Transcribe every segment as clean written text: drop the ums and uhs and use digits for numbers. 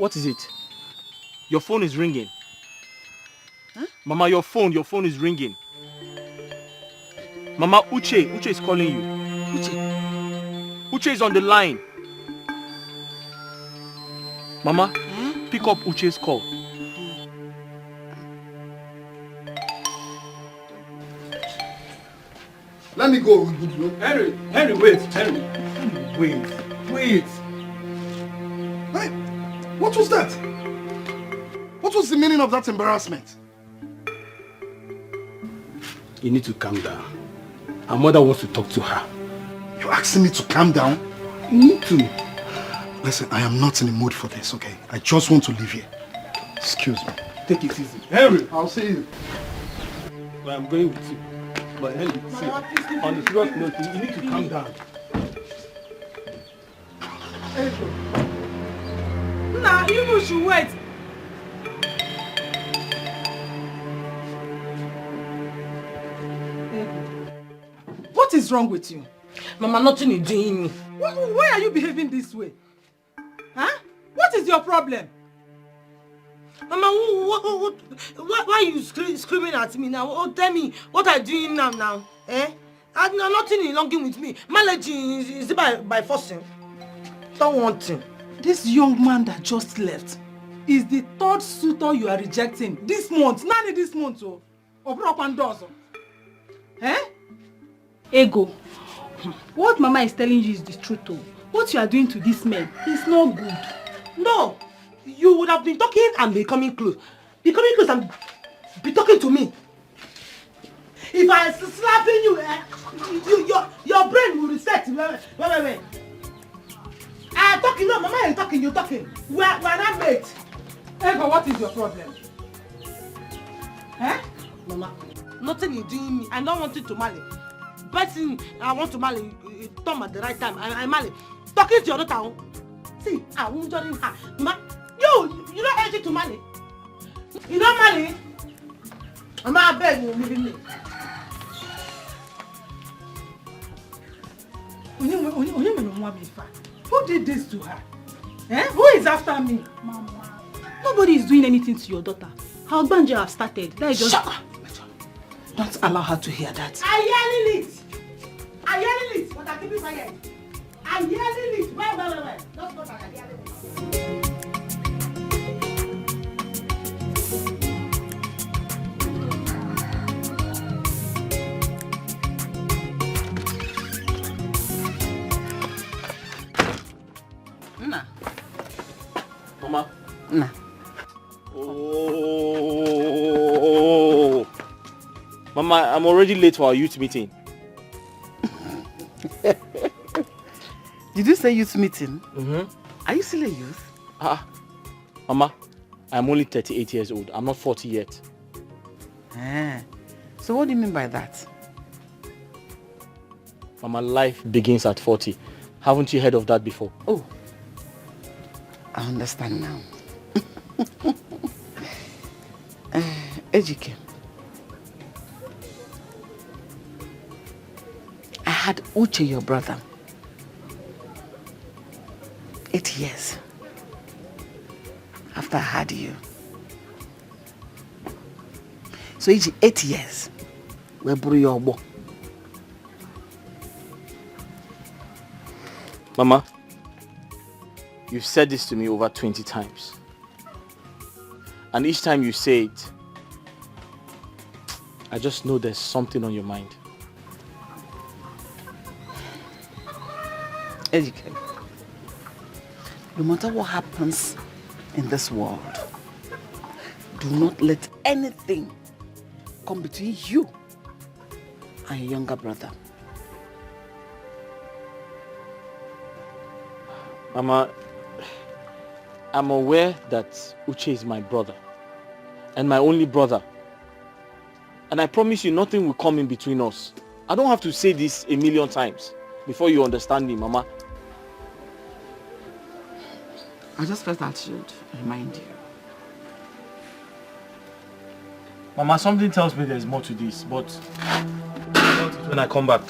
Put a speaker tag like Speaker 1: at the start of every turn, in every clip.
Speaker 1: what is it? Your phone is ringing.
Speaker 2: Huh?
Speaker 1: Mama, your phone is ringing. Mama, Uche is calling you. Uche is on the line. Mama, pick up Uche's call.
Speaker 3: Let me go.
Speaker 1: Henry, wait. Wait.
Speaker 3: Hey, what was that? What was the meaning of that embarrassment?
Speaker 4: You need to calm down. Her mother wants to talk to her.
Speaker 3: You're asking me to calm down?
Speaker 4: You need to.
Speaker 3: Listen, I am not in the mood for this, okay? I just want to leave here. Excuse me.
Speaker 4: Take it easy.
Speaker 3: Henry, I'll see you.
Speaker 4: Well, I'm going with you. But Henry, see, on the serious note, you need to calm down.
Speaker 2: Nah, you should wait. What is wrong with you?
Speaker 5: Mama, nothing is doing me.
Speaker 2: Why are you behaving this way? Huh? What is your problem?
Speaker 5: Mama, why are you screaming at me now? Oh, tell me, what are you doing now? Eh? Nothing is longing with me. Marriage is by forcing. Don't want him.
Speaker 2: This young man that just left is the third suitor you are rejecting this month. Nani this month, oh. Eh?
Speaker 6: Ego, what Mama is telling you is the truth, oh. What you are doing to this man is not good.
Speaker 5: No, you would have been talking and becoming close. Becoming close and be talking to me. If I slapping you, your brain will reset. Wait. I'm talking, no, Mama ain't talking, you're talking. We're not mates.
Speaker 2: Ego, what is your problem? Eh?
Speaker 5: Mama, nothing is doing me. I don't want you to marry. Person I want to marry, come at the right time. I marry. Talking to your daughter. See, I won't join her. Mama, you don't urge to marry. You don't marry. Mama, I beg you, leave me.
Speaker 2: Who did this to her? Eh? Who is after me?
Speaker 6: Mama, nobody is doing anything to your daughter. Her Ogbanje have started. That is just...
Speaker 2: Shut up! Don't allow her to hear that.
Speaker 5: I yelling it. But I keep it quiet. I yelling it. Wait. That's what I yelling it.
Speaker 2: Nah.
Speaker 1: Mama.
Speaker 2: Nah.
Speaker 1: Oh. Mama, I'm already late for our youth meeting.
Speaker 2: Did you say youth meeting?
Speaker 1: Mm-hmm.
Speaker 2: Are you still a youth?
Speaker 1: Mama, I'm only 38 years old. I'm not 40 yet.
Speaker 2: So what do you mean by that?
Speaker 1: Mama, life begins at 40. Haven't you heard of that before?
Speaker 2: Oh, I understand now. Ejike, I had Uche, your brother, 8 years after I had you. So it's 8 years. We brought your boy.
Speaker 1: Mama, you've said this to me over 20 times. And each time you say it, I just know there's something on your mind.
Speaker 2: Ejike, no matter what happens in this world, do not let anything come between you and your younger brother.
Speaker 1: Mama, I'm aware that Uche is my brother and my only brother. And I promise you nothing will come in between us. I don't have to say this a million times before you understand me, Mama.
Speaker 2: I just felt I should remind you.
Speaker 1: Mama, something tells me there's more to this, but when I come back.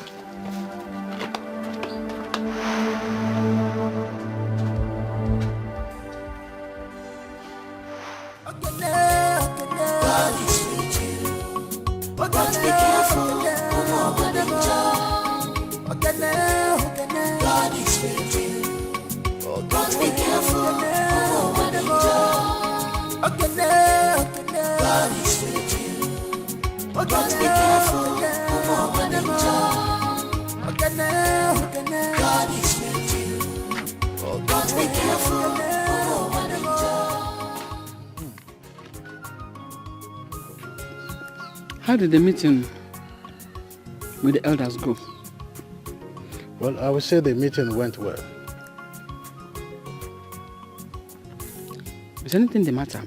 Speaker 7: But be careful, God is with you. But be careful,
Speaker 2: How did the meeting with the elders go?
Speaker 8: Well, I would say the meeting went well.
Speaker 2: Is anything the matter?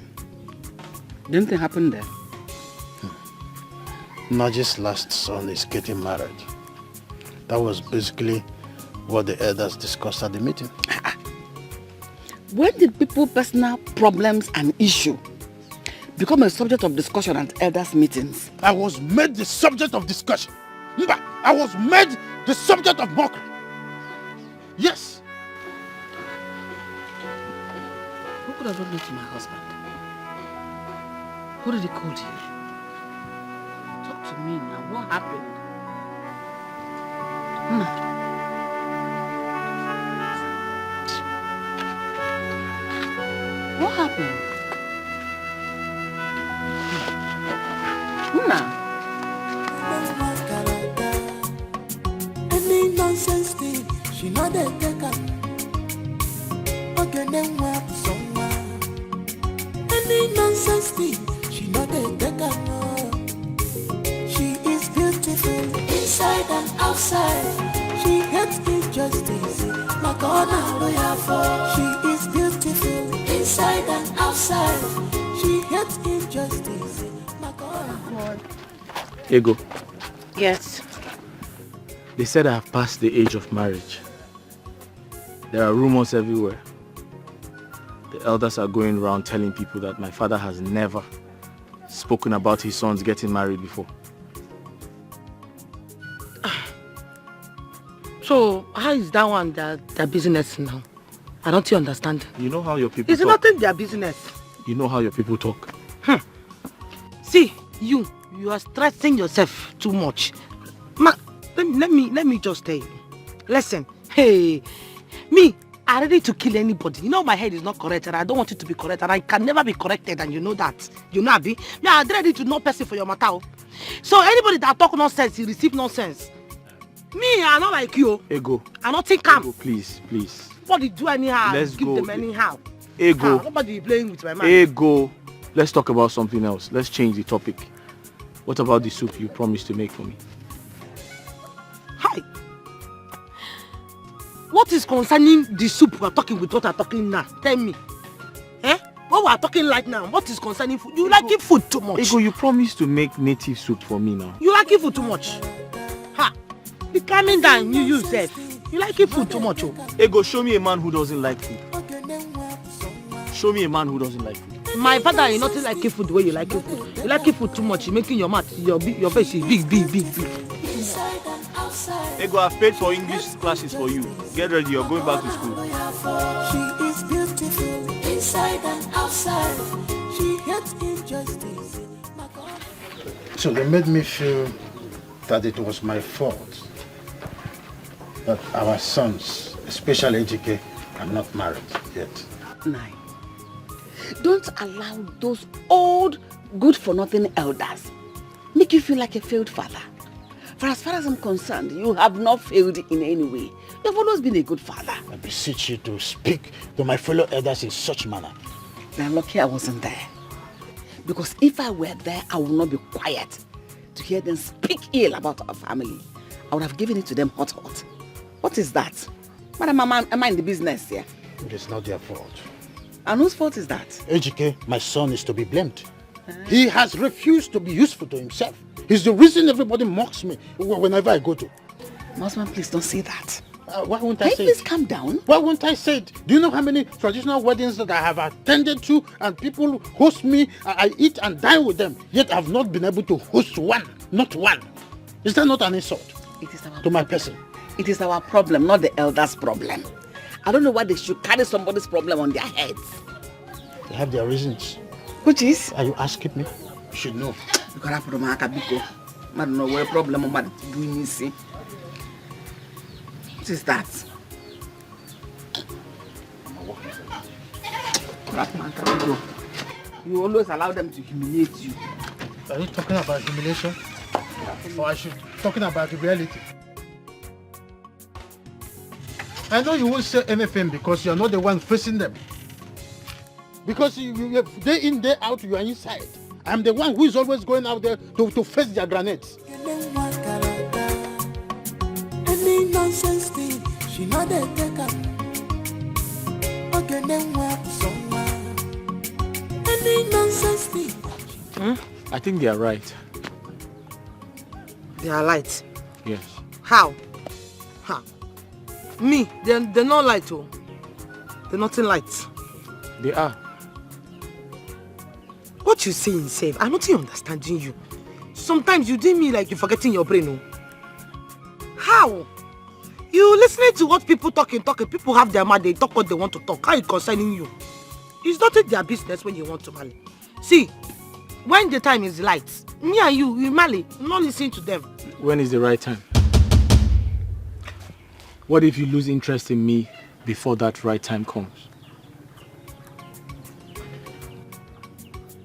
Speaker 2: Did anything happen there?
Speaker 8: Naji's last son is getting married. That was basically what the elders discussed at the meeting.
Speaker 2: When did people's personal problems and issue become a subject of discussion at elders' meetings?
Speaker 8: I was made the subject of discussion. I was made the subject of mockery. Yes.
Speaker 2: Who could have done it to my husband? Who did he call you? Talk to me now. What happened? What happened?
Speaker 7: any nonsense thing, she not a taker. Okay, then what someone? Any nonsense thing, she not a taker. She is beautiful inside and outside. She hates injustice. My God, I'm lawyer for. She is beautiful inside and outside. She hates injustice. My God.
Speaker 1: Ego,
Speaker 2: Yes.
Speaker 1: they said I have passed the age of marriage. There are rumors everywhere. The elders are going around telling people that my father has never spoken about his sons getting married before.
Speaker 5: So, how is that one their business now? I don't understand.
Speaker 1: You know how your people
Speaker 5: It's
Speaker 1: talk.
Speaker 5: nothing their business.
Speaker 1: You know how your people talk.
Speaker 5: See, you are stressing yourself too much. Let me just tell you. Listen, hey, me, I'm ready to kill anybody. You know my head is not correct and I don't want it to be correct and I can never be corrected and you know that. You know, Abi? Me, I'm ready to know person for your matter. So anybody that talk nonsense, you receive nonsense. Me, I'm not like you.
Speaker 1: Ego.
Speaker 5: I'm not think calm.
Speaker 1: Ego, please.
Speaker 5: Nobody do anyhow.
Speaker 1: Let's
Speaker 5: give
Speaker 1: go.
Speaker 5: them anyhow.
Speaker 1: Ego.
Speaker 5: Nobody playing with my mind.
Speaker 1: Ego. Let's talk about something else. Let's change the topic. What about the soup you promised to make for me?
Speaker 5: Hi. What is concerning the soup we are talking with what we are talking now? Tell me. What we are talking like now? What is concerning food? You like food too much.
Speaker 1: Ego, you promised to make native soup for me now.
Speaker 5: You like food too much. Ha! Be calming down, you yourself. You like food too much. Oh.
Speaker 1: Ego, show me a man who doesn't like food. Show me a man who doesn't like food.
Speaker 5: My father is not like food the way you like food. You like food too much. You're making your mouth, your face is big.
Speaker 1: Ego, I've paid for English classes for you. Get ready, you're going back to school.
Speaker 7: She is beautiful inside and outside. She hates injustice.
Speaker 8: So they made me feel that it was my fault that our sons, especially Dikeh, are not married yet.
Speaker 2: Nine. Don't allow those old, good-for-nothing elders make you feel like a failed father. For as far as I'm concerned, you have not failed in any way. You have always been a good father.
Speaker 8: I beseech you to speak to my fellow elders in such manner.
Speaker 2: They're lucky I wasn't there. Because if I were there, I would not be quiet to hear them speak ill about our family. I would have given it to them hot. What is that? Madam, am I in the business here?
Speaker 8: It is not their fault.
Speaker 2: And whose fault is that?
Speaker 8: Dikeh, my son, is to be blamed. He has refused to be useful to himself. He's the reason everybody mocks me whenever I go to.
Speaker 2: Musman, please don't say that.
Speaker 8: Why won't I
Speaker 2: Can you
Speaker 8: say
Speaker 2: please
Speaker 8: it?
Speaker 2: calm down?
Speaker 8: Why won't I say it? Do you know how many traditional weddings that I have attended to and people host me, I eat and dine with them, yet I've not been able to host one, not one. Is that not an insult
Speaker 2: It is our
Speaker 8: to my person?
Speaker 2: It is our problem, not the elders' problem. I don't know why they should carry somebody's problem on their heads.
Speaker 8: They have their reasons.
Speaker 2: Which is?
Speaker 8: Are you asking me? You should know.
Speaker 2: You can have problem, Akabiko. I don't know what problem I'm doing this. What is that? You always allow them to humiliate you.
Speaker 8: Are you talking about humiliation? Or are you talking about the reality? I know you won't say anything because you're not the one facing them. Because you day in, day out, you are inside. I'm the one who is always going out there to face their grenades.
Speaker 7: Any nonsense thing, she not a taker. Okay, then what someone? Any nonsense thing.
Speaker 1: I think they are right.
Speaker 5: They are light.
Speaker 1: Yes.
Speaker 5: How? How? Me, they're not light, oh. They're nothing light.
Speaker 1: They are.
Speaker 5: What you saying, Save? I'm not understanding you. Sometimes you do me like you're forgetting your brain, oh. How? You listening to what people talking. People have their mouth, they talk what they want to talk. How it concerning you? It's not their business when you want to marry. See, when the time is light, me and you marry, not listen to them.
Speaker 1: When is the right time? What if you lose interest in me before that right time comes?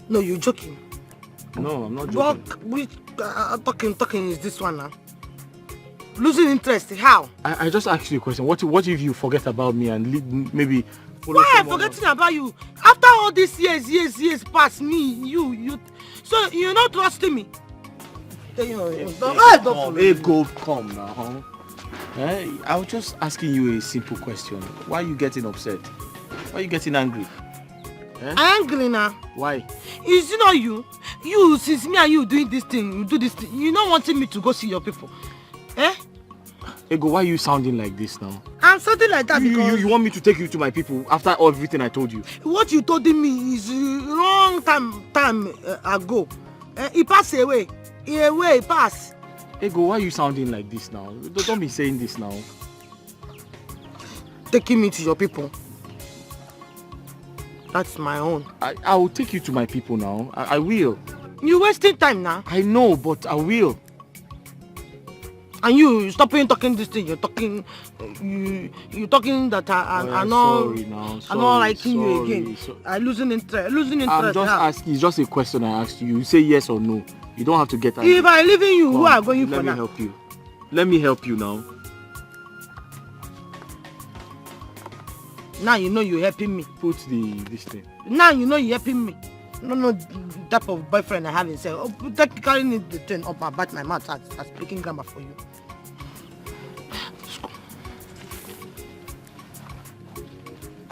Speaker 5: No, you're joking.
Speaker 1: No, I'm not joking.
Speaker 5: What talking is this one now? Losing interest, how?
Speaker 1: I just asked you a question. What if you forget about me and maybe follow
Speaker 5: why I'm
Speaker 1: someone
Speaker 5: forgetting
Speaker 1: else?
Speaker 5: about you? After all these years past me, you. So you're not trusting me?
Speaker 1: Hey, go come now. Hey, I was just asking you a simple question. Why are you getting upset? Why are you getting angry?
Speaker 5: I'm angry now.
Speaker 1: Why?
Speaker 5: Is it not you? You, since me and you doing this thing, you do this thing, you not wanting me to go see your people.
Speaker 1: Ego, why are you sounding like this now?
Speaker 5: I'm sounding like that because...
Speaker 1: You want me to take you to my people after everything I told you?
Speaker 5: What you told me is long time ago. It passed away. It passed.
Speaker 1: Ego, why are you sounding like this now? Don't be saying this now.
Speaker 5: Taking me to your people. That's my own.
Speaker 1: I will take you to my people now. I will.
Speaker 5: You're wasting time now.
Speaker 1: I know, but I will.
Speaker 5: And you stopping talking this thing. You're talking. You talking that I'm not liking you again. I'm losing interest.
Speaker 1: I'm just asking. It's just a question I asked you. You say yes or no. You don't have to get angry.
Speaker 5: If I leave you, who are going for now?
Speaker 1: Let me help you. Let me help you now.
Speaker 5: Now you know you're helping me.
Speaker 1: Put this thing.
Speaker 5: Now you know you're helping me. No type of boyfriend I have in say. Oh, technically need the thing up about my mouth as speaking grammar for you.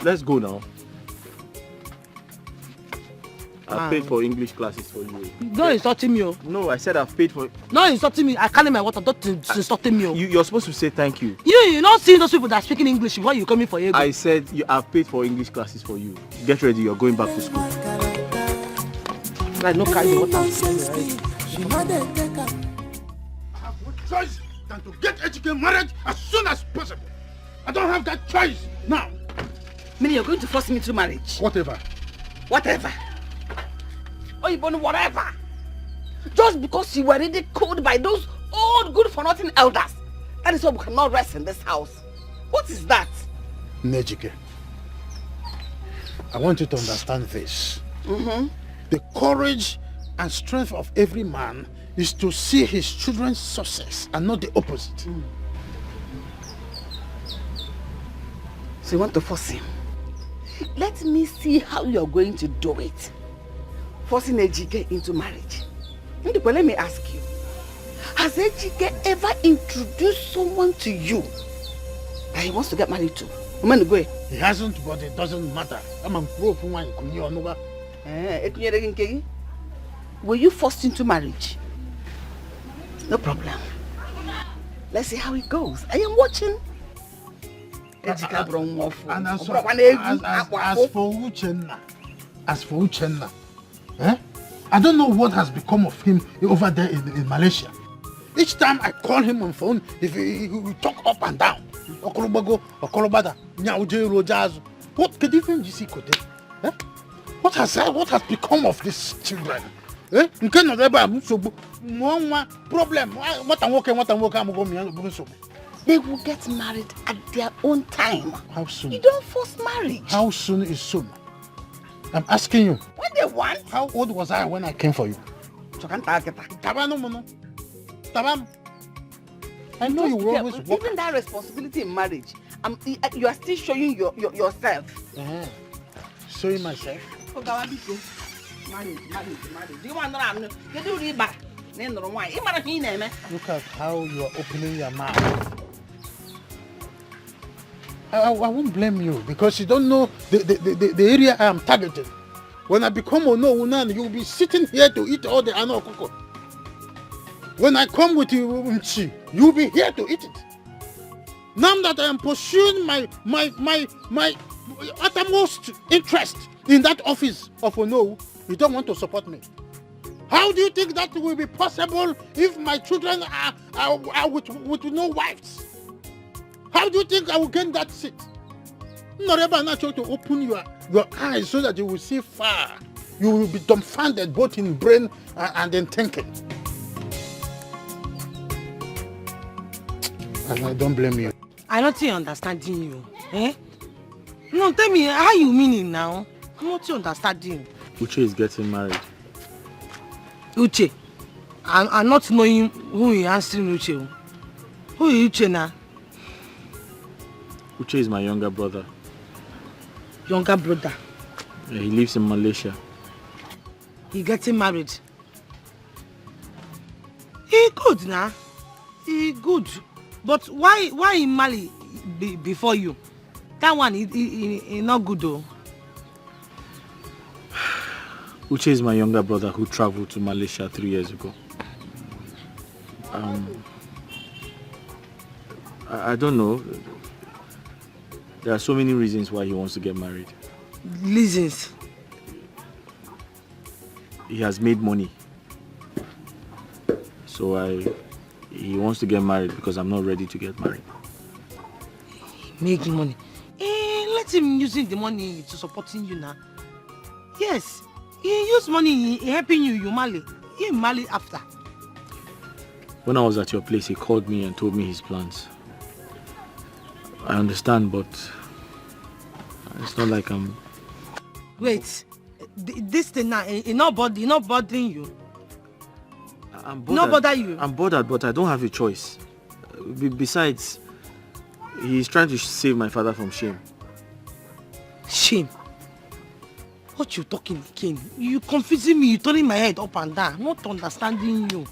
Speaker 1: Let's go now. I've paid for English classes for you.
Speaker 5: Don't insulting me, oh.
Speaker 1: No, I said I've paid for...
Speaker 5: No insulting me. I carry my water. Don't insulting me, oh.
Speaker 1: You're supposed to say thank you.
Speaker 5: You're not seeing those people that are speaking English. Why you coming for ego?
Speaker 1: I said I've paid for English classes for you. Get ready. You're going back to school.
Speaker 5: Like no carry water.
Speaker 7: I
Speaker 8: have no choice than to get educated marriage as soon as possible. I don't have that choice now.
Speaker 2: Meaning you're going to force me to marriage?
Speaker 8: Whatever.
Speaker 2: Oh, even whatever. Just because you were ridiculed by those old good-for-nothing elders. That is why we cannot rest in this house. What is that?
Speaker 8: Nejike, I want you to understand this. The courage and strength of every man is to see his children's success and not the opposite.
Speaker 2: So you want to force him? Let me see how you're going to do it. Forcing Ejike into marriage. But let me ask you, has Ejike ever introduced someone to you that he wants to get married to?
Speaker 8: He hasn't, but it doesn't matter.
Speaker 2: Were you forced into marriage? No problem. Let's see how it goes. I am watching.
Speaker 8: And as for Uchenna, I don't know what has become of him over there in Malaysia. Each time I call him on phone, if he talk up and down. What has become of these children?
Speaker 2: They will get married at their own time.
Speaker 8: How soon?
Speaker 2: You don't force marriage.
Speaker 8: How soon is soon? I'm asking you.
Speaker 2: When they want.
Speaker 8: How old was I when I came for you? I know you will always work.
Speaker 2: Even that responsibility in marriage, you are still showing yourself.
Speaker 8: Showing myself?
Speaker 2: Marriage. Do you want to know? You do read back.
Speaker 8: Look at how you are opening your mouth. I won't blame you because you don't know the area I am targeting. When I become Ono, you will be sitting here to eat all the ano koko. When I come with you, you will be here to eat it. Now that I am pursuing my uttermost interest in that office of Ono, you don't want to support me. How do you think that will be possible if my children are with no wives? How do you think I will gain that seat? Not ever natural to open your eyes so that you will see far. You will be dumbfounded both in brain and in thinking. And I don't blame you.
Speaker 5: I don't understanding you. Eh? No, tell me how you meaning now. I'm not understanding.
Speaker 1: Uche is getting married.
Speaker 5: Uche? I'm not knowing who is answering Uche. Who is Uche now?
Speaker 1: Uche is my younger brother.
Speaker 5: Younger brother?
Speaker 1: Yeah, he lives in Malaysia.
Speaker 5: He getting married? He good now. He good. But why in Mali before you? That one he not good though.
Speaker 1: Uche is my younger brother who traveled to Malaysia 3 years ago. I don't know. There are so many reasons why he wants to get married.
Speaker 5: Reasons?
Speaker 1: He has made money. So he wants to get married because I'm not ready to get married.
Speaker 5: Making money? Let him using the money to supporting you now. Yes. He use money in helping you marry. He marry after.
Speaker 1: When I was at your place, he called me and told me his plans. I understand, but it's not like I'm...
Speaker 5: Wait, this thing now, it's not bothering you?
Speaker 1: I'm bothered.
Speaker 5: Not bother you?
Speaker 1: I'm bothered, but I don't have a choice. Besides, he's trying to save my father from shame.
Speaker 5: Shame? What you talking again? You confusing me, you turning my head up and down. I'm not understanding you.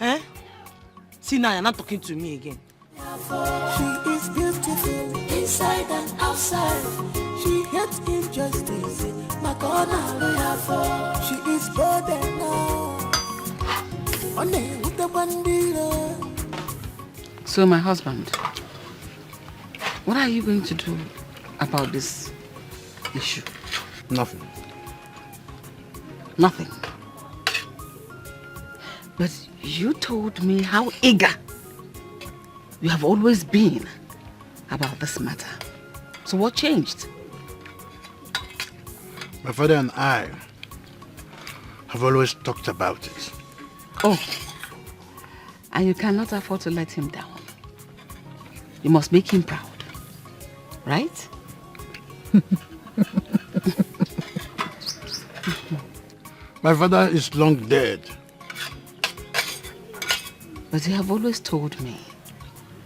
Speaker 5: Eh? See now, you're not talking to me again.
Speaker 7: She is beautiful inside and outside. She hates injustice. My corner lawyer for. She is bold enough.
Speaker 2: So my husband, what are you going to do about this issue?
Speaker 8: Nothing.
Speaker 2: Nothing. But you told me how eager you have always been about this matter. So what changed?
Speaker 8: My father and I have always talked about it.
Speaker 2: Oh, and you cannot afford to let him down. You must make him proud, right?
Speaker 8: My father is long dead.
Speaker 2: But you have always told me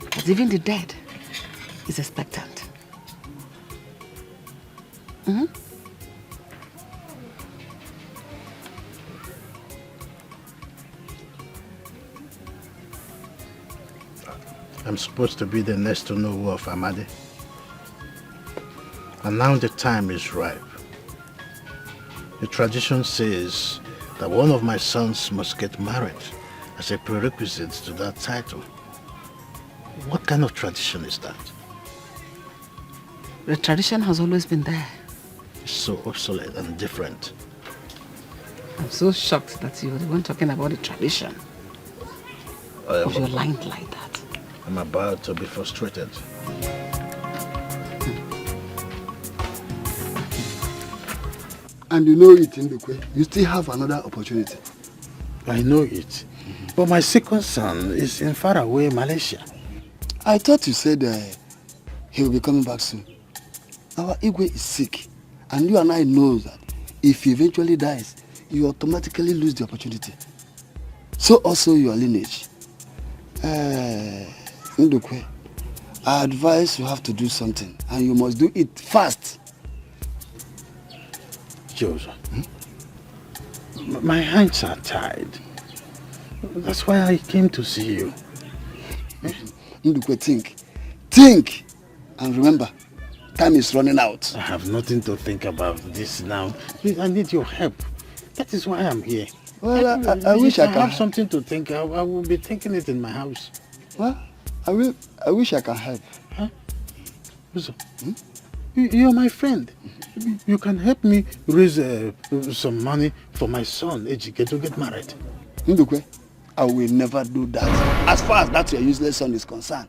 Speaker 2: that even the dead is expectant. Mm-hmm.
Speaker 8: I'm supposed to be the next to know of Amadi. And now the time is ripe. The tradition says that one of my sons must get married as a prerequisite to that title. What kind of tradition is that?
Speaker 2: The tradition has always been there.
Speaker 8: It's so obsolete and different.
Speaker 2: I'm so shocked that you were the one talking about the tradition of your line like that.
Speaker 8: I'm about to be frustrated.
Speaker 3: And you know it, Dikeh. You still have another opportunity.
Speaker 8: I know it. But my second son is in faraway Malaysia.
Speaker 3: I thought you said he will be coming back soon. Our Igwe is sick. And you and I know that if he eventually dies,
Speaker 9: you automatically lose the opportunity. So also your lineage. Ndukwe, I advise you have to do something, and you must do it fast.
Speaker 8: Joseph, my hands are tied. That's why I came to see you.
Speaker 9: Ndukwe, think, and remember, time is running out.
Speaker 8: I have nothing to think about this now. I need your help. That is why I'm here.
Speaker 9: Well, I wish I
Speaker 8: could have something to think. I will be thinking it in my house.
Speaker 9: Well, I wish I can help.
Speaker 8: Huh? You're my friend. You can help me raise some money for my son, Ejike, to get married.
Speaker 9: Ndukwe, I will never do that. As far as that your useless son is concerned,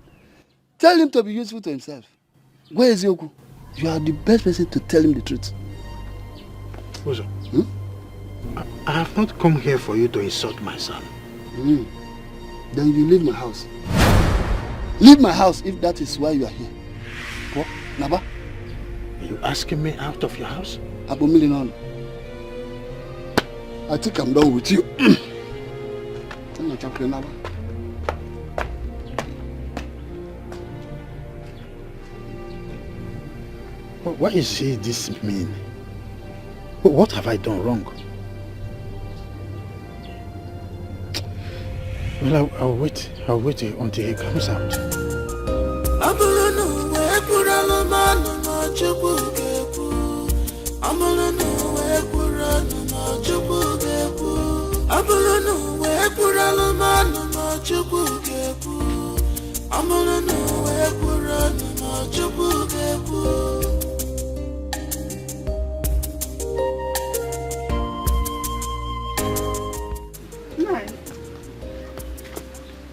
Speaker 9: tell him to be useful to himself. Where is Yoku? You are the best person to tell him the truth.
Speaker 8: Uzo, I have not come here for you to insult my son.
Speaker 9: Then you leave my house. Leave my house if that is why you are here. What? Naba?
Speaker 8: Are you asking me out of your house?
Speaker 9: Abomilinon. I think I'm done with you. I'm not champion, Naba.
Speaker 8: What is this mean? What have I done wrong? Well, I'll wait until he comes out.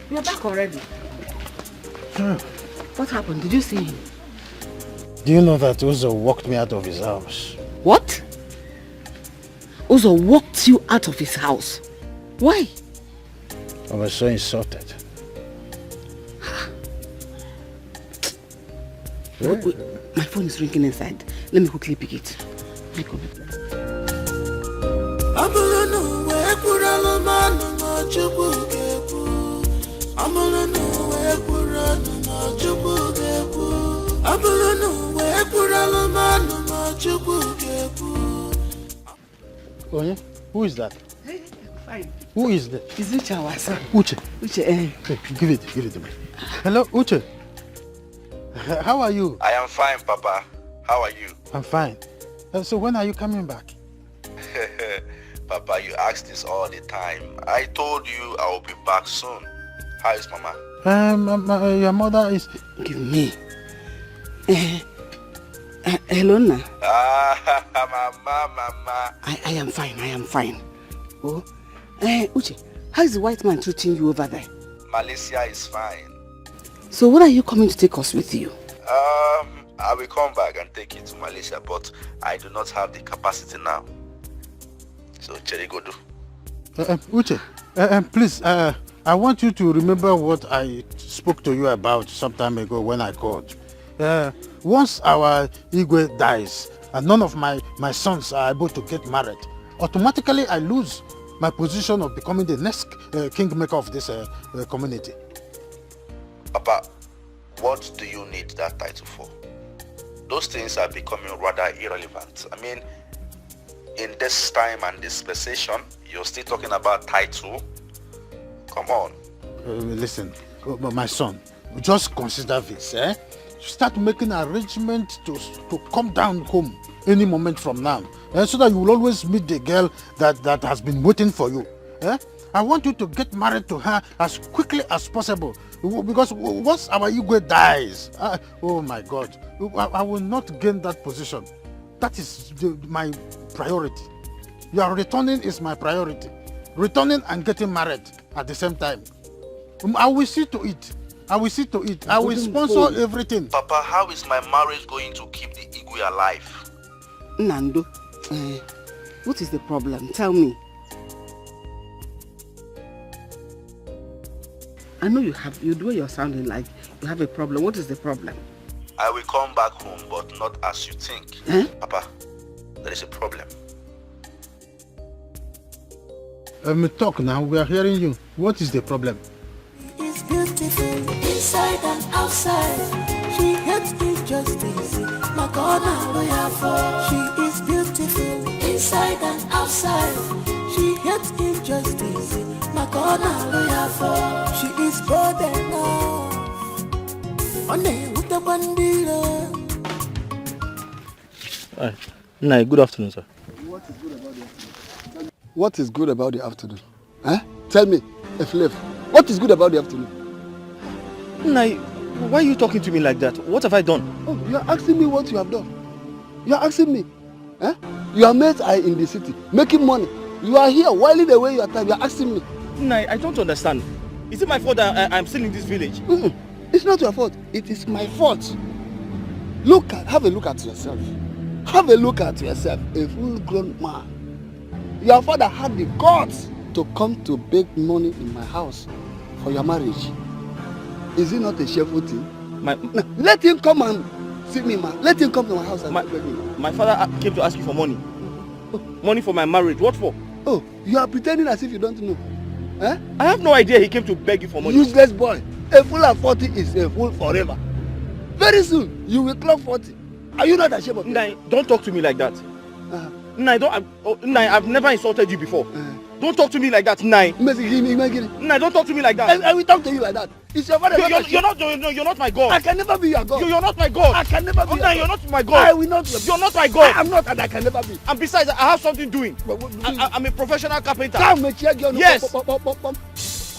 Speaker 2: You're back already.
Speaker 8: Yeah.
Speaker 2: What happened? Did you see him?
Speaker 8: Do you know that Uzo walked me out of his house?
Speaker 2: What? Uzo walked you out of his house? Why?
Speaker 8: I was so insulted.
Speaker 2: Wait. My phone is ringing inside. Let me quickly pick it.
Speaker 8: Oh yeah? Who is that?
Speaker 2: Fine.
Speaker 8: Who is that?
Speaker 2: It's Uche, our son.
Speaker 8: Uche.
Speaker 2: Uche,
Speaker 8: Hey, give it to me. Hello, Uche. How are you?
Speaker 10: I am fine, Papa. How are you?
Speaker 8: I'm fine. So when are you coming back?
Speaker 10: Papa, you ask this all the time. I told you I will be back soon. How is Mama?
Speaker 8: Your mother is...
Speaker 2: Give me. Hello, Na.
Speaker 10: Mama.
Speaker 2: I am fine. Oh, Uche, how is the white man treating you over there?
Speaker 10: Malaysia is fine.
Speaker 2: So when are you coming to take us with you?
Speaker 10: I will come back and take you to Malaysia, but I do not have the capacity now. So, Cherry go do.
Speaker 8: Uche, please, I want you to remember what I spoke to you about some time ago when I called. Once our Igwe dies and none of my sons are able to get married, automatically I lose my position of becoming the next kingmaker of this community.
Speaker 10: Papa, what do you need that title for? Those things are becoming rather irrelevant. I mean, in this time and dispensation, you're still talking about title? Come on.
Speaker 8: Listen, my son, just consider this, Start making arrangements to come down home any moment from now, so that you will always meet the girl that has been waiting for you. I want you to get married to her as quickly as possible, because once our Igwe dies, oh my God, I will not gain that position. That is my priority. Your returning is my priority. Returning and getting married at the same time. I will see to it. I will sponsor everything.
Speaker 10: Papa, how is my marriage going to keep the Igwe alive?
Speaker 2: Nando, what is the problem? Tell me. I know the way you're sounding like you have a problem. What is the problem?
Speaker 10: I will come back home, but not as you think. Papa, there is a problem.
Speaker 8: Talk now. We are hearing you. What is the problem?
Speaker 7: It's beautiful inside and outside. She hates injustice. My God, she is beautiful inside and outside. She hates injustice. My God, she is bold enough. On with the bandila.
Speaker 1: Hi, good afternoon, sir.
Speaker 9: What is good about the afternoon? Eh? Tell me, Eflef, what is good about the afternoon?
Speaker 1: Nai, why are you talking to me like that? What have I done?
Speaker 9: Oh, you are asking me what you have done. You are asking me. Eh? Your mates are in the city, making money. You are here, whiling away your time. You are asking me.
Speaker 1: Nai, I don't understand. Is it my fault that I'm still in this village?
Speaker 9: It's not your fault. It is my fault. Have a look at yourself. Have a look at yourself, a full-grown man. Your father had the guts to come to beg money in my house for your marriage. Is it not a shameful thing? Now, let him come and see me, man. Let him come to my house and beg me.
Speaker 1: My father came to ask you for money. Money for my marriage. What for?
Speaker 9: Oh, you are pretending as if you don't know. Eh?
Speaker 1: I have no idea he came to beg you for money.
Speaker 9: Useless boy. A fool at 40 is a fool forever. Very soon, you will clock 40. Are you not ashamed of
Speaker 1: Nai, don't talk to me like that. Nai, I've never insulted you before. Don't talk to me like that, Nai. Nai, don't talk to me like that.
Speaker 9: I will talk to you like that. It's your father.
Speaker 1: You're not my God.
Speaker 9: I can never be your God.
Speaker 1: You're not my God.
Speaker 9: I can never be.
Speaker 1: Nai, you're not my God.
Speaker 9: I will not.
Speaker 1: You're not my God.
Speaker 9: I am not, and I can never be.
Speaker 1: And besides, I have something doing. I'm a professional carpenter.
Speaker 9: Yes.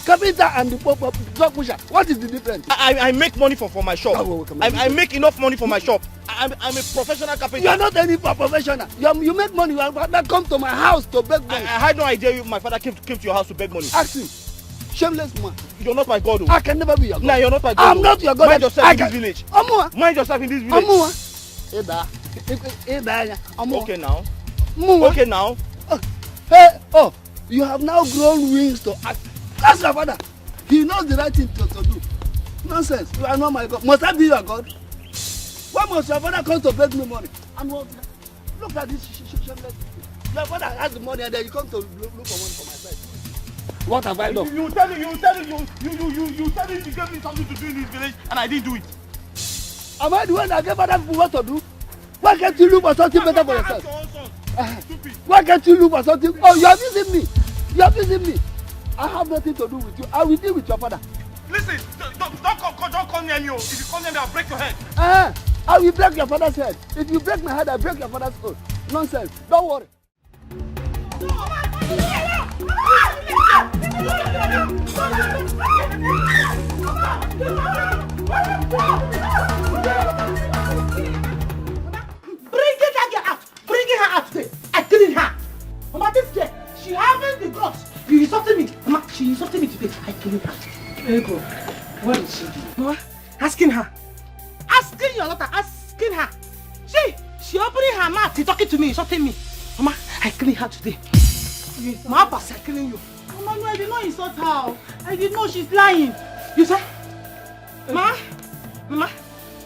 Speaker 9: Carpenter and the dog pusher. What is the difference?
Speaker 1: I make money for my shop. I make enough money for my shop. I'm a professional carpenter.
Speaker 9: You are not any professional. You make money. Your father come to my house to beg money.
Speaker 1: I had no idea my father came to your house to beg money.
Speaker 9: Ask him. Shameless man.
Speaker 1: You're not my God.
Speaker 9: I can never be your God.
Speaker 1: Nah, you're not my God.
Speaker 9: I'm not your God.
Speaker 1: Mind yourself in this village. Mind yourself in this village. Okay now. Okay now.
Speaker 9: Hey, you have now grown wings to act. That's your father. He knows the right thing to do. Nonsense. You are not my God. Must I be your God? Why must your father come to beg me money? And what? Look at this shameless. Your father has the money and then you come to look for money for my side. What have I done?
Speaker 1: You tell me you gave me something to do in this village and I didn't do it.
Speaker 9: Am I the one that gave other people what to do? Why can't you look for something better for yourself? Why can't you look for something? Oh, you are using me. You are using me. I have nothing to do with you. I will deal with your father.
Speaker 1: Listen, don't come near me. If you come near me, I'll break your head.
Speaker 9: I will break your father's head. If you break my head, I'll break your father's head. Nonsense. Don't worry.
Speaker 5: Bring her out today. I'm killing her. Mama, this girl, she having the guts. You insulted me. Mama, she insulted me today. I'm killing her. Ego, what is she doing? Mama, asking her. Asking your daughter, asking her. She opening her mouth, she talking to me, insulting me. Mama, I killing her today. Mama, I'm killing you.
Speaker 6: Mama, no, I did not insult her. I did not, she's lying.
Speaker 5: You say? Mama,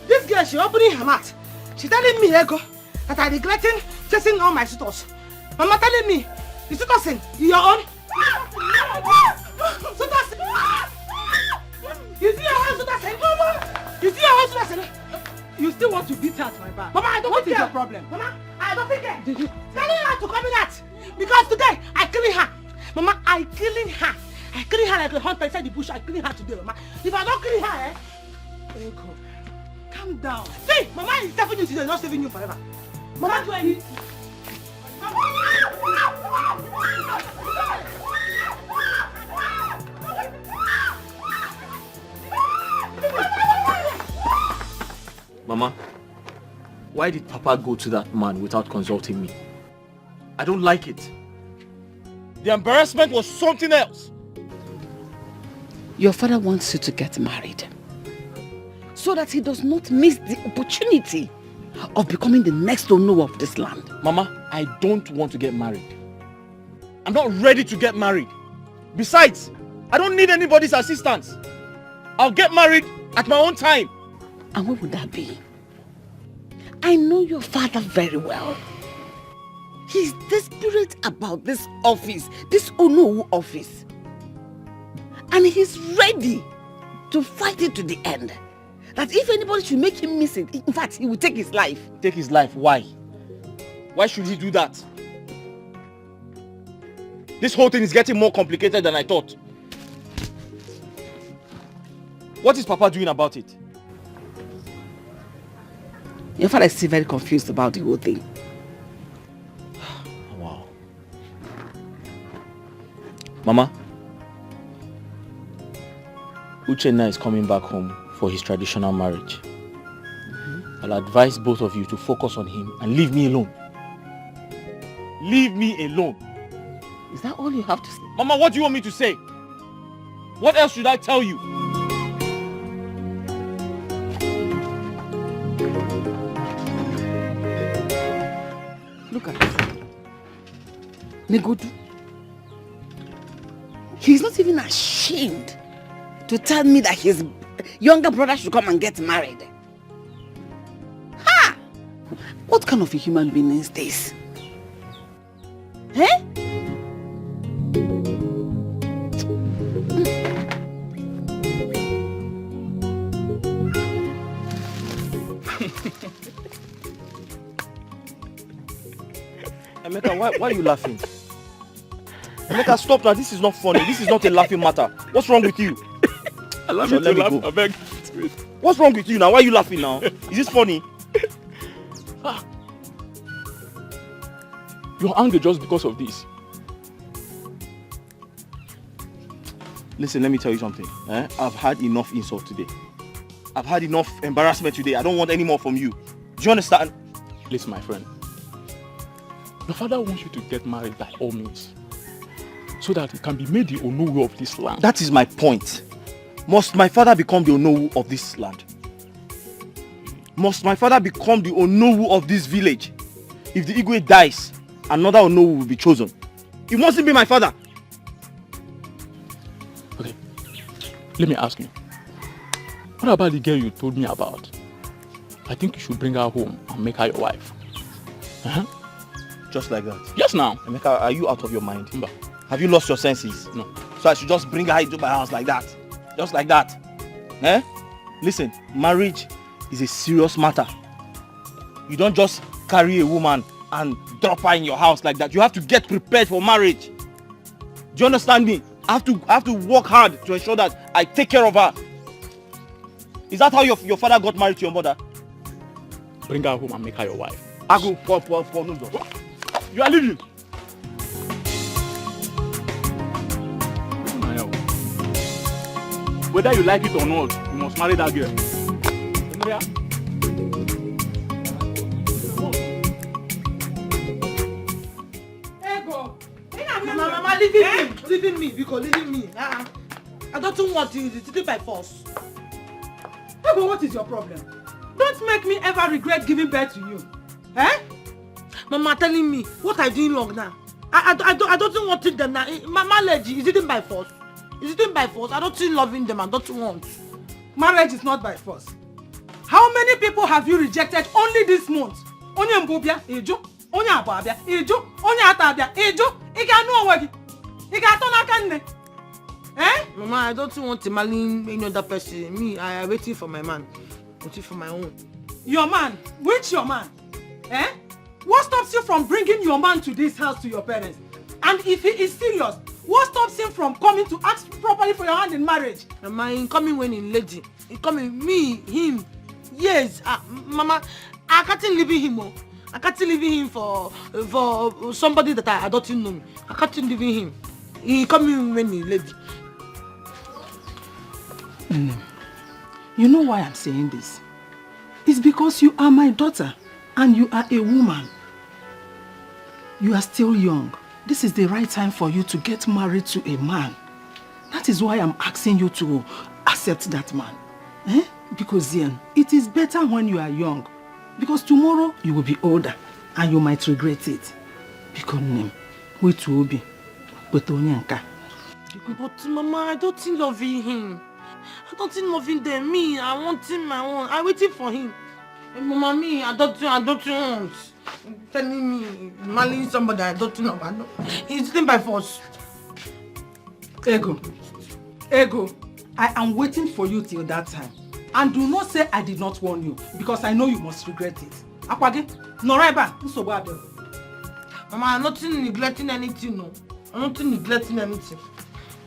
Speaker 5: this girl, she opening her mouth. She telling me, Ego, that I regretting chasing all my suitors. Mama telling me, the suitors in your own. Suitors. You see your own suitors in? You see your own suitors in?
Speaker 6: You still want to beat her at my back?
Speaker 5: Mama, I don't
Speaker 6: What
Speaker 5: think
Speaker 6: is your problem?
Speaker 5: Mama, I don't think it. Telling her to come in that. Because today, I killing her. Mama, I killing her. I killing her like a hunter inside the bush. I killing her today, Mama. If I don't kill her,
Speaker 6: Ego, calm down.
Speaker 5: See, Mama is saving you today, not saving you forever. Mama, do I need?
Speaker 1: Mama, why did Papa go to that man without consulting me? I don't like it. The embarrassment was something else.
Speaker 2: Your father wants you to get married so that he does not miss the opportunity of becoming the next owner of this land.
Speaker 1: Mama, I don't want to get married. I'm not ready to get married. Besides, I don't need anybody's assistance. I'll get married at my own time.
Speaker 2: And what would that be? I know your father very well. He's desperate about this office, this Onowu office. And he's ready to fight it to the end. That if anybody should make him miss it, in fact, he will take his life.
Speaker 1: Take his life? Why? Why should he do that? This whole thing is getting more complicated than I thought. What is Papa doing about it?
Speaker 2: Your father is still very confused about the whole thing.
Speaker 1: Wow. Mama, Uchenna is coming back home for his traditional marriage. I'll advise both of you to focus on him and leave me alone. Leave me alone.
Speaker 2: Is that all you have to say?
Speaker 1: Mama, what do you want me to say? What else should I tell you?
Speaker 2: Look at this. Negodu. He's not even ashamed to tell me that his younger brother should come and get married. Ha! What kind of a human being is this? Eh?
Speaker 1: Emeka, why are you laughing? Emeka, stop now. This is not funny. This is not a laughing matter. What's wrong with you?
Speaker 4: Allow me to laugh. I beg.
Speaker 1: What's wrong with you now? Why are you laughing now? Is this funny?
Speaker 4: You're angry just because of this.
Speaker 1: Listen, let me tell you something. I've had enough insult today. I've had enough embarrassment today. I don't want any more from you. Do you understand?
Speaker 4: Listen, my friend. Your father wants you to get married by all means, so that he can be made the Onowu of this land.
Speaker 1: That is my point. Must my father become the Onowu of this land? Must my father become the Onowu of this village? If the Igwe dies, another Onowu will be chosen. He mustn't be my father.
Speaker 4: Okay, let me ask you. What about the girl you told me about? I think you should bring her home and make her your wife.
Speaker 1: Just like that?
Speaker 4: Yes, now.
Speaker 1: Emeka, are you out of your mind?
Speaker 4: Mba.
Speaker 1: Have you lost your senses?
Speaker 4: No.
Speaker 1: So I should just bring her into my house like that? Just like that? Listen, marriage is a serious matter. You don't just carry a woman and drop her in your house like that. You have to get prepared for marriage. Do you understand me? I have to work hard to ensure that I take care of her. Is that how your father got married to your mother?
Speaker 4: Bring her home and make her your wife.
Speaker 1: I go for no. You are leaving.
Speaker 4: Whether you like it or not, you must marry that girl.
Speaker 5: Mama, leaving me, because leaving me. I don't want to do it by force.
Speaker 6: But what is your problem? Don't make me ever regret giving birth to you. Eh?
Speaker 5: Mama telling me what I doing wrong now. I don't want it them now. My marriage is it by force? Is it by force? I don't see loving them. I don't want.
Speaker 6: Marriage is not by force. How many people have you rejected only this month? Onye mbobia, ejo. Onye ababia, ejo. Onye atabia, ejo. Ika no wagi. Ika atona kanne. Eh?
Speaker 5: Mama, I don't want to marry any other person. Me, I am waiting for my man. Waiting for my own.
Speaker 6: Your man? Which your man? Eh? What stops you from bringing your man to this house to your parents? And if he is serious, what stops him from coming to ask properly for your hand in marriage?
Speaker 5: Mama, he coming when in lady. He coming, me, him. Yes, Mama, I can't leave him. I can't leave him for somebody that I don't know me. I can't leave him. He coming when he lady.
Speaker 6: You know why I'm saying this? It's because you are my daughter and you are a woman. You are still young. This is the right time for you to get married to a man. That is why I'm asking you to accept that man. Because then, it is better when you are young. Because tomorrow, you will be older and you might regret it. Because wait will be. But
Speaker 5: Mama, I don't think loving him. I don't think loving them. Me, I want him my own. I'm waiting for him. Mama, me, I don't want. telling me marrying somebody I don't know about. He's doing by force.
Speaker 6: Ego, I am waiting for you till that time. And do not say I did not warn you, because I know you must regret it. Akwage, Noraiba, Nsobado.
Speaker 5: Mama, I'm not neglecting anything, no. I'm not neglecting anything.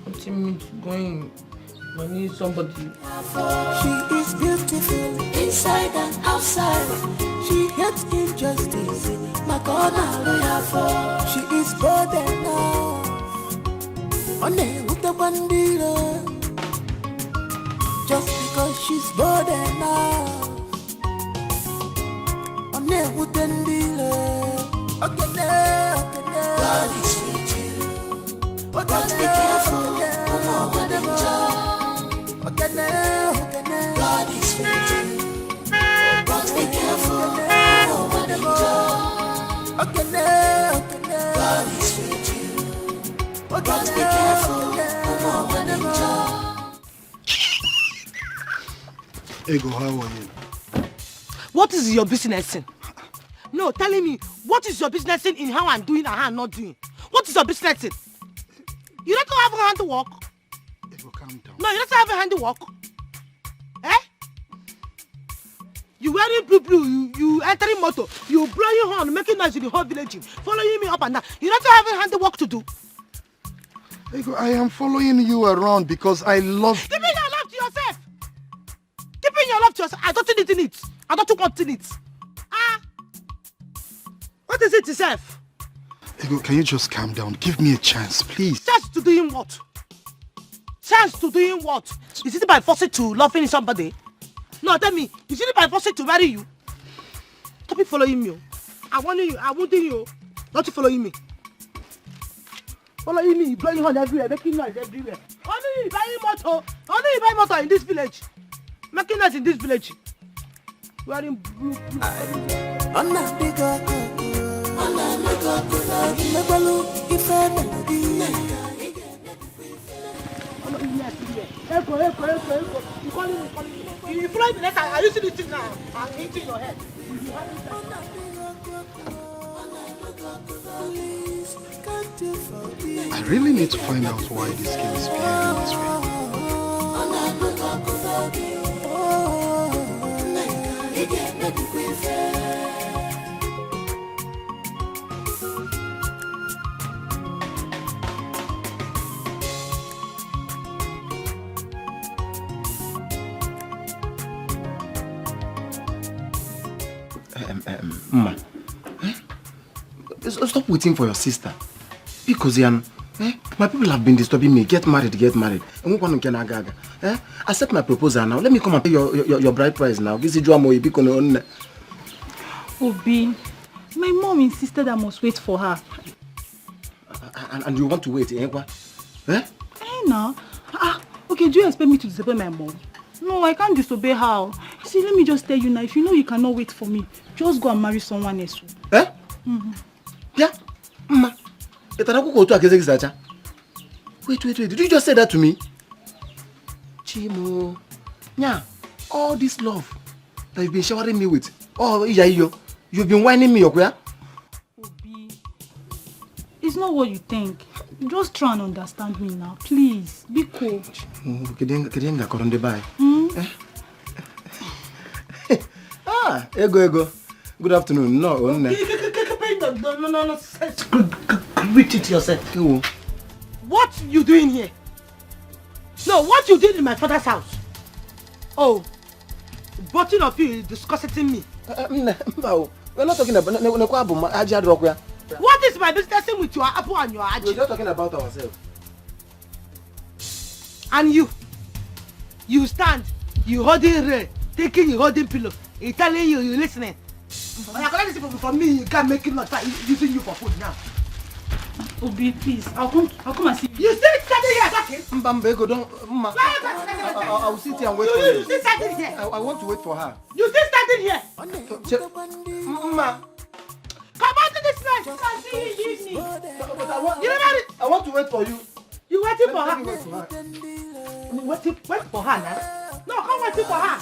Speaker 5: I'm going when I need somebody.
Speaker 7: She is beautiful inside and outside. She hates injustice. She is bold enough. On with the bandira. Just because she's bold enough. On with the bandira. Okay, now. God is with you. But be careful. God is with you. But be careful. God is with you. But be careful.
Speaker 3: Ego, how are you?
Speaker 5: What is your business in? No, telling me, what is your business in how I'm doing and how I'm not doing? What is your business in? You don't have a hand to walk.
Speaker 3: Ego, calm down.
Speaker 5: No, you don't have a hand to walk. Eh? You wearing blue, you entering motor, you blowing horn, making noise in the whole village, following me up and down. You don't have a hand to walk to do.
Speaker 3: Ego, I am following you around because I love you.
Speaker 5: Keeping your love to yourself. Keeping your love to yourself. I don't need it. I don't want it. Ah. What is it yourself?
Speaker 3: Ego, can you just calm down? Give me a chance, please.
Speaker 5: Chance to doing what? Chance to doing what? Is it by forcing to loving somebody? No, tell me. Is it by forcing to marry you? Stop it following me. I want you. I want you. Not to following me. Following me, blowing horn everywhere, making noise everywhere. Only you buying motor. Only you buy motor in this village. Making noise in this village. Wearing blue. Ego. You calling me. You fly me next time. Are you seeing this thing now? I'm hitting your head.
Speaker 3: I really need to find out why this kid is behaving this way.
Speaker 11: Mama, stop waiting for your sister. Because my people have been disturbing me. Get married. Accept my proposal now. Let me come and pay your bride price now.
Speaker 6: Obi, my mom insisted I must wait for her.
Speaker 11: And you want to wait,
Speaker 6: No. Okay, do you expect me to disobey my mom? No, I can't disobey her. See, let me just tell you now, if you know you cannot wait for me, just go and marry someone else.
Speaker 11: Yeah? Mama. Wait. Did you just say that to me? Chimo. Yeah. All this love that you've been showering me with. Oh, you've been whining me, okay?
Speaker 6: Obi, it's not what you think. Just try and understand me now, please. Be cool.
Speaker 11: Ego. Good afternoon. No.
Speaker 5: Read it yourself. What you doing here? No, what you did in my father's house? Oh, both of you is discussing me.
Speaker 11: No, we're not talking about.
Speaker 5: What is my business with your apple and your aji?
Speaker 11: We're just talking about ourselves.
Speaker 5: And you stand, you holding ray, taking you holding pillow. He telling you listening. When I collect this from me, you can't make it not start using you for food now.
Speaker 6: Obi, please, I'll come and see you.
Speaker 5: You still standing here talking?
Speaker 11: Mbambego, don't, Ma. I'll sit here and wait for you.
Speaker 5: You still standing here?
Speaker 11: I want to wait for her.
Speaker 5: You still standing here?
Speaker 11: Ma.
Speaker 5: Come on to this night. You can see you evening.
Speaker 11: I want to wait for you.
Speaker 5: You waiting for her?
Speaker 11: Wait for her.
Speaker 5: Wait for her now. No, come waiting for her.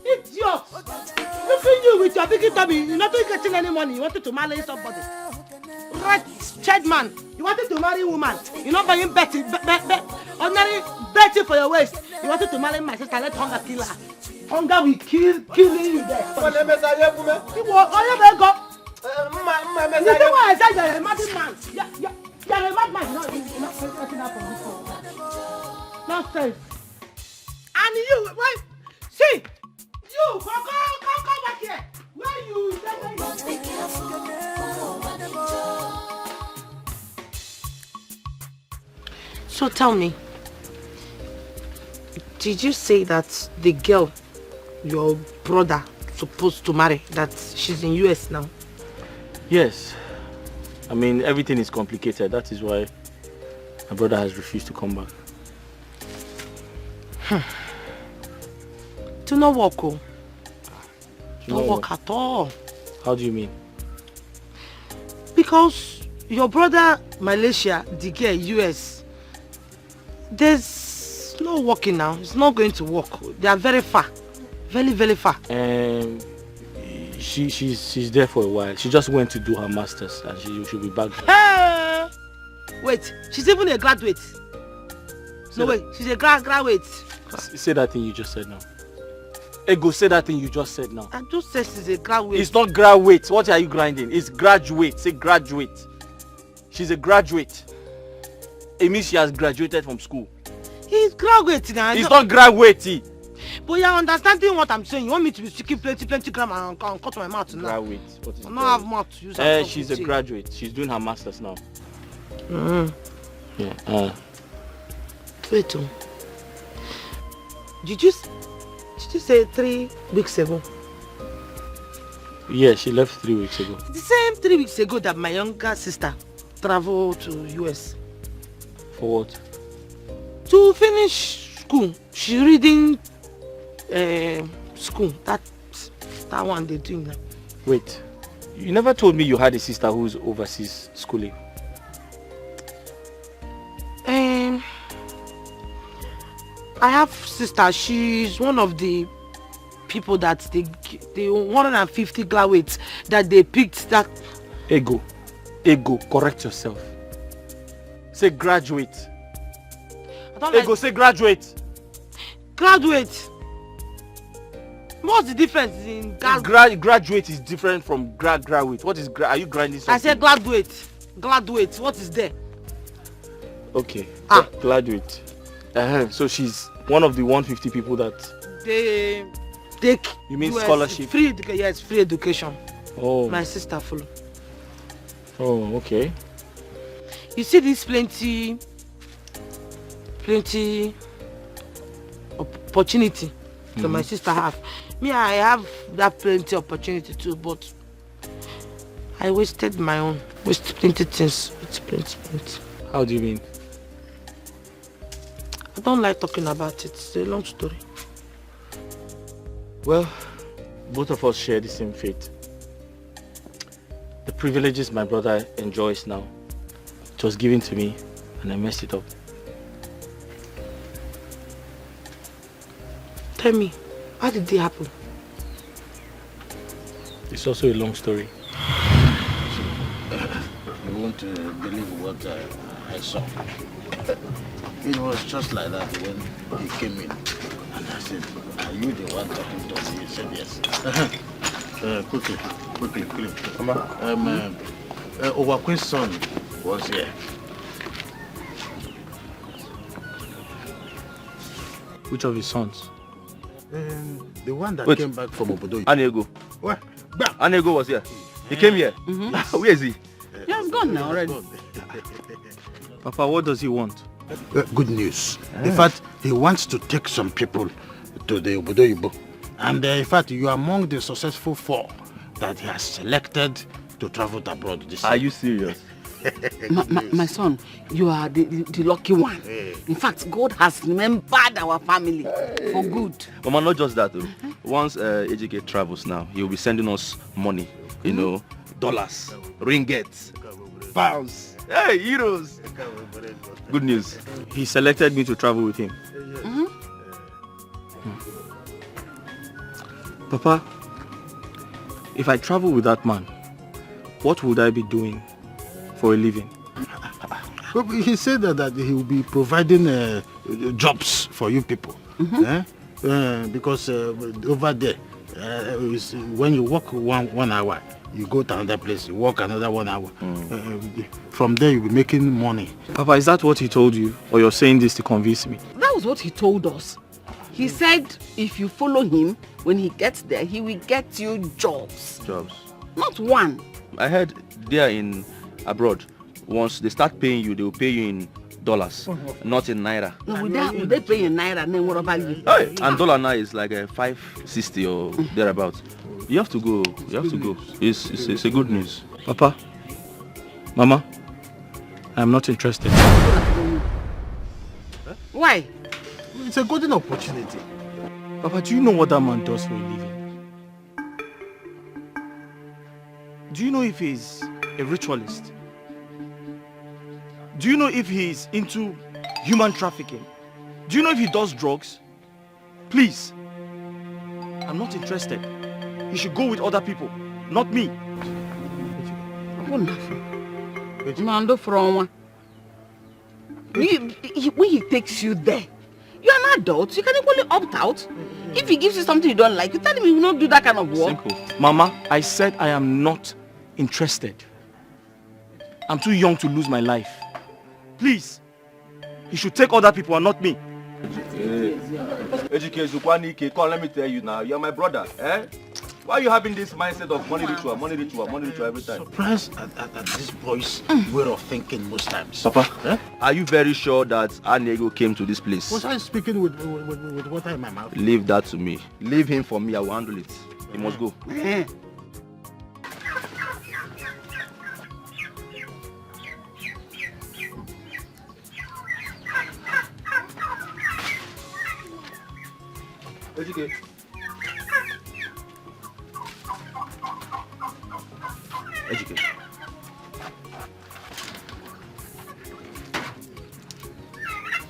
Speaker 5: Idiot. Look at you with your big Tommy, you're not getting any money. You wanted to marry somebody. Right, child man. You wanted to marry a woman. You're not buying Betty. Ordinary Betty for your waist. You wanted to marry my sister. Let hunger kill her. Hunger will killing you there. You know why I said you're a mad man. You're a mad man. You're not getting up from this one. Nonsense. And you, wait. See, you, come back here. Where you? So tell me, did you say that the girl your brother supposed to marry, that she's in US now?
Speaker 1: Yes. I mean, everything is complicated. That is why my brother has refused to come back.
Speaker 5: To not work, oh.
Speaker 1: No
Speaker 5: Not work at all.
Speaker 1: How do you mean?
Speaker 5: Because your brother, Malaysia, Dikeh, US, there's no working now. It's not going to work. They are very far. Very, very far.
Speaker 1: She's there for a while. She just went to do her masters and she'll be back.
Speaker 5: Hey! Wait, she's even a graduate. She's a graduate.
Speaker 1: Say that thing you just said now. Ego, say that thing you just said now.
Speaker 5: I just said she's a graduate.
Speaker 1: It's not graduate. What are you grinding? It's graduate. Say graduate. She's a graduate. It means she has graduated from school.
Speaker 5: He's graduate now.
Speaker 1: It's not graduate.
Speaker 5: But you're understanding what I'm saying. You want me to be speaking plenty grammar and cut my mouth now?
Speaker 1: Graduate. What is
Speaker 5: I don't have mouth to use.
Speaker 1: She's a graduate. She's doing her masters now. Yeah.
Speaker 5: Wait. Did you say 3 weeks ago?
Speaker 1: Yeah, she left 3 weeks ago.
Speaker 5: The same 3 weeks ago that my younger sister traveled to US.
Speaker 1: For what?
Speaker 5: To finish school. She reading school. That one they're doing now.
Speaker 1: Wait, you never told me you had a sister who's overseas schooling.
Speaker 5: I have sister. She's one of the people that the 150 graduates that they picked. That
Speaker 1: Ego, correct yourself. Say graduate. Ego, say graduate.
Speaker 5: Graduate. What's the difference in
Speaker 1: graduate is different from graduate. What is are you grinding something?
Speaker 5: I said graduate. Graduate. What is there?
Speaker 1: Okay. Graduate. So she's one of the 150 people that
Speaker 5: they take.
Speaker 1: You mean scholarship?
Speaker 5: Free education. Yes, free education.
Speaker 1: Oh.
Speaker 5: My sister follow.
Speaker 1: Oh, okay.
Speaker 5: You see this plenty opportunity that my sister have. Me, I have that plenty opportunity too, but I wasted my own. Wasted plenty things. Plenty.
Speaker 1: How do you mean?
Speaker 5: I don't like talking about it. It's a long story.
Speaker 1: Well, both of us share the same fate. The privileges my brother enjoys now, it was given to me and I messed it up.
Speaker 5: Tell me, how did it happen?
Speaker 1: It's also a long story.
Speaker 8: You won't believe what I saw. It was just like that when he came in. And I said, are you the one talking to me? He said, yes. Quickly. Owaquin's son was here.
Speaker 1: Which of his sons?
Speaker 8: The one that came back from Obodo.
Speaker 11: Ini Edo.
Speaker 8: What?
Speaker 11: Ini Edo was here. He came here. Where is he?
Speaker 2: He has gone now already.
Speaker 1: Papa, what does he want?
Speaker 8: Good news. In fact, he wants to take some people to the Obodo Ibo. And in fact, you are among the successful 4 that he has selected to travel abroad this year.
Speaker 11: Are you serious?
Speaker 2: My son, you are the lucky one. In fact, God has remembered our family for good.
Speaker 11: Mama, not just that. Once AkaGod travels now, he'll be sending us money. You know, dollars, ringgits, pounds, hey, euros. Good news.
Speaker 1: He selected me to travel with him. Papa, If I travel with that man, what would I be doing for a living?
Speaker 8: Well, he said that he will be providing jobs for you people. Because over there, when you work 1 hour, you go to another place, you work another 1 hour. From there, you'll be making money.
Speaker 1: Papa, is that what he told you? Or you're saying this to convince me?
Speaker 2: That was what he told us. He said if you follow him, when he gets there, he will get you jobs.
Speaker 11: Jobs?
Speaker 2: Not one.
Speaker 11: I heard there in abroad, once they start paying you, they will pay you in dollars, not in naira.
Speaker 2: No, would they pay in naira and then what about you?
Speaker 11: Hey, and dollar now is like a 560 or thereabouts. You have to go. You have to go. It's a good news.
Speaker 1: Papa, Mama, I'm not interested.
Speaker 2: Why?
Speaker 8: It's a golden opportunity.
Speaker 1: Papa, do you know what that man does for a living? Do you know if he's a ritualist? Do you know if he's into human trafficking? Do you know if he does drugs? Please, I'm not interested. He should go with other people, not me.
Speaker 2: When he takes you there, you're an adult. You can equally opt out. If he gives you something you don't like, you tell him you will not do that kind of work.
Speaker 1: Simple. Mama, I said I am not interested. I'm too young to lose my life. Please, he should take other people and not me.
Speaker 11: Ejike, come, let me tell you now, you're my brother, eh? Why are you having this mindset of money ritual every time?
Speaker 8: Surprised at this boy's way of thinking most times.
Speaker 11: Papa, are you very sure that Ini Edo came to this place?
Speaker 8: Was I speaking with water in my mouth?
Speaker 11: Leave that to me. Leave him for me, I will handle it. He must go. Ejike. Ejike.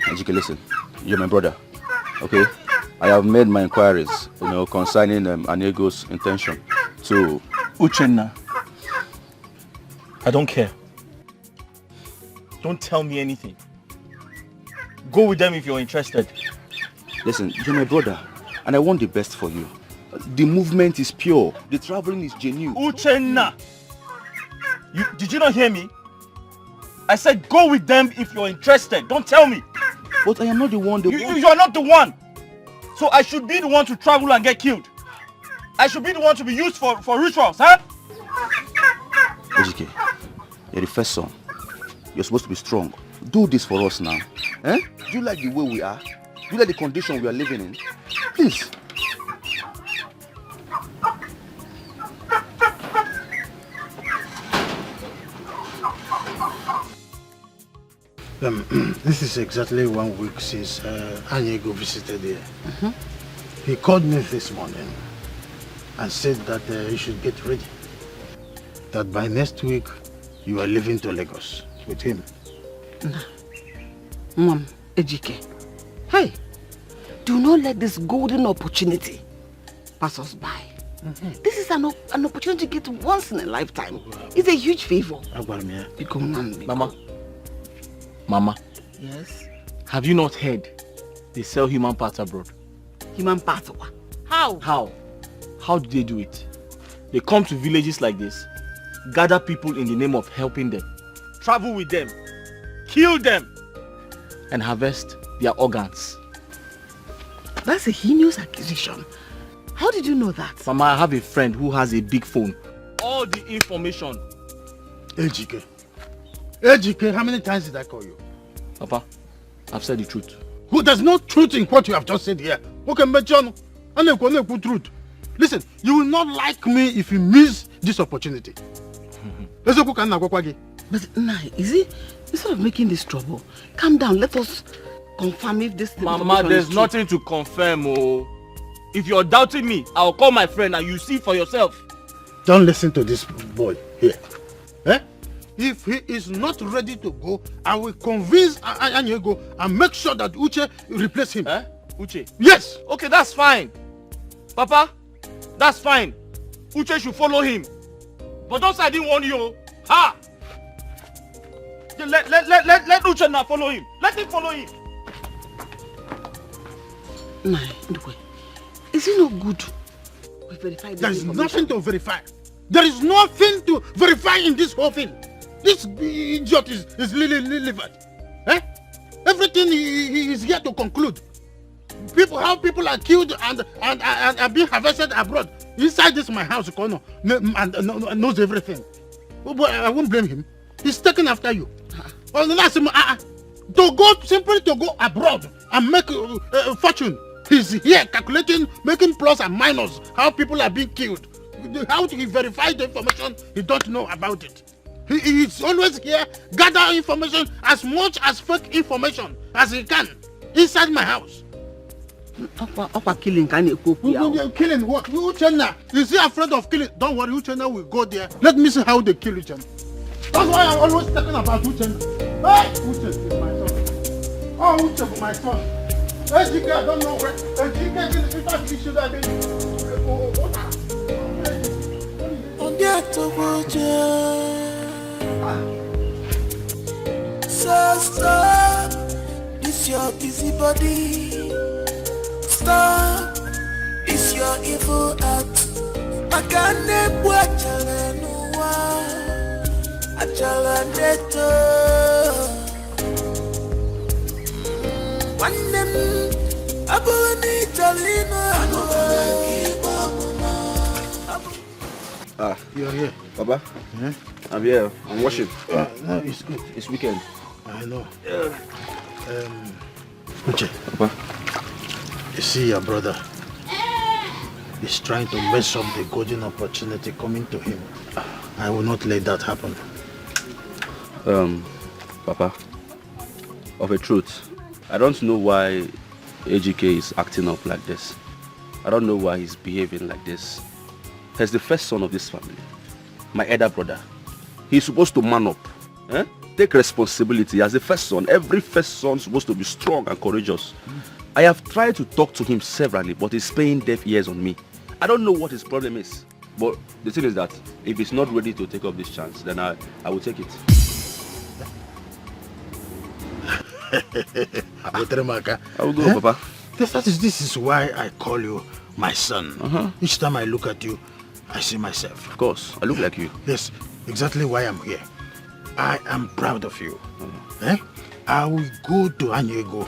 Speaker 11: Ejike, listen. You're my brother, okay? I have made my inquiries, concerning Ini Edo's intention to...
Speaker 1: Uchenna, I don't care. Don't tell me anything. Go with them if you're interested.
Speaker 11: Listen, you're my brother, and I want the best for you. The movement is pure. The traveling is genuine.
Speaker 1: Uchenna! Did you not hear me? I said go with them if you're interested. Don't tell me.
Speaker 11: But I am not the one.
Speaker 1: You are not the one. So I should be the one to travel and get killed. I should be the one to be used for rituals, huh?
Speaker 11: Ejike, you're the first son. You're supposed to be strong. Do this for us now. Eh? Do you like the way we are? Do you like the condition we are living in? Please.
Speaker 8: This is exactly 1 week since Ini Edo visited here. He called me this morning and said that you should get ready. That by next week, you are leaving to Lagos with him.
Speaker 2: Mom, Ejike, hey, do not let this golden opportunity pass us by. This is an opportunity to get once in a lifetime. It's a huge favor.
Speaker 1: Mama.
Speaker 2: Yes?
Speaker 1: Have you not heard they sell human parts abroad?
Speaker 2: Human parts? How?
Speaker 1: How do they do it? They come to villages like this, gather people in the name of helping them, travel with them, kill them, and harvest their organs.
Speaker 2: That's a heinous accusation. How did you know that?
Speaker 1: Mama, I have a friend who has a big phone. All the information.
Speaker 8: Ejike, how many times did I call you?
Speaker 1: Papa, I've said the truth.
Speaker 8: Who there's no truth in what you have just said here. Okay, John, truth. Listen, you will not like me if you miss this opportunity.
Speaker 2: But nah, is it instead of making this trouble, calm down, let us confirm if this thing.
Speaker 1: Mama, there's nothing to confirm. Oh. If you're doubting me, I'll call my friend and you see for yourself.
Speaker 8: Don't listen to this boy here. Eh? If he is not ready to go, I will convince Ini Edo and make sure that Uche replace him.
Speaker 1: Eh? Uche?
Speaker 8: Yes!
Speaker 1: Okay, that's fine. Papa, that's fine.
Speaker 4: Uche should follow him. But don't say I didn't warn you. Ha! Let Uche now follow him. Let him follow him.
Speaker 2: Nah, is it not good? We verify this.
Speaker 8: There is nothing to verify. There is nothing to verify in this whole thing. This idiot is livid. Eh? Everything he is here to conclude. How people are killed and are being harvested abroad. Inside this my house, Kono, and knows everything. But I won't blame him. He's taken after you. Simply to go abroad and make a fortune. He's here calculating, making plus and minus, how people are being killed. How he verify the information, he don't know about it. He is always here, gather information, as much as fake information as he can, inside my house.
Speaker 2: Killing can
Speaker 8: killing what? Uchenna? Is he afraid of killing? Don't worry, Uchenna will go there. Let me see how they kill Uchenna. That's why I'm always talking about Uchenna. Hey, Uche is my son. Oh, Uche is my son. Hey, Dikeh, I don't know where. Dikeh is the first issue that they
Speaker 7: So stop, this your busy body. Stop, this your evil act. Makane bwachala nuwa, achala neto. Wanem, abuni talina.
Speaker 11: You're here. Papa? Yeah? I'm here. I'm washing.
Speaker 8: No, it's good.
Speaker 11: It's weekend.
Speaker 8: I know. Uche.
Speaker 11: Papa?
Speaker 8: You see your brother? He's trying to mess up the golden opportunity coming to him. I will not let that happen.
Speaker 11: Papa, of a truth, I don't know why AGK is acting up like this. I don't know why he's behaving like this. He's the first son of this family, my elder brother. He's supposed to man up, take responsibility as the first son. Every first son is supposed to be strong and courageous. I have tried to talk to him severally, but he's paying deaf ears on me. I don't know what his problem is. But the thing is that if he's not ready to take up this chance, then I will take it. I will go, Papa.
Speaker 8: This is why I call you my son. Each time I look at you, I see myself.
Speaker 11: Of course, I look like you.
Speaker 8: Yes, exactly why I'm here. I am proud of you. I will go to Anyego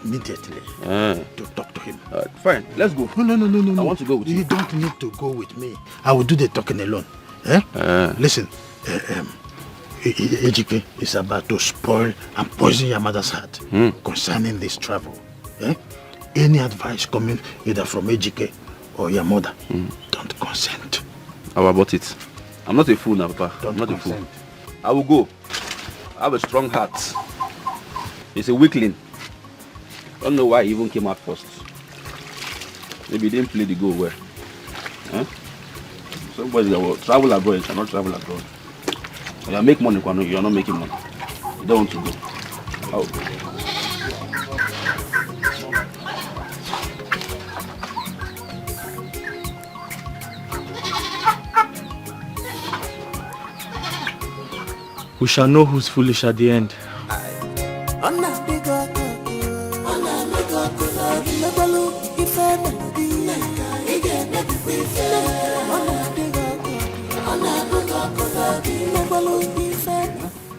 Speaker 8: immediately to talk to him.
Speaker 11: Fine, let's go.
Speaker 8: No.
Speaker 11: I want to go with you.
Speaker 8: You don't need to go with me. I will do the talking alone. Listen, AGK is about to spoil and poison your mother's heart concerning this travel. Any advice coming either from AGK or your mother, don't consent.
Speaker 11: How about it? I'm not a fool now, Papa.
Speaker 8: Don't
Speaker 11: I'm not
Speaker 8: consent.
Speaker 11: a fool. I will go. I have a strong heart. He's a weakling. Don't know why he even came out first. Maybe he didn't play the goal well. Somebody that will travel abroad cannot travel abroad. You make money, you are not making money. You don't want to go. Oh.
Speaker 1: We shall know who's foolish at the end.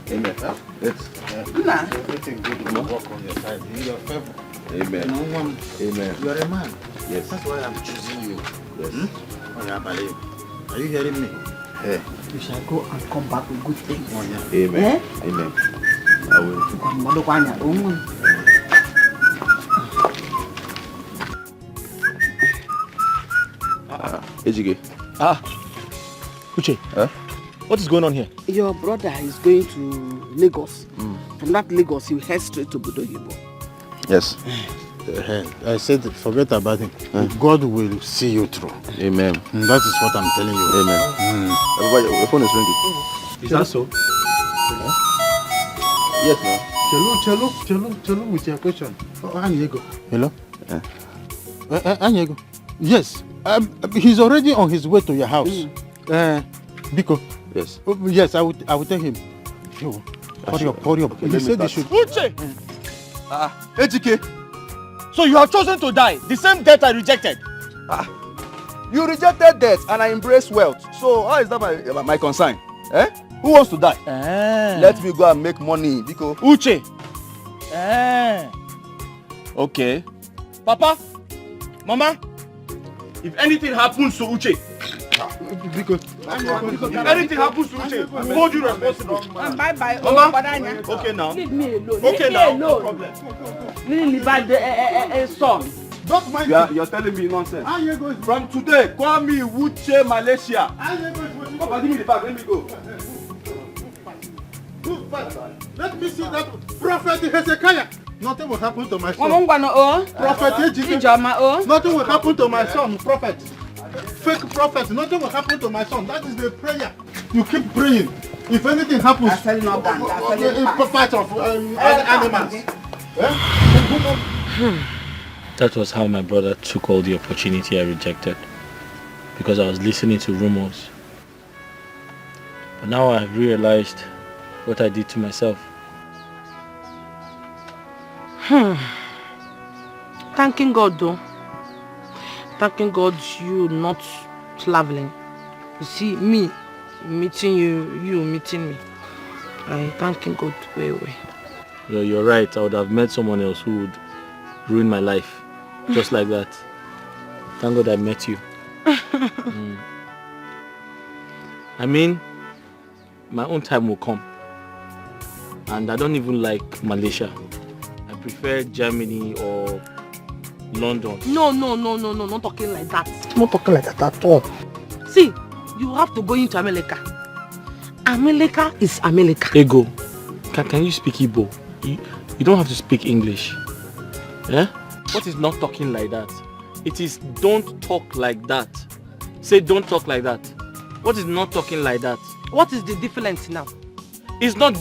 Speaker 11: Amen.
Speaker 8: Everything good will work on your side. In your favor.
Speaker 11: Amen. Amen.
Speaker 8: You are a man.
Speaker 11: Yes.
Speaker 8: That's why I'm choosing you.
Speaker 11: Yes.
Speaker 8: Oh, yeah, believe. Are you hearing me? Hey.
Speaker 2: You shall go and come back with good things.
Speaker 8: Oh, yeah.
Speaker 11: Amen. Amen. I will. AGK.
Speaker 1: Uche. What is going on here?
Speaker 2: Your brother is going to Lagos. From that Lagos, he will head straight to Budoyibo.
Speaker 11: Yes.
Speaker 8: I said, forget about him. God will see you through.
Speaker 11: Amen.
Speaker 8: That is what I'm telling you.
Speaker 11: Amen. Everybody, your phone is ringing.
Speaker 1: Is that so?
Speaker 11: Yes, ma'am.
Speaker 8: Chelo with your question. Oh, Anyego. Hello? Anyego. Yes, He's already on his way to your house. Biko.
Speaker 11: Yes.
Speaker 8: Yes, I will tell him. Yo, hurry up.
Speaker 11: Okay,
Speaker 8: He said they should.
Speaker 1: Uche! Ejike, so you have chosen to die, the same death I rejected.
Speaker 11: You rejected death and I embraced wealth. So how is that my concern? Eh? Who wants to die? Let me go and make money, Biko.
Speaker 1: Uche. Okay. Papa, Mama, if anything happens to Uche,
Speaker 8: Because
Speaker 1: if anything happens to Uche, I hold you responsible.
Speaker 2: Bye-bye.
Speaker 1: Mama, okay now.
Speaker 2: Leave me alone.
Speaker 1: Okay now, no problem.
Speaker 2: Leave me son.
Speaker 8: don't mind.
Speaker 11: You're telling me nonsense.
Speaker 8: How you going?
Speaker 11: From today, call me Uche Malaysia.
Speaker 8: How you going?
Speaker 11: Papa, give me the bag. Let me go.
Speaker 8: Let me see that prophet Hezekiah. Nothing will happen to my son. Prophet Ejike. Nothing will happen to my son, prophet. Fake prophet. Nothing will happen to my son. That is the prayer. You keep praying. If anything happens, part of animals.
Speaker 1: That was how my brother took all the opportunity I rejected, because I was listening to rumors. But now I have realized what I did to myself.
Speaker 5: Thanking God though. Thanking God you not traveling. You see me meeting you meeting me. I thanking God way.
Speaker 1: You're right. I would have met someone else who would ruin my life. Just like that. Thank God I met you. I mean, my own time will come. And I don't even like Malaysia. I prefer Germany or London.
Speaker 5: No, not talking like that.
Speaker 8: Not talking like that at all.
Speaker 5: See, you have to go into America. America is America.
Speaker 1: Ego, can you speak Igbo? You don't have to speak English. Eh? What is not talking like that? It is don't talk like that. Say don't talk like that. What is not talking like that?
Speaker 5: What is the difference now?
Speaker 1: It's not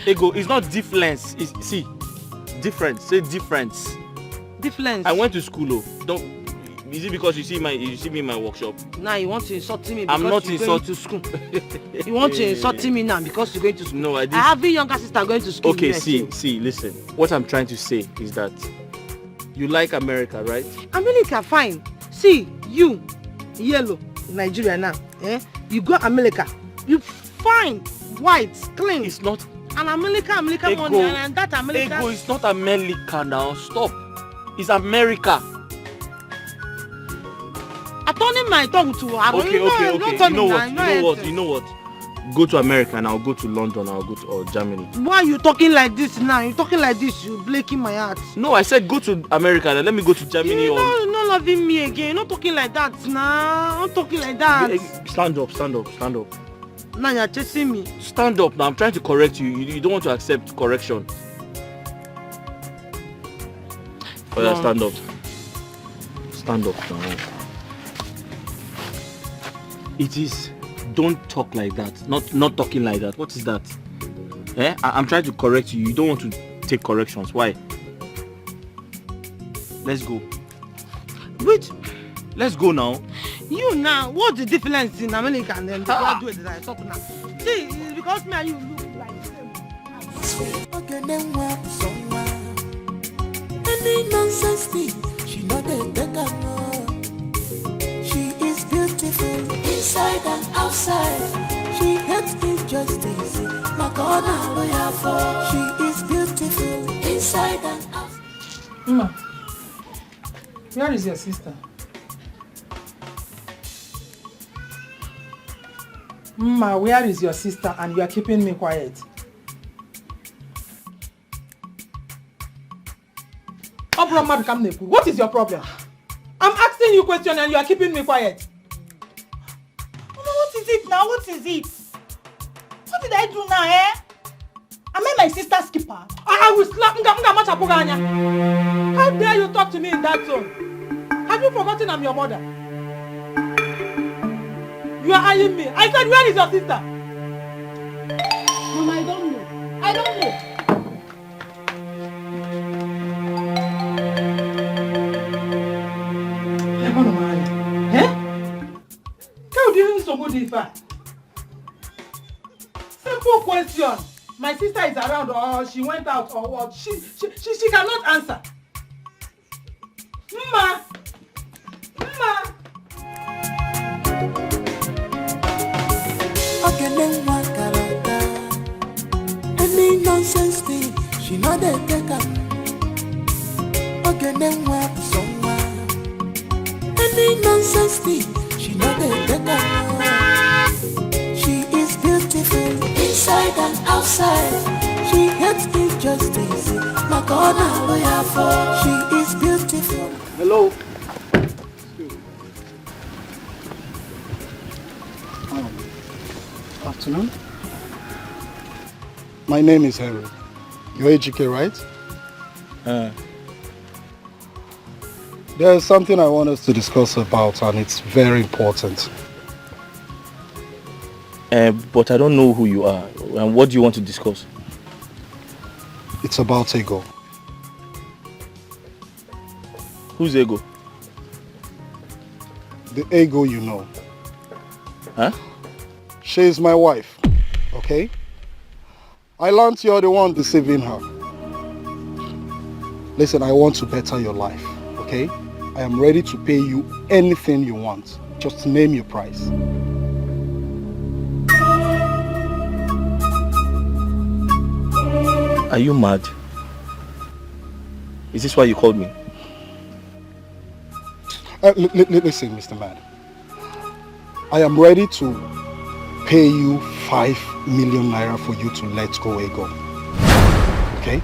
Speaker 1: Ego, it's not difference. See, difference. Say difference.
Speaker 5: Difference.
Speaker 1: I went to school. Is it because you see me in my workshop?
Speaker 5: Now you want to insult me because
Speaker 1: I'm not
Speaker 5: you're going to school. You want to insult me now because you're going to school.
Speaker 1: No, I
Speaker 5: have a younger sister going to school.
Speaker 1: Okay, see, listen. What I'm trying to say is that you like America, right?
Speaker 5: America, fine. See, you, yellow, Nigeria now. You go America. You fine, white, clean.
Speaker 1: It's not.
Speaker 5: And America
Speaker 1: Ego,
Speaker 5: money and that America.
Speaker 1: Ego, it's not America now. Stop. It's America.
Speaker 5: I'm turning my tongue to her.
Speaker 1: Okay. You know what? Go to America and I'll go to London. I'll go to Germany.
Speaker 5: Why are you talking like this now? You talking like this? You breaking my heart.
Speaker 1: No, I said go to America and let me go to Germany.
Speaker 5: You're not loving me again. You're not talking like that now. Not talking like that.
Speaker 1: Stand up.
Speaker 5: Now you're chasing me.
Speaker 1: Stand up now. I'm trying to correct you. You don't want to accept correction. Oh, yeah, stand up. Stand up now. It is don't talk like that. Not talking like that. What is that? I'm trying to correct you. You don't want to take corrections. Why? Let's go.
Speaker 5: Which?
Speaker 1: Let's go now.
Speaker 5: You now, what's the difference in America and then the do it that I talk now? See, it's because me and you look like the same.
Speaker 7: Any nonsense thing, she not a beggar. She is beautiful inside and outside. She hates injustice. She is beautiful inside and outside.
Speaker 6: Ma, where is your sister? Ma, where is your sister and you are keeping me quiet? What is your problem? I'm asking you a question and you are keeping me quiet.
Speaker 12: What is it now? What is it? What did I do now, eh? Am I my sister's keeper?
Speaker 6: I will slap How dare you talk to me in that tone? Have you forgotten I'm your mother? You are eyeing me. I said, where is your sister?
Speaker 12: Mama, I don't know.
Speaker 6: Simple question. My sister is around or she went out or what? She cannot answer. Mma.
Speaker 7: Any nonsense thing, she know they take up. Any nonsense thing, she know they take up. She is beautiful inside and outside. She hates injustice. My God, she is beautiful.
Speaker 3: Hello. Afternoon. My name is Harry. You're AGK, right? There's something I want us to discuss about, and it's very important.
Speaker 11: But I don't know who you are. And what do you want to discuss?
Speaker 3: It's about Ego.
Speaker 11: Who's Ego?
Speaker 3: The Ego you know.
Speaker 11: Huh?
Speaker 3: She is my wife, okay? I learned you're the one deceiving her. Listen, I want to better your life, okay? I am ready to pay you anything you want. Just name your price.
Speaker 11: Are you mad? Is this why you called me?
Speaker 3: Listen, Mr. Man. I am ready to pay you 5 million naira for you to let go Ego. Okay?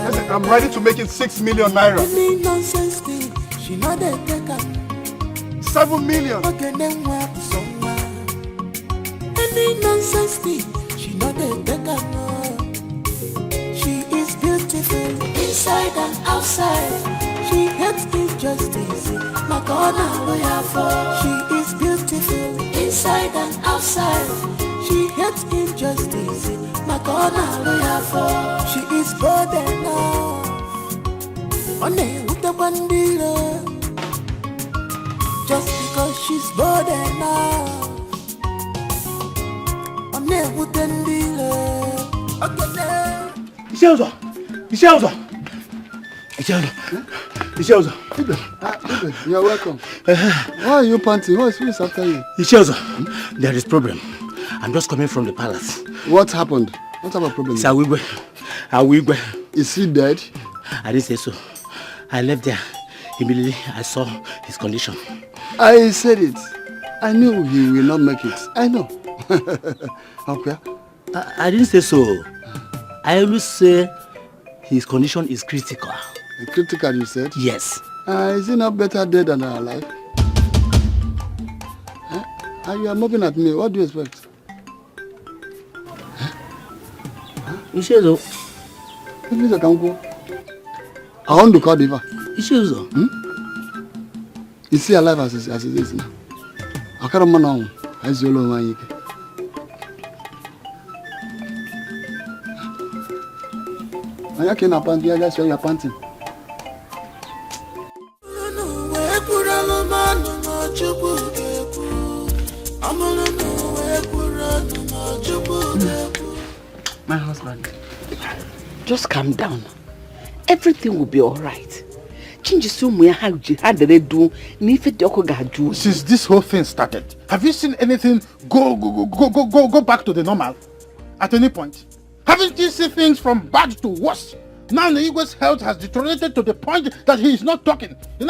Speaker 3: Listen, I'm ready to make it 6 million naira. 7 million.
Speaker 7: Any nonsense thing, she know they take her. She is beautiful inside and outside. She hates injustice. My God, she is beautiful inside and outside. She hates injustice. My God, she is bold enough. On with the bandila. Just because she's bold enough. On with the dealer.
Speaker 9: Ibe, you're welcome. Why are you panting? Who is after you?
Speaker 5: There is problem. I'm just coming from the palace.
Speaker 9: What happened? What type of problem?
Speaker 5: Awigwe.
Speaker 9: Is he dead?
Speaker 5: I didn't say so. I left there. Immediately I saw his condition.
Speaker 9: I said it. I knew he will not make it. I know. Okay.
Speaker 5: I didn't say so. I always say his condition is critical.
Speaker 9: Critical, you said?
Speaker 5: Yes.
Speaker 9: Is he not better dead than alive? You are moving at me. What do you expect?
Speaker 5: You say so?
Speaker 9: Please, I can go. I want to call Diva.
Speaker 5: You say so?
Speaker 9: Is he alive as it is now? I can't remember now. As you know, man. I can't pant. I guess you're panting.
Speaker 2: My husband, just calm down. Everything will be all right.
Speaker 8: Since this whole thing started, have you seen anything go back to the normal at any point? Haven't you seen things from bad to worse? Now the Igwe's health has deteriorated to the point that he is not talking. Who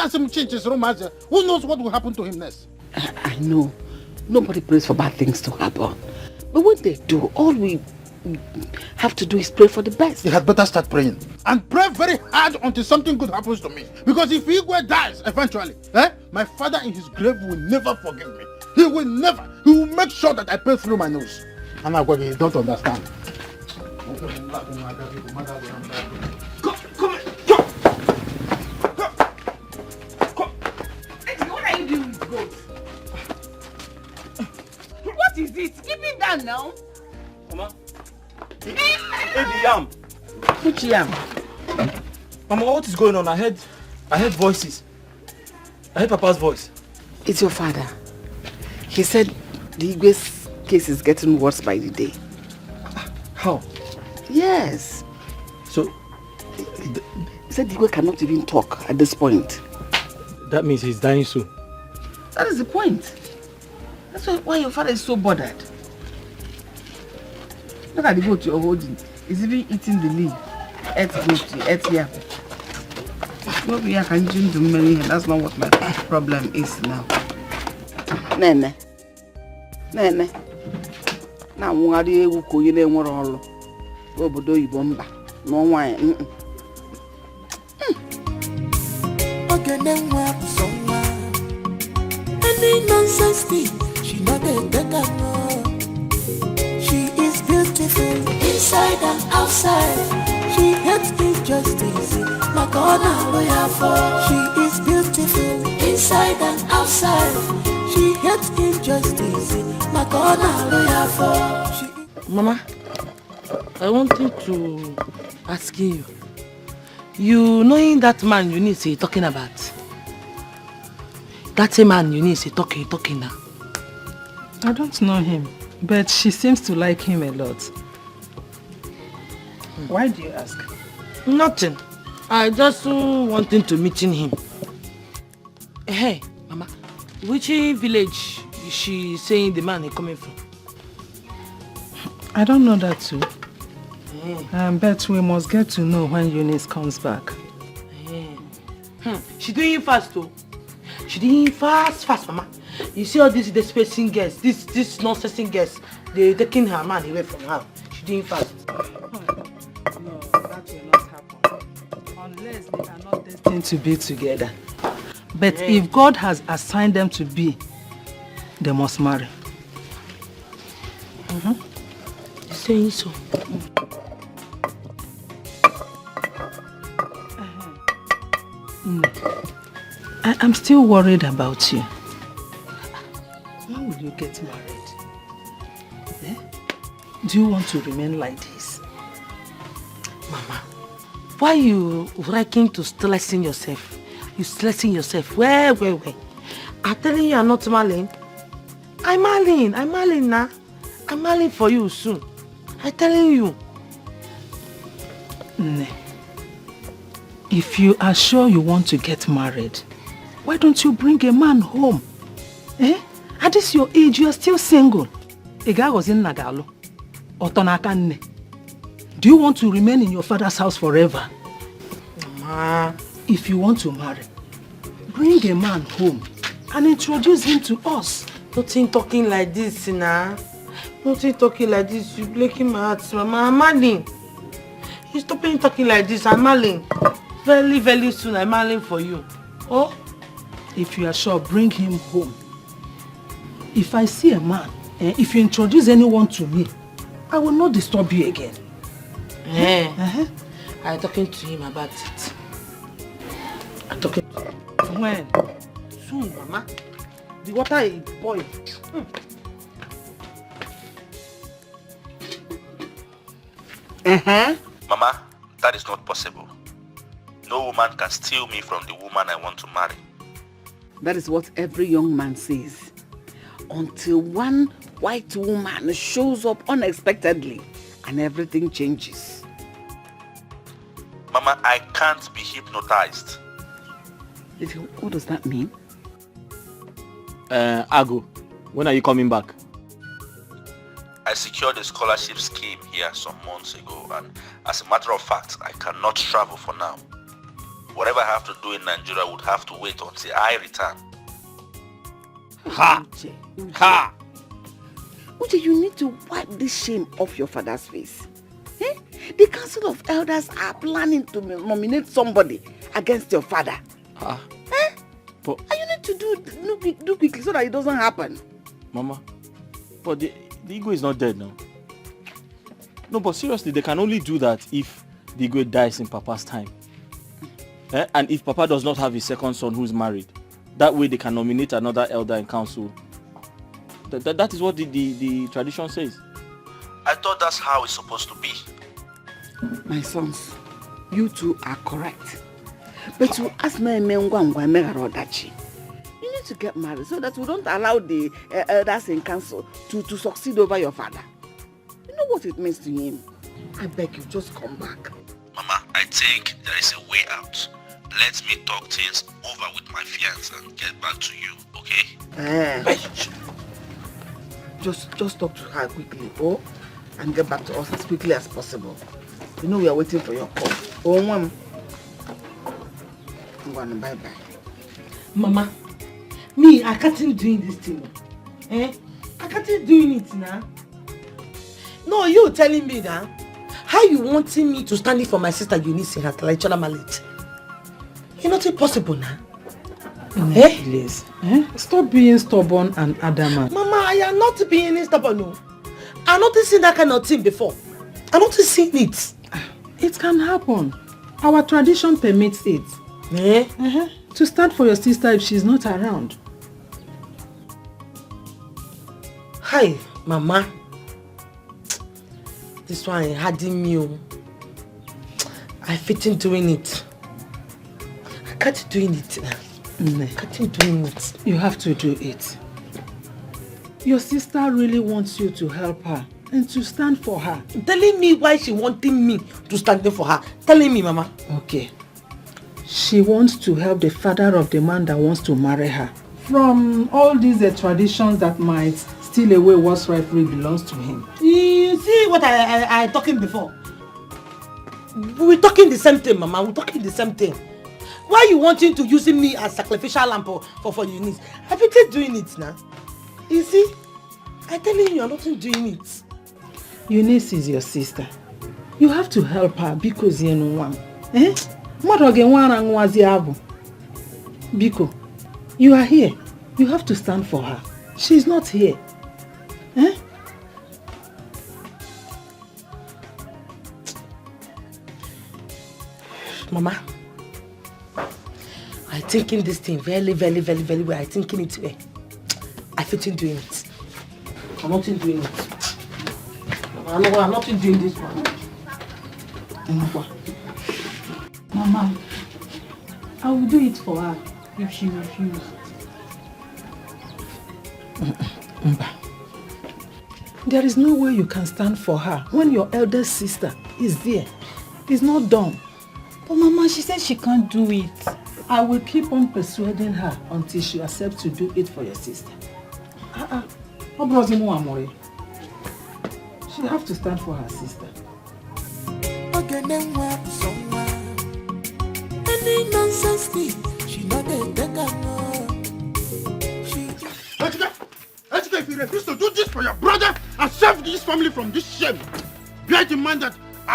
Speaker 8: knows what will happen to him next?
Speaker 2: I know. Nobody prays for bad things to happen. But when they do, all we have to do is pray for the best.
Speaker 8: You had better start praying. And pray very hard until something good happens to me. Because if Igwe dies eventually, my father in his grave will never forgive me. He will never. He will make sure that I pay through my nose. And I don't understand.
Speaker 2: What are you doing with goats? What is it? Keep it down now.
Speaker 11: Mama. Eat the yam.
Speaker 2: Which yam?
Speaker 1: Mama, what is going on? I heard voices. I heard Papa's voice.
Speaker 2: It's your father. He said the Igwe's case is getting worse by the day.
Speaker 1: How?
Speaker 2: Yes.
Speaker 1: So,
Speaker 2: he said the Igwe cannot even talk at this point.
Speaker 1: That means he's dying soon.
Speaker 2: That is the point. That's why your father is so bothered. Look at the goat you're holding. He's even eating the leaf. Here. Maybe I can drink the money. That's not what my problem is now. Nene. Now, what do you call you? What all? Obodo Ibomba. No wine.
Speaker 7: Okay, then we're somewhere. Any nonsense thing, she not a beggar. She is beautiful inside and outside. She hates injustice. My God, she is beautiful inside and outside. She hates injustice. My God,
Speaker 5: Mama, I wanted to ask you. You knowing that man Eunice is talking about? That same man Eunice is talking now.
Speaker 6: I don't know him, but she seems to like him a lot. Why do you ask?
Speaker 5: Nothing. I just wanted to meet him. Hey, Mama, which village is she saying the man is coming from?
Speaker 6: I don't know that too. But we must get to know when Eunice comes back.
Speaker 5: She doing fast though. She doing fast, Mama. You see all these desperate girls, this nonsense girls, they're taking her man away from her. She doing fast.
Speaker 6: No, that will not happen. Unless they are not destined to be together. But if God has assigned them to be, they must marry.
Speaker 5: You're saying so?
Speaker 6: I'm still worried about you. When will you get married? Do you want to remain like this?
Speaker 5: Mama, why you liking to stressing yourself? You stressing yourself. Where? I'm telling you I'm not marrying. I'm marrying now. I'm marrying for you soon. I'm telling you.
Speaker 6: If you are sure you want to get married, why don't you bring a man home? At this your age, you are still single. Do you want to remain in your father's house forever?
Speaker 5: Mama.
Speaker 6: If you want to marry, bring a man home and introduce him to us.
Speaker 5: Nothing talking like this, nah. Nothing talking like this. You're breaking my heart, Mama. I'm marrying. You stop talking like this. I'm marrying. Very, very soon, I'm marrying for you. Oh?
Speaker 6: If you are sure, bring him home. If I see a man, if you introduce anyone to me, I will not disturb you again.
Speaker 5: I'm talking to him about it. I'm talking to him.
Speaker 6: When?
Speaker 5: Soon, Mama. The water is boiling.
Speaker 10: Mama, that is not possible. No woman can steal me from the woman I want to marry.
Speaker 2: That is what every young man says. Until one white woman shows up unexpectedly and everything changes.
Speaker 10: Mama, I can't be hypnotized.
Speaker 2: What does that mean?
Speaker 1: Ago, when are you coming back?
Speaker 10: I secured a scholarship scheme here some months ago, and as a matter of fact, I cannot travel for now. Whatever I have to do in Nigeria would have to wait until I return.
Speaker 2: Uche, you need to wipe this shame off your father's face. The Council of Elders are planning to nominate somebody against your father.
Speaker 1: But
Speaker 2: and you need to do quickly so that it doesn't happen.
Speaker 1: Mama, but the ego is not dead now. No, but seriously, they can only do that if the ego dies in Papa's time. And if Papa does not have a second son who's married. That way they can nominate another elder in council. That is what the tradition says.
Speaker 10: I thought that's how it's supposed to be.
Speaker 2: My sons, you two are correct. But to ask me Odachi, you need to get married so that we don't allow the elders in council to succeed over your father. You know what it means to him. I beg you, just come back.
Speaker 10: Mama, I think there is a way out. Let me talk things over with my fiancé and get back to you, okay?
Speaker 2: Just talk to her quickly, and get back to us as quickly as possible. You know we are waiting for your call. Mom. Bye-bye.
Speaker 5: Mama, me, I can't doing this thing. I can't doing it now. No, you telling me that? How you wanting me to stand in for my sister Eunice in her traditional marriage? It's not impossible now.
Speaker 6: Please. Stop being stubborn and adamant.
Speaker 5: Mama, I am not being stubborn. No. I've not seen that kind of thing before. I've not seen it.
Speaker 6: It can happen. Our tradition permits it. To stand for your sister if she's not around.
Speaker 5: Hi, Mama. This one had me. I fitting doing it. I can't doing it now. I can't doing it.
Speaker 6: You have to do it. Your sister really wants you to help her and to stand for her.
Speaker 5: Telling me why she wanting me to stand there for her. Telling me, Mama.
Speaker 6: Okay. She wants to help the father of the man that wants to marry her from all these traditions that might steal away what rightfully belongs to him.
Speaker 5: You see what I talking before? We're talking the same thing, Mama. We're talking the same thing. Why you wanting to using me as sacrificial lamb for Eunice? I've been doing it now. You see? I tell you, you're not doing it.
Speaker 6: Eunice is your sister. You have to help her because you know one. Biko, you are here. You have to stand for her. She's not here.
Speaker 5: Mama, I thinking this thing very, very, very, very well. I thinking it well. I fit in doing it. I'm not in doing it. I'm not in doing this one.
Speaker 6: Mama, I will do it for her if she refuses. There is no way you can stand for her when your elder sister is there. It's not done.
Speaker 12: But Mama, she said she can't do it.
Speaker 6: I will keep on persuading her until she accepts to do it for your sister. She have to stand for her sister.
Speaker 7: Any nonsense thing, she not a
Speaker 8: If you refuse to do this for your brother and save this family from this shame, bear in mind that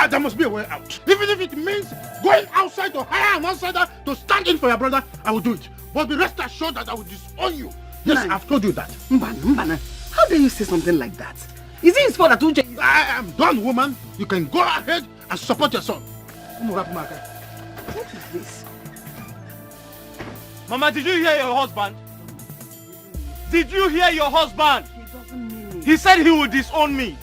Speaker 8: there must be a way out. Even if it means going outside to hire an outsider to stand in for your brother, I will do it. But be rest assured that I will disown you. Yes, I've told you that.
Speaker 2: Mbana, how dare you say something like that? Is it his fault that Uche is...
Speaker 8: I am done, woman. You can go ahead and support your son.
Speaker 2: What is this?
Speaker 1: Mama, did you hear your husband? Did you hear your husband?
Speaker 2: He doesn't mean it.
Speaker 1: He said he will disown me.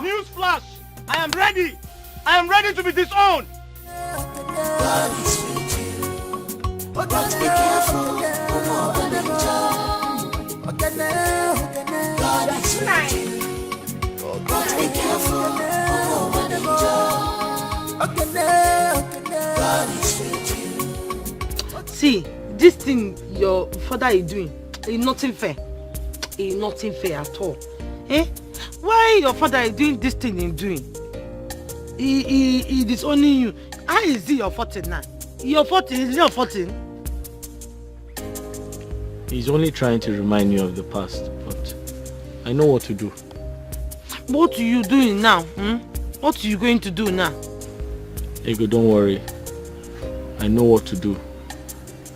Speaker 1: News flash. I am ready. I am ready to be disowned.
Speaker 7: God is with you. But be careful. God is with you. But be careful. God is with you.
Speaker 5: See, this thing your father is doing is nothing fair. It's nothing fair at all. Why your father is doing this thing he's doing? He disowning you. How is it your 14 now? Your 14 is your 14.
Speaker 1: He's only trying to remind me of the past, but I know what to do.
Speaker 5: What are you doing now? What are you going to do now?
Speaker 1: Ego, don't worry. I know what to do.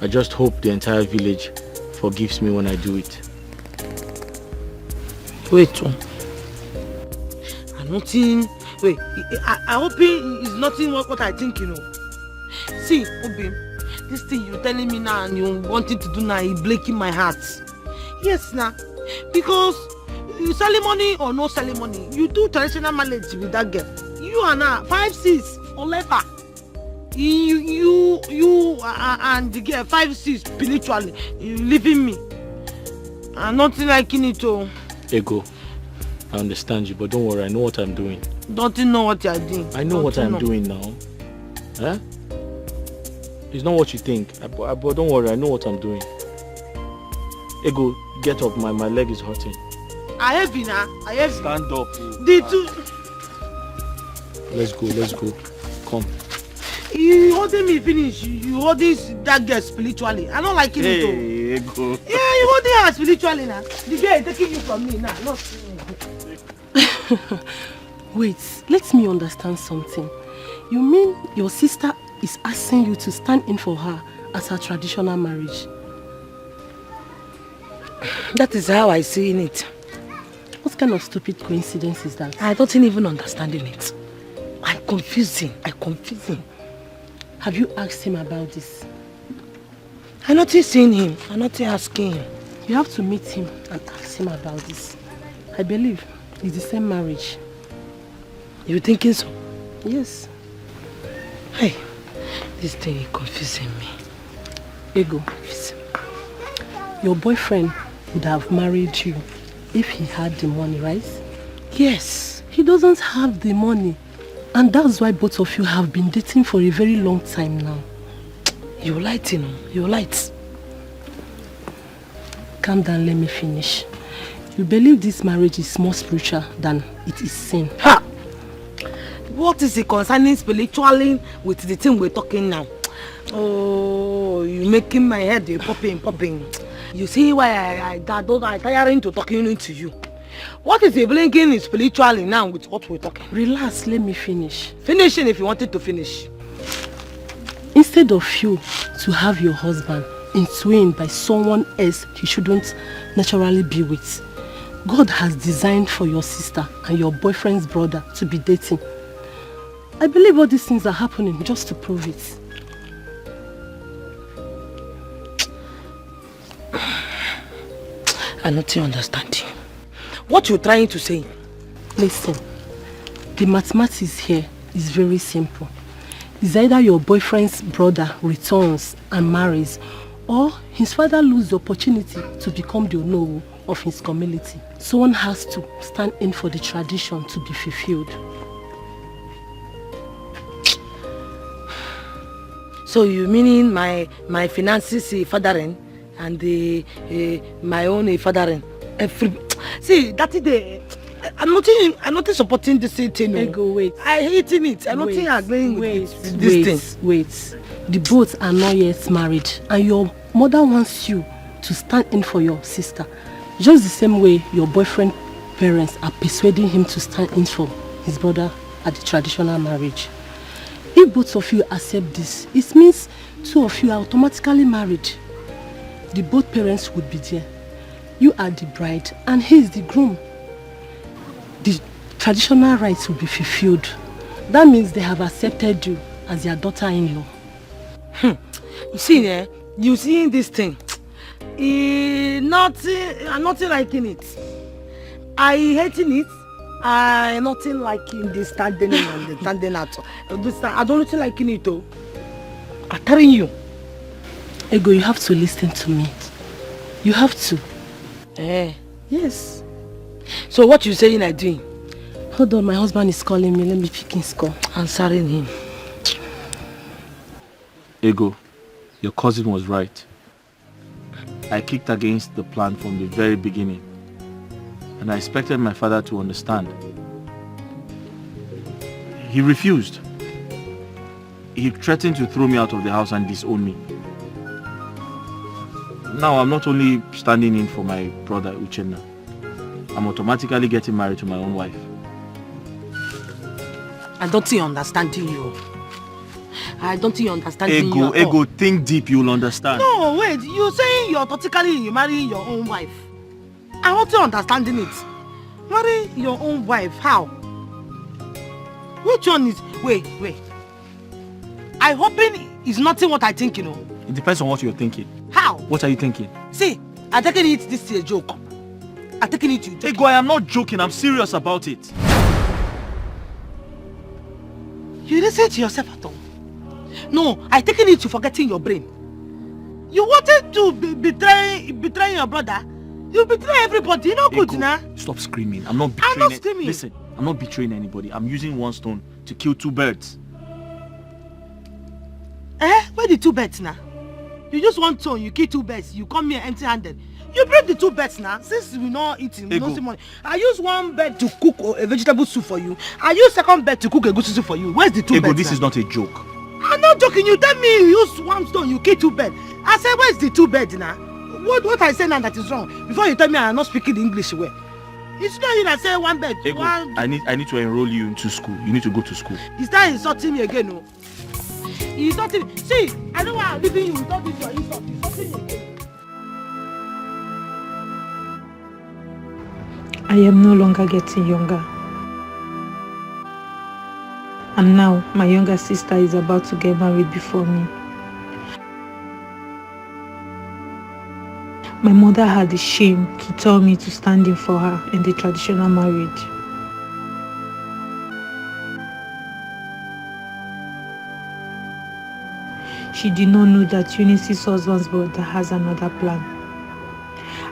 Speaker 1: I just hope the entire village forgives me when I do it.
Speaker 5: Wait, I'm nothing. Wait, I hope it's nothing what I think, you know. See, Obi, this thing you're telling me now and you wanting to do now is breaking my heart. Yes, now. Because you ceremony or no ceremony, you do traditional marriage with that girl. You and her, 5-6 or later. You and the girl, 5-6 spiritually, you leaving me. I'm nothing liking it all.
Speaker 1: Ego, I understand you, but don't worry, I know what I'm doing.
Speaker 5: Don't you know what you're doing?
Speaker 1: I know what I'm doing now. Huh? It's not what you think, but don't worry, I know what I'm doing. Ego, get up, my leg is hurting.
Speaker 5: I have been, I have.
Speaker 1: Stand up.
Speaker 5: The two.
Speaker 1: Let's go. Come.
Speaker 5: You holding me finish. You holding that girl spiritually. I don't like it.
Speaker 1: Hey, Ego.
Speaker 5: Yeah, you holding her spiritually now. The girl is taking you from me now. Not.
Speaker 6: Wait, let me understand something. You mean your sister is asking you to stand in for her as her traditional marriage?
Speaker 5: That is how I see it.
Speaker 6: What kind of stupid coincidence is that?
Speaker 5: I don't even understand it. I'm confusing.
Speaker 6: Have you asked him about this?
Speaker 5: I'm not seeing him. I'm not asking him.
Speaker 6: You have to meet him and ask him about this. I believe it's the same marriage.
Speaker 5: You thinking so?
Speaker 6: Yes.
Speaker 5: Hey, this thing is confusing me.
Speaker 6: Ego, your boyfriend would have married you if he had the money, right?
Speaker 5: Yes.
Speaker 6: He doesn't have the money. And that's why both of you have been dating for a very long time now.
Speaker 5: You're light, you know. You're light.
Speaker 6: Calm down, let me finish. You believe this marriage is more spiritual than it is sin.
Speaker 5: Ha! What is it concerning spiritually with the thing we're talking now? Oh, you're making my head popping. You see why I'm tiring to talking to you. What is the blinking spiritually now with what we're talking?
Speaker 6: Relax, let me finish.
Speaker 5: Finishing if you wanted to finish.
Speaker 6: Instead of you to have your husband enthroned by someone else he shouldn't naturally be with, God has designed for your sister and your boyfriend's brother to be dating. I believe all these things are happening just to prove it.
Speaker 5: I don't understand you. What you're trying to say?
Speaker 6: Listen, the mathematics here is very simple. It's either your boyfriend's brother returns and marries, or his father loses the opportunity to become the Onowu of his community. Someone has to stand in for the tradition to be fulfilled.
Speaker 5: So you meaning my finances fathering and my own fathering? See, that is the. I'm not supporting this thing.
Speaker 6: Ego, wait.
Speaker 5: I hating it. I'm not agreeing with this thing.
Speaker 6: Wait. The both are not yet married, and your mother wants you to stand in for your sister, just the same way your boyfriend's parents are persuading him to stand in for his brother at the traditional marriage. If both of you accept this, it means two of you are automatically married. The both parents would be there. You are the bride and he is the groom. The traditional rites will be fulfilled. That means they have accepted you as their daughter-in-law.
Speaker 5: You see, you seeing this thing? I'm not liking it. I hating it. I nothing liking this standing and the standing out. I don't liking it though. I'm telling you.
Speaker 6: Ego, you have to listen to me. You have to.
Speaker 5: Yes. So what you saying I doing?
Speaker 6: Hold on, my husband is calling me. Let me pick his call.
Speaker 5: Answering him.
Speaker 1: Ego, your cousin was right. I kicked against the plan from the very beginning. And I expected my father to understand. He refused. He threatened to throw me out of the house and disown me. Now I'm not only standing in for my brother Uchenna, I'm automatically getting married to my own wife.
Speaker 5: I don't think understanding you. I don't think understanding you.
Speaker 1: Ego, think deep, you'll understand.
Speaker 5: No, wait, you're saying you're automatically marrying your own wife. I want to understanding it. Marry your own wife, how? Which one is... Wait. I hoping it's nothing what I think, you know.
Speaker 1: It depends on what you're thinking.
Speaker 5: How?
Speaker 1: What are you thinking?
Speaker 5: See, I'm taking it this is a joke. I'm taking it to joke.
Speaker 1: Ego, I am not joking, I'm serious about it.
Speaker 5: You listen to yourself at all. No, I taken it to forgetting your brain. You wanted to betray your brother. You betray everybody. You know good now.
Speaker 1: Stop screaming. I'm not betraying.
Speaker 5: I'm not screaming.
Speaker 1: Listen, I'm not betraying anybody. I'm using one stone to kill two birds.
Speaker 5: Where the two birds now? You use one stone, you kill two birds. You come here empty-handed. You break the two birds now. Since we're not eating, we don't see money. I use one bird to cook a vegetable soup for you. I use second bird to cook a good soup for you. Where's the two birds?
Speaker 1: This is not a joke.
Speaker 5: I'm not joking. You tell me you use one stone, you kill two birds. I said, where's the two birds now? What I say now that is wrong? Before you tell me I'm not speaking English well. It's not you that say one bird.
Speaker 1: I need to enroll you into school. You need to go to school.
Speaker 5: You start insulting me again, no? You insulting me. See, I know why I'm leaving you without this your insult. You insulting me again.
Speaker 13: I am no longer getting younger. And now, my younger sister is about to get married before me. My mother had the shame to tell me to stand in for her in the traditional marriage. She did not know that Eunice's husband's brother has another plan.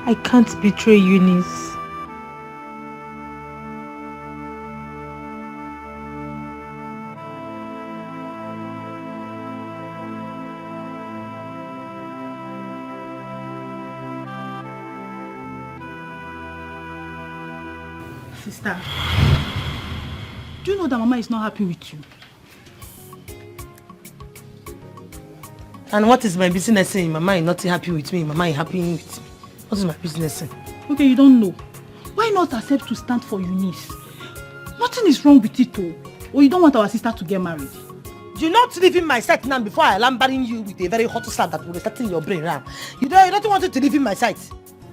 Speaker 13: I can't betray Eunice.
Speaker 6: Sister, do you know that Mama is not happy with you?
Speaker 5: And what is my business saying? Mama is not happy with me. Mama is happy with me. What is my business saying?
Speaker 6: Okay, you don't know. Why not accept to stand for Eunice? Nothing is wrong with it, though. Or you don't want our sister to get married?
Speaker 5: You're not leaving my sight now before I lambering you with a very hot slap that will be starting your brain round. You don't want to leave in my sight.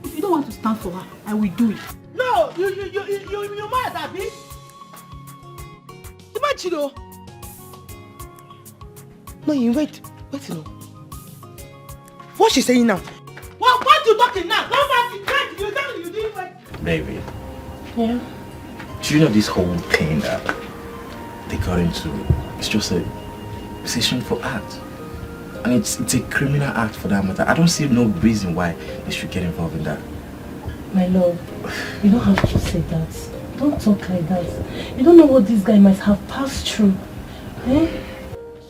Speaker 6: If you don't want to stand for her, I will do it.
Speaker 5: No, you mad, Abby? You mad, Chido? No, you wait, you know. What's she saying now? What you talking now? Come back, you tell me you didn't wait.
Speaker 11: Baby.
Speaker 13: Yeah?
Speaker 11: Do you know this whole thing that they got into? It's just a session for act. And it's a criminal act for that matter. I don't see no reason why they should get involved in that.
Speaker 14: My love, you don't have to say that. Don't talk like that. You don't know what this guy might have passed through. Eh?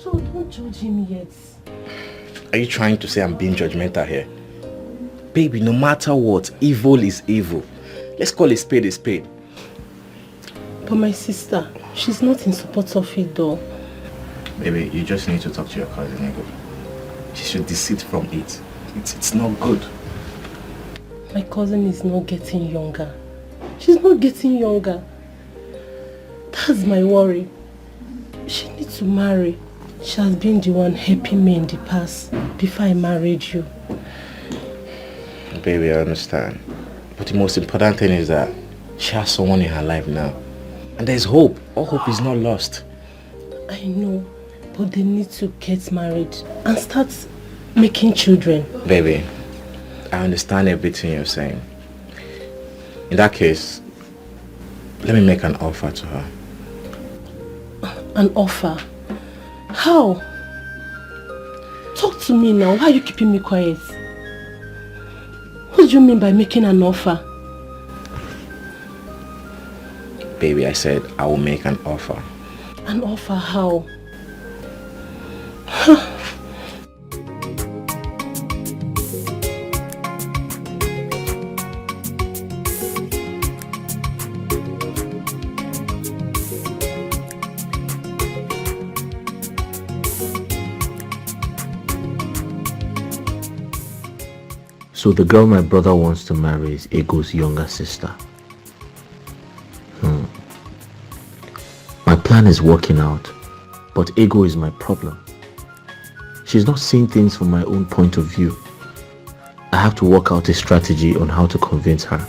Speaker 14: So don't judge him yet.
Speaker 11: Are you trying to say I'm being judgmental here? Baby, no matter what, evil is evil. Let's call a spade a spade.
Speaker 14: But my sister, she's not in support of it though.
Speaker 11: Baby, you just need to talk to your cousin, Ego. She should desist from it. It's not good.
Speaker 14: My cousin is not getting younger. She's not getting younger. That's my worry. She needs to marry. She has been the one helping me in the past before I married you.
Speaker 11: Baby, I understand. But the most important thing is that she has someone in her life now. And there's hope. All hope is not lost.
Speaker 14: I know. But they need to get married and start making children.
Speaker 11: Baby, I understand everything you're saying. In that case, let me make an offer to her.
Speaker 14: An offer? How? Talk to me now. Why are you keeping me quiet? What do you mean by making an offer?
Speaker 11: Baby, I said I will make an offer.
Speaker 14: An offer how?
Speaker 15: So the girl my brother wants to marry is Ego's younger sister. My plan is working out, but Ego is my problem. She's not seeing things from my own point of view. I have to work out a strategy on how to convince her.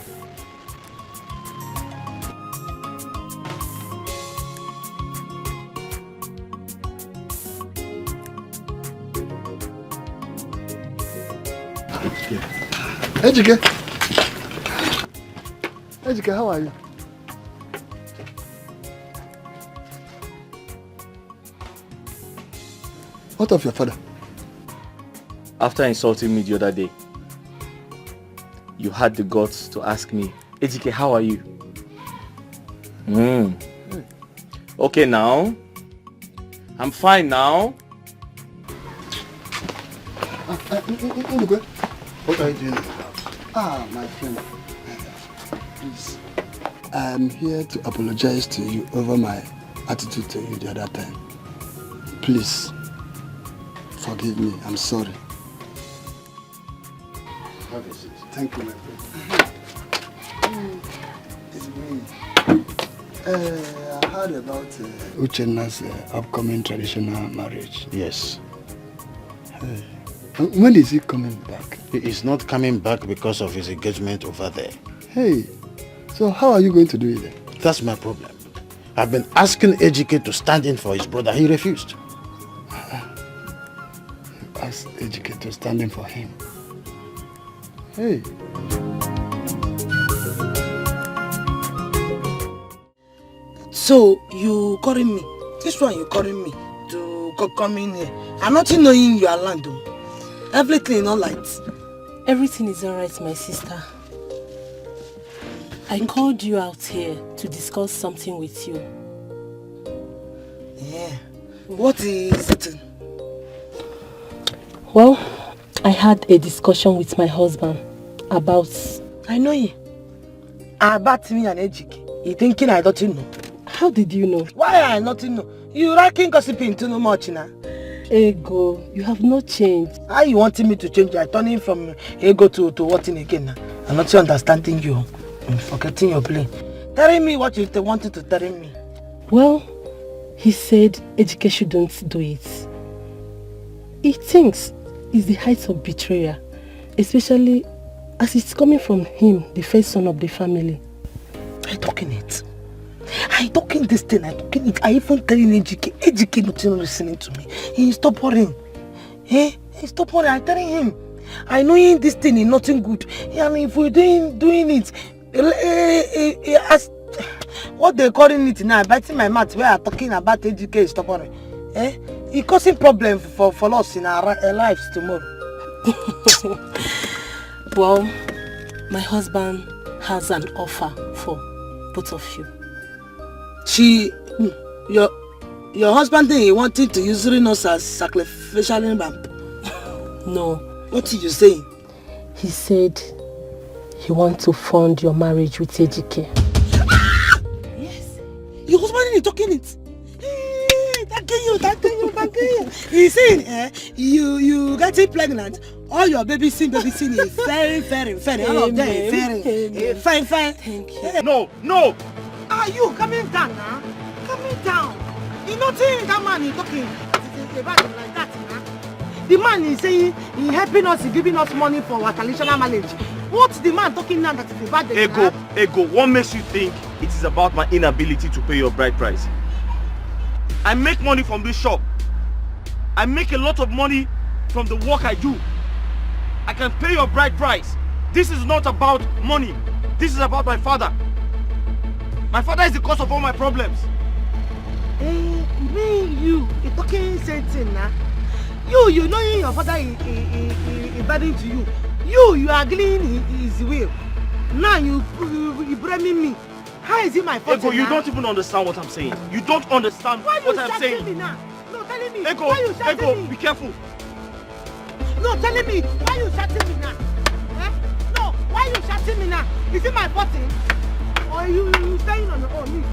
Speaker 9: Dikeh, how are you? What of your father?
Speaker 1: After insulting me the other day, you had the guts to ask me, Ejike, how are you? Okay now. I'm fine now.
Speaker 9: What are you doing? My friend. Please. I'm here to apologize to you over my attitude to you the other time. Please. Forgive me. I'm sorry.
Speaker 8: Have a seat.
Speaker 9: Thank you, my friend. It's me. I heard about Uchenna's upcoming traditional marriage.
Speaker 8: Yes.
Speaker 9: When is he coming back?
Speaker 8: He is not coming back because of his engagement over there.
Speaker 9: Hey, so how are you going to do it then?
Speaker 8: That's my problem. I've been asking Ejike to stand in for his brother. He refused.
Speaker 9: Ask Ejike to stand in for him. Hey.
Speaker 5: So you calling me? This one you calling me to come in here? I'm not knowing you are land. Everything all right.
Speaker 14: Everything is alright, my sister. I called you out here to discuss something with you.
Speaker 5: Yeah. What is it?
Speaker 14: Well, I had a discussion with my husband about...
Speaker 5: I know you. About me and Ejike. You thinking I don't know?
Speaker 14: How did you know?
Speaker 5: Why I not know? You liking gossiping too much now.
Speaker 14: Ego, you have not changed.
Speaker 5: How you wanting me to change? I turning from ego to what in again now? I'm not understanding you. I'm forgetting your plane. Telling me what you wanted to tell me.
Speaker 14: Well, he said Ejike shouldn't do it. He thinks it's the height of betrayal, especially as it's coming from him, the first son of the family.
Speaker 5: I talking it. I talking this thing. I talking it. I even telling Ejike. Ejike not listening to me. He stop worrying. He stop worrying. I telling him. I know this thing is nothing good. And if we're doing it, as what they calling it now, biting my mouth where I'm talking about Ejike, stop worrying. It causing problem for us in our lives tomorrow.
Speaker 14: Well, my husband has an offer for both of you.
Speaker 5: Your husband he wanted to use us as sacrificial lamb.
Speaker 14: No.
Speaker 5: What are you saying?
Speaker 14: He said he wants to fund your marriage with Ejike.
Speaker 5: Yes. Your husband is talking it. Thank you. He's saying, you getting pregnant, all your baby sin is very, very, very, all of them very, fine.
Speaker 14: Thank you.
Speaker 1: No.
Speaker 5: Are you coming down now? Coming down. You not saying that man is talking about him like that now. The man is saying he's helping us, he's giving us money for our traditional marriage. What's the man talking now that is about the
Speaker 1: Ego, what makes you think it is about my inability to pay your bride price? I make money from this shop. I make a lot of money from the work I do. I can pay your bride price. This is not about money. This is about my father. My father is the cause of all my problems.
Speaker 5: You talking same thing now. You know your father is burden to you. You are agreeing his will. Now you blaming me. How is it my fault?
Speaker 1: Ego, you don't even understand what I'm saying. You don't understand what I'm saying.
Speaker 5: Me now? No, telling me.
Speaker 1: Ego,
Speaker 5: Why you shouting me?
Speaker 1: Be careful.
Speaker 5: No, telling me. Why you shouting me now? No, why you shouting me now? Is it my fault? Or you staying on the own?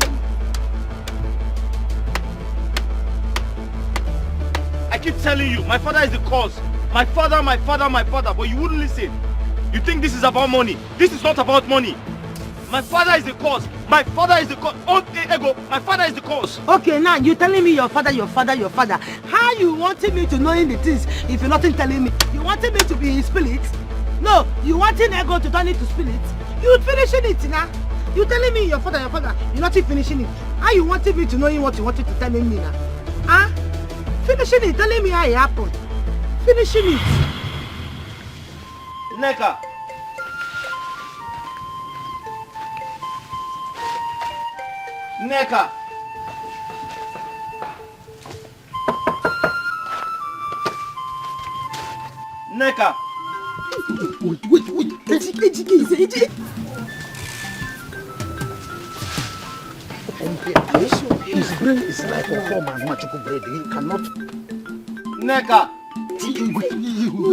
Speaker 1: I keep telling you, my father is the cause. My father, but you wouldn't listen. You think this is about money. This is not about money. My father is the cause. Okay, Ego, my father is the cause.
Speaker 5: Okay, now you telling me your father. How you wanting me to know the things if you're nothing telling me? You wanting me to be in spirit? No, you wanting Ego to turn into spirit? You finishing it now. You telling me your father. You're not finishing it. How you wanting me to know what you wanted to tell me now? Huh? Finishing it, telling me how it happened. Finishing it.
Speaker 1: Neka.
Speaker 11: Neka.
Speaker 8: Wait.
Speaker 2: Ejike.
Speaker 8: His brain is like a form and magical bread. He cannot.
Speaker 11: Neka.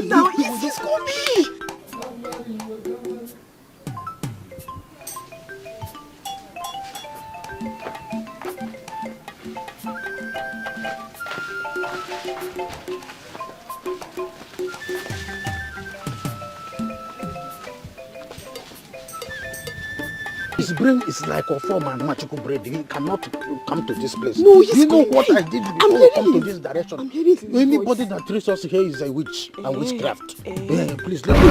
Speaker 2: Now he's coming.
Speaker 8: His brain is like a form and magical bread. He cannot come to this place.
Speaker 2: No, he's
Speaker 8: you know
Speaker 2: coming.
Speaker 8: what I did before we come to this direction?
Speaker 2: I'm hearing his
Speaker 8: Anybody
Speaker 2: voice.
Speaker 8: that traces us here is a witch and witchcraft. Please let me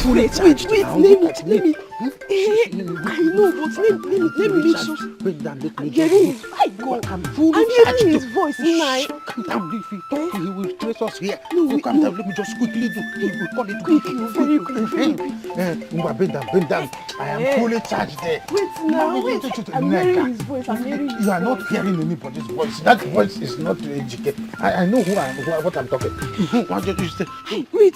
Speaker 2: Wait. Let me. I know, but let me make sure. I'm hearing his voice.
Speaker 8: I'm fully
Speaker 2: I'm hearing
Speaker 8: charged.
Speaker 2: his voice.
Speaker 8: Calm down. If he talk, he will trace us here. No, calm down. Let me just quickly do. He will call it quick.
Speaker 2: Very quick.
Speaker 8: Bend down. I am fully charged there.
Speaker 2: Wait now. I'm hearing his voice.
Speaker 8: You are not hearing anybody's voice. That voice is not to educate. I know what I'm talking. What did you say?
Speaker 2: Wait.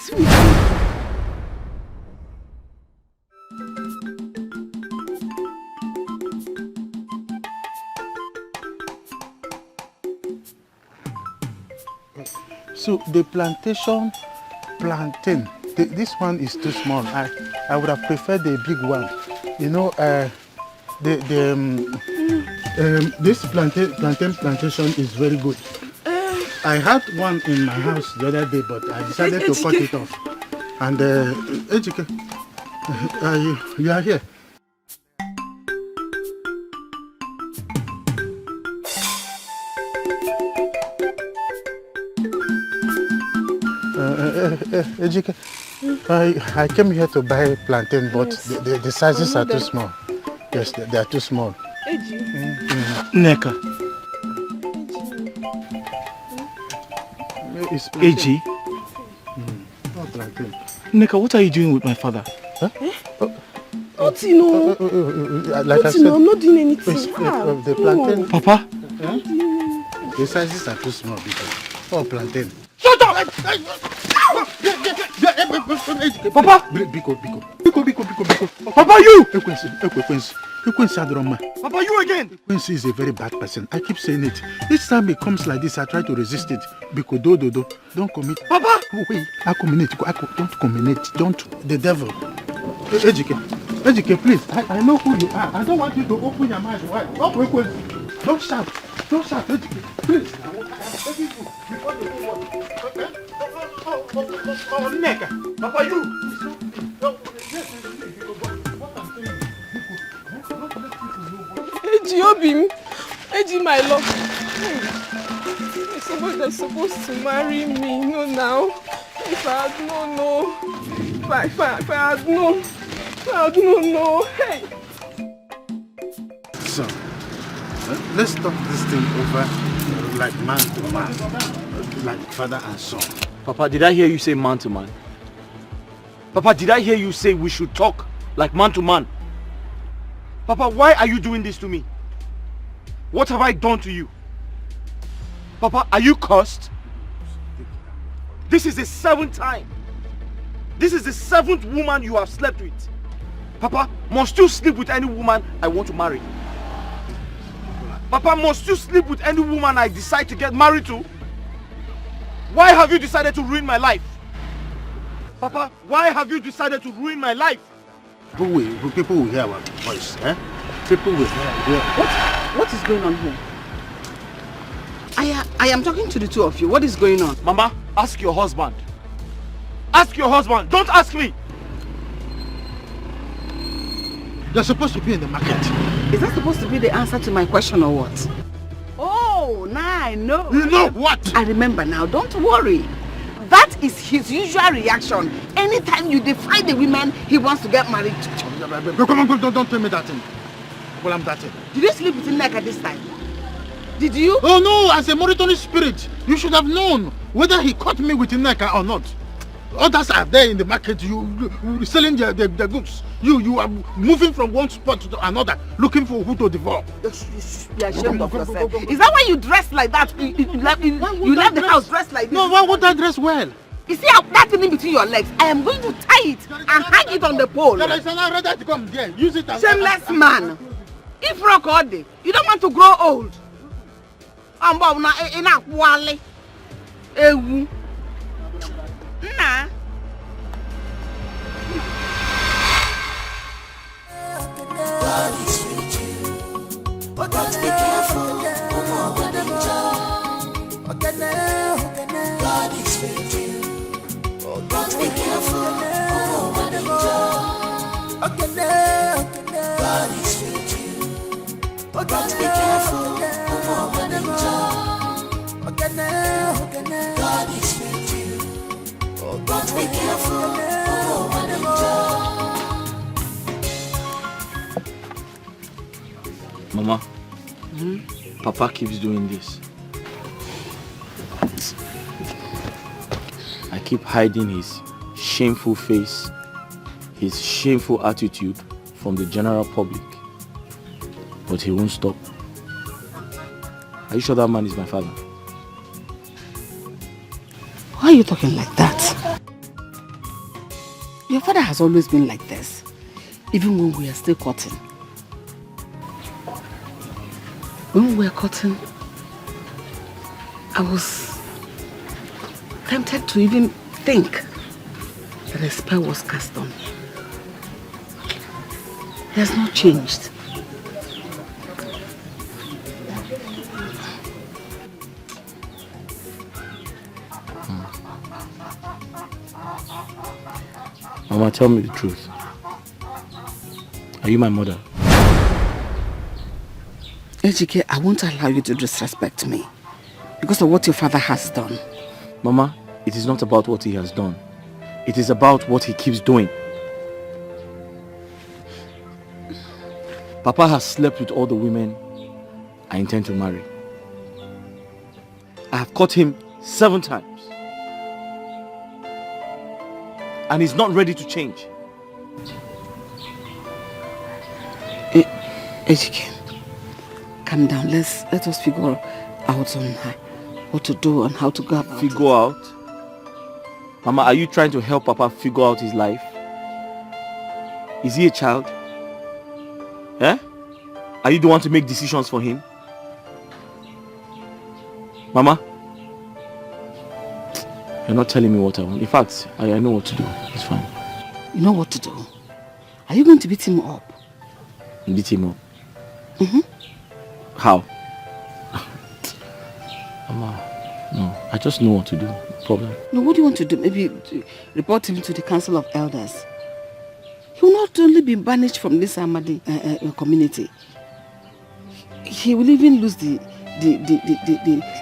Speaker 8: So the plantain, this one is too small. I would have preferred the big one. You know, this plantation is very good. I had one in my house the other day, but I decided to cut it off. And Ejike, you are here. Ejike, I came here to buy plantain, but the sizes are too small. Yes, they are too small.
Speaker 4: Neka. AG.
Speaker 8: Not plantain.
Speaker 4: Neka, what are you doing with my father?
Speaker 8: Huh?
Speaker 2: Nothing, no.
Speaker 8: Like I said,
Speaker 2: I'm not doing anything.
Speaker 8: The plantain.
Speaker 4: Papa?
Speaker 8: The sizes are too small because. Oh, plantain.
Speaker 4: Shut up!
Speaker 8: Papa! Biko.
Speaker 4: Papa, you!
Speaker 8: Ekwensi Adroma.
Speaker 4: Papa, you again!
Speaker 8: Ekwensi is a very bad person. I keep saying it. Each time it comes like this, I try to resist it. Biko, don't commit.
Speaker 4: Papa!
Speaker 8: Wait, don't commit. Don't. The devil. Ejike, please. I know who you are. I don't want you to open your mouth wide. Don't shout, Ejike. Please. I am begging you before the whole world. Oh, Neka. Papa, you.
Speaker 14: Eji Obim, Eji my love. They're supposed to marry me, no now. If I had known, no. If I had known, no. Hey.
Speaker 8: So, let's talk this thing over like man to man, like father and son.
Speaker 1: Papa, did I hear you say man to man? Papa, did I hear you say we should talk like man to man? Papa, why are you doing this to me? What have I done to you? Papa, are you cursed? This is the 7th time. This is the 7th woman you have slept with. Papa, must you sleep with any woman I want to marry? Papa, must you sleep with any woman I decide to get married to? Why have you decided to ruin my life? Papa, why have you decided to ruin my life?
Speaker 8: People will hear our voice, eh? People will hear.
Speaker 2: What is going on here? I am talking to the two of you. What is going on?
Speaker 1: Mama, ask your husband. Ask your husband. Don't ask me.
Speaker 8: They're supposed to be in the market.
Speaker 2: Is that supposed to be the answer to my question or what? Oh, now I know.
Speaker 8: You know what?
Speaker 2: I remember now. Don't worry. That is his usual reaction. Anytime you defy the women he wants to get married to.
Speaker 8: Come on, don't tell me that thing. Well, I'm that thing.
Speaker 2: Did you sleep with Neka this time? Did you?
Speaker 8: Oh no, as a monitoring spirit, you should have known whether he caught me with Neka or not. Others are there in the market, you selling their goods. You are moving from one spot to another, looking for who to devour.
Speaker 2: You are ashamed of yourself. Is that why you dress like that? You left the house dressed like this?
Speaker 8: No, why would I dress well?
Speaker 2: You see that thing in between your legs? I am going to tie it and hang it on the pole.
Speaker 8: There is another that come there. Use it as
Speaker 2: shameless man. If rock all day, you don't want to grow old. Nah.
Speaker 7: God is with you, but be careful. God is with you, but be careful. God is with you, but be careful. God is with you, but be careful.
Speaker 1: Mama, Papa keeps doing this. I keep hiding his shameful face, his shameful attitude from the general public. But he won't stop. Are you sure that man is my father?
Speaker 2: Why are you talking like that? Your father has always been like this, even when we are still courting. When we were courting, I was tempted to even think that a spell was cast on him. He has not changed.
Speaker 1: Mama, tell me the truth. Are you my mother?
Speaker 2: Ejike, I won't allow you to disrespect me because of what your father has done.
Speaker 1: Mama, it is not about what he has done. It is about what he keeps doing. Papa has slept with all the women I intend to marry. I have caught him 7 times. And he's not ready to change.
Speaker 2: Ejike, calm down. Let us figure out on what to do and how to go about
Speaker 1: Figure out? Mama, are you trying to help Papa figure out his life? Is he a child? Eh? Are you the one to make decisions for him? Mama? You're not telling me what I want. In fact, I know what to do. It's fine.
Speaker 2: You know what to do? Are you going to beat him up?
Speaker 1: Beat him up?
Speaker 2: Mm-hmm.
Speaker 1: How? Mama, no. I just know what to do. Problem.
Speaker 2: No, what do you want to do? Maybe report him to the Council of Elders. He will not only be banished from this Amadi community, he will even lose the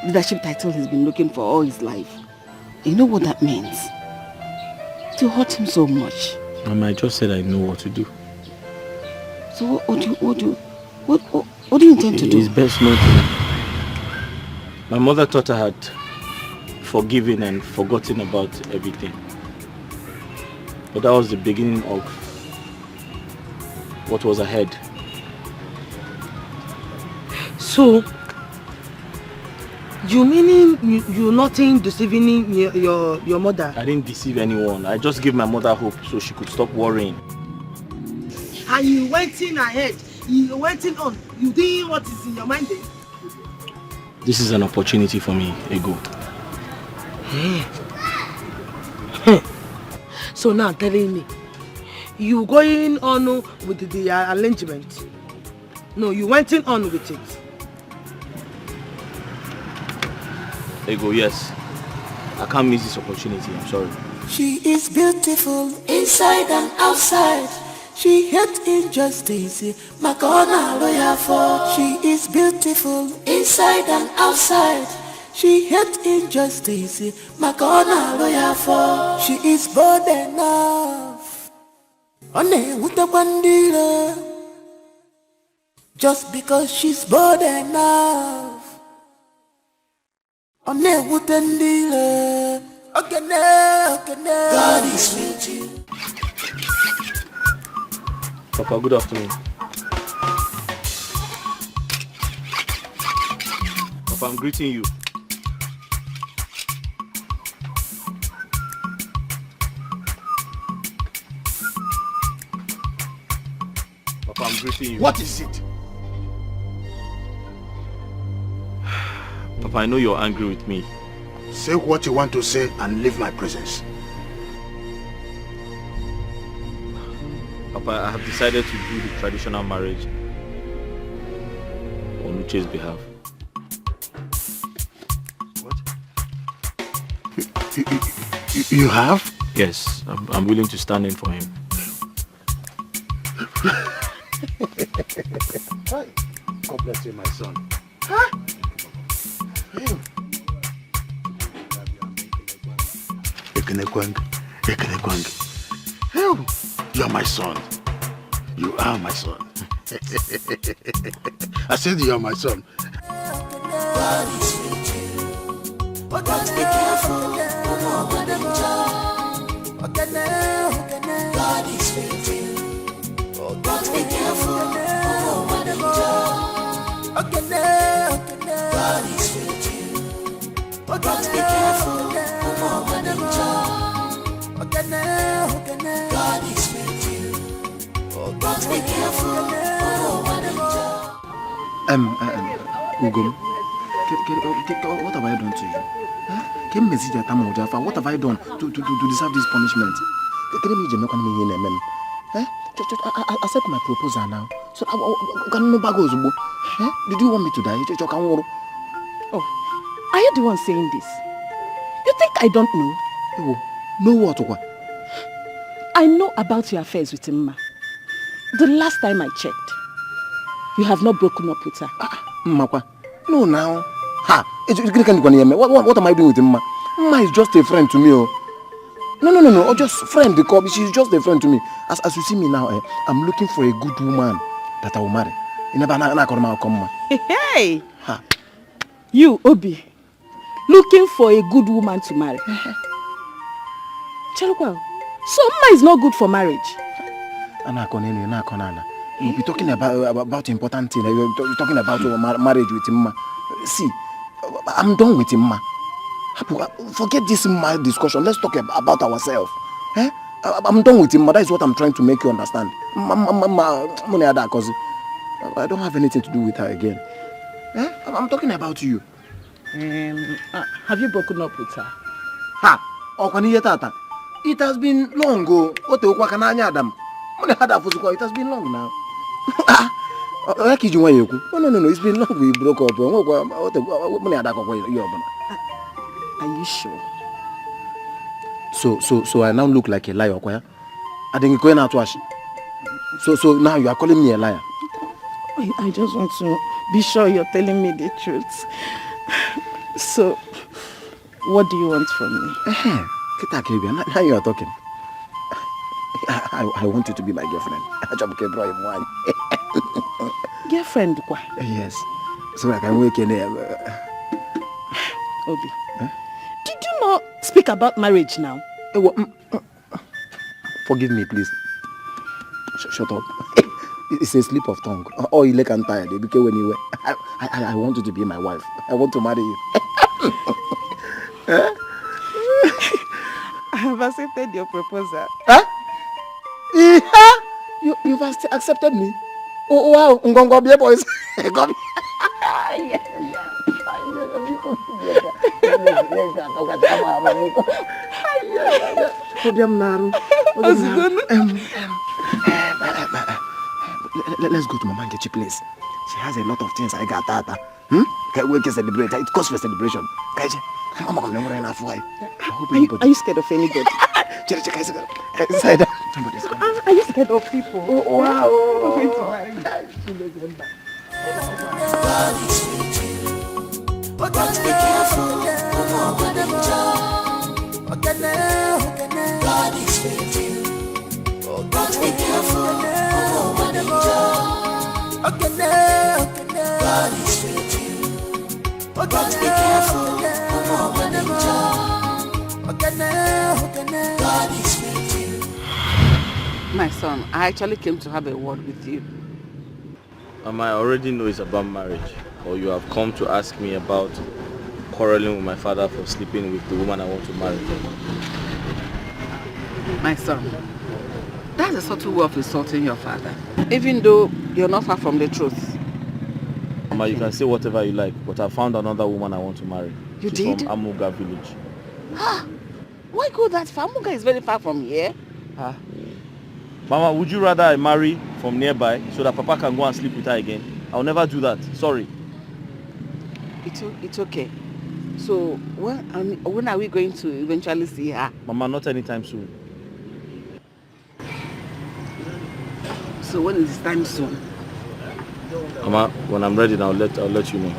Speaker 2: leadership title he's been looking for all his life. You know what that means? To hurt him so much.
Speaker 1: Mama, I just said I know what to do.
Speaker 2: So what do you intend to do?
Speaker 1: It's best not to. My mother thought I had forgiven and forgotten about everything. But that was the beginning of what was ahead.
Speaker 5: So, you meaning you're nothing deceiving your mother?
Speaker 1: I didn't deceive anyone. I just gave my mother hope so she could stop worrying.
Speaker 5: And you went in ahead. You went in on. You did what is in your mind then?
Speaker 1: This is an opportunity for me, Ego.
Speaker 5: So now telling me, you going on with the arrangement? No, you went in on with it.
Speaker 1: Ego, yes. I can't miss this opportunity, I'm sorry.
Speaker 7: She is beautiful inside and outside. She hates injustice. Makona lawyer for. She is beautiful inside and outside. She hates injustice. Makona lawyer for. She is bold enough. One utabandira. Just because she's bold enough. One utandira. God is with you.
Speaker 1: Papa, good afternoon. Papa, I'm greeting you.
Speaker 11: Papa, I'm greeting you.
Speaker 8: What is it?
Speaker 11: Papa, I know you're angry with me.
Speaker 8: Say what you want to say and leave my presence.
Speaker 11: Papa, I have decided to do the traditional marriage on Uche's behalf.
Speaker 8: You have?
Speaker 11: Yes, I'm willing to stand in for him.
Speaker 8: God bless you, my son. Huh? You're my son. You are my son. I said you are my son.
Speaker 7: God is with you, but be careful. God is with you, but be careful. God is with you, but be careful. God is with you, but be careful.
Speaker 16: Ugom, what have I done to you? What have I done to deserve this punishment? Accept my proposal now. So, did you want me to die?
Speaker 2: Oh, are you the one saying this? You think I don't know?
Speaker 16: Know what?
Speaker 2: I know about your affairs with Mma. The last time I checked, you have not broken up with her.
Speaker 16: Mmakwa, no now. Ha! What am I doing with Mma? Mma is just a friend to me. Oh. No. Or just friend because she's just a friend to me. As you see me now, I'm looking for a good woman that I will marry.
Speaker 2: Hey! Ha. You, Obi, looking for a good woman to marry. Chelukwa, so Mma is not good for marriage.
Speaker 16: You'll be talking about important things. You're talking about marriage with Mma. See, I'm done with Mma. Forget this Mma discussion. Let's talk about ourselves. I'm done with Mma. That is what I'm trying to make you understand. I don't have anything to do with her again. I'm talking about you.
Speaker 2: Have you broken up with her?
Speaker 16: It has been long ago. It has been long now. No, it's been long we broke up.
Speaker 2: Are you sure?
Speaker 16: So I now look like a liar. I think going out wash. So now you are calling me a liar.
Speaker 2: I just want to be sure you're telling me the truth. So, what do you want from me?
Speaker 16: Now you are talking. I want you to be my girlfriend.
Speaker 2: Girlfriend?
Speaker 16: Yes. So I can wake in there.
Speaker 2: Obi, did you not speak about marriage now?
Speaker 16: Forgive me, please. Shut up. It's a slip of tongue. Oh, you look tired. Because when you I want you to be my wife. I want to marry you.
Speaker 2: I have accepted your proposal.
Speaker 16: Huh? You've accepted me? Oh, wow. Ngongo be boys. Let's go to Mama and get you place. She has a lot of things I got that. We can celebrate. It calls for celebration.
Speaker 2: Are you scared of anybody? Are you scared of people?
Speaker 7: Oh, wow. God is with you, but be careful. God is with you, but be careful. God is with you, but be careful. God is with you.
Speaker 2: My son, I actually came to have a word with you.
Speaker 11: I already know it's about marriage, or you have come to ask me about quarreling with my father for sleeping with the woman I want to marry.
Speaker 2: My son, that That's a subtle way of insulting your father. Even though you're not far from the truth.
Speaker 1: Mama, you can say whatever you like, but I found another woman I want to marry.
Speaker 2: You
Speaker 1: She's
Speaker 2: did?
Speaker 1: from Amuga village.
Speaker 2: Why go that far? Amuga is very far from here.
Speaker 1: Mama, would you rather I marry from nearby so that Papa can go and sleep with her again? I'll never do that. Sorry.
Speaker 2: It's okay. So when are we going to eventually see her?
Speaker 1: Mama, not anytime soon.
Speaker 2: So when is this time soon?
Speaker 1: Mama, when I'm ready, I'll let you know.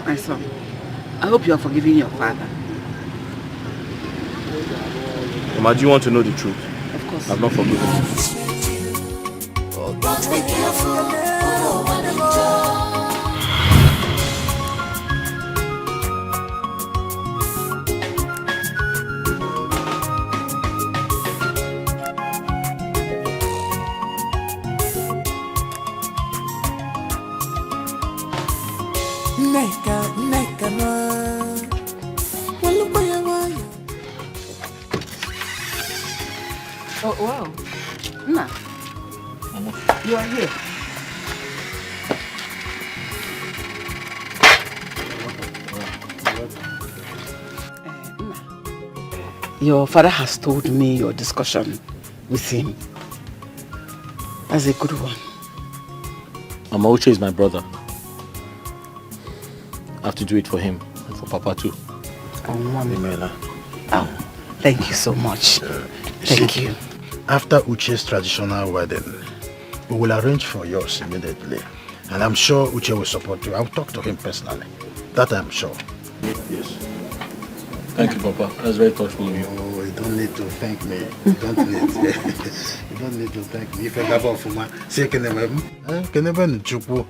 Speaker 2: My son, I hope you are forgiving your father.
Speaker 1: Mama, do you want to know the truth?
Speaker 2: Of course.
Speaker 1: I've not forgiven him.
Speaker 7: But be careful, oh, one Neka no.
Speaker 2: Oh wow. Nah. You are here. Your father has told me your discussion with him. That's a good one.
Speaker 1: Mama, Uche is my brother. I have to do it for him and for Papa too.
Speaker 2: Oh, Mommy. Oh, thank you so much. Thank you.
Speaker 8: After Uche's traditional wedding, we will arrange for yours immediately. And I'm sure Uche will support you. I'll talk to him personally. That I'm sure.
Speaker 1: Yes. Thank you, Papa. That's very thoughtful of you.
Speaker 8: Oh, you don't need to thank me. You don't need you don't need to thank me. If I have for my say can never chupu.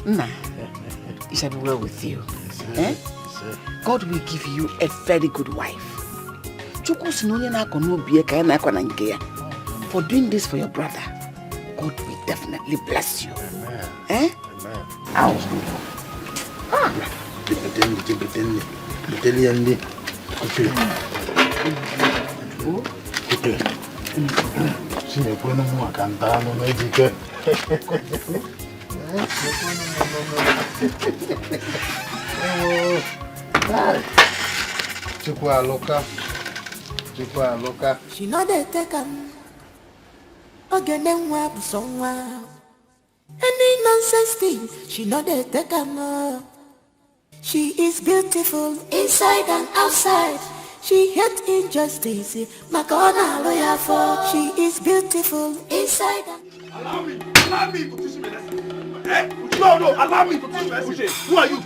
Speaker 2: Nah. It shall be well with you. Eh? God will give you a very good wife. For doing this for your brother, God will definitely bless you.
Speaker 8: Amen.
Speaker 2: Eh?
Speaker 8: Amen.
Speaker 2: Ow.
Speaker 7: She know they take again then wap somewhere. Any nonsense thing, she know they take She is beautiful inside and outside. She hates injustice. Macona lawyer for. She is beautiful inside and.
Speaker 11: Allow me to teach me lesson. Eh? No, allow me to teach me lesson. Who are you?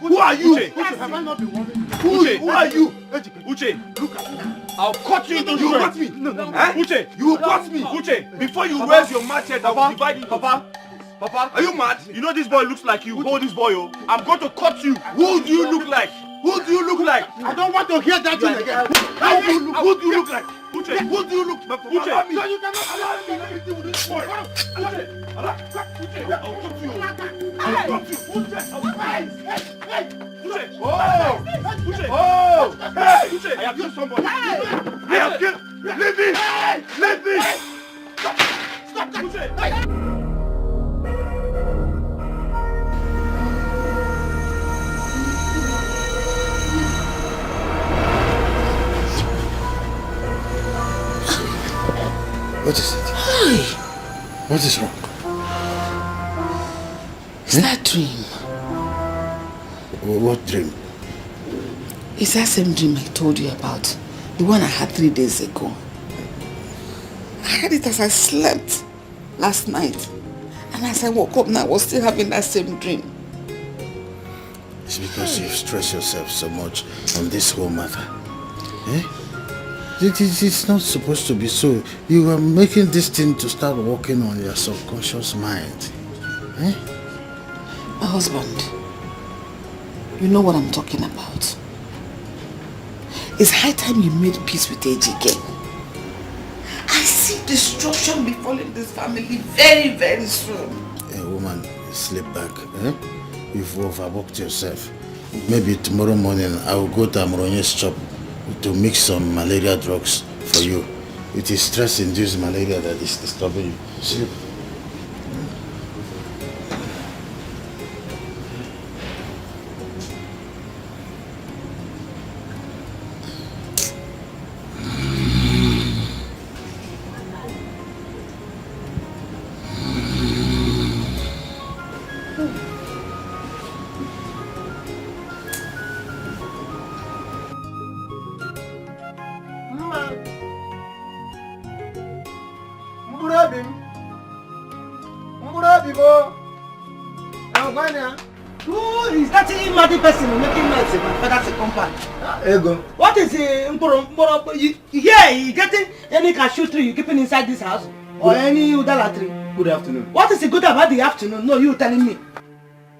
Speaker 11: Who are you?
Speaker 8: Uche, have I not been warning you?
Speaker 11: Who are you? Uche, look at me. I'll cut you into
Speaker 8: You
Speaker 11: got
Speaker 8: me.
Speaker 11: No. Uche, you got me. Uche, before you raise your machete, I will divide you. Papa, are you mad? You know this boy looks like you. Hold this boy, oh. I'm going to cut you. Who do you look like? Who do you look like?
Speaker 8: I don't want to hear that thing again.
Speaker 11: Who do you look like? Uche, who do you look like? Uche,
Speaker 8: So you cannot allow me. Let me deal with this boy.
Speaker 11: Uche, I'll cut you. I'll cut you. Uche, Uche, oh, hey, Uche, I have killed somebody. I have killed. Leave me. Stop that, Uche.
Speaker 8: What is it? What is wrong?
Speaker 2: It's that dream.
Speaker 8: What dream?
Speaker 2: It's that same dream I told you about. The one I had 3 days ago. I had it as I slept last night. And as I woke up now, I was still having that same dream.
Speaker 8: It's because you've stressed yourself so much on this whole matter. Eh? It's not supposed to be so. You are making this thing to start working on your subconscious mind. Eh?
Speaker 2: My husband, you know what I'm talking about. It's high time you made peace with AGK. I see destruction befalling this family very, very soon.
Speaker 8: Hey, woman, sleep back. Eh? You've overworked yourself. Maybe tomorrow morning I will go to Amronye's shop to mix some malaria drugs for you. It is stress-induced malaria that is disturbing you. Sleep.
Speaker 5: Who is that mad person making noise in my father's compound?
Speaker 16: Ego.
Speaker 5: What is it? Yeah, you getting any cashew tree you keeping inside this house? Or any udala tree?
Speaker 16: Good afternoon.
Speaker 5: What is the good about the afternoon? No, you telling me.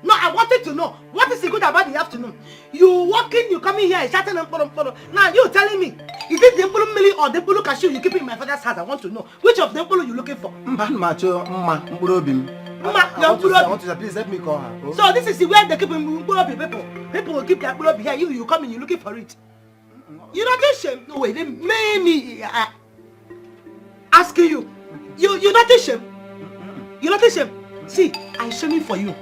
Speaker 5: No, I wanted to know. What is the good about the afternoon? You walking, you coming here, shouting and now you telling me. Is it the Mbulu Mili or the Mbulu cashew you keeping in my father's house? I want to know. Which of the Mbulu you looking for?
Speaker 16: Please let me call her. Oh.
Speaker 5: So this is the way they keep Mbulu people. People will keep their Mbulu here. You come in, you looking for it. You not ashamed? No, wait, they made me asking you. You're not ashamed? You're not ashamed? See, I'm shaming for you.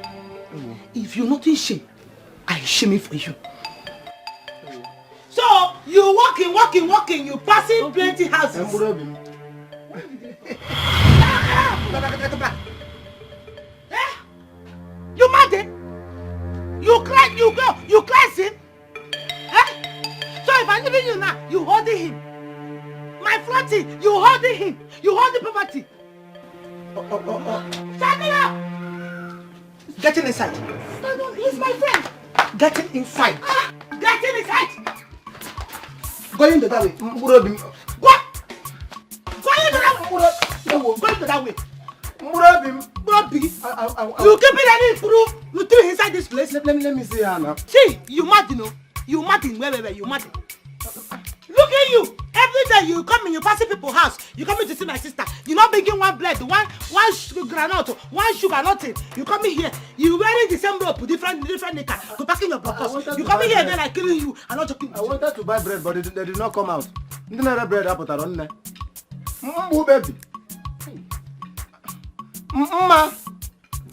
Speaker 5: If you're not ashamed, I'm shaming for you. So you walking, you passing plenty houses. You mad? You cry, you crazy? So if I'm leaving you now, you holding him. My flatty, you holding him. You hold the property. Shut it up! Get in inside. No, he's my friend. Get in inside. Get in inside. Go into that way. Go. Go into that way. Go into that way. You keep it any proof. You threw inside this place.
Speaker 16: Let me see her now.
Speaker 5: See, you mad, you know. You mad in where you mad. Look at you. Every day you come in, you passing people's house. You come in to see my sister. You not bringing one bread, one granite, one sugar, nothing. You come in here. You wearing the same rope, different knicker to packing your purpose. You come in here, then I killing you. I'm not joking.
Speaker 16: I wanted to buy bread, but they did not come out. You didn't have bread up on there. Baby.
Speaker 5: Mama.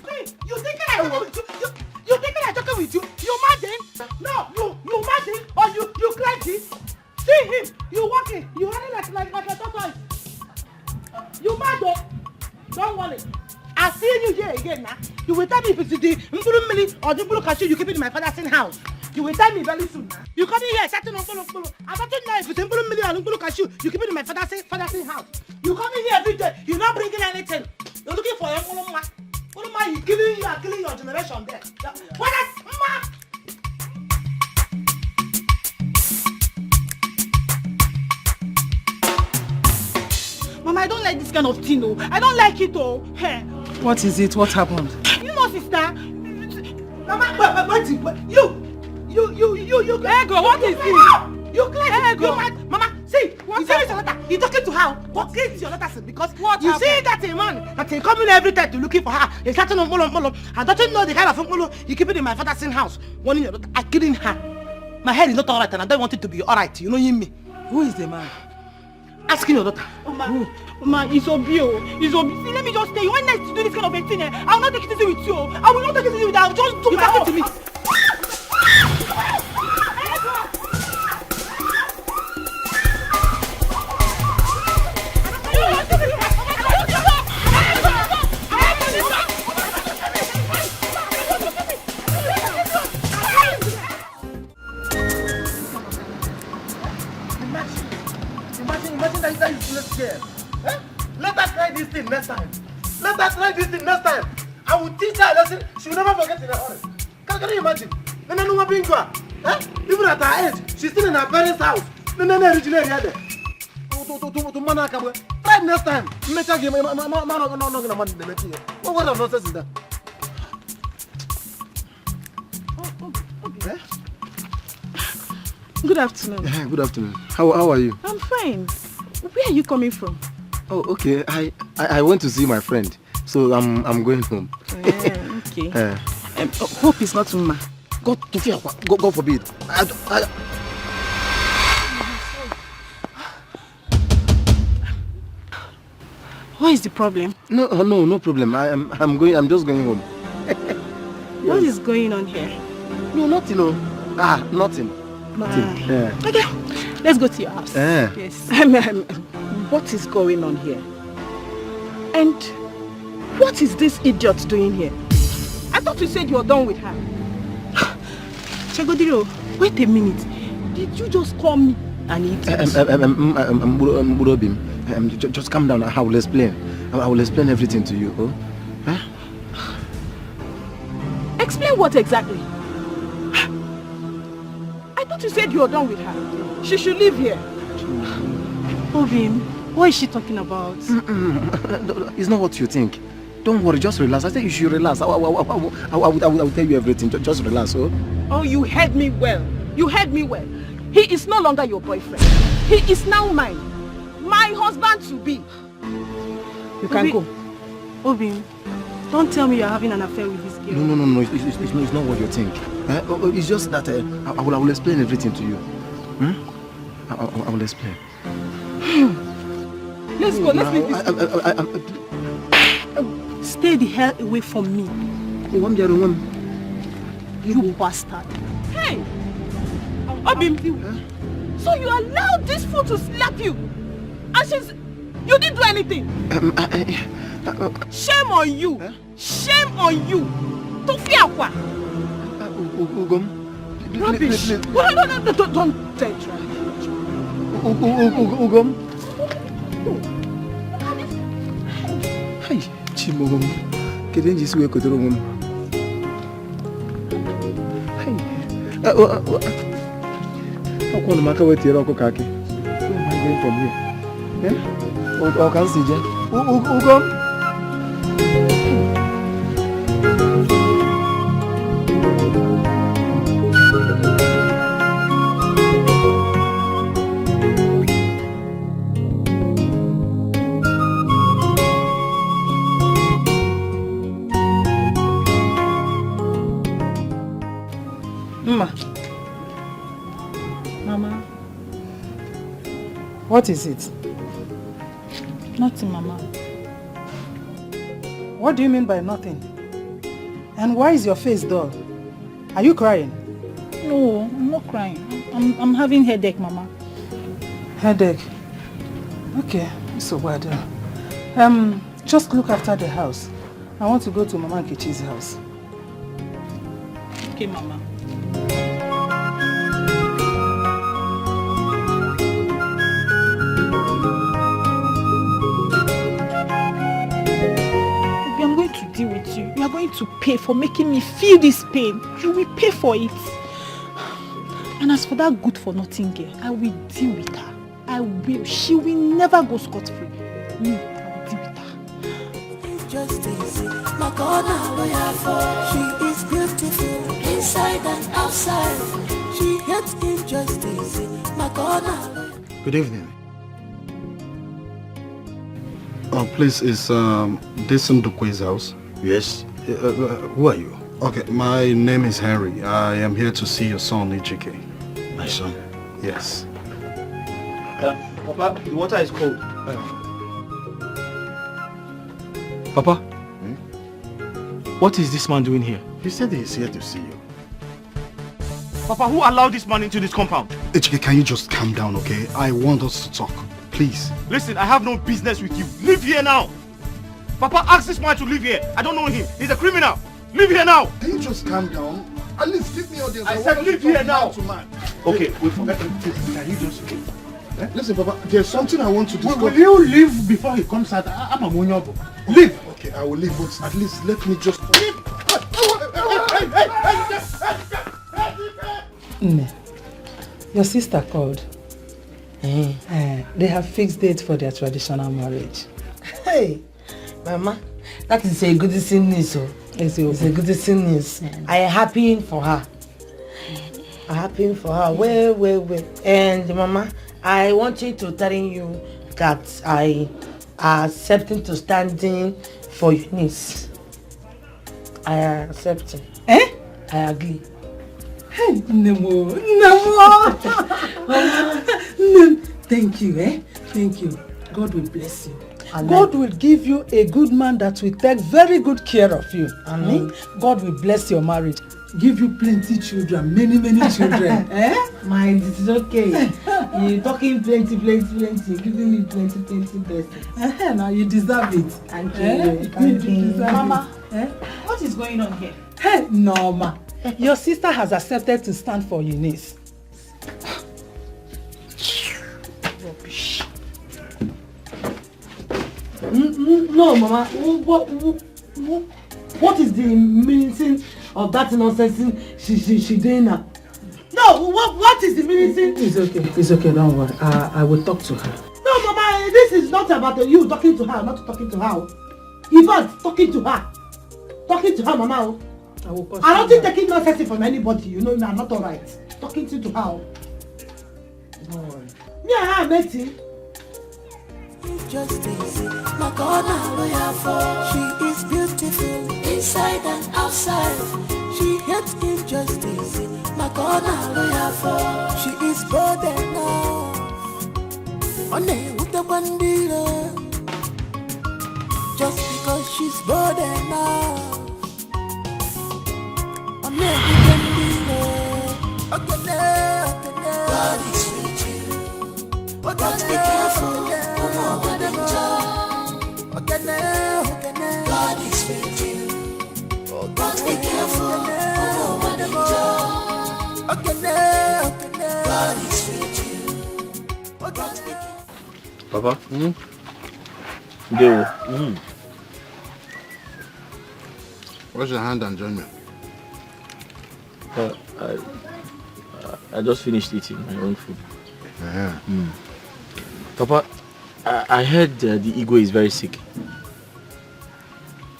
Speaker 5: Hey, you thinking I'm joking with you? You thinking I'm joking with you? You mad then? No, you mad then? Or you crazy? See him, you walking, you running like a tortoise. You mad though? Don't worry. I'll see you here again now. You will tell me if it's the Mbulu Mili or the Mbulu cashew you keep it in my father's house. You will tell me very soon now. You come in here shouting on Mbulu. I don't know if it's Mbulu Mili or Mbulu cashew you keep it in my father's house. You come in here every day, you're not bringing anything. You're looking for your Mbulu Ma. Mbulu Ma, he's killing your generation there. What is Ma? Mama, I don't like this kind of thing, oh. I don't like it, oh. Hey.
Speaker 6: What is it? What happened?
Speaker 5: You know, sister. Mama, wait. You.
Speaker 6: Ego, what is this?
Speaker 5: You clear.
Speaker 6: Ego.
Speaker 5: Mama, see. You see your letter. You talking to her. What is your letter? Because what you see that a man that he coming every time to looking for her. He's starting on molo. I don't know the kind of molo you keep it in my father's house. Warning your daughter. I'm killing her. My head is not alright, and I don't want it to be alright. You know me.
Speaker 6: Who is the man?
Speaker 5: Asking your daughter.
Speaker 6: Mama, it's Obio. It's Obio. See, let me just tell you, when next to do this kind of a thing, I will not take it easy with you. I will not take it easy with you. I will just do my own. To me.
Speaker 16: Imagine that you feel scared. Eh? Let her try this thing next time. I will teach her a lesson she will never forget in a hurry. Can you imagine? Even at her age, she's still in her parents' house. Try next time. Make her give me what nonsense is that?
Speaker 6: Good afternoon.
Speaker 16: Good afternoon. How are you?
Speaker 6: I'm fine. Where are you coming from?
Speaker 16: Oh, okay. I went to see my friend, so I'm going home.
Speaker 6: Okay. Hope it's not Uma.
Speaker 16: God forbid.
Speaker 6: What is the problem?
Speaker 16: No problem. I'm just going home.
Speaker 6: What is going on here?
Speaker 16: No, nothing. Nothing. Nothing.
Speaker 6: Okay, let's go to your house.
Speaker 2: Yes. What is going on here? And what is this idiot doing here? I thought you said you were done with her.
Speaker 6: Chagodiro, wait a minute. Did you just call me an idiot?
Speaker 16: Just calm down. I will explain. I will explain everything to you. Oh? Huh?
Speaker 2: Explain what exactly? I thought you said you were done with her. She should live here.
Speaker 6: Obim, what is she talking about?
Speaker 16: It's not what you think. Don't worry, just relax. I said you should relax. I will tell you everything. Just relax, oh?
Speaker 2: Oh, you heard me well. You heard me well. He is no longer your boyfriend. He is now mine. My husband to be. You can go.
Speaker 6: Obim, don't tell me you're having an affair with this girl.
Speaker 16: No. It's not what you think. It's just that I will explain everything to you. I will explain.
Speaker 2: Let's go. Let's leave this.
Speaker 6: Stay the hell away from me. You bastard.
Speaker 2: Hey! Obim, so you allowed this fool to slap you? And you didn't do anything? Shame on you! Shame on you! Tofiakwa! Rubbish! No, don't try.
Speaker 16: Ugom? Hey, Chimogom. Keden jisi we kodorongom. Hey. How come maka we tira ko kake? Where am I going from here? Yeah? Or can see je? Ugom?
Speaker 6: Mama.
Speaker 2: What is it?
Speaker 6: Nothing, Mama.
Speaker 2: What do you mean by nothing? And why is your face dull? Are you crying?
Speaker 6: No, I'm not crying. I'm having headache, Mama.
Speaker 2: Headache? Okay, so bad. Just look after the house. I want to go to Mama Nkechi's house.
Speaker 6: Okay, Mama. I'm going to deal with you. You are going to pay for making me feel this pain. You will pay for it. And as for that good for nothing girl, I will deal with her. I will. She will never go scot-free. I will deal with her.
Speaker 7: Justice, my corner, she is beautiful inside and outside. She hates injustice, my corner.
Speaker 3: Good evening. Please, is this Ndukwe's house?
Speaker 16: Yes. Who are you?
Speaker 3: Okay, my name is Henry. I am here to see your son, Dikeh.
Speaker 16: My son?
Speaker 3: Yes.
Speaker 11: Papa, the water is cold.
Speaker 1: Papa, what is this man doing here?
Speaker 3: He said he's here to see you.
Speaker 1: Papa, who allowed this man into this compound?
Speaker 3: Dikeh, can you just calm down, okay? I want us to talk, please.
Speaker 1: Listen, I have no business with you. Leave here now. Papa, ask this man to leave here. I don't know him. He's a criminal. Leave here now.
Speaker 3: Can you just calm down? At least give me audience.
Speaker 1: I said leave here now.
Speaker 3: Okay, wait for me. Can you just... Listen, Papa, there's something I want to discuss.
Speaker 8: Will you leave before he comes out? I'm a monyobo. Leave!
Speaker 3: Okay, I will leave, but at least let me just...
Speaker 2: Your sister called. They have fixed date for their traditional marriage.
Speaker 17: Hey, Mama, that is a good news. It's a good news. I am happy for her. I'm happy for her. Well. And Mama, I want you to tell you that I am accepting to standing for Eunice. I am accepting. I agree.
Speaker 2: Hey, no. Thank you, Thank you. God will bless you.
Speaker 6: God will give you a good man that will take very good care of you. Amen. God will bless your marriage. Give you plenty children, many children.
Speaker 17: Mind, it is okay. You're talking plenty. You're giving me plenty blessings.
Speaker 6: Now you deserve it.
Speaker 17: Thank you.
Speaker 12: Mama, what is going on here?
Speaker 6: Hey, Norma, your sister has accepted to stand for Eunice.
Speaker 17: Rubbish. No, Mama. What is the meaning of that nonsense she doing now? No, what is the meaning?
Speaker 6: It's okay, don't worry. I will talk to her.
Speaker 17: No, Mama, this is not about you talking to her, not talking to her. Yvonne, talking to her. Talking to her, Mama. I don't think taking nonsense from anybody, you know, I'm not alright. Talking to her.
Speaker 6: Don't worry.
Speaker 17: Me and her met him.
Speaker 7: Justice, my God, lawyer for. She is beautiful inside and outside. She hates injustice. My God, lawyer for. She is bold enough. On with the bandira. Just because she's bold enough. On with the bandira. Okay, God is with you. But be careful. God is with you. But be careful. God is with you.
Speaker 11: Papa? Deo.
Speaker 8: Wash your hand and join me.
Speaker 11: I just finished eating my own food.
Speaker 8: Yeah.
Speaker 11: Papa, I heard the Igwe is very sick.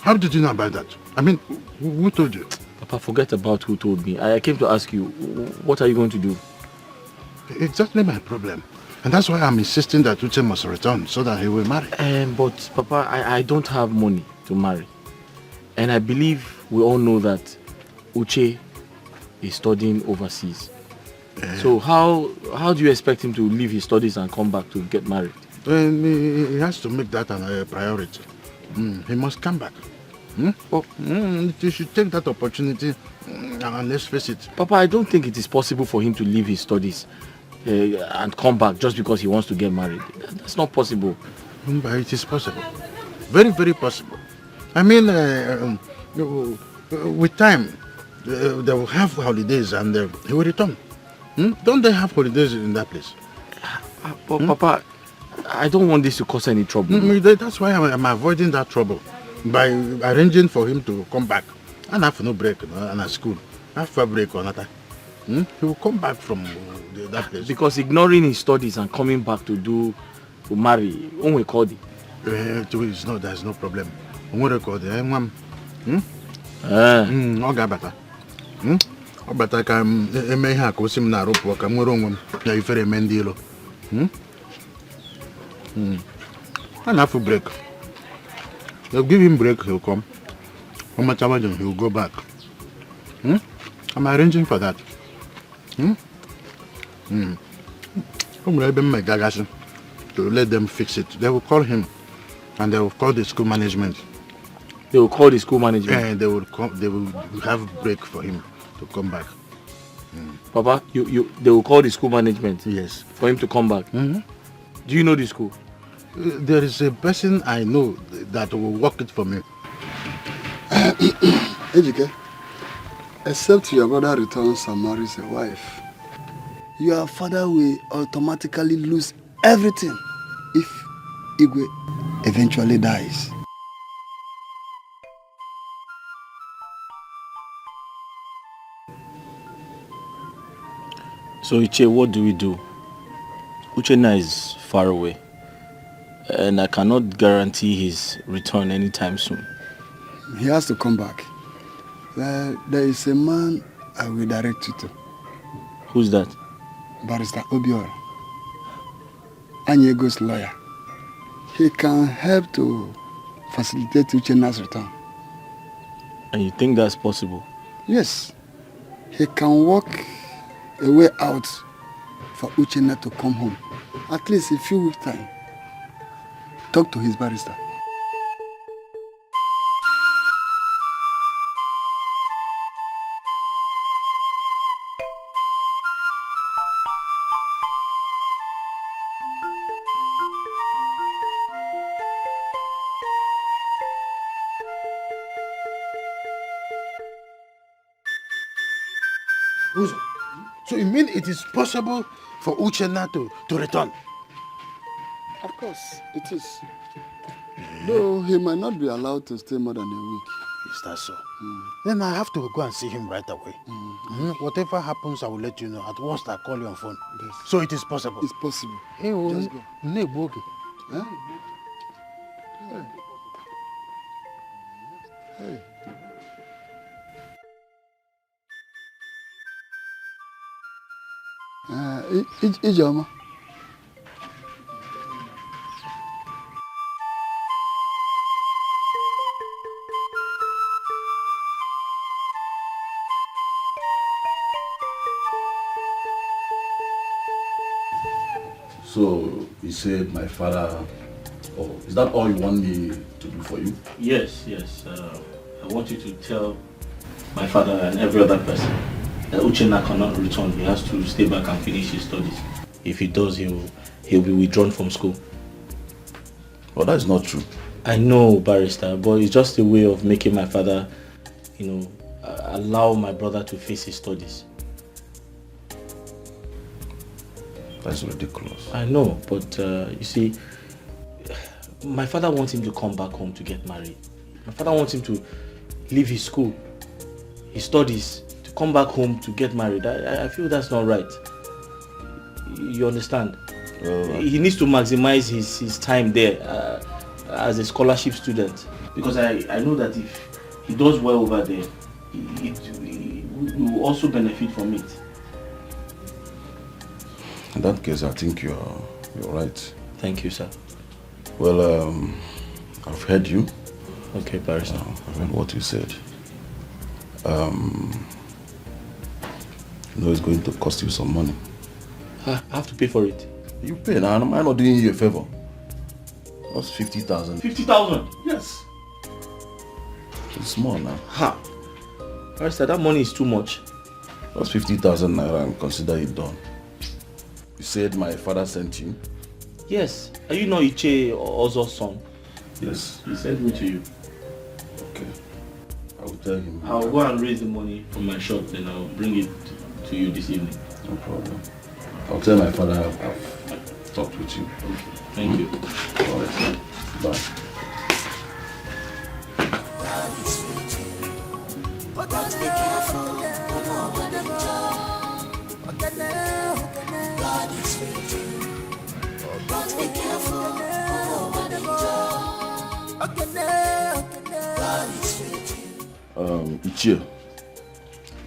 Speaker 8: How did you know about that? I mean, who told you?
Speaker 11: Papa, forget about who told me. I came to ask you, what are you going to do?
Speaker 8: Exactly my problem. And that's why I'm insisting that Uche must return so that he will marry.
Speaker 11: But Papa, I don't have money to marry. And I believe we all know that Uche is studying overseas. So how do you expect him to leave his studies and come back to get married?
Speaker 8: And he has to make that a priority. He must come back. You should take that opportunity and let's face it.
Speaker 11: Papa, I don't think it is possible for him to leave his studies and come back just because he wants to get married. That's not possible.
Speaker 8: But it is possible. Very, very possible. I mean, with time, they will have holidays and he will return. Don't they have holidays in that place?
Speaker 11: But Papa, I don't want this to cause any trouble.
Speaker 8: That's why I'm avoiding that trouble by arranging for him to come back and have no break and at school. After break or nothing. He will come back from that place.
Speaker 11: Because ignoring his studies and coming back to marry, only call it.
Speaker 8: There's no problem. Record but I can may have him now rope I'm wrong if I mendilo. And have a break. They'll give him break, he'll come. How much imagine he'll go back. I'm arranging for that. I'm grabbing my gagas to let them fix it. They will call him and they will call the school management.
Speaker 11: They will call the school management?
Speaker 8: And they will have break for him to come back.
Speaker 11: Papa, they will call the school management?
Speaker 8: Yes.
Speaker 11: For him to come back? Do you know the school?
Speaker 8: There is a person I know that will work it for me.
Speaker 9: Ejike, except your brother returns and marries a wife, your father will automatically lose everything if Igwe eventually dies.
Speaker 1: So Iche, what do we do? Uchenna is far away, and I cannot guarantee his return anytime soon.
Speaker 9: He has to come back. There is a man I will direct you to.
Speaker 1: Who's that?
Speaker 9: Barrister Obio, Anyego's lawyer. He can help to facilitate Uchenna's return.
Speaker 1: And you think that's possible?
Speaker 9: Yes. He can work a way out for Uchenna to come home. At least a few weeks' time. Talk to his barrister.
Speaker 8: So you mean it is possible for Uchenna to return?
Speaker 9: Of course, it is. Though he might not be allowed to stay more than a week.
Speaker 8: Is that so? Then I have to go and see him right away. Whatever happens, I will let you know. At worst, I'll call you on phone. Yes. So it is possible?
Speaker 9: It's possible.
Speaker 8: Hey,
Speaker 9: just go.
Speaker 8: Huh?
Speaker 9: Hey. Ijoma.
Speaker 11: So he said my father. Oh, is that all you want me to do for you?
Speaker 1: Yes. I want you to tell my father and every other person that Uchenna cannot return. He has to stay back and finish his studies. If he does, he'll be withdrawn from school.
Speaker 11: Well, that is not true.
Speaker 1: I know, barrister, but it's just a way of making my father, allow my brother to face his studies.
Speaker 11: That's ridiculous.
Speaker 1: I know, but you see, my father wants him to come back home to get married. My father wants him to leave his school, his studies, to come back home to get married. I feel that's not right. You understand? He needs to maximize his time there as a scholarship student. Because I know that if he does well over there, he will also benefit from it.
Speaker 11: In that case, I think you're right.
Speaker 1: Thank you, sir.
Speaker 11: Well, I've heard you.
Speaker 1: Okay, barrister.
Speaker 11: I've heard what you said. It's going to cost you some money.
Speaker 1: I have to pay for it.
Speaker 11: You pay now. Am I not doing you a favor? That's 50,000.
Speaker 1: 50,000?
Speaker 11: Yes. It's small now.
Speaker 1: Barrister, that money is too much.
Speaker 11: That's 50,000 naira and consider it done. You said my father sent you?
Speaker 1: Yes. Are you not Iche Ozo's son?
Speaker 11: Yes.
Speaker 1: He sent me to you.
Speaker 11: Okay. I will tell him.
Speaker 1: I'll go and raise the money from my shop, then I'll bring it to you this evening.
Speaker 11: No problem. I'll tell my father I've talked with you.
Speaker 1: Okay. Thank you.
Speaker 11: All right. Bye.
Speaker 7: But be careful, God is with you. But be careful, God is with you.
Speaker 11: Ichie,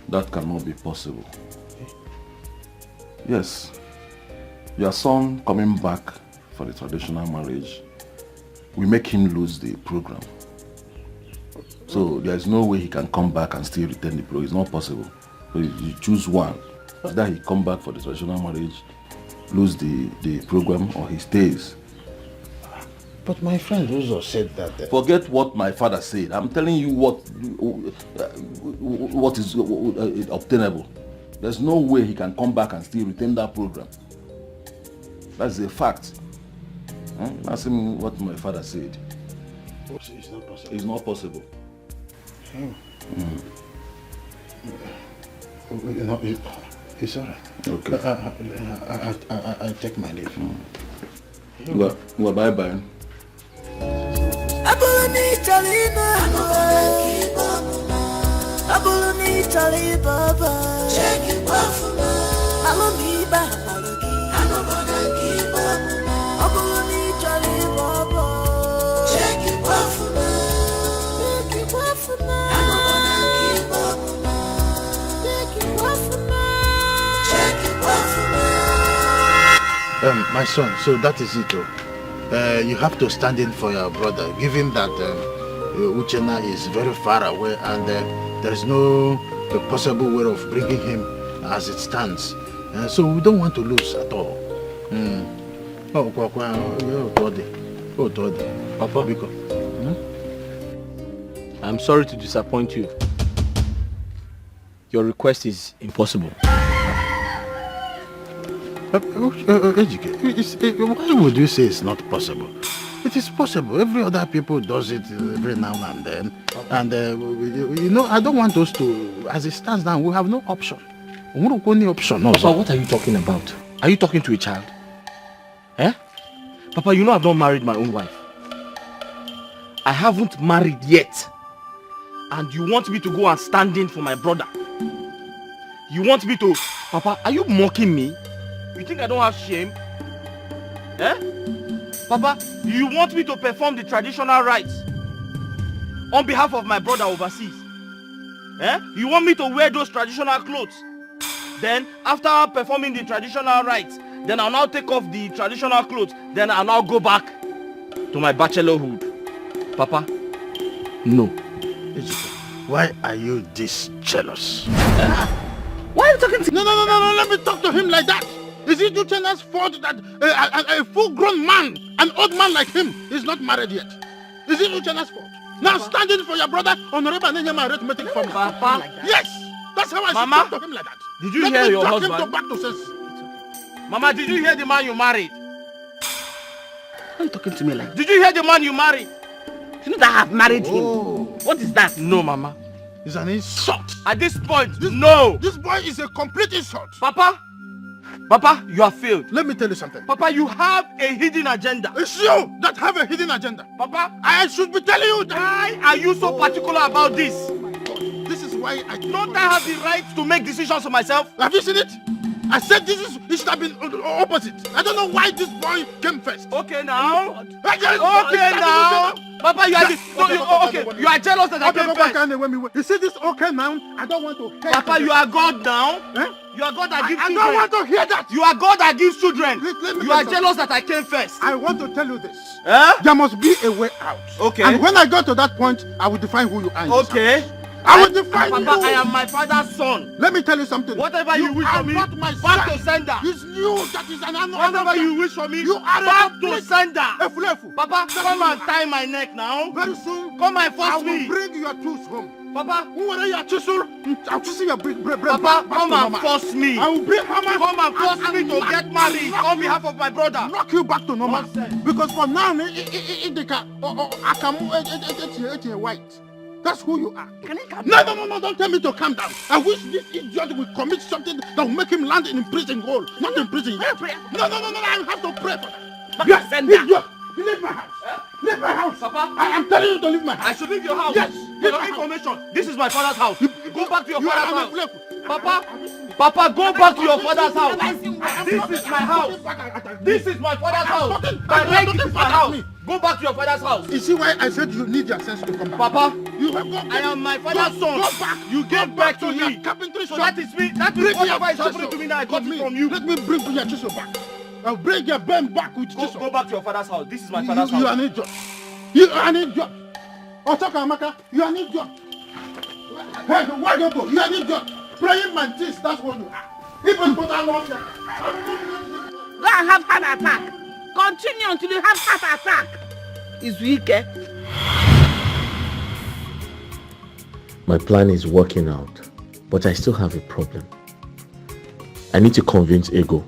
Speaker 11: that cannot be possible. Yes, your son coming back for the traditional marriage will make him lose the program. So there is no way he can come back and still retain the program. It's not possible. So you choose one. Either he come back for the traditional marriage, lose the program, or he stays.
Speaker 8: But my friend also said that...
Speaker 11: Forget what my father said. I'm telling you what is obtainable. There's no way he can come back and still retain that program. That's a fact. Ask him what my father said.
Speaker 8: It's not possible.
Speaker 11: It's not possible.
Speaker 8: It's all right.
Speaker 11: Okay.
Speaker 8: I take my leave.
Speaker 11: Well, bye-bye.
Speaker 8: My son, so that is it though. You have to stand in for your brother, given that Uchenna is very far away and there is no possible way of bringing him as it stands. So we don't want to lose at all. Oh, body. Oh, Papa, because
Speaker 1: I'm sorry to disappoint you. Your request is impossible.
Speaker 8: Why would you say it's not possible? It is possible. Every other people does it every now and then. And you know, I don't want us to, as it stands now, we have no option. We don't have any option. No,
Speaker 1: Papa, what are you talking about? Are you talking to a child? Eh? Papa, you know I've not married my own wife. I haven't married yet. And you want me to go and stand in for my brother? You want me to... Papa, are you mocking me? You think I don't have shame? Eh? Papa, you want me to perform the traditional rites on behalf of my brother overseas? Eh? You want me to wear those traditional clothes? Then, after performing the traditional rites, then I'll now take off the traditional clothes. Then I'll now go back to my bachelorhood. Papa, no.
Speaker 8: Why are you this jealous?
Speaker 17: Why are you talking to...
Speaker 8: No, let me talk to him like that. Is it Uchenna's fault that a full-grown man, an old man like him, is not married yet? Is it Uchenna's fault? Now standing for your brother, Honorable Nenyama arithmetic for me.
Speaker 1: Papa.
Speaker 8: Yes, that's how I should talk to him like that.
Speaker 1: Did you hear your husband?
Speaker 8: Let me back to sense.
Speaker 1: Mama, did you hear the man you married?
Speaker 17: Why are you talking to me like that?
Speaker 1: Did you hear the man you married?
Speaker 17: You know that I have married him. What is that?
Speaker 1: No, Mama.
Speaker 8: It's an insult.
Speaker 1: At this point, no.
Speaker 8: This boy is a complete insult.
Speaker 1: Papa, you have failed.
Speaker 8: Let me tell you something.
Speaker 1: Papa, you have a hidden agenda.
Speaker 8: It's you that have a hidden agenda.
Speaker 1: Papa,
Speaker 8: I should be telling you that.
Speaker 1: Why are you so particular about this?
Speaker 8: This is why I...
Speaker 1: Don't I have the right to make decisions for myself?
Speaker 8: Have you seen it? I said it should have been opposite. I don't know why this boy came first.
Speaker 1: Okay now.
Speaker 8: Okay
Speaker 1: now. Papa, you are you are jealous that I came first.
Speaker 8: You see this okay now? I don't want to hear.
Speaker 1: Papa, you are God now.
Speaker 8: Eh?
Speaker 1: You are God that gives children.
Speaker 8: I don't want to hear that.
Speaker 1: You are God that gives children. You are jealous that I came first.
Speaker 8: I want to tell you this.
Speaker 1: Eh?
Speaker 8: There must be a way out.
Speaker 1: Okay.
Speaker 8: And when I get to that point, I will define who you are.
Speaker 1: Okay.
Speaker 8: I will define
Speaker 1: Papa, I am my father's son.
Speaker 8: Let me tell you something.
Speaker 1: Whatever you wish for me,
Speaker 8: not my
Speaker 1: back
Speaker 8: son.
Speaker 1: to sender.
Speaker 8: It's you that is an animal.
Speaker 1: Whatever you wish for me,
Speaker 8: you are
Speaker 1: back to sender.
Speaker 8: Efulefu.
Speaker 1: Papa, come and tie my neck now.
Speaker 8: Very soon,
Speaker 1: come and force me.
Speaker 8: I will bring your tools home.
Speaker 1: Papa,
Speaker 8: I'll chisel your
Speaker 1: Papa, come and force me.
Speaker 8: I will bring hammer.
Speaker 1: Come and force me to get married on behalf of my brother.
Speaker 8: Knock you back to normal. Because for now, white. That's who you are.
Speaker 17: Can you calm
Speaker 8: down? No, don't tell me to calm down. I wish this idiot will commit something that will make him land in prison hole. Not in prison. No, I have to pray for that.
Speaker 1: Yes,
Speaker 8: idiot. Leave my house. Leave my house.
Speaker 1: Papa,
Speaker 8: I am telling you to leave my house.
Speaker 1: I should leave your house.
Speaker 8: Yes.
Speaker 1: For your information, this is my father's house. Go back to your father's house. Papa, go back to your father's house. This is my house. This is my father's house. My right is my house. Go back to your father's house.
Speaker 8: You see why I said you need your sense to come back?
Speaker 1: Papa,
Speaker 8: you have got
Speaker 1: I am my father's son.
Speaker 8: Go back.
Speaker 1: You gave back to me.
Speaker 8: Carpentry
Speaker 1: so that is me. That is whatever is happening to me now. I got it from you.
Speaker 8: Let me bring your chisel back. I'll bring your pen back with chisel.
Speaker 1: Go back to your father's house. This is my father's house.
Speaker 8: You are an idiot. You are an idiot. Otaka Amaka, you are an idiot. Hey, why don't you? You are an idiot. Praying mantis, that's what you are. Even put on one.
Speaker 17: Go and have heart attack. Continue until you have heart attack. It's weak, eh?
Speaker 15: My plan is working out, but I still have a problem. I need to convince Ego.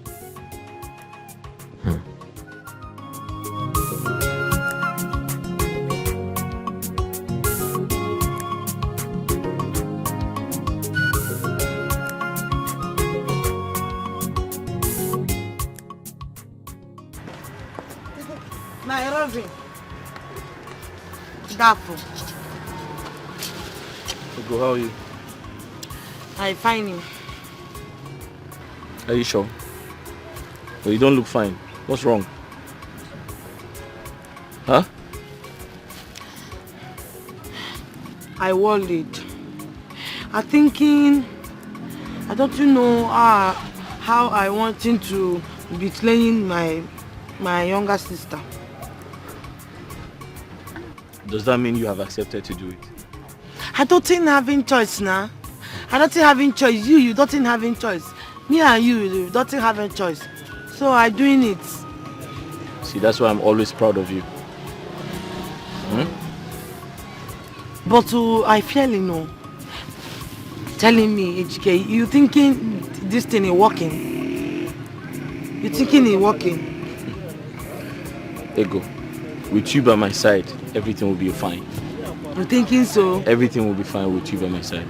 Speaker 1: Ego, how are you?
Speaker 17: I find him.
Speaker 1: Are you sure? Well, you don't look fine. What's wrong? Huh?
Speaker 17: I worried. I'm thinking, I don't know how I want him to be playing my younger sister.
Speaker 1: Does that mean you have accepted to do it?
Speaker 17: I don't think having choice now. I don't think having choice. You don't think having choice. Me and you don't think having choice. So I'm doing it.
Speaker 1: See, that's why I'm always proud of you.
Speaker 17: But I feel, telling me, HK, you thinking this thing is working? You thinking it's working?
Speaker 1: Ego, with you by my side, everything will be fine.
Speaker 17: You thinking so?
Speaker 1: Everything will be fine with you by my side.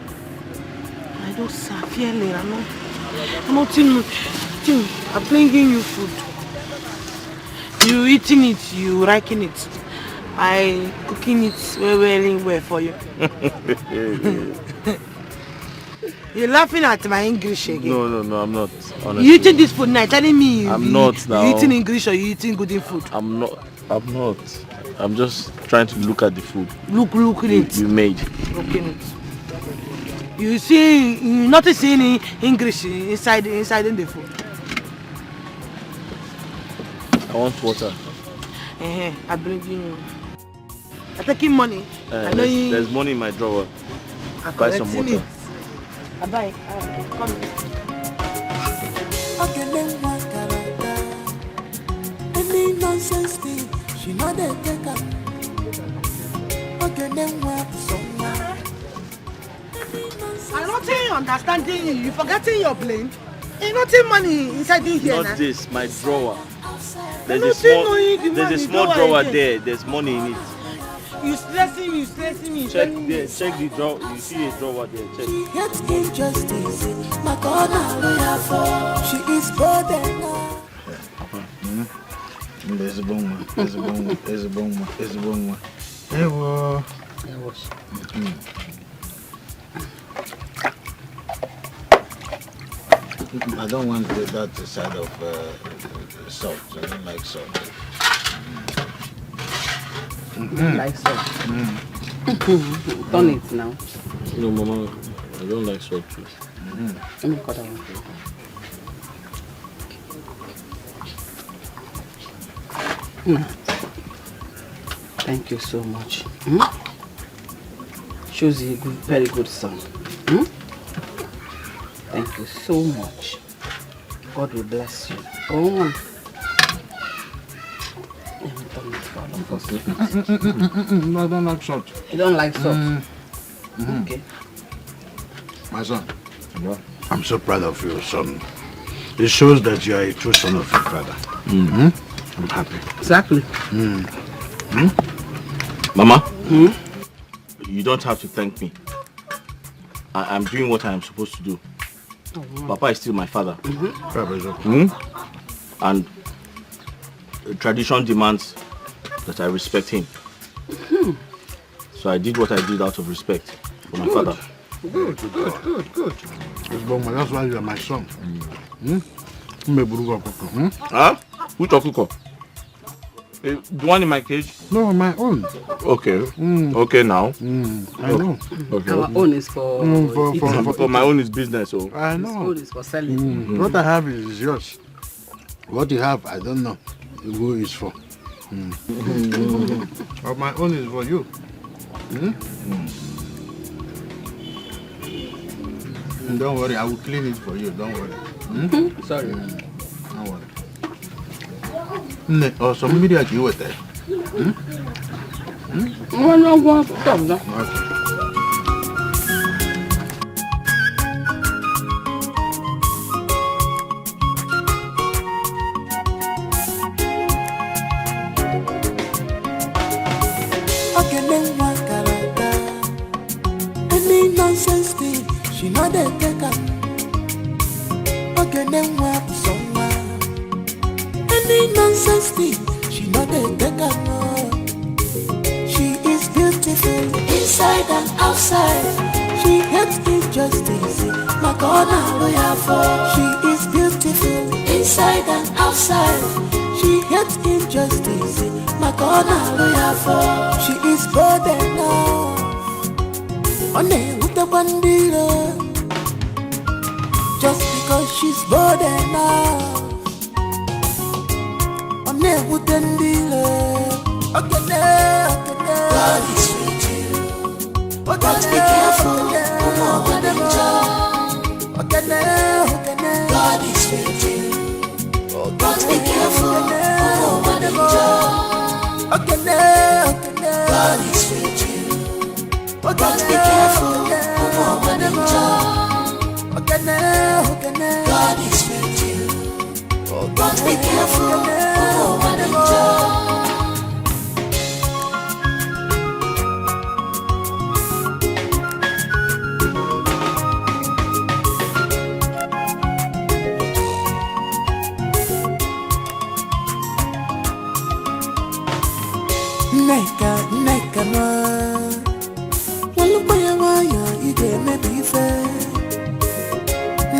Speaker 17: I don't feel it. I'm not I'm bringing you food. You eating it, you liking it. I cooking it well for you. You're laughing at my English again.
Speaker 1: No, I'm not. Honestly.
Speaker 17: You eating this food now, telling me
Speaker 1: I'm not now.
Speaker 17: You eating English or you eating good food?
Speaker 1: I'm not. I'm just trying to look at the food.
Speaker 17: Look at it.
Speaker 1: You made.
Speaker 17: Looking it. You see, you not seeing English inside the food.
Speaker 1: I want water.
Speaker 17: I bring you. I'm taking money. I know
Speaker 1: there's money in my drawer. Buy some water.
Speaker 17: I buy. Come.
Speaker 7: Any nonsense thing, she not a taker.
Speaker 17: I'm not understanding you. You forgetting your plane. Ain't nothing money inside in here.
Speaker 1: Not this, my drawer. There's a small drawer there. There's money in it.
Speaker 17: You stressing me.
Speaker 1: Check the drawer. You see a drawer there. Check.
Speaker 7: She hates injustice. My corner lawyer for. She is burdened.
Speaker 8: There's a bon one. Hey, what? I don't want that side of salt. I don't like salt.
Speaker 2: Like salt. Turn it now.
Speaker 1: No, Mama, I don't like salt too.
Speaker 2: Let me cut that one. Thank you so much. Shows you a very good son. Thank you so much. God will bless you. Oh. Let me turn it for all of us.
Speaker 8: No, I don't like salt.
Speaker 2: You don't like salt? Okay.
Speaker 8: My son, I'm so proud of you, son. It shows that you are a true son of your father. I'm happy.
Speaker 2: Exactly.
Speaker 1: Mama, you don't have to thank me. I'm doing what I'm supposed to do. Papa is still my father. And tradition demands that I respect him. So I did what I did out of respect for my father.
Speaker 8: Good. That's why you are my son.
Speaker 1: Huh? Which Okuko? The one in my cage?
Speaker 8: No, my own.
Speaker 1: Okay. Okay now.
Speaker 8: I know.
Speaker 2: Okay. Our own is for
Speaker 1: for my own is business. So.
Speaker 8: I know.
Speaker 2: His own is for selling.
Speaker 8: What I have is yours. What you have, I don't know who is for. But my own is for you. Don't worry, I will clean it for you. Don't worry.
Speaker 2: Sorry.
Speaker 8: Don't worry. Oh, some media you with that.
Speaker 2: No, stop now.
Speaker 7: Any nonsense thing, she not a taker. Okay, then what someone. Any nonsense thing, she not a taker. She is beautiful inside and outside. She hates injustice. My corner lawyer for. She is beautiful inside and outside. She hates injustice. My corner lawyer for. She is burdened now. On with the bandila. Just because she's burdened now. On with the dealer. God is with you. But be careful. God is with you. But be careful. God God is with you. But be careful, God is with you. But be careful, Neka ma Walupa ya waya ige me bife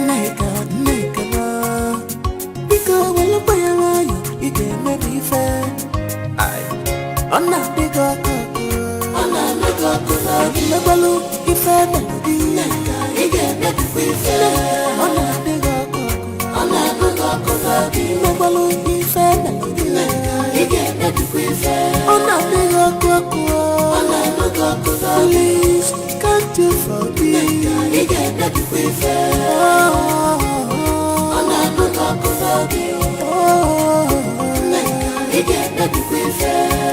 Speaker 7: Neka ma Bika walupa ya waya ige me bife Ona biga koko Mebalu ife melody Neka ige me bife Ona biga koko Mebalu ife melody Neka ige me bife Ona biga koko Please, can't you forgive? You get that we fell. You get that we fell.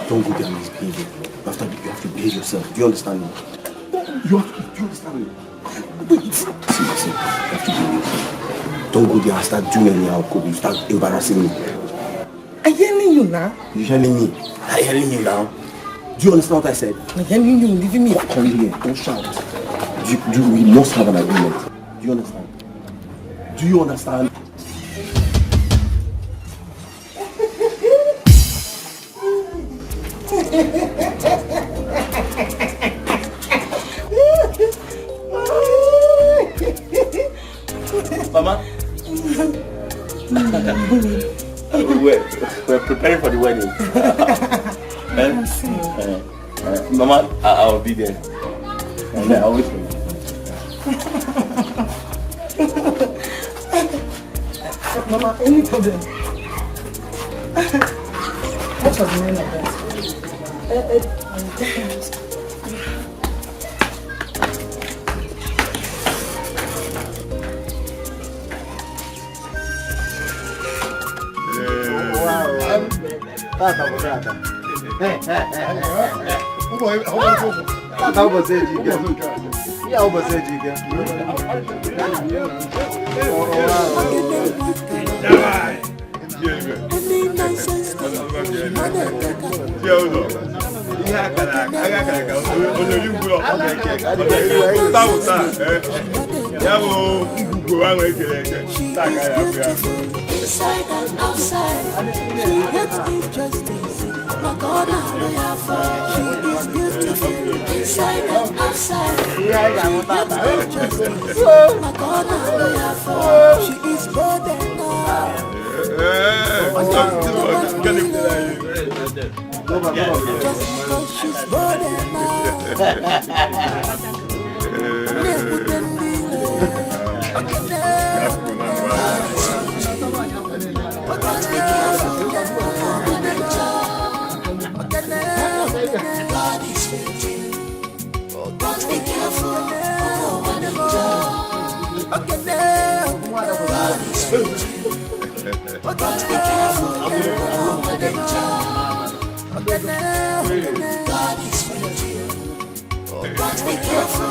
Speaker 16: Don't go there and misbehave. You have to behave yourself. Do you understand me? Do you understand me? See, you have to behave. Don't go there and start doing anyhow, Kobe. You start embarrassing me.
Speaker 17: I'm hearing you now.
Speaker 16: You're hearing me? I'm hearing you now. Do you understand what I said?
Speaker 17: I'm hearing you, leaving me.
Speaker 16: Come here, don't shout. We must have an agreement. Do you understand? Do you understand?
Speaker 11: Mama? we're preparing for the wedding. Mama, I'll be there. And then I'll wait for you.
Speaker 6: Mama, any problem? What was the name of that?
Speaker 7: Inside and outside, she gets injustice. My God, she is beautiful. Inside and outside, she gets injustice. My God, she is better just because she's better God is with you. But be careful. God is with you. But be careful. God is with you. But be careful.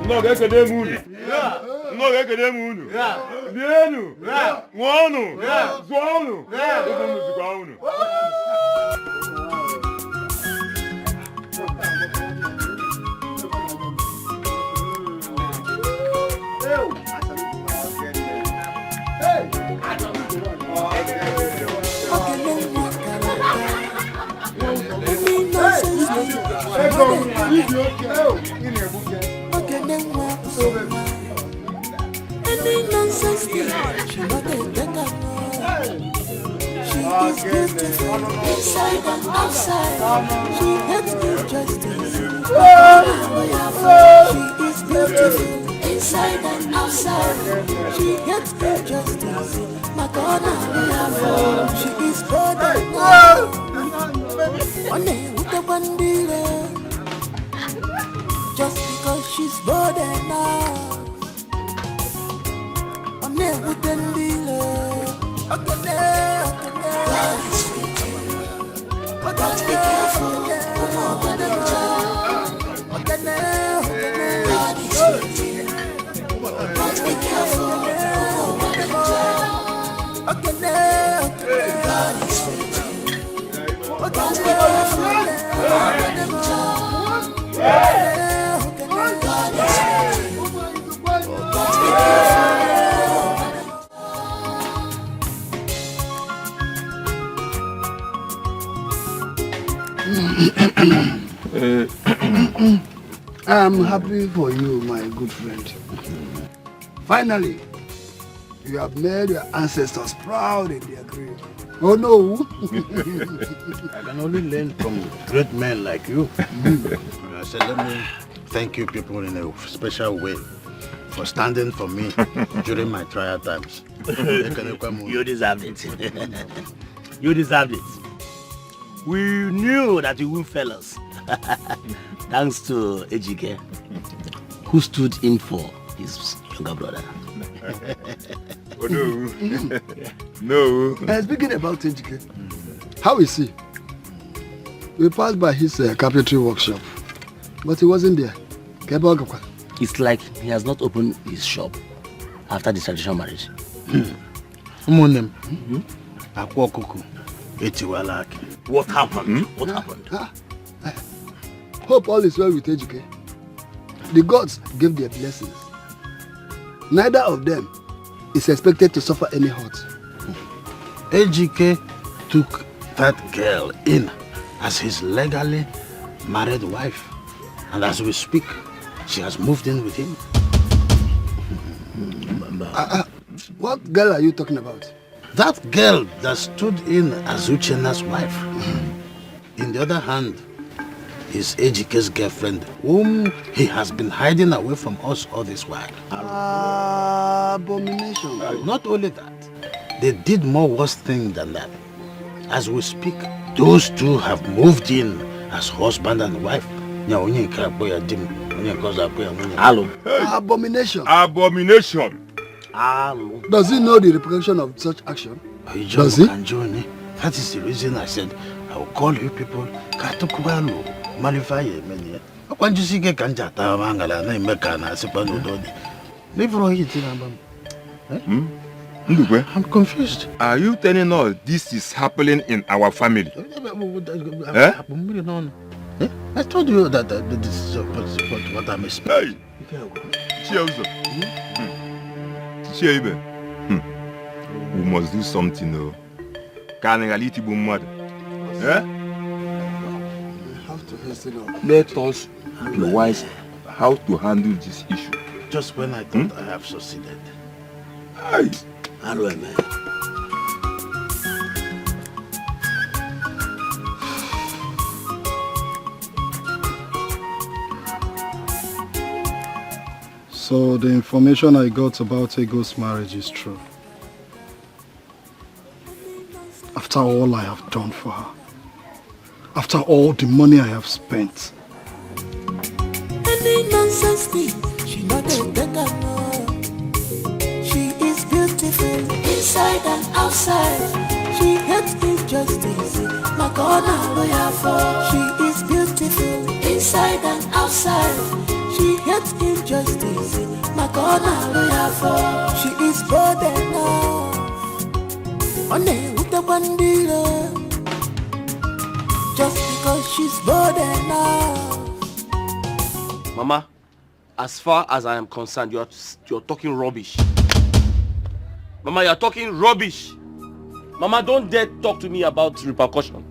Speaker 18: No, get the moon. No, get the moon. Bienu. Wanu. Zwanu. Zwanu.
Speaker 7: Any nonsense thing, she not a beggar. She is beautiful inside and outside. She hates injustice. She is beautiful inside and outside. She hates injustice. Madonna, we have her. She is better. One day with the bandila. Just because she's bored enough. I'm there with them dealer. God is with you. But be careful. God is with you. But be careful. God is with you. But be careful.
Speaker 9: I'm happy for you, my good friend. Finally, you have made your ancestors proud in their grave. Oh no!
Speaker 8: I can only learn from great men like you. I said, let me thank you people in a special way for standing for me during my trial times.
Speaker 19: You deserved it. You deserved it. We knew that you would fail us. Thanks to Dikeh, who stood in for his younger brother.
Speaker 18: Oh no. No.
Speaker 9: Speaking about Dikeh, how is he? We passed by his carpentry workshop, but he wasn't there.
Speaker 19: It's like he has not opened his shop after the traditional marriage. What happened? What happened?
Speaker 9: Hope all is well with Dikeh. The gods gave their blessings. Neither of them is expected to suffer any hurt.
Speaker 8: Dikeh took that girl in as his legally married wife. And as we speak, she has moved in with him.
Speaker 9: What girl are you talking about?
Speaker 8: That girl that stood in as Uchenna's wife. In the other hand, is Dikeh's girlfriend, whom he has been hiding away from us all this while.
Speaker 9: Abomination.
Speaker 8: Not only that, they did more worse thing than that. As we speak, those two have moved in as husband and wife.
Speaker 9: Abomination.
Speaker 18: Abomination.
Speaker 9: Does he know the repercussion of such action? Does he?
Speaker 8: That is the reason I said I will call you people.
Speaker 18: Ndukwe,
Speaker 8: I'm confused.
Speaker 18: Are you telling us this is happening in our family?
Speaker 8: I told you that this is what I'm expecting.
Speaker 18: We must do something, though. Let us be wise how to handle this issue.
Speaker 8: Just when I thought I have succeeded.
Speaker 18: Aye.
Speaker 3: So the information I got about Ego's marriage is true. After all I have done for her. After all the money I have spent.
Speaker 7: Any nonsense thing, she not a beggar, no. She is beautiful inside and outside. She hates injustice, my God, lawyer for. She is beautiful inside and outside. She hates injustice, my God, lawyer for. She is bold enough. On with the bandila. Just because she's bold enough.
Speaker 11: Mama, as far as I am concerned, you're talking rubbish. Mama, you're talking rubbish. Mama, don't dare talk to me about repercussion.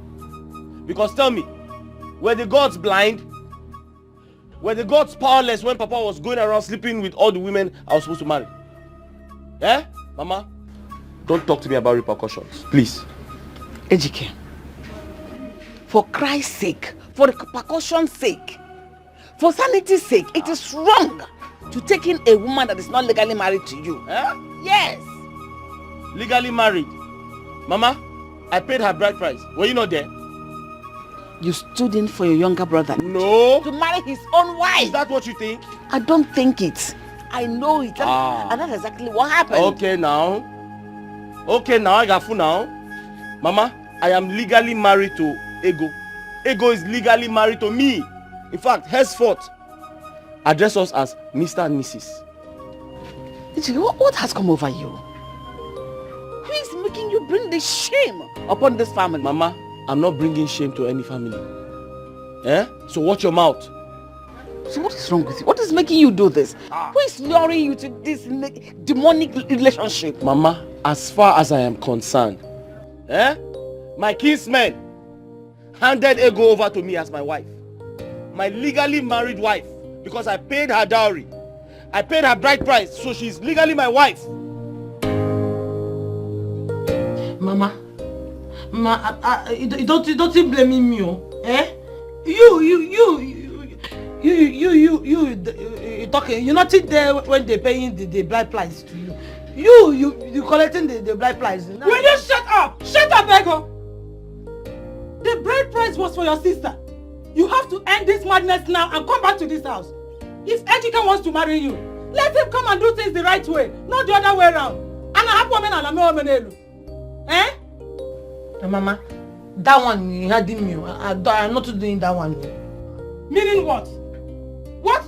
Speaker 11: Because tell me, were the gods blind? Were the gods powerless when Papa was going around sleeping with all the women I was supposed to marry? Eh? Mama, don't talk to me about repercussions, please.
Speaker 2: Ejike, for Christ's sake, for the repercussion's sake, for sanity's sake, it is wrong to take in a woman that is not legally married to you.
Speaker 11: Eh?
Speaker 2: Yes.
Speaker 11: Legally married. Mama, I paid her bride price. Were you not there?
Speaker 2: You stood in for your younger brother.
Speaker 11: No.
Speaker 2: To marry his own wife.
Speaker 11: Is that what you think?
Speaker 2: I don't think it. I know it. And that's exactly what happened.
Speaker 11: Okay now, I got fool now. Mama, I am legally married to Ego. Ego is legally married to me. In fact, henceforth, address us as Mr. and Mrs.
Speaker 2: What has come over you? Who is making you bring this shame upon this family?
Speaker 11: Mama, I'm not bringing shame to any family. Eh? So watch your mouth.
Speaker 2: So what is wrong with you? What is making you do this? Who is luring you to this demonic relationship?
Speaker 11: Mama, as far as I am concerned, my kinsmen handed Ego over to me as my wife. My legally married wife. Because I paid her dowry. I paid her bride price, so she's legally my wife.
Speaker 17: Mama, you don't blame me, eh? You talking. You're not there when they're paying the bride price to you. You collecting the bride price.
Speaker 6: Will you shut up? Shut up, Ego. The bride price was for your sister. You have to end this madness now and come back to this house. If Ejike wants to marry you, let him come and do things the right way, not the other way around. And I have women and I'm eh?
Speaker 17: Mama, that one you had in me. I'm not doing that one.
Speaker 6: Meaning what? What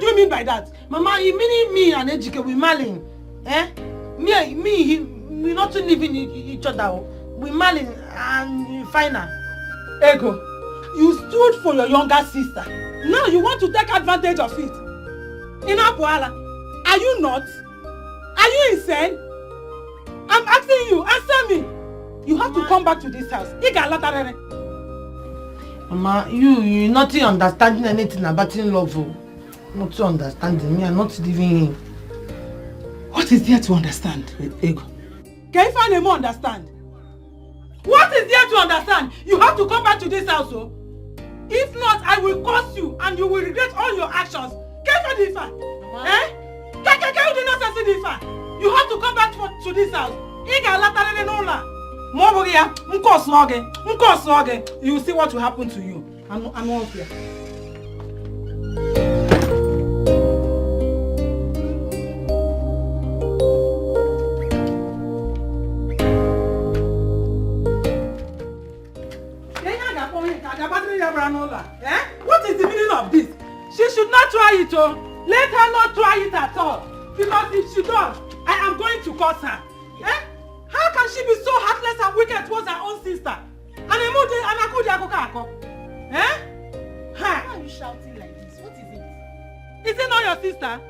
Speaker 6: do you mean by that?
Speaker 17: Mama, you meaning me and Ejike we marrying? Eh? We not living each other. We marrying and final.
Speaker 6: Ego, you stood for your younger sister. Now you want to take advantage of it. Inapuala, are you not? Are you insane? I'm asking you, answer me. You have to come back to this house.
Speaker 17: Mama, you not understanding anything about in love. Not understanding me. I'm not living in.
Speaker 6: What is there to understand, Ego? Can you find a more understand? What is there to understand? You have to come back to this house, oh. If not, I will curse you and you will regret all your actions. Can you do that? Eh? Can you do not say this? You have to come back to this house. You will see what will happen to you. I'm not here. What is the meaning of this? She should not try it, oh. Let her not try it at all. Because if she does, I am going to curse her.
Speaker 5: Eh? How can she be so heartless and wicked towards her own sister? Eh?
Speaker 12: Why are you shouting like this? What is it?
Speaker 5: Is it not your sister?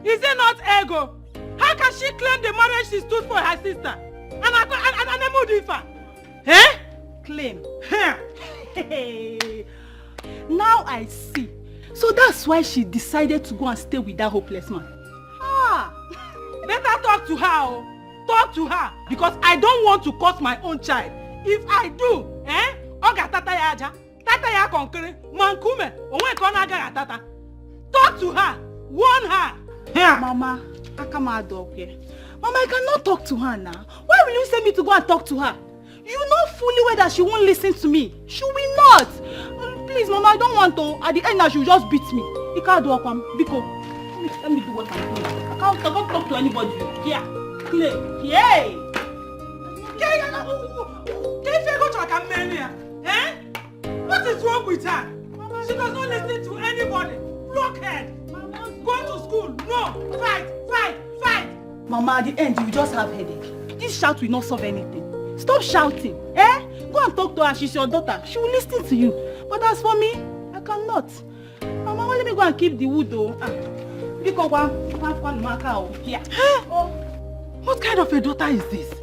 Speaker 5: Is it not Ego? How can she claim the marriage she stood for her sister? And Emudifa? Eh?
Speaker 12: Claim. Now I see. So that's why she decided to go and stay with that hopeless man.
Speaker 5: Ah! Better talk to her, oh. Talk to her. Because I don't want to curse my own child. If I do, Oga tata ya aja, tata ya konkere, mankume, onwe kona aga tata. Talk to her. Warn her.
Speaker 12: Yeah. Mama, AkaGod here. Mama, I cannot talk to her now. Why will you send me to go and talk to her? You know fully well that she won't listen to me. She will not. Please, Mama, I don't want to. At the end, she will just beat me. AkaGod, Biko. Let me do what I'm doing. I can't talk to anybody. Here. Play. Yay!
Speaker 5: What is wrong with her? Mama, she does not listen to anybody. Blockhead. Go to school. No. Fight.
Speaker 12: Mama, at the end, you just have headache. This shout will not solve anything. Stop shouting. Go and talk to her. She's your daughter. She will listen to you. But as for me, I cannot. Mama, let me go and keep the wood though. Here. Oh.
Speaker 5: What kind of a daughter is this?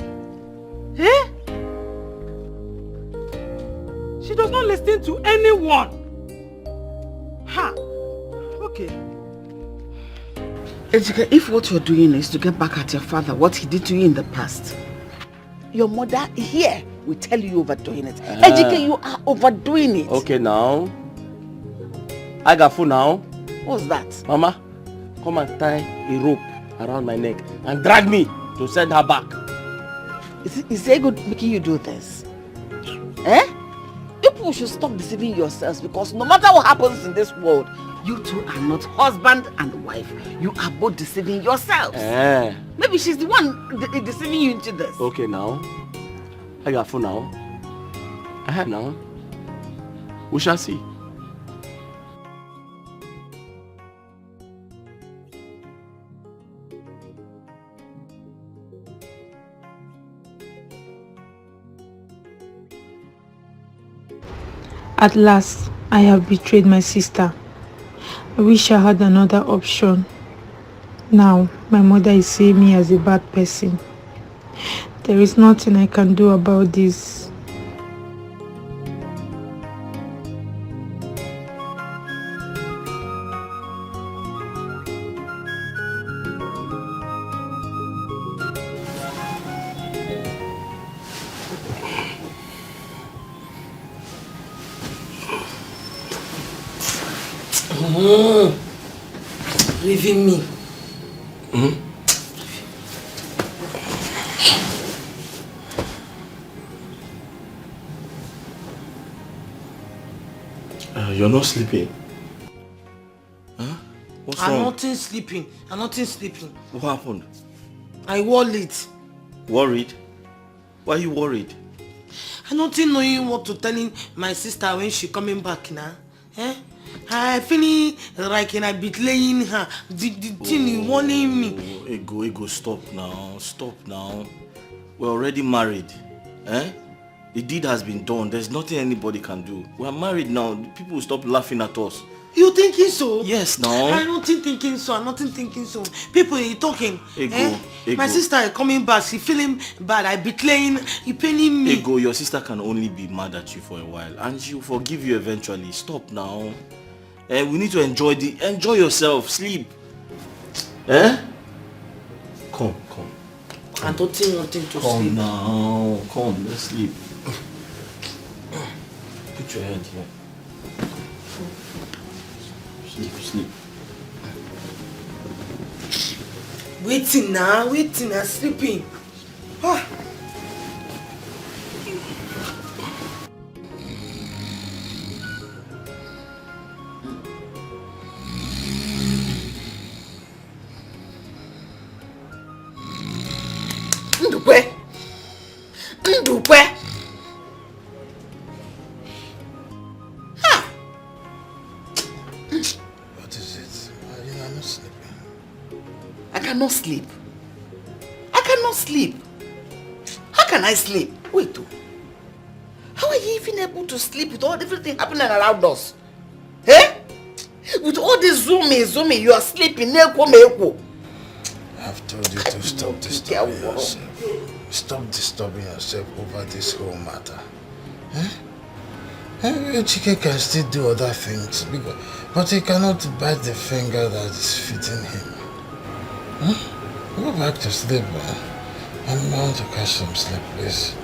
Speaker 5: She does not listen to anyone. Okay.
Speaker 2: Ejike, if what you're doing is to get back at your father, what he did to you in the past, your mother here will tell you overdoing it. Ejike, you are overdoing it.
Speaker 11: Okay, now. I got food now.
Speaker 2: What's that?
Speaker 11: Mama, come and tie a rope around my neck and drag me to send her back.
Speaker 2: Is Ego making you do this? People should stop deceiving yourselves, because no matter what happens in this world, you two are not husband and wife. You are both deceiving yourselves. Maybe she's the one deceiving you into this.
Speaker 11: Okay, now. I got food now. I have now. We shall see.
Speaker 13: At last, I have betrayed my sister. I wish I had another option. Now, my mother is seeing me as a bad person. There is nothing I can do about this.
Speaker 17: Leaving me.
Speaker 11: You're not sleeping. Huh? What's wrong?
Speaker 17: I'm not sleeping.
Speaker 11: What happened?
Speaker 17: I worried.
Speaker 11: Worried? Why are you worried?
Speaker 17: I'm not knowing what to telling my sister when she coming back now. I feeling like I betraying her. The thing warning me.
Speaker 11: Ego, stop now. We're already married. The deed has been done. There's nothing anybody can do. We're married now. People will stop laughing at us.
Speaker 17: You thinking so?
Speaker 11: Yes, now.
Speaker 17: I'm not thinking so. People are talking.
Speaker 11: Ego.
Speaker 17: My sister is coming back. She feeling bad. I betraying. You paining me.
Speaker 11: Ego, your sister can only be mad at you for a while, and she'll forgive you eventually. Stop now. We need to enjoy yourself. Sleep. Come.
Speaker 17: I don't think nothing to sleep.
Speaker 11: Come now. Come, let's sleep. Put your head here. Sleep.
Speaker 17: Waiting now, sleeping. Ndukwe.
Speaker 8: What is it? I'm not sleeping.
Speaker 2: I cannot sleep. can I sleep? Wait, how are you even able to sleep with all everything happening around us? Eh? With all this zooming, you are sleeping.
Speaker 20: I've told you to stop disturbing yourself. Stop disturbing yourself over this whole matter. Chike can still do other things, but he cannot bite the finger that is fitting him. Go back to sleep, man. I'm bound to catch some sleep, please.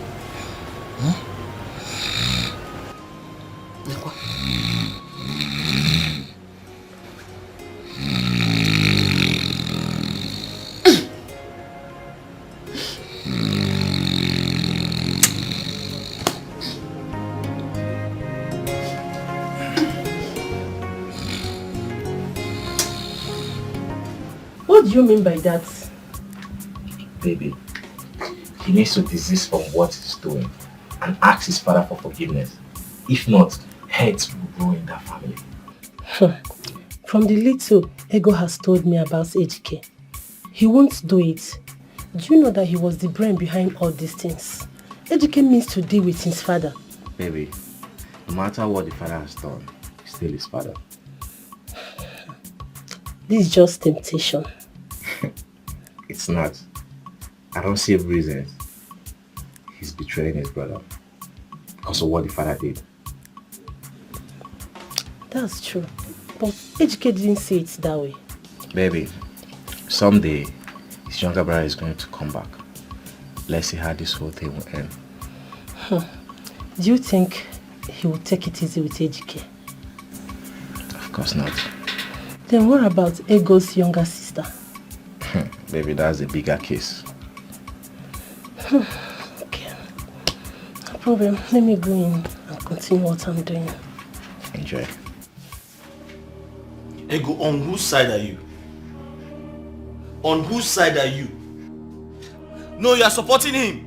Speaker 14: What do you mean by that?
Speaker 15: Baby, he needs to desist from what he's doing and ask his father for forgiveness. If not, hate will grow in that family.
Speaker 14: From the little Ego has told me about Ejike, he won't do it. Do you know that he was the brain behind all these things? Ejike means to deal with his father.
Speaker 15: Baby, no matter what the father has done, he's still his father.
Speaker 14: This is just temptation.
Speaker 15: It's not. I don't see a reason he's betraying his brother because of what the father did.
Speaker 14: That's true. But Ejike didn't say it that way.
Speaker 15: Baby, someday his younger brother is going to come back. Let's see how this whole thing will end.
Speaker 14: Do you think he will take it easy with Ejike?
Speaker 15: Of course not.
Speaker 14: Then what about Ego's younger sister?
Speaker 15: Baby, that's a bigger case.
Speaker 14: Okay. No problem. Let me go in and continue what I'm doing.
Speaker 15: Enjoy.
Speaker 11: Ego, on whose side are you? On whose side are you? No, you are supporting him.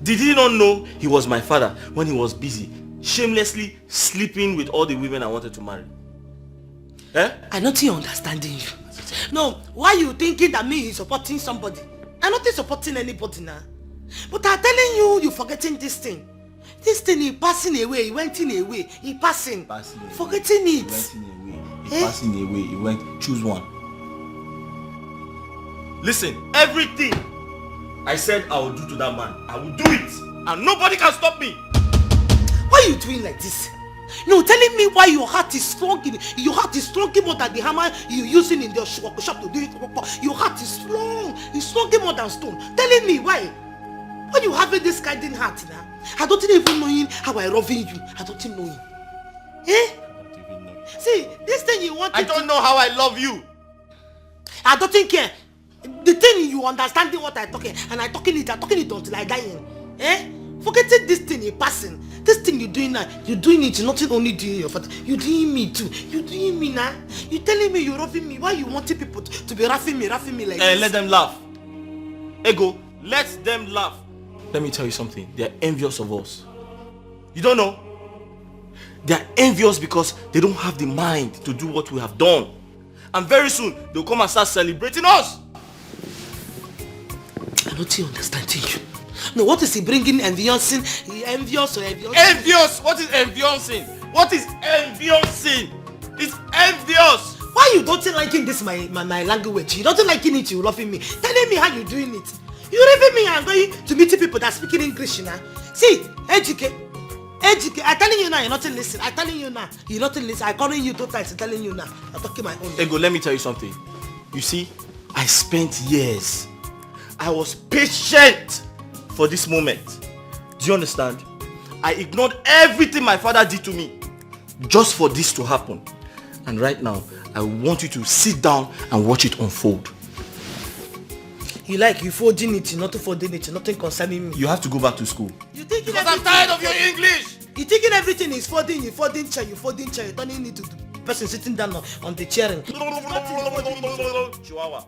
Speaker 11: Did he not know he was my father when he was busy, shamelessly sleeping with all the women I wanted to marry? Eh?
Speaker 5: I don't think understanding you. No, why you thinking that me is supporting somebody? I'm not supporting anybody now. But I'm telling you, you're forgetting this thing. This thing is passing away. He went in away. He passing. Forgetting it.
Speaker 11: He went in away. He passing away. He went. Choose one. Listen, everything I said I will do to that man, I will do it, and nobody can stop me.
Speaker 5: Why are you doing like this? No, telling me why your heart is strong. Your heart is stronger more than the hammer you're using in the shop to do it. Your heart is strong. It's stronger more than stone. Telling me why? When you having this kind of heart now, I don't even know how I love you. I don't even know. Eh? See, this thing you want.
Speaker 11: I don't know how I love you.
Speaker 5: I don't think care. The thing you understanding what I'm talking, and I'm talking it until I die. Eh? Forgetting this thing you're passing. This thing you're doing now, you're doing it. You're not only doing your father, you're doing me too. You're doing me now. You're telling me you're roughing me. Why you wanting people to be roughing me like this?
Speaker 11: Let them laugh. Ego, let them laugh. Let me tell you something. They're envious of us. You don't know? They're envious because they don't have the mind to do what we have done. And very soon, they'll come and start celebrating us.
Speaker 5: I don't understand you. No, what is he bringing envious? Envious or envious?
Speaker 11: Envious? What is enviousing? What is enviousing? It's envious.
Speaker 5: Why you don't liking this my language? You don't liking it, you loving me. Telling me how you doing it. You leaving me and going to meet people that speaking English now. See, Ejike, I'm telling you now, you're not listening. I'm telling you now, you're not listening. I'm calling you 2 times, I'm telling you now. I'm talking my own.
Speaker 11: Ego, let me tell you something. You see, I spent years. I was patient for this moment. Do you understand? I ignored everything my father did to me just for this to happen. And right now, I want you to sit down and watch it unfold.
Speaker 5: You folding it, not folding it, nothing concerning me.
Speaker 11: You have to go back to school.
Speaker 5: Because
Speaker 11: I'm tired of your English.
Speaker 5: You thinking everything is folding, you folding chair, you turning it to the person sitting down on the chair.
Speaker 11: Chihuahua.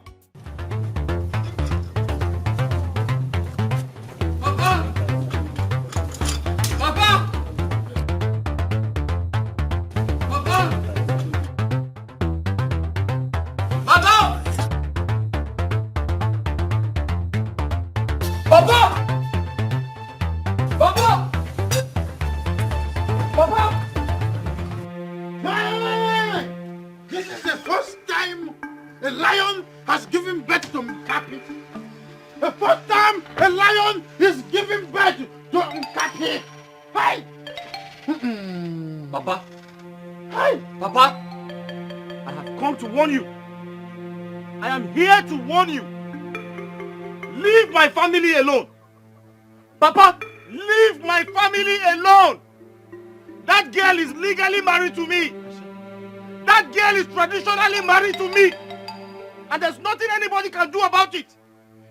Speaker 1: warn you. I am here to warn you. Leave my family alone. Papa, leave my family alone. That girl is legally married to me. That girl is traditionally married to me. And there's nothing anybody can do about it.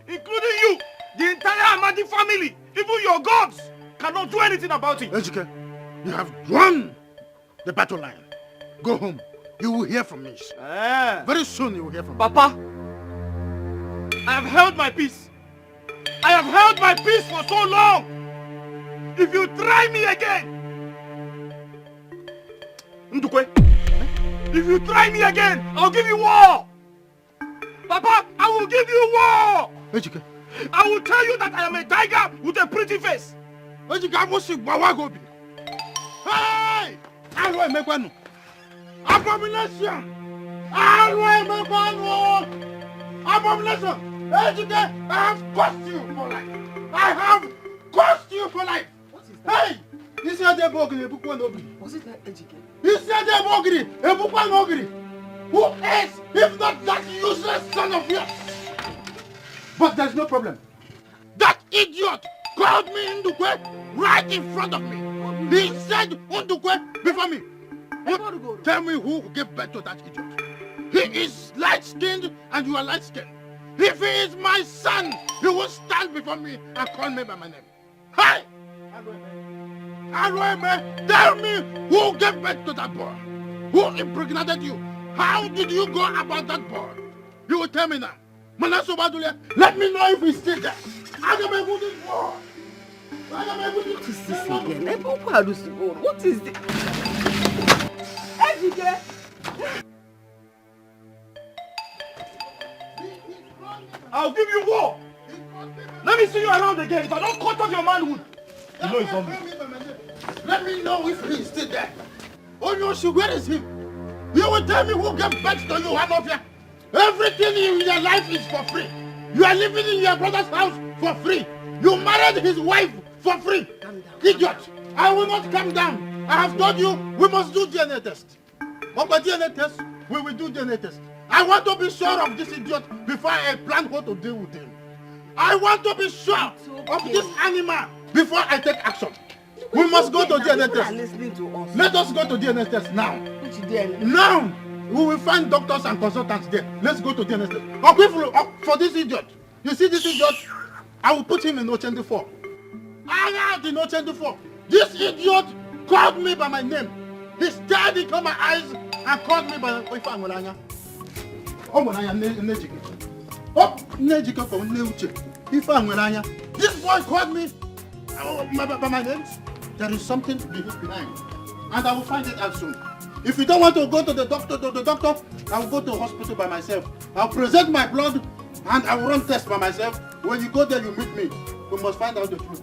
Speaker 1: Including you, the entire Amadi family, even your gods cannot do anything about it.
Speaker 8: Ejike, you have won the battle line. Go home. You will hear from me. Very soon you will hear from me.
Speaker 1: Papa, I have held my peace. I have held my peace for so long. If you try me again, Ndukwe, if you try me again, I'll give you war. Papa, I will give you war.
Speaker 8: Ejike,
Speaker 1: I will tell you that I am a tiger with a pretty face.
Speaker 8: Ejike, I will see Bawagobi. Hey! I will make one. Abomination! Abomination! Ejike, I have cursed you for life. I have cursed you for life. What is that? Hey! You said they bogri, Ebukwan Ogri. Was it that Ejike? You said they bogri, Ebukwan Ogri. Who is, if not that useless son of yours? But there's no problem. That idiot called me Ndukwe right in front of me. He said Ndukwe before me. Tell me who gave birth to that idiot. He is light-skinned and you are light-skinned. If he is my son, he will stand before me and call me by my name. Hi! Arueme, tell me who gave birth to that boy? Who impregnated you? How did you go about that boy? You will tell me now. Manaso Badule, let me know if he's still there.
Speaker 2: What is this again? What is this?
Speaker 1: I'll give you war. Let me see you around again. If I don't cut off your manhood, you know it's on me.
Speaker 8: Let me know if he's still there. Oh no, where is he? You will tell me who gave birth to you, Hanofia. Everything in your life is for free. You are living in your brother's house for free. You married his wife for free. Idiot! I will not come down. I have told you we must do DNA test. But by DNA test, we will do DNA test. I want to be sure of this idiot before I plan how to deal with him. I want to be sure of this animal before I take action. We must go to DNA test. Let us go to DNA test now. Now! We will find doctors and consultants there. Let's go to DNA test. For this idiot. You see this idiot? I will put him in O24. I am in O24. This idiot called me by my name. He stared into my eyes and called me by Ifangolanya. Oh, Nejike. Oh, Nejike for Neuche. Ifangolanya. This boy called me by my name. There is something behind. And I will find it out soon. If you don't want to go to the doctor, I will go to the hospital by myself. I'll present my blood and I will run tests by myself. When you go there, you meet me. We must find out the truth.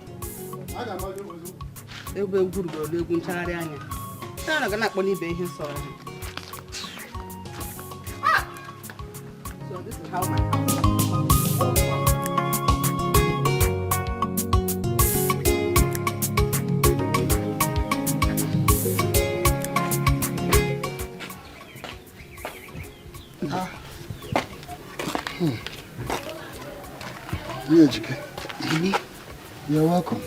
Speaker 2: So this is how my
Speaker 9: Ejike, you're welcome.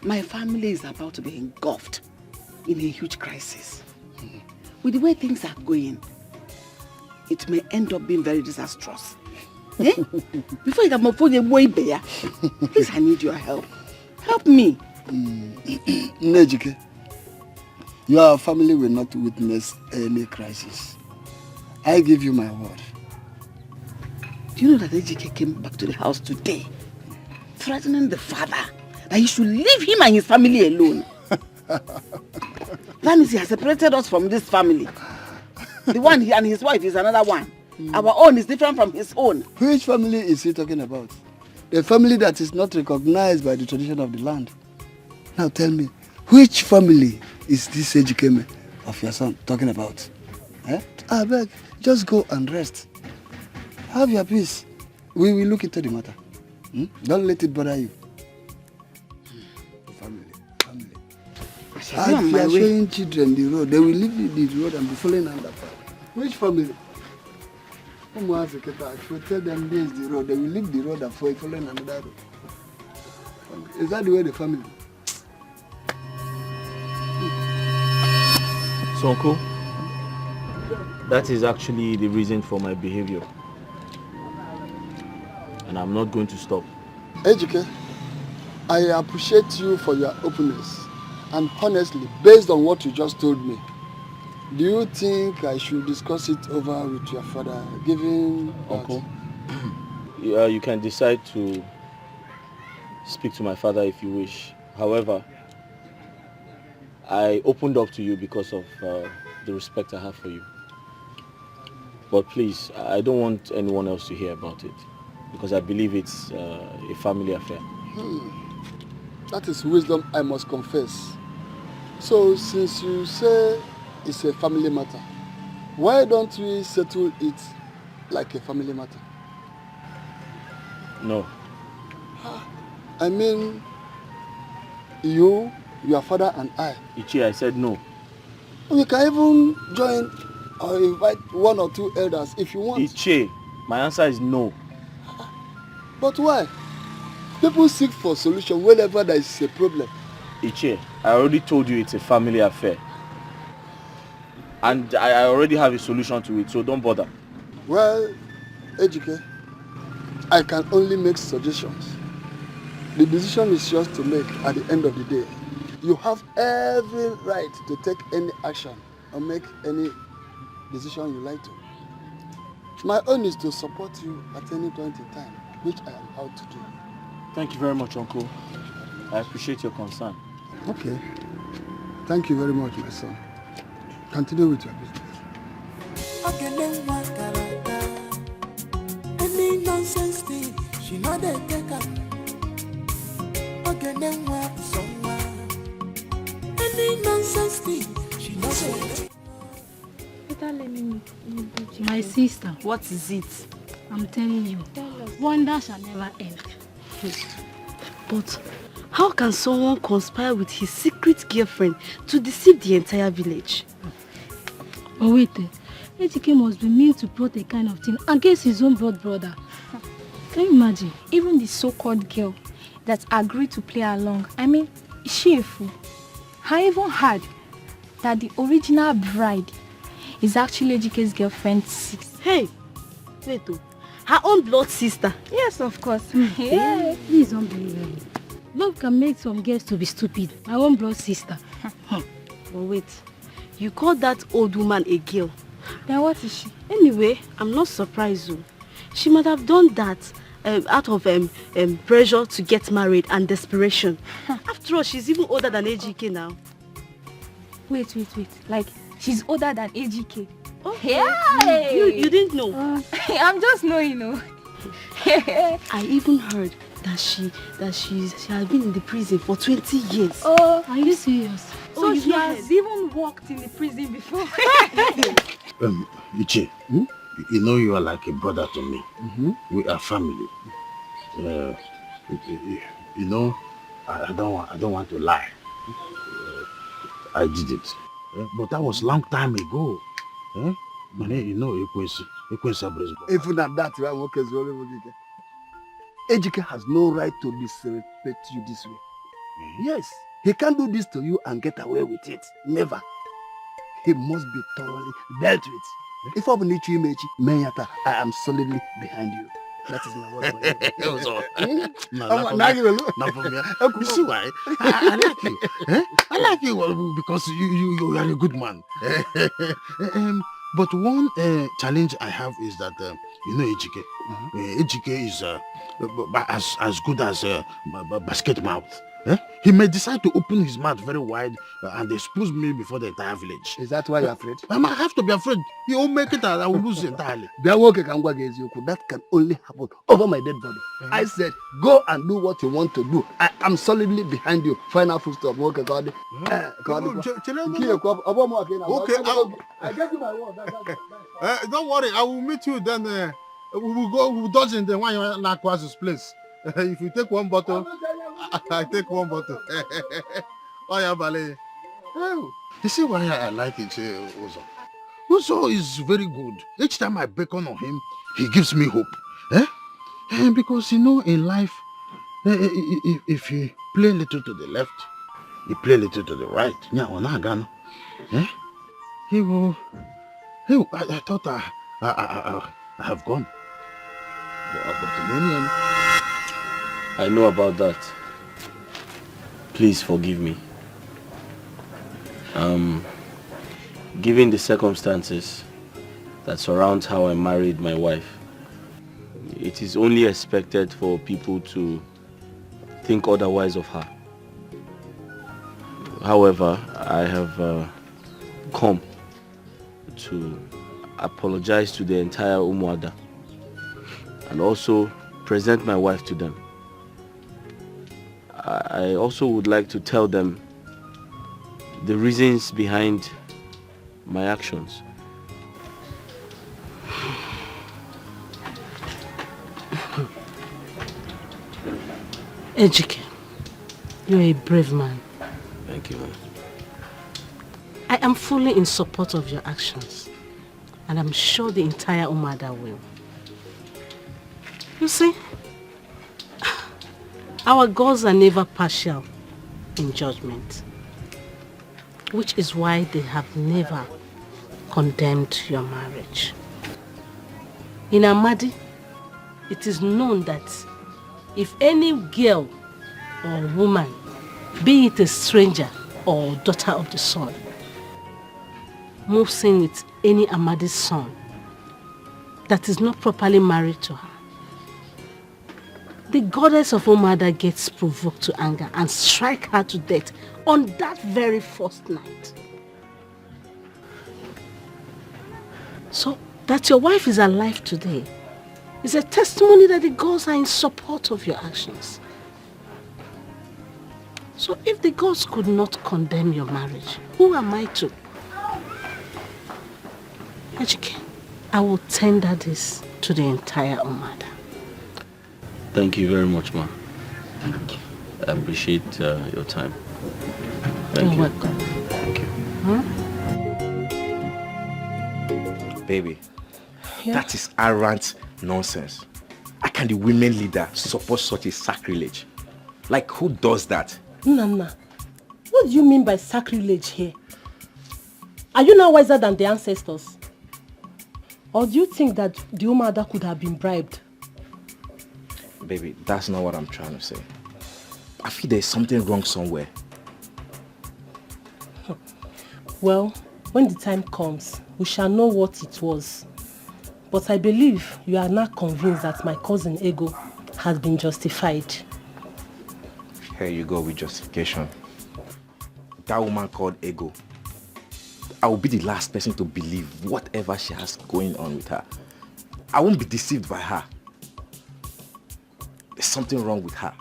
Speaker 2: My family is about to be engulfed in a huge crisis. With the way things are going, it may end up being very disastrous. Before you can move for the boy bear, please, I need your help. Help me.
Speaker 9: Ejike, your family will not witness any crisis. I give you my word.
Speaker 2: Do you know that Ejike came back to the house today, threatening the father that he should leave him and his family alone? That means he has separated us from this family. The one he and his wife is another one. Our own is different from his own.
Speaker 9: Which family is he talking about? The family that is not recognized by the tradition of the land. Now tell me, which family is this Ejike of your son talking about? I beg, just go and rest. Have your peace. We will look into the matter. Don't let it bother you. Family.
Speaker 2: Shall be on my
Speaker 9: As
Speaker 2: way.
Speaker 9: you are showing children the road, they will leave the road and be following under fire. Which family? If you tell them this is the road, they will leave the road and following another road. Is that the way the family?
Speaker 1: So, uncle, that is actually the reason for my behavior. And I'm not going to stop.
Speaker 9: Ejike, I appreciate you for your openness. And honestly, based on what you just told me, do you think I should discuss it over with your father, given
Speaker 1: Uncle? Yeah, you can decide to speak to my father if you wish. However, I opened up to you because of the respect I have for you. But please, I don't want anyone else to hear about it, because I believe it's a family affair.
Speaker 9: That is wisdom, I must confess. So, since you say it's a family matter, why don't we settle it like a family matter?
Speaker 1: No.
Speaker 9: I mean, you, your father and I.
Speaker 1: Ichi, I said no.
Speaker 9: We can even join or invite one or two elders if you want.
Speaker 1: Ichi, my answer is no.
Speaker 9: But why? People seek for solution whenever there is a problem.
Speaker 1: Ichi, I already told you it's a family affair. And I already have a solution to it, so don't bother.
Speaker 9: Well, Ejike, I can only make suggestions. The decision is yours to make at the end of the day. You have every right to take any action or make any decision you like to. My own is to support you at any point in time, which I am out to do.
Speaker 1: Thank you very much, Uncle. I appreciate your concern.
Speaker 9: Okay. Thank you very much, my son. Continue with your business.
Speaker 7: Any nonsense thing, she not a taker. Any nonsense thing, she not a
Speaker 21: My sister.
Speaker 2: What is it?
Speaker 21: I'm telling you, wonder shall never end.
Speaker 2: But how can someone conspire with his secret girlfriend to deceive the entire village?
Speaker 21: But wait, Ejike must be mean to plot a kind of thing against his own blood brother. Can you imagine?
Speaker 22: Even the so-called girl that agreed to play along, I mean, is she a fool? I even heard that the original bride is actually Ejike's girlfriend, Six.
Speaker 2: Hey, wait, her own blood sister?
Speaker 22: Yes, of course.
Speaker 21: Yeah, this is unbelievable. Love can make some girls to be stupid. My own blood sister.
Speaker 2: But wait, you call that old woman a girl?
Speaker 22: Then what is she?
Speaker 2: Anyway, I'm not surprised though. She might have done that out of pressure to get married and desperation. After all, she's even older than Ejike now.
Speaker 22: Wait. Like, she's older than Ejike.
Speaker 2: Okay.
Speaker 22: Yeah.
Speaker 2: You didn't know?
Speaker 22: I'm just knowing,
Speaker 2: I even heard that she has been in the prison for 20 years.
Speaker 21: Oh, are you serious?
Speaker 22: So she has even walked in the prison before.
Speaker 19: Ichi, you know you are like a brother to me. We are family. You know, I don't want to lie. I did it. But that was long time ago. You know,
Speaker 9: Even at that, Ejike has no right to disrespect you this way. Yes, he can't do this to you and get away with it. Never. He must be thoroughly dealt with. If I'm Menyata, I am solidly behind you. That is my word for you.
Speaker 19: You see why? I like you. I like you because you are a good man. But one challenge I have is that, you know, Ejike. Ejike is as good as a basket mouth. He may decide to open his mouth very wide and expose me before the entire village.
Speaker 9: Is that why you're afraid?
Speaker 19: I might have to be afraid. He won't make it and I will lose entirely.
Speaker 9: That can only happen over my dead body. I said, go and do what you want to do. I am solidly behind you. Final full stop. Okay, God.
Speaker 8: Okay,
Speaker 9: I gave you my word.
Speaker 8: Don't worry, I will meet you then. We will dodge in the one you're in Aqua's place. If you take one bottle, I take one bottle. Oh yeah, Bale. Oh, you see why I like it, Uzo? Uzo is very good. Each time I beckon on him, he gives me hope. Because you know, in life, if you play a little to the left, you play a little to the right. He will. I thought I have gone.
Speaker 1: I know about that. Please forgive me. Given the circumstances that surround how I married my wife, it is only expected for people to think otherwise of her. However, I have come to apologize to the entire Umuada and also present my wife to them. I also would like to tell them the reasons behind my actions.
Speaker 14: Ejike, you're a brave man.
Speaker 1: Thank you, man.
Speaker 14: I am fully in support of your actions, and I'm sure the entire Umada will. You see, our gods are never partial in judgment, which is why they have never condemned your marriage. In Amadi, it is known that if any girl or woman, be it a stranger or daughter of the sun, moves in with any Amadi's son that is not properly married to her, the goddess of Umada gets provoked to anger and strike her to death on that very first night. So that your wife is alive today is a testimony that the gods are in support of your actions. So if the gods could not condemn your marriage, who am I to? Ejike, I will tender this to the entire Umada.
Speaker 1: Thank you very much, ma. I appreciate your time. Thank you.
Speaker 14: You're welcome.
Speaker 1: Thank you.
Speaker 16: Baby,
Speaker 14: Yeah?
Speaker 16: that is arrant nonsense. How can the women leader support such a sacrilege? Like, who does that?
Speaker 14: Nana, what do you mean by sacrilege here? Are you now wiser than the ancestors? Or do you think that the Umada could have been bribed?
Speaker 16: Baby, that's not what I'm trying to say. I feel there's something wrong somewhere.
Speaker 14: Well, when the time comes, we shall know what it was. But I believe you are now convinced that my cousin Ego has been justified.
Speaker 16: Here you go with justification. That woman called Ego, I will be the last person to believe whatever she has going on with her. I won't be deceived by her. There's something wrong with her.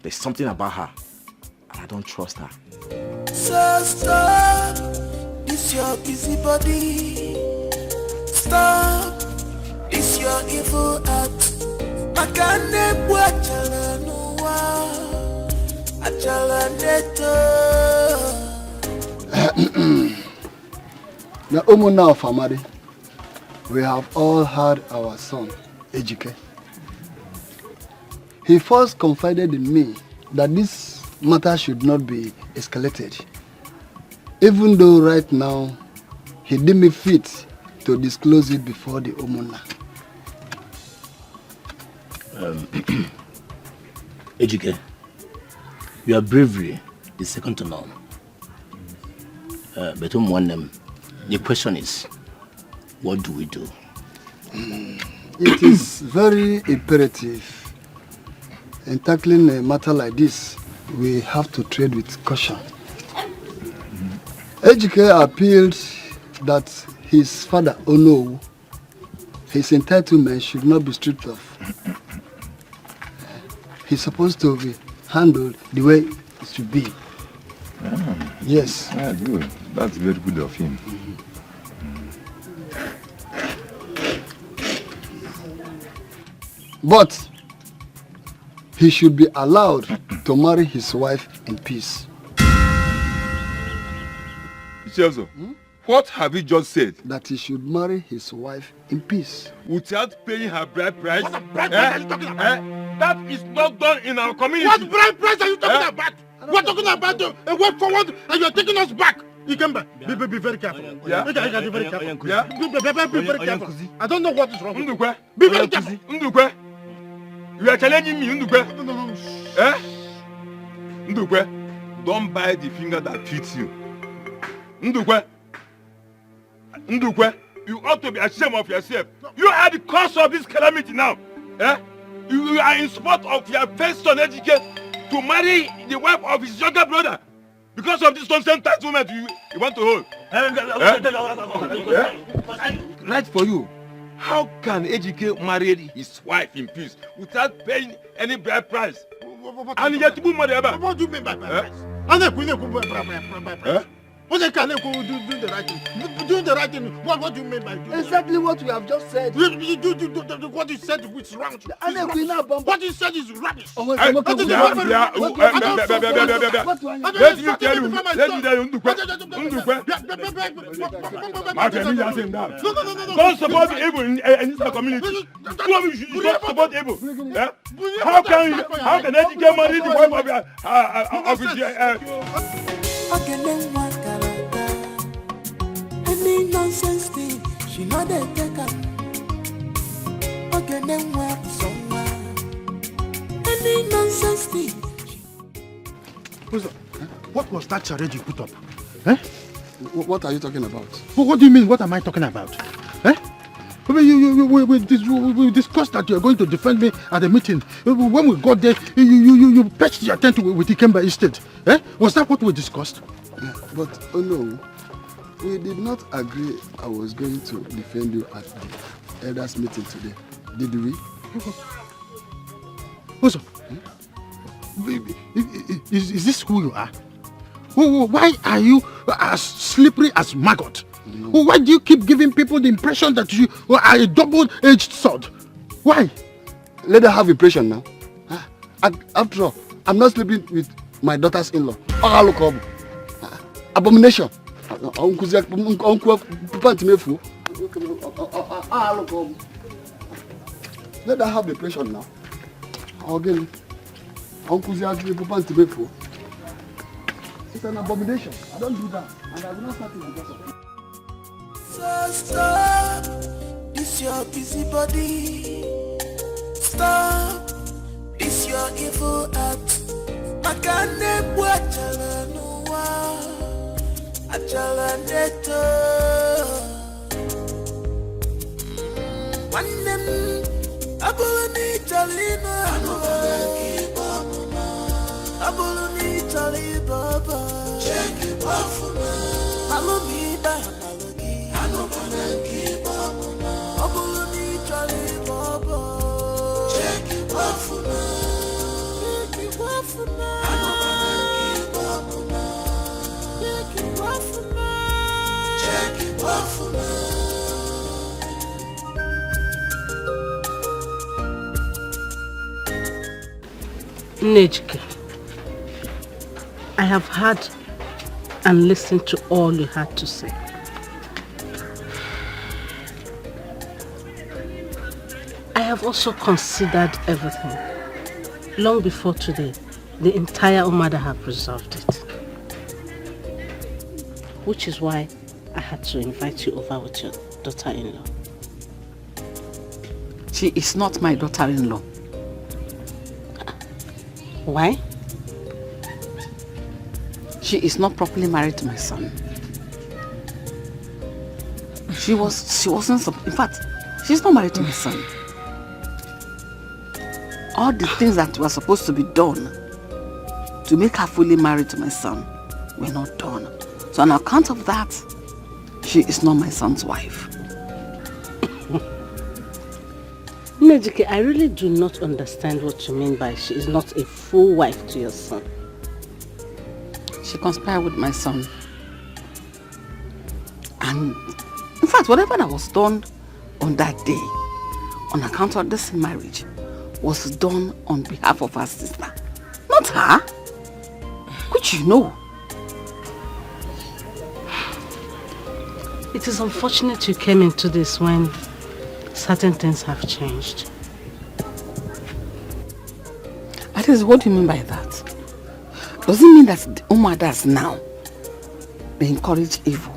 Speaker 16: There's something about her, and I don't trust her.
Speaker 7: So stop, it's your busy body. Stop, it's your evil act. Makane bwachala nuwa, achala neto.
Speaker 9: Now, Omuna of Amadi, we have all had our son, Ejike. He first confided in me that this matter should not be escalated, even though right now he deemed me fit to disclose it before the Omuna.
Speaker 19: Ejike, your bravery is second to none. But the question is, what do we do?
Speaker 9: It is very imperative. In tackling a matter like this, we have to tread with caution. Ejike appealed that his father, Ono, his entitlement should not be stripped off. He's supposed to be handled the way it should be. Yes.
Speaker 18: Yeah, good. That's very good of him.
Speaker 9: But he should be allowed to marry his wife in peace.
Speaker 18: Chelsea, what have you just said?
Speaker 9: That he should marry his wife in peace.
Speaker 18: Without paying her bride price?
Speaker 8: What bride price are you talking about?
Speaker 18: That is not done in our community.
Speaker 8: What bride price are you talking about? We're talking about a way forward and you're taking us back. Ikemba, be very careful.
Speaker 18: Yeah?
Speaker 8: Be very careful.
Speaker 18: Yeah?
Speaker 8: Be very careful. I don't know what is wrong with you. Be very careful.
Speaker 18: Ndukwe, you are challenging me, Ndukwe.
Speaker 8: No.
Speaker 18: Ndukwe, don't bite the finger that fits you. Ndukwe, you ought to be ashamed of yourself. You are the cause of this calamity now. You are in support of your first son educated to marry the wife of his younger brother. Because of this consent entitlement you want to hold. Right for you. How can Ejike marry his wife in peace without paying any bride price? And yet to money ever.
Speaker 8: What do you mean by price? What can do the right thing? Doing the right thing. What do you mean by doing
Speaker 9: exactly what you have just said?
Speaker 8: What you said is wrong. What you said is rubbish.
Speaker 18: Let me tell you, don't support evil in this community. You don't support evil. How can Ejike marry the wife of his
Speaker 7: any nonsense thing, she not a taker. Okay, then work somewhere. Any nonsense thing.
Speaker 8: What was that charade you put up?
Speaker 9: What are you talking about?
Speaker 8: What do you mean? What am I talking about? We discussed that you are going to defend me at the meeting. When we got there, you pitched your tent with Ikemba instead. Was that what we discussed?
Speaker 9: But oh no, we did not agree I was going to defend you at the elders meeting today. Did we?
Speaker 8: Also, is this who you are? Why are you as slippery as maggot? No. Why do you keep giving people the impression that you are a double-edged sword? Why?
Speaker 9: Let them have impression now. After all, I'm not sleeping with my daughter's-in-law. Abomination. Let them have the pressure now. Again, it's an abomination. I don't do that, and I will not start it because of it.
Speaker 7: So stop this your busy body. Stop this your evil act. Makane bwachala nuwa achala neto. Wanem abulani chalina abulani chali baba. Check it off now. Alumida.
Speaker 14: Nejike, I have heard and listened to all you had to say. I have also considered everything. Long before today, the entire Umada have resolved it. Which is why I had to invite you over with your daughter-in-law.
Speaker 2: She is not my daughter-in-law.
Speaker 14: Why?
Speaker 2: She is not properly married to my son. She wasn't, in fact, she's not married to my son. All the things that were supposed to be done to make her fully married to my son were not done. So on account of that, she is not my son's wife.
Speaker 14: Nejike, I really do not understand what you mean by she is not a full wife to your son.
Speaker 2: She conspired with my son. And in fact, whatever that was done on that day, on account of this marriage, was done on behalf of her sister. Not her. Which you know.
Speaker 14: It is unfortunate you came into this when certain things have changed.
Speaker 2: Ades, what do you mean by that? Does it mean that the Umadas now they encourage evil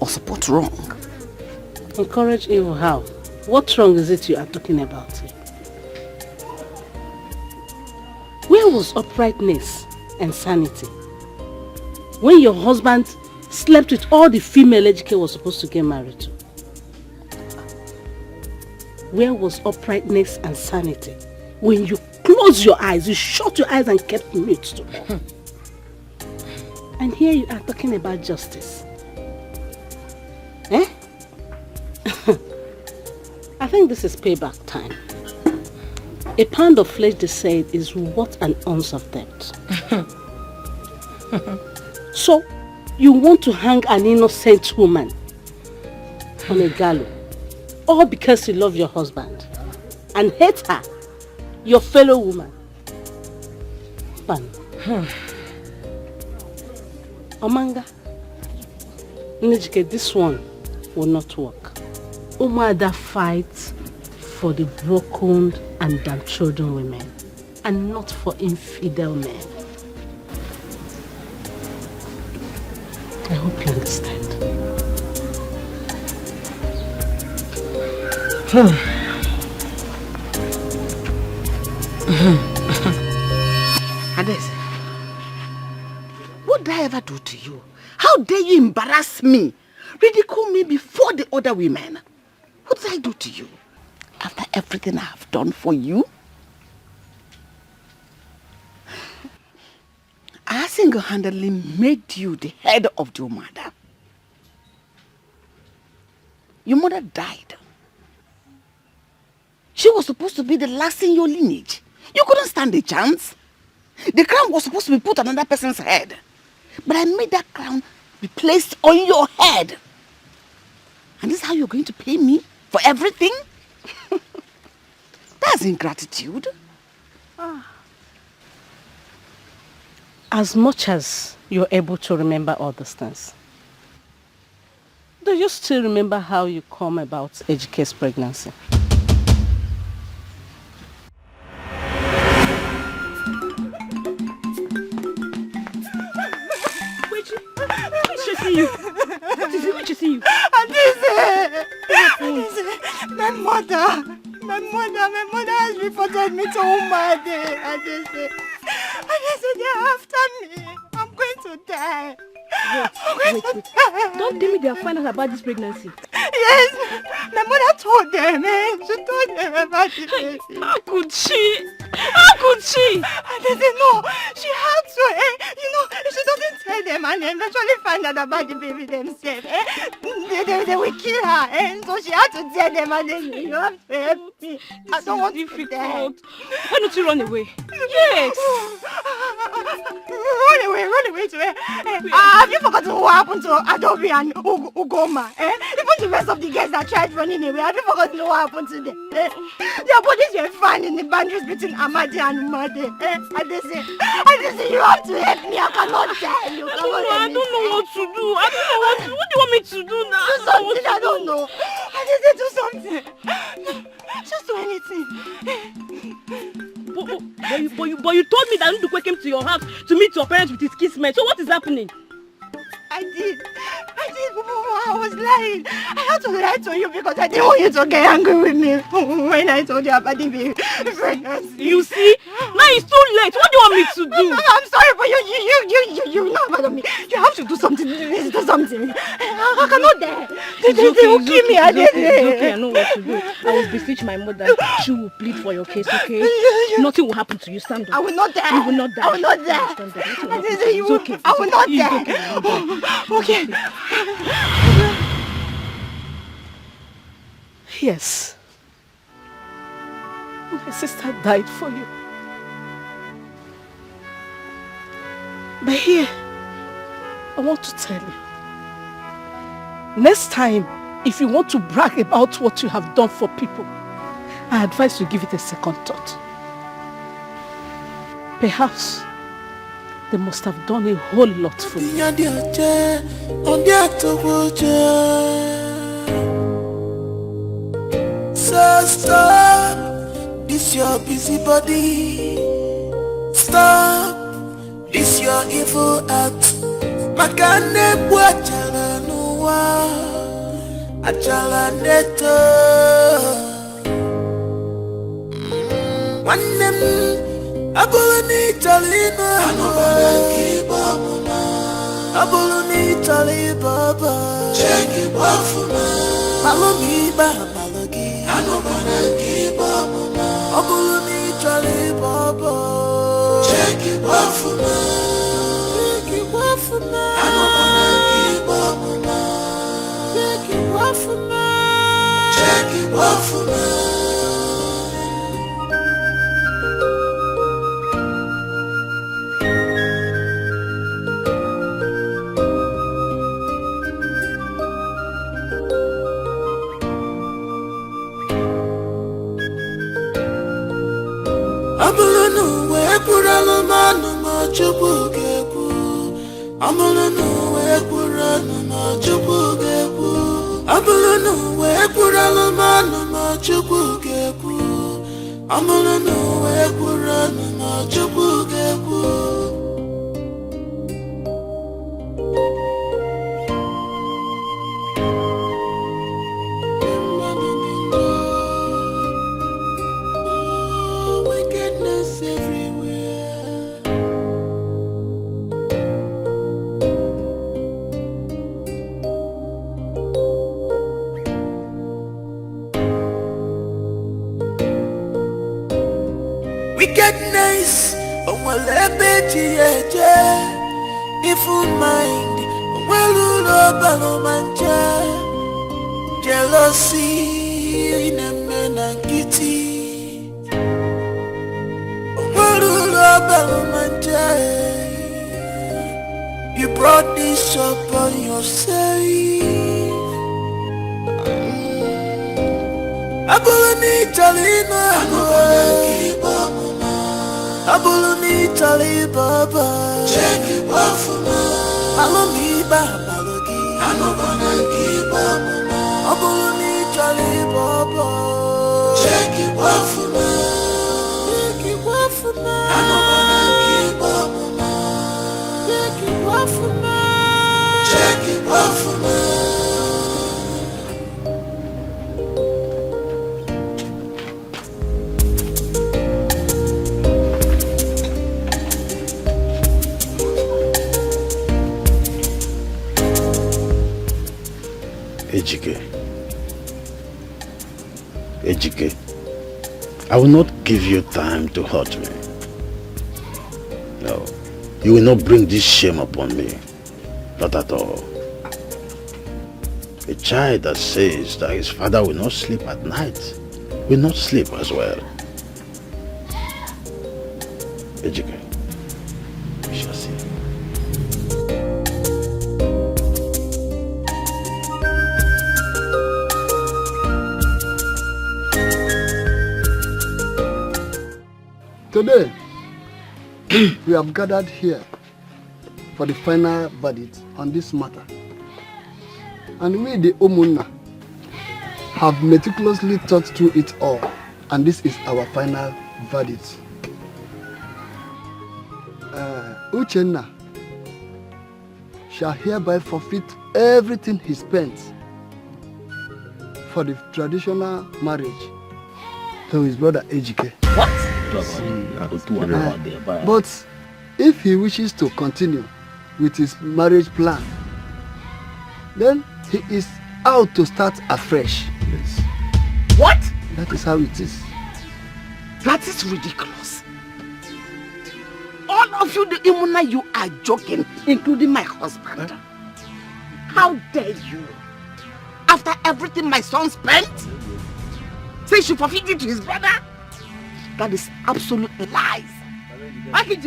Speaker 2: or support wrong?
Speaker 14: Encourage evil how? What wrong is it you are talking about here? Where was uprightness and sanity when your husband slept with all the female Ejike was supposed to get married to? Where was uprightness and sanity when you closed your eyes, you shut your eyes and kept mute to all? And here you are talking about justice. Eh? I think this is payback time. A pound of flesh, they say, is worth an ounce of debt. So, you want to hang an innocent woman on a gallows, all because you love your husband and hate her, your fellow woman. Pan. Omanga, Njike, this one will not work. Umada fights for the broken and downtrodden women, and not for infidel men. I hope you understand.
Speaker 2: Ades, what did I ever do to you? How dare you embarrass me, ridicule me before the other women? What did I do to you? After everything I have done for you? I single-handedly made you the head of your mother. Your mother died. She was supposed to be the last in your lineage. You couldn't stand a chance. The crown was supposed to be put on another person's head. But I made that crown be placed on your head. And this is how you're going to pay me for everything? That's ingratitude.
Speaker 14: As much as you're able to remember all these things, do you still remember how you come about Ejike's pregnancy?
Speaker 12: You. What is it? What is you? Adise, my mother has reported me to Umade. Adise, they're after me. I'm going to die. Wait. Don't tell me they are finding out about this pregnancy. Yes, my mother told them. She told them about it. How could she? And they said no, she had to. If she doesn't tell them and eventually find out about the baby themselves, they will kill her. So she had to tell them and then you have to help me. I don't want to die. Why don't you run away? Yes. Run away to where? Have you forgotten what happened to Adobe and Ugoma? Even the rest of the guests that tried running away, have you forgotten what happened to them? Their bodies were found in the boundaries between Amadi and Umade. And they say, you have to help me. I cannot die. I don't know what to do. What do you want me to do now? Do something. I don't know. And they say, do something. No, just do anything. But you told me that Ndukwe came to your house to meet your parents with his kismet. So what is happening? I did. I was lying. I had to lie to you because I didn't want you to get angry with me when I told you about the pregnancy. You see? Now it's too late. What do you want me to do? I'm sorry, but you know about me. You have to do something. Do something. I cannot die. They will kill me. It's okay. I know what to do. I will beseech my mother. She will plead for your case, okay? Nothing will happen to you. Stand up. I will not die. You will not die. I will not die. Stand up. It's okay. I will not die. Okay. Yes. My sister died for you. But here, I want to tell you. Next time, if you want to brag about what you have done for people, I advise you give it a second thought. Perhaps
Speaker 6: They must have done a whole lot for you.
Speaker 7: So stop this your busy body. Stop this your evil act. Makane buachala nuwa achala neto. Wanem abuluni talina abuluni tali baba. Check it bafuma malogi ba malogi anobana baba abuluni tali baba. Check it bafuma anobana baba. Check it bafuma. Check it bafuma. Amulunu we kuralo manu ma chupu geku. Amulunu we kuralo ma chupu geku. Amulunu we kuralo manu ma chupu geku. Amulunu we kuralo ma chupu geku. Wickedness, oh well, evil mind, jealousy, in a man and kitty. You brought this upon yourself. Abuluni talina abuluni tali baba. Check it bafuma malogi ba malogi anobana baba abuluni tali baba. Check it bafuma anobana baba. Check it bafuma. Check it bafuma.
Speaker 8: Ejike, I will not give you time to hurt me. No, you will not bring this shame upon me. Not at all. A child that says that his father will not sleep at night will not sleep as well. Ejike, we shall see.
Speaker 9: Today, we have gathered here for the final verdict on this matter. And we, the Omunna, have meticulously thought through it all, and this is our final verdict. Uchenna shall hereby forfeit everything he spent for the traditional marriage to his brother Ejike.
Speaker 19: What?
Speaker 9: But if he wishes to continue with his marriage plan, then he is out to start afresh.
Speaker 19: Yes. What?
Speaker 9: That is how it is.
Speaker 2: That is ridiculous. All of you, the Imuna, you are joking, including my husband. How dare you? After everything my son spent, say he should forfeit it to his brother? That is absolutely lies.
Speaker 19: Wait.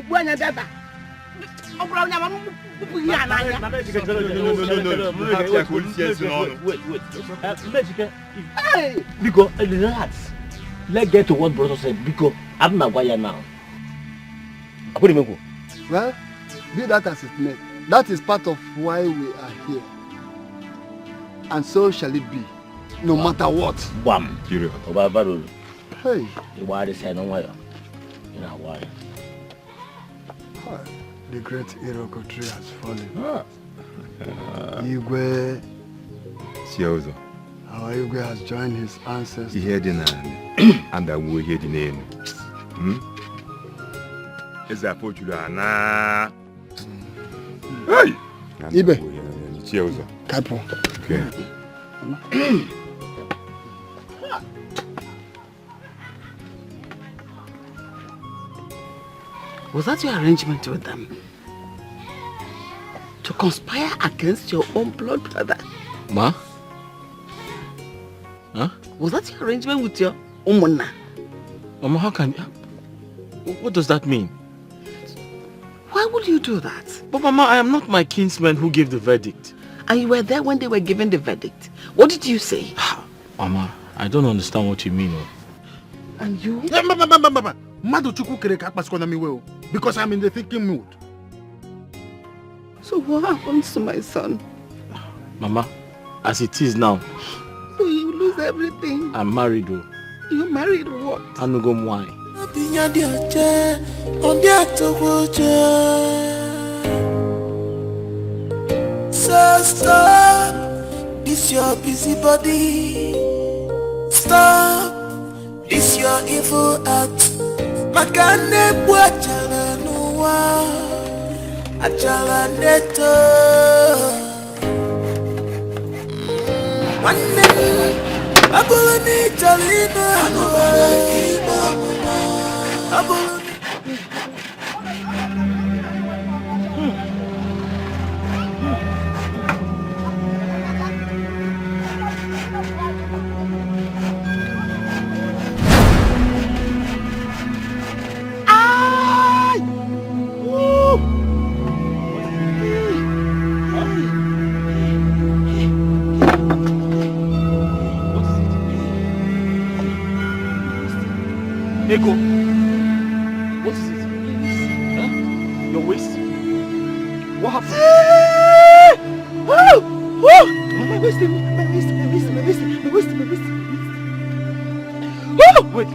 Speaker 19: Hey! Because relax. Let's get to what brother said. Because I'm Maguire now.
Speaker 9: Well, Be that as it may, that is part of why we are here. And so shall it be, no matter what.
Speaker 19: Bam.
Speaker 18: Period.
Speaker 9: Hey.
Speaker 19: Why they say no way? You know why?
Speaker 9: The great Iroko tree has fallen. Igwe.
Speaker 18: Siozo.
Speaker 9: Our Igwe has joined his ancestors.
Speaker 18: He heard in and I will hear the name. Is that what you are now? Hey!
Speaker 9: Ibe.
Speaker 18: Siozo.
Speaker 9: Kapo.
Speaker 18: Okay.
Speaker 2: Was that your arrangement with them? To conspire against your own blood brother?
Speaker 1: Ma? Huh?
Speaker 2: Was that your arrangement with your Umuna?
Speaker 1: Mama, how can you... What does that mean?
Speaker 2: Why would you do that?
Speaker 1: But Mama, I am not my kinsman who gave the verdict.
Speaker 2: And you were there when they were giving the verdict. What did you say?
Speaker 1: Mama, I don't understand what you mean.
Speaker 2: And you?
Speaker 8: Because I'm in the thinking mood.
Speaker 2: So what happens to my son?
Speaker 1: Mama, as it is now,
Speaker 2: So you lose everything.
Speaker 1: I'm married though.
Speaker 2: You married what?
Speaker 1: I'm not going to whine.
Speaker 7: So stop, this your busy body. Stop, this your evil act. Makane bwachala nuwa, achala neto. Mane, abulani chalina nuwa, abulani.
Speaker 1: Ego, what is it? Huh? Your waist? What happened?
Speaker 2: My waist.
Speaker 1: Wait,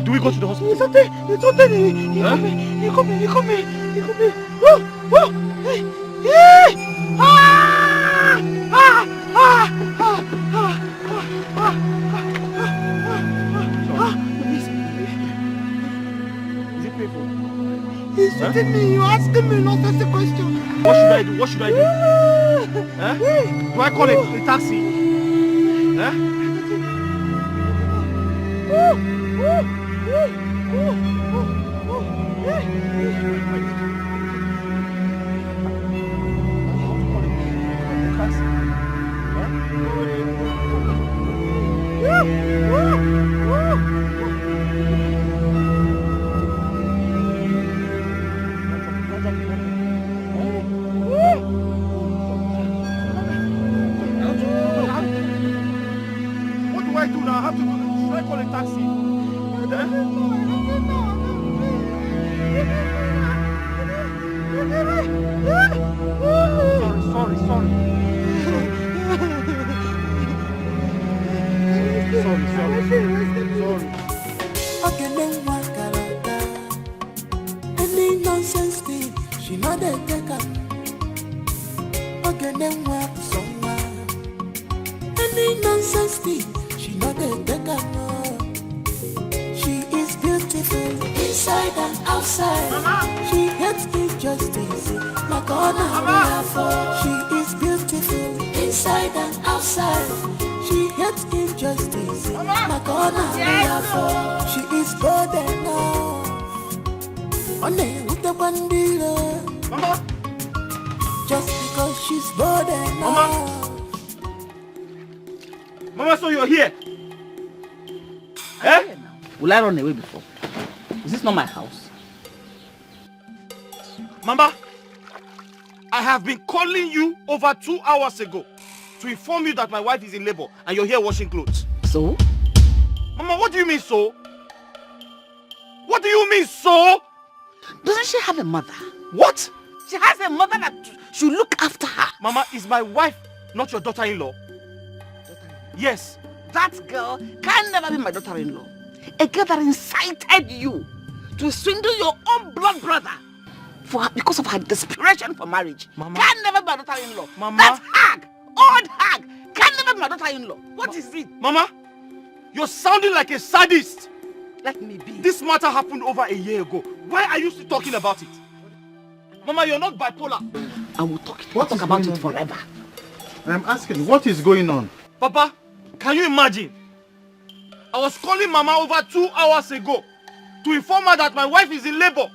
Speaker 1: do we go to the hospital?
Speaker 2: It's okay. He come here. He's shooting me. You asking me not that's a question.
Speaker 1: What should I do? Huh? Do I call a taxi? Huh? What do I do now? I have to go. Should I call a taxi? Sorry. Sorry.
Speaker 7: Any nonsense thing, she not a taker. Okay, then what someone? Any nonsense thing, she not a taker. She is beautiful inside and outside. Mama. She hates injustice. Like on her she is beautiful inside and outside. She hates injustice. Like on her she is bold enough. One day with the bandila. Mama. Just because she's bold enough.
Speaker 1: Mama, so you're here? Eh?
Speaker 2: Will I run away before? Is this not my house?
Speaker 1: Mama, I have been calling you over 2 hours ago to inform you that my wife is in labor and you're here washing clothes.
Speaker 2: So?
Speaker 1: Mama, what do you mean so? What do you mean so?
Speaker 2: Doesn't she have a mother?
Speaker 1: What?
Speaker 2: She has a mother that should look after her.
Speaker 1: Mama, is my wife not your daughter-in-law? Yes.
Speaker 2: That girl can never be my daughter-in-law. A girl that incited you to swindle your own blood brother because of her desperation for marriage.
Speaker 1: Mama.
Speaker 2: Can never be my daughter-in-law.
Speaker 1: Mama.
Speaker 2: That hag, old hag, can never be my daughter-in-law. What is it?
Speaker 1: Mama, you're sounding like a sadist.
Speaker 2: Let me be.
Speaker 1: This matter happened over a year ago. Why are you still talking about it? Mama, you're not bipolar.
Speaker 2: I will talk about it forever.
Speaker 8: I'm asking, what is going on?
Speaker 1: Papa, can you imagine? I was calling Mama over 2 hours ago to inform her that my wife is in labor.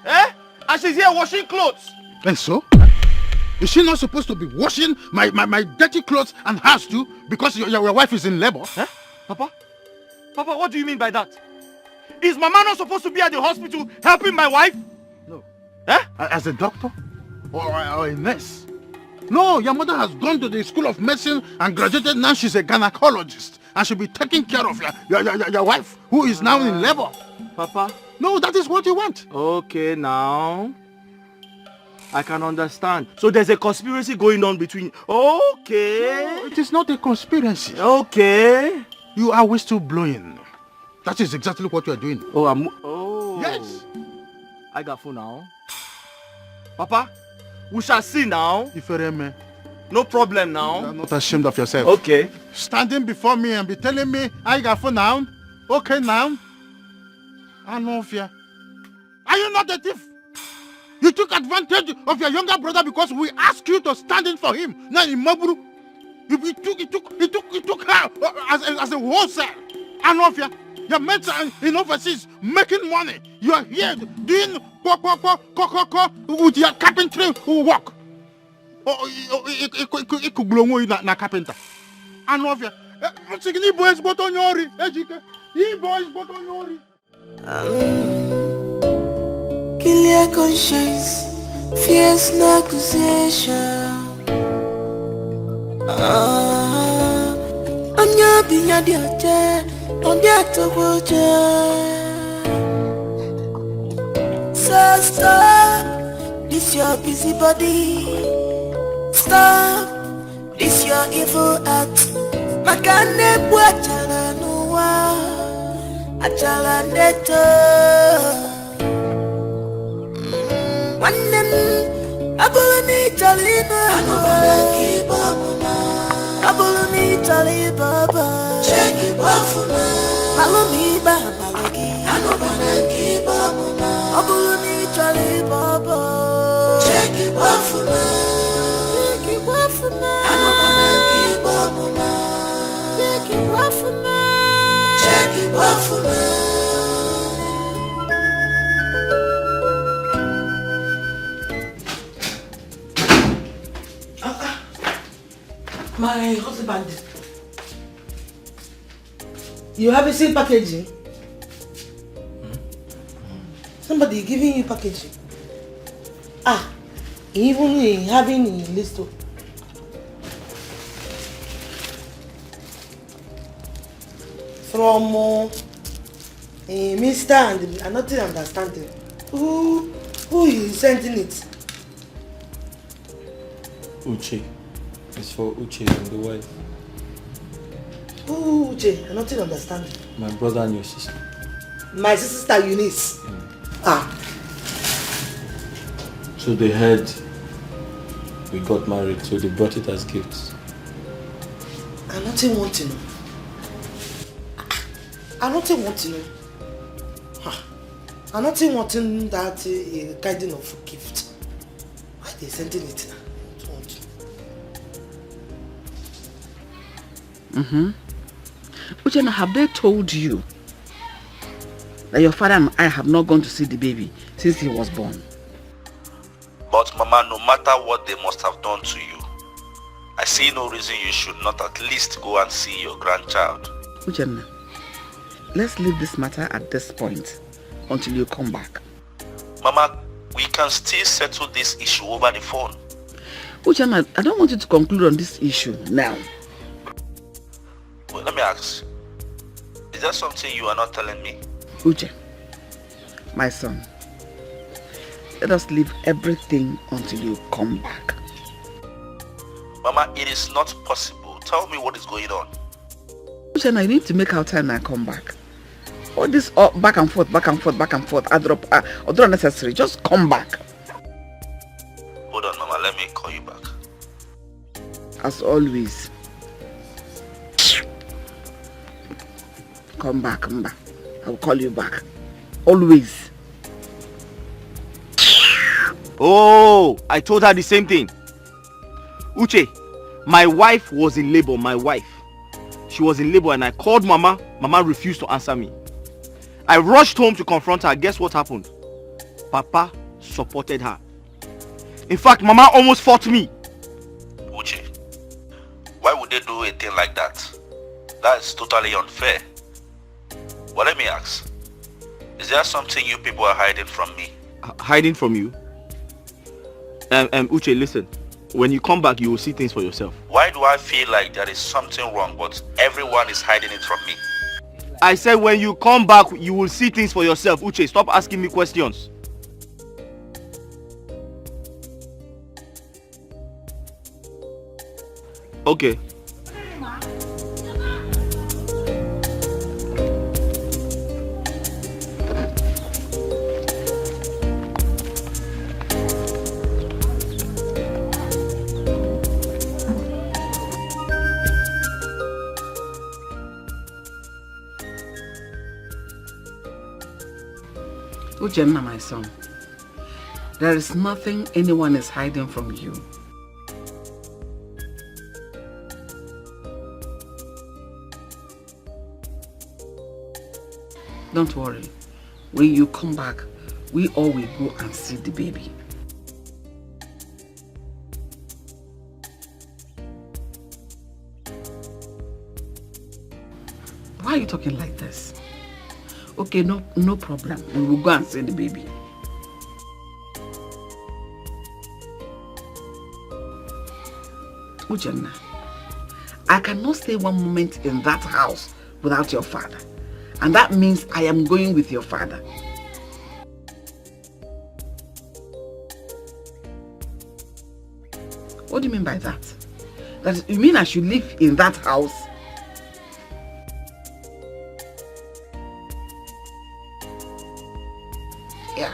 Speaker 1: And she's here washing clothes.
Speaker 8: And so? Is she not supposed to be washing my dirty clothes and hers too because your wife is in labor?
Speaker 1: Papa, what do you mean by that? Is Mama not supposed to be at the hospital helping my wife?
Speaker 8: No. As a doctor? Or a nurse? No, your mother has gone to the School of Medicine and graduated. Now she's a gynecologist. And she'll be taking care of your wife, who is now in labor.
Speaker 1: Papa?
Speaker 8: No, that is what you want.
Speaker 1: Okay, now I can understand. So there's a conspiracy going on between... Okay.
Speaker 8: No, it is not a conspiracy.
Speaker 1: Okay.
Speaker 8: You are whistle blowing. That is exactly what you are doing.
Speaker 1: Oh.
Speaker 8: Yes.
Speaker 1: I got phone now. Papa, we shall see now.
Speaker 8: Ifereme.
Speaker 1: No problem now.
Speaker 8: You are not ashamed of yourself.
Speaker 1: Okay.
Speaker 8: Standing before me and be telling me I got phone now. Okay now. I know fear. Are you not a thief? You took advantage of your younger brother because we asked you to stand in for him. Now in Maburu, you took her as a wholesale. I know fear. Your mates are in overseas making money. You are here doing with your carpentry work. It could blow you na carpenter. I know fear. Signi boys but on your ejike. He boys but on your.
Speaker 7: Kill your conscience, fears no accusation. On your beard, your chair, on your top. So stop, this your busy body. Stop, this your evil act. Makane buachala nuwa, achala neto. One them, abulani talina, abulani baba, abulani tali baba. Check it off na, malumi baba lagi, abulani baba, abulani tali baba. Check it off na, check it off na, abulani baba, check it off na, check it off na.
Speaker 17: My husband, you haven't seen packaging? Somebody giving you packaging. Even having a list of from Mr. and I'm not understanding. Who is sending it?
Speaker 1: Uche. It's for Uche and the wife.
Speaker 17: Who Uche? I'm not understanding.
Speaker 1: My brother and your sister.
Speaker 17: My sister Eunice.
Speaker 1: So they heard we got married, so they brought it as gifts.
Speaker 17: I don't want to know. I don't want to know. I don't want that kind of gift. Why are they sending it now?
Speaker 2: Uchenna, have they told you that your father and I have not gone to see the baby since he was born?
Speaker 15: But Mama, no matter what they must have done to you, I see no reason you should not at least go and see your grandchild.
Speaker 2: Uchenna, let's leave this matter at this point until you come back.
Speaker 15: Mama, we can still settle this issue over the phone.
Speaker 2: Uchenna, I don't want you to conclude on this issue now.
Speaker 15: Well, let me ask, is there something you are not telling me?
Speaker 2: Uche, my son, Let us leave everything until you come back.
Speaker 11: Mama, it is not possible. Tell me what is going on.
Speaker 2: I need to make our time and come back. All this back and forth, I drop unnecessary. Just come back.
Speaker 11: Hold on, Mama, let me call you back.
Speaker 2: As always. Come back. I'll call you back. Always.
Speaker 11: Oh, I told her the same thing. Uche, my wife was in labor, She was in labor and I called Mama. Mama refused to answer me. I rushed home to confront her. Guess what happened? Papa supported her. In fact, Mama almost fought me. Uche, why would they do a thing like that? That is totally unfair. Well, let me ask. Is there something you people are hiding from me? Hiding from you? Uche, listen. When you come back, you will see things for yourself. Why do I feel like there is something wrong, but everyone is hiding it from me? I said when you come back, you will see things for yourself. Uche, stop asking me questions. Okay.
Speaker 2: Uchenna, my son, there is nothing anyone is hiding from you. Don't worry. When you come back, we all will go and see the baby. Why are you talking like this? Okay, no problem. We will go and see the baby. Uchenna, I cannot stay one moment in that house without your father. And that means I am going with your father. What do you mean by that? That you mean I should live in that house? Yeah.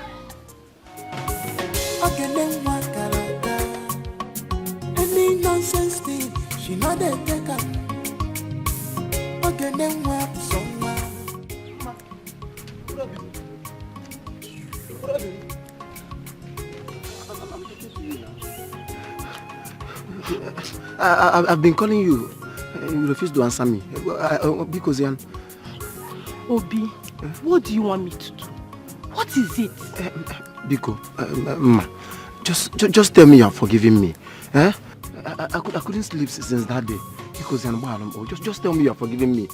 Speaker 7: Any nonsense thing, she not a taker. Okay, then what somewhere.
Speaker 16: I've been calling you. You refuse to answer me. Because
Speaker 14: Obi, what do you want me to do? What is it?
Speaker 16: Biko, Ma, just tell me you're forgiving me. I couldn't sleep since that day. Because just tell me you're forgiving me.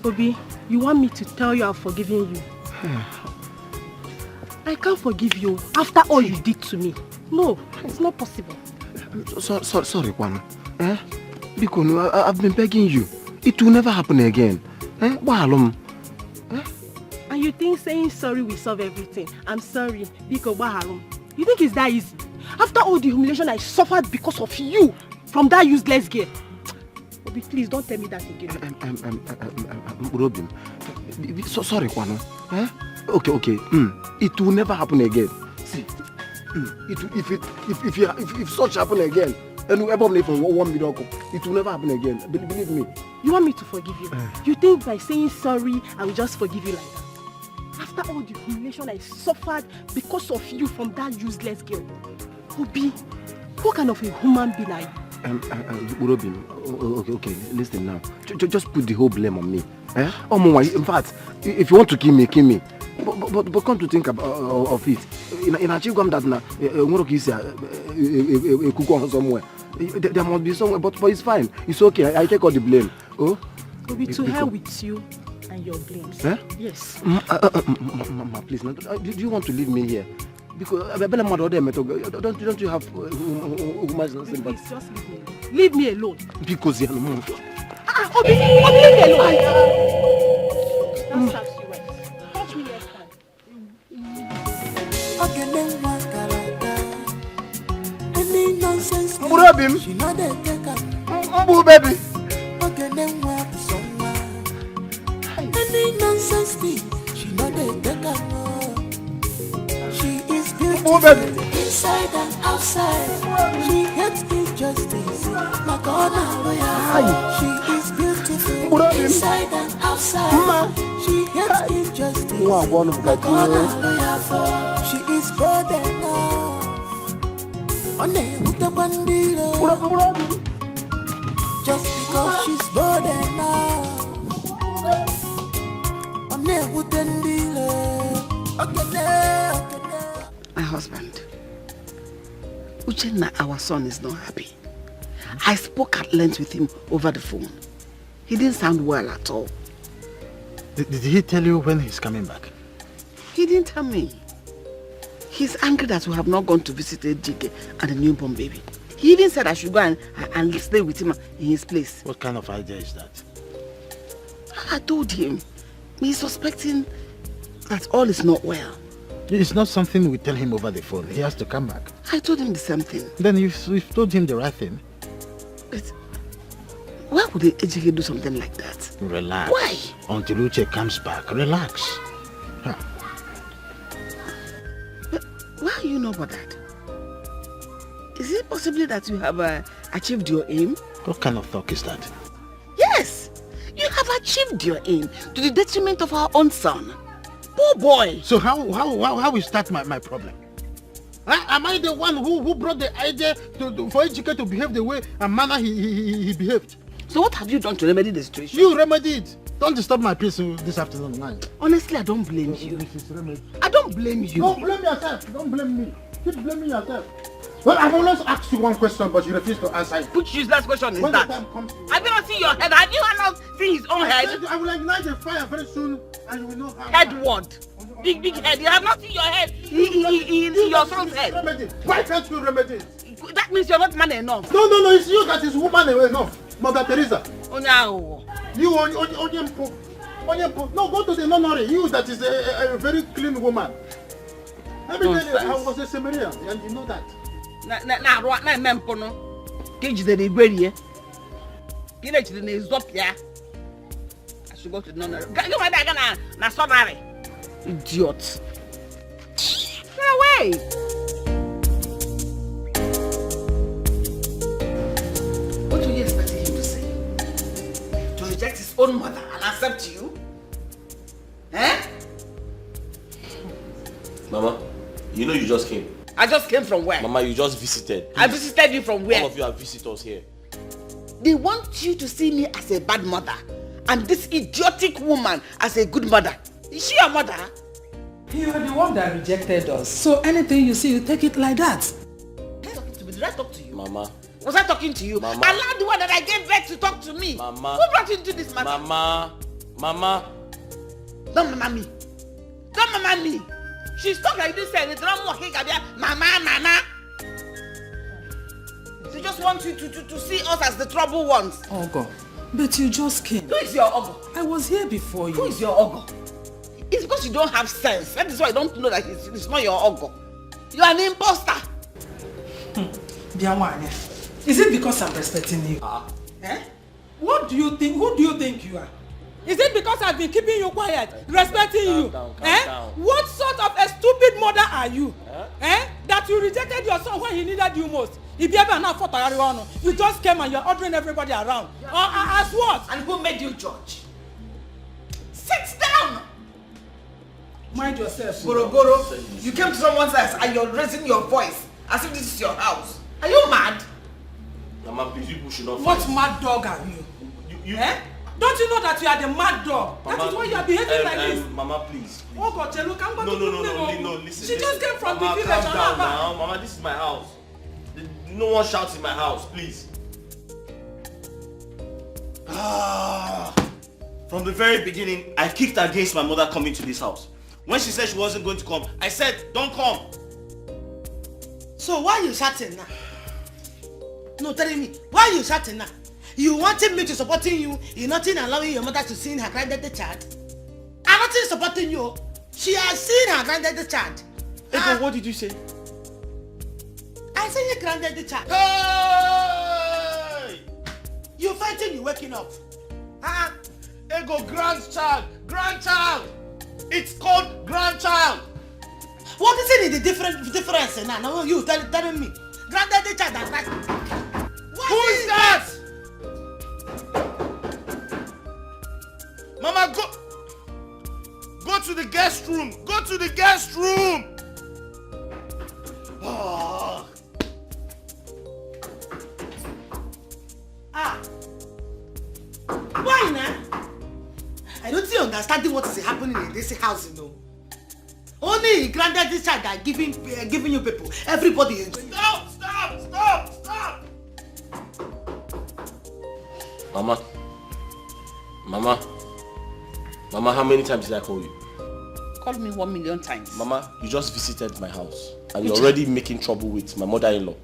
Speaker 14: Obi, you want me to tell you I'm forgiving you? I can't forgive you after all you did to me. No, it's not possible.
Speaker 16: Sorry, Kwan. Biko, I've been begging you. It will never happen again.
Speaker 14: And you think saying sorry will solve everything? I'm sorry, Biko Baharum. You think it's that easy? After all the humiliation I suffered because of you from that useless girl. Obi, please don't tell me that again.
Speaker 16: Robin, sorry, Kwano. Okay. It will never happen again. See, if such happen again, and we ever live for 1 million, it will never happen again. Believe me.
Speaker 14: You want me to forgive you? You think by saying sorry, I will just forgive you like that? After all the humiliation I suffered because of you from that useless girl. Obi, what kind of a human being are you?
Speaker 16: Robin, okay, listen now. Just put the whole blame on me. In fact, if you want to kill me, kill me. But come to think of it. In a chief that now, somewhere. There must be somewhere, but it's fine. It's okay. I take all the blame. Oh?
Speaker 14: Obi, to hell with you and your blames. Yes.
Speaker 16: Mama, please, do you want to leave me here? Because don't you have human sympathy?
Speaker 14: Please, just leave me alone.
Speaker 16: Because
Speaker 14: Obi, leave me alone. That serves you right. Touch me next time.
Speaker 9: baby.
Speaker 7: She know they take her.
Speaker 9: Baby.
Speaker 7: Okay, then what someone. Any nonsense thing, she know they take her. She is beautiful inside and outside. She hates injustice. My God, she is beautiful inside and outside. She hates injustice. My God, she is bold enough. On the bandito. Just because she's bold enough. On the bandito.
Speaker 2: My husband, Uchenna, our son, is not happy. I spoke at length with him over the phone. He didn't sound well at all.
Speaker 8: Did he tell you when he's coming back?
Speaker 2: He didn't tell me. He's angry that we have not gone to visit Dikeh and the newborn baby. He even said I should go and stay with him in his place.
Speaker 8: What kind of idea is that?
Speaker 2: I told him. He's suspecting that all is not well.
Speaker 8: It's not something we tell him over the phone. He has to come back.
Speaker 2: I told him the same thing.
Speaker 8: Then you've told him the right thing.
Speaker 2: But why would the Ejike do something like that?
Speaker 8: Relax.
Speaker 2: Why?
Speaker 8: Until Uche comes back. Relax. Huh.
Speaker 2: But why are you not bothered? Is it possibly that you have achieved your aim?
Speaker 8: What kind of talk is that?
Speaker 2: Yes! You have achieved your aim to the detriment of our own son. Poor boy!
Speaker 8: So how is that my problem? Am I the one who brought the idea for Ejike to behave the way and manner he behaved?
Speaker 2: So what have you done to remedy the situation?
Speaker 8: You remedied it. Don't disturb my peace this afternoon, man.
Speaker 2: Honestly, I don't blame you. I don't blame you.
Speaker 8: Don't blame yourself. Don't blame me. Keep blaming yourself. Well, I've always asked you one question, but you refuse to answer it.
Speaker 2: Which useless question is
Speaker 8: when
Speaker 2: that?
Speaker 8: The time comes,
Speaker 2: have you not seen your head? Have you not seen his own head?
Speaker 8: I will ignite the fire very soon, and you will know how.
Speaker 2: Head what? Big head. You have not seen your head. Your son's head.
Speaker 8: Why can't you remedy it?
Speaker 2: That means you're not man enough.
Speaker 8: No, it's you that is woman enough. Mother Teresa.
Speaker 2: Oh no.
Speaker 8: You Onyempo. No, go to the nunnery. You that is a very clean woman. Let me tell you, I was a Samaritan, and you know that.
Speaker 2: Na mempo no. Keji the igwerie. Kile chide na ezopia. I should go to the nunnery. You want to go na sonary. Idiot. Get away. What do you expect him to say? To reject his own mother and accept you? Eh?
Speaker 1: Mama, you know you just came.
Speaker 2: I just came from where?
Speaker 1: Mama, you just visited.
Speaker 2: Please. I visited you from where?
Speaker 1: All of you are visitors here.
Speaker 2: They want you to see me as a bad mother and this idiotic woman as a good mother. Is she your mother?
Speaker 6: You are the one that rejected us. So anything you see, you take it like that.
Speaker 2: Did I talk to you?
Speaker 1: Mama.
Speaker 2: Was I talking to you?
Speaker 1: Mama.
Speaker 2: Allow the one that I gave birth to talk to me.
Speaker 1: Mama.
Speaker 2: Who brought you into this matter?
Speaker 1: Mama.
Speaker 2: Don't mama me. Don't mama me. She's talking like this and it's not walking mama. She just wants you to see us as the troubled ones.
Speaker 6: Ogo, but you just came.
Speaker 2: Who is your Ogo?
Speaker 6: I was here before you.
Speaker 2: Who is your Ogo? It's because you don't have sense. That is why I don't know that it's not your Ogo. You are an imposter.
Speaker 6: Bianwanya, is it because I'm respecting you? Eh? What do you think? Who do you think you are? Is it because I've been keeping you quiet, respecting you?
Speaker 1: Calm down.
Speaker 6: What sort of a stupid mother are you? That you rejected your son when he needed you most? You just came and you're ordering everybody around. As what?
Speaker 2: And who made you judge? Sit down!
Speaker 6: Mind yourself.
Speaker 2: Goro, you came to someone's house and you're raising your voice as if this is your house. Are you mad?
Speaker 1: Mama, please, people should not
Speaker 6: What
Speaker 1: fight.
Speaker 6: mad dog are you? Don't you know that you are the mad dog?
Speaker 1: Mama,
Speaker 6: that is why you are behaving like this.
Speaker 1: Mama, please.
Speaker 6: Oh God, look, I'm going to
Speaker 1: No, listen.
Speaker 6: She just came from
Speaker 1: Mama,
Speaker 6: the village.
Speaker 1: calm down now. Mama, this is my house. No one shouts in my house, please.
Speaker 4: From the very beginning, I kicked against my mother coming to this house. When she said she wasn't going to come, I said, don't come.
Speaker 5: So why are you shouting now? No, tell me, why are you shouting now? You wanted me to supporting you, you're not allowing your mother to see her granddaughter child. I'm not supporting you. She has seen her granddaughter child.
Speaker 4: Ego, what did you say?
Speaker 5: I say you granted the child.
Speaker 4: Hey!
Speaker 5: You fighting, you waking up.
Speaker 4: Huh? Ego, grandchild. It's called grandchild.
Speaker 5: What is it the difference now? Now you telling me. Granted the child that's right.
Speaker 4: Who is that? Mama, go to the guest room. Go to the guest room. Oh.
Speaker 5: Why now? I don't see understanding what is happening in this house, you know. Only granted this child that giving you people. Everybody is
Speaker 4: Stop! Mama, how many times did I call you?
Speaker 2: Call me 1 million times.
Speaker 4: Mama, you just visited my house and you're already making trouble with my mother-in-law.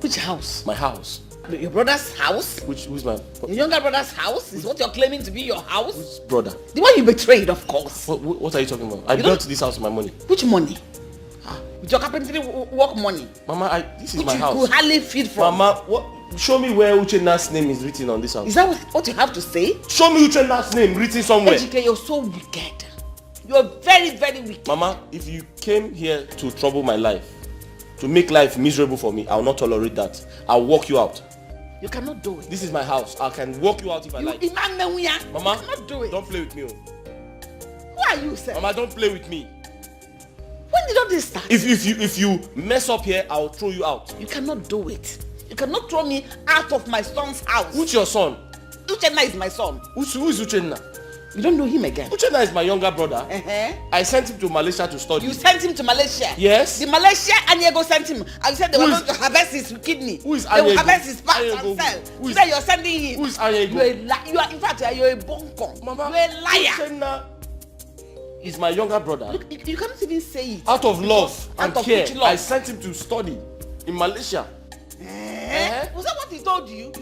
Speaker 2: Which house?
Speaker 4: My house.
Speaker 2: Your brother's house?
Speaker 4: Who's my...
Speaker 2: Your younger brother's house? Is what you're claiming to be your house?
Speaker 4: Which brother?
Speaker 2: The one you betrayed, of course.
Speaker 4: What are you talking about? I built this house with my money.
Speaker 2: Which money? With your carpentry work money?
Speaker 4: Mama, this is my house.
Speaker 2: Which you could hardly feed from.
Speaker 4: Mama, show me where Uchenna's name is written on this house.
Speaker 2: Is that what you have to say?
Speaker 4: Show me Uchenna's name written somewhere.
Speaker 2: Ejike, you're so wicked. You're very, very wicked.
Speaker 4: Mama, if you came here to trouble my life, to make life miserable for me, I'll not tolerate that. I'll walk you out.
Speaker 2: You cannot do it.
Speaker 4: This is my house. I can walk you out if I like.
Speaker 2: Mama,
Speaker 4: you
Speaker 2: cannot do it.
Speaker 4: Don't play with me.
Speaker 2: Who are you, sir?
Speaker 4: Mama, don't play with me.
Speaker 2: When did all this start?
Speaker 4: If you mess up here, I'll throw you out.
Speaker 2: You cannot do it. You cannot throw me out of my son's house.
Speaker 4: Who's your son?
Speaker 2: Uchenna is my son.
Speaker 4: Who is Uchenna?
Speaker 2: You don't know him again.
Speaker 4: Uchenna is my younger brother. I sent him to Malaysia to study.
Speaker 2: You sent him to Malaysia?
Speaker 4: Yes.
Speaker 2: The Malaysia Anyego sent him. And you said they were going to harvest his kidney.
Speaker 4: Who is
Speaker 2: They
Speaker 4: Anyego?
Speaker 2: will harvest his parts and sell. Today you're sending him.
Speaker 4: Who is Anyego?
Speaker 2: You are, in fact, you're a bonko.
Speaker 4: Mama,
Speaker 2: you're a liar.
Speaker 4: Uchenna is my younger brother.
Speaker 2: Look, you cannot even say it.
Speaker 4: Out of love and care,
Speaker 2: love?
Speaker 4: I sent him to study in Malaysia.
Speaker 2: Was that what he told you?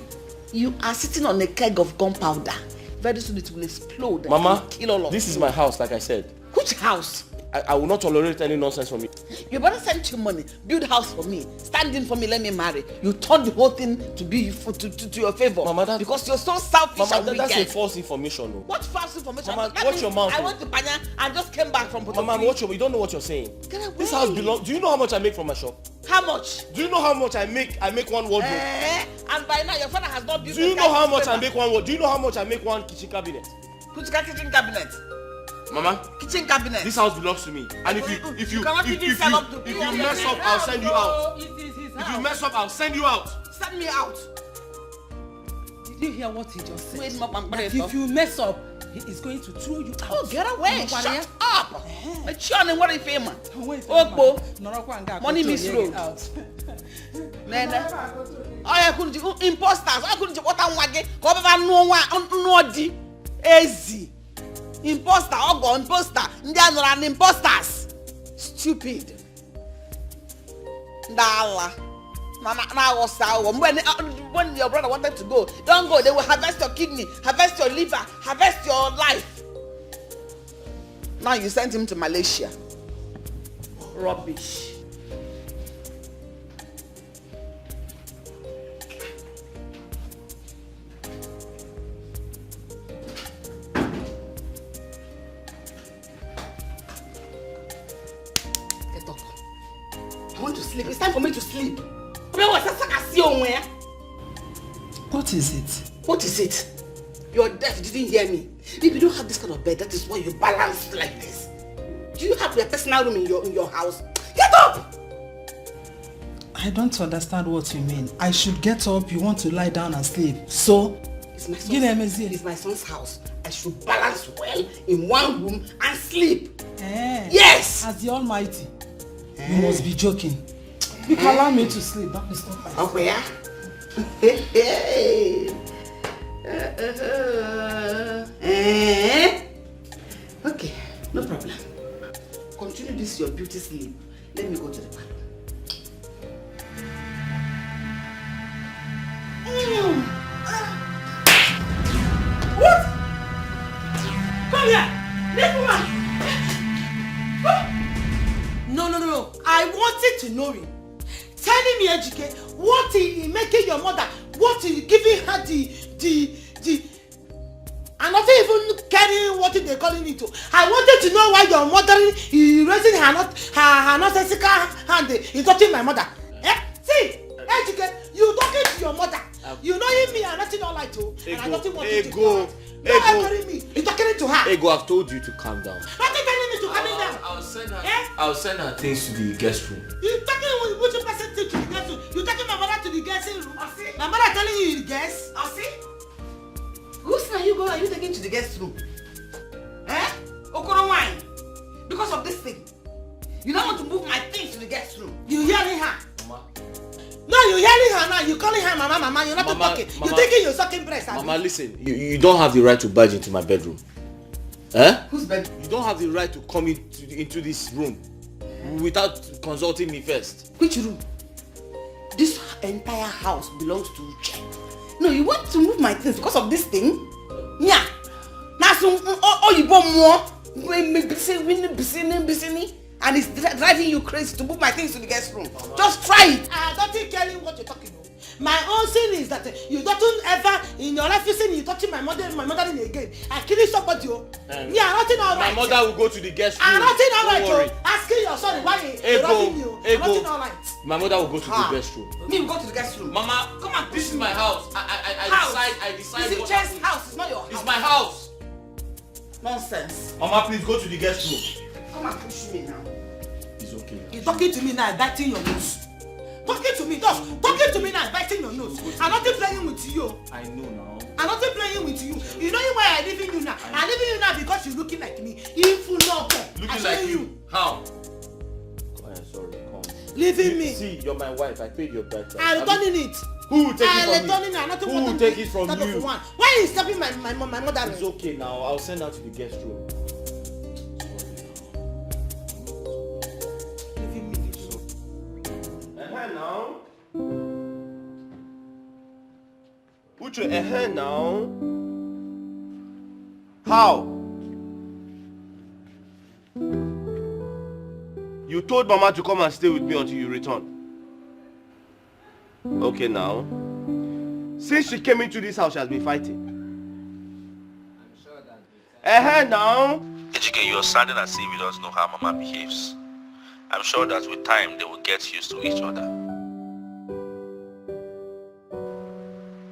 Speaker 2: You are sitting on a keg of gunpowder. Very soon it will explode.
Speaker 4: Mama,
Speaker 2: and kill all of
Speaker 4: this
Speaker 2: you.
Speaker 4: is my house, like I said.
Speaker 2: Which house?
Speaker 4: I will not tolerate any nonsense from you.
Speaker 2: Your brother sent you money, build house for me, stand in for me, let me marry. You turned the whole thing to be to your favor.
Speaker 4: Mama,
Speaker 2: because you're so selfish and wicked.
Speaker 4: That's a false information. No.
Speaker 2: What false information?
Speaker 4: Mama, watch your mouth.
Speaker 2: I went to Panya and just came back from Puerto
Speaker 4: Mama, you don't know what you're saying. This house belongs. Do you know how much I make from my shop?
Speaker 2: How much?
Speaker 4: Do you know how much I make? I make one wardrobe.
Speaker 2: And by now your father has not built.
Speaker 4: Do you know how much I make one wardrobe? Do you know how much I make one kitchen cabinet?
Speaker 2: Kitchen cabinet.
Speaker 4: Mama,
Speaker 2: kitchen cabinet.
Speaker 4: This house belongs to me. And if you mess up, I'll send you out. If you mess up, I'll send you out.
Speaker 2: Send me out.
Speaker 6: Did you hear what he just said?
Speaker 2: Wait, Mama,
Speaker 6: that if you mess up, he is going to throw you out.
Speaker 2: Oh, get away! Shut up! What if him? Money misroad. I couldn't do imposters. I couldn't do what I'm wagging. No, easy. Imposter, Ogo, imposter. They are an imposters. Stupid. Dala. When your brother wanted to go, don't go. They will harvest your kidney, harvest your liver, harvest your life. Now you sent him to Malaysia. Rubbish. I want to sleep. It's time for me to sleep.
Speaker 6: What is it?
Speaker 2: What is it? You're deaf, you didn't hear me. If you don't have this kind of bed, that is why you balance like this. Do you have your personal room in your house? Get up!
Speaker 6: I don't understand what you mean. I should get up, you want to lie down and sleep. So,
Speaker 2: it's my son's house. I should balance well in one room and sleep. Yes!
Speaker 6: As the Almighty. You must be joking. You can allow me to sleep. That is not my
Speaker 2: sleep. Where? Okay, no problem. Continue this your beauty sleep. Let me go to the bathroom. What? Come here! This woman! No. I wanted to know him.
Speaker 5: telling me, Ejike, what he making your mother, what he giving her the and not even caring what they calling it to. I wanted to know why your mother is raising her nonsensical hand in touching my mother. See, Ejike, you talking to your mother. You know me and nothing all like to. And I nothing want to do. Don't carry me. You're talking to her.
Speaker 1: Ego, I've told you to calm down.
Speaker 5: Nothing telling me to calm down.
Speaker 1: I'll send her things to the guest room.
Speaker 5: You talking with your person to the guest room. You taking my mother to the guest room. My mother telling you the guest. Who's now you go? Are you taking to the guest room? Okoro wine. Because of this thing. You don't want to move my things to the guest room. You hearing her? Mama. No, you hearing her now. You calling her mama. You're not talking. You taking your sucking breast.
Speaker 1: Mama, listen. You don't have the right to barge into my bedroom. Whose bedroom? You don't have the right to come into this room without consulting me first.
Speaker 5: Which room? This entire house belongs to Uche. No, you want to move my things because of this thing? Yeah. Now some you bought more. And it's driving you crazy to move my things to the guest room. Mama. Just try it. I don't think caring what you're talking about. My own sin is that you don't ever in your life you see you touching my mother again. I killing somebody. Yeah, nothing all right.
Speaker 1: My mother will go to the guest room.
Speaker 5: Nothing all right. Asking your son why you're robbing you. Nothing all right.
Speaker 1: My mother will go to the guest room.
Speaker 5: Me will go to the guest room.
Speaker 1: Mama, come on. This is my house. I decide.
Speaker 5: This is Chess house. It's not your house.
Speaker 1: It's my house.
Speaker 5: Nonsense.
Speaker 1: Mama, please go to the guest room.
Speaker 5: Come and push me now.
Speaker 1: It's okay.
Speaker 5: You're talking to me now, biting your nose. Talking to me now, biting your nose. I'm not playing with you.
Speaker 1: I know now.
Speaker 5: I'm not playing with you. You know why I'm leaving you now? I'm leaving you now because you're looking like me. If you not
Speaker 1: looking like you. How? Sorry, come.
Speaker 5: Leaving me.
Speaker 1: See, you're my wife. I paid your bride.
Speaker 5: I'm returning it.
Speaker 1: Who will take it from me?
Speaker 5: Who will take it from you? Why are you stopping my mother?
Speaker 1: It's okay now. I'll send her to the guest room.
Speaker 11: Now. Uche, now. How? You told Mama to come and stay with me until you return. Okay, now. Since she came into this house, she has been fighting. Now.
Speaker 15: Ejike, you're sounding as if you don't know how Mama behaves. I'm sure that with time, they will get used to each other.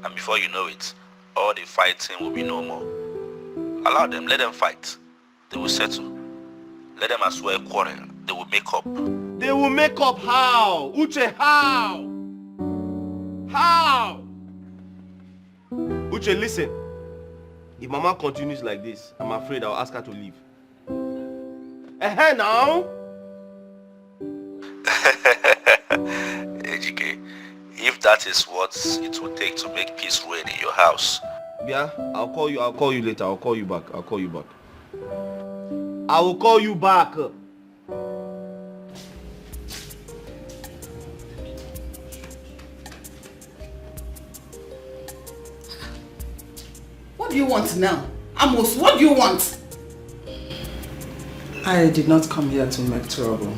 Speaker 15: And before you know it, all the fighting will be no more. Allow them, let them fight. They will settle. Let them as well quarrel. They will make up.
Speaker 11: They will make up how? Uche, how? How? Uche, listen. If Mama continues like this, I'm afraid I'll ask her to leave. Now?
Speaker 15: Ejike, if that is what it will take to make peace reign in your house.
Speaker 11: Yeah, I'll call you later. I'll call you back. I will call you back.
Speaker 2: What do you want now? Amos, what do you want?
Speaker 6: I did not come here to make trouble.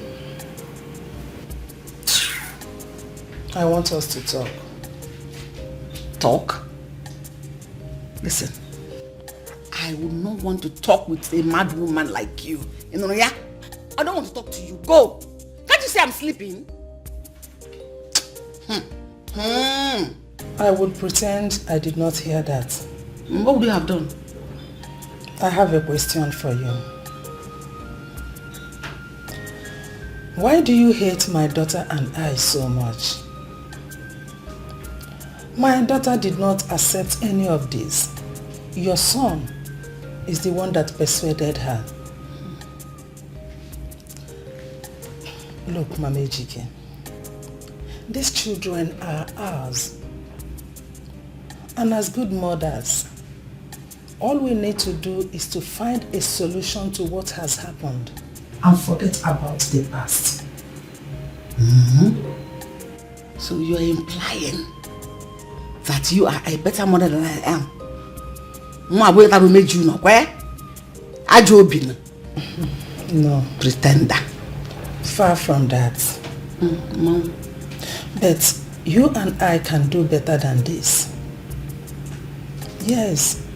Speaker 6: I want us to talk.
Speaker 2: Talk? Listen, I would not want to talk with a mad woman like you. You know, yeah? I don't want to talk to you. Go. Can't you say I'm sleeping?
Speaker 6: I would pretend I did not hear that.
Speaker 2: What would you have done?
Speaker 6: I have a question for you. Why do you hate my daughter and I so much? My daughter did not accept any of this. Your son is the one that persuaded her. Look, Mama Ejike, these children are ours. And as good mothers, all we need to do is to find a solution to what has happened and forget about the past.
Speaker 2: So you are implying that you are a better mother than I am? That will make you know where?
Speaker 6: No.
Speaker 2: Pretender.
Speaker 6: Far from that.
Speaker 2: Mom.
Speaker 6: But you and I can do better than this. Yes.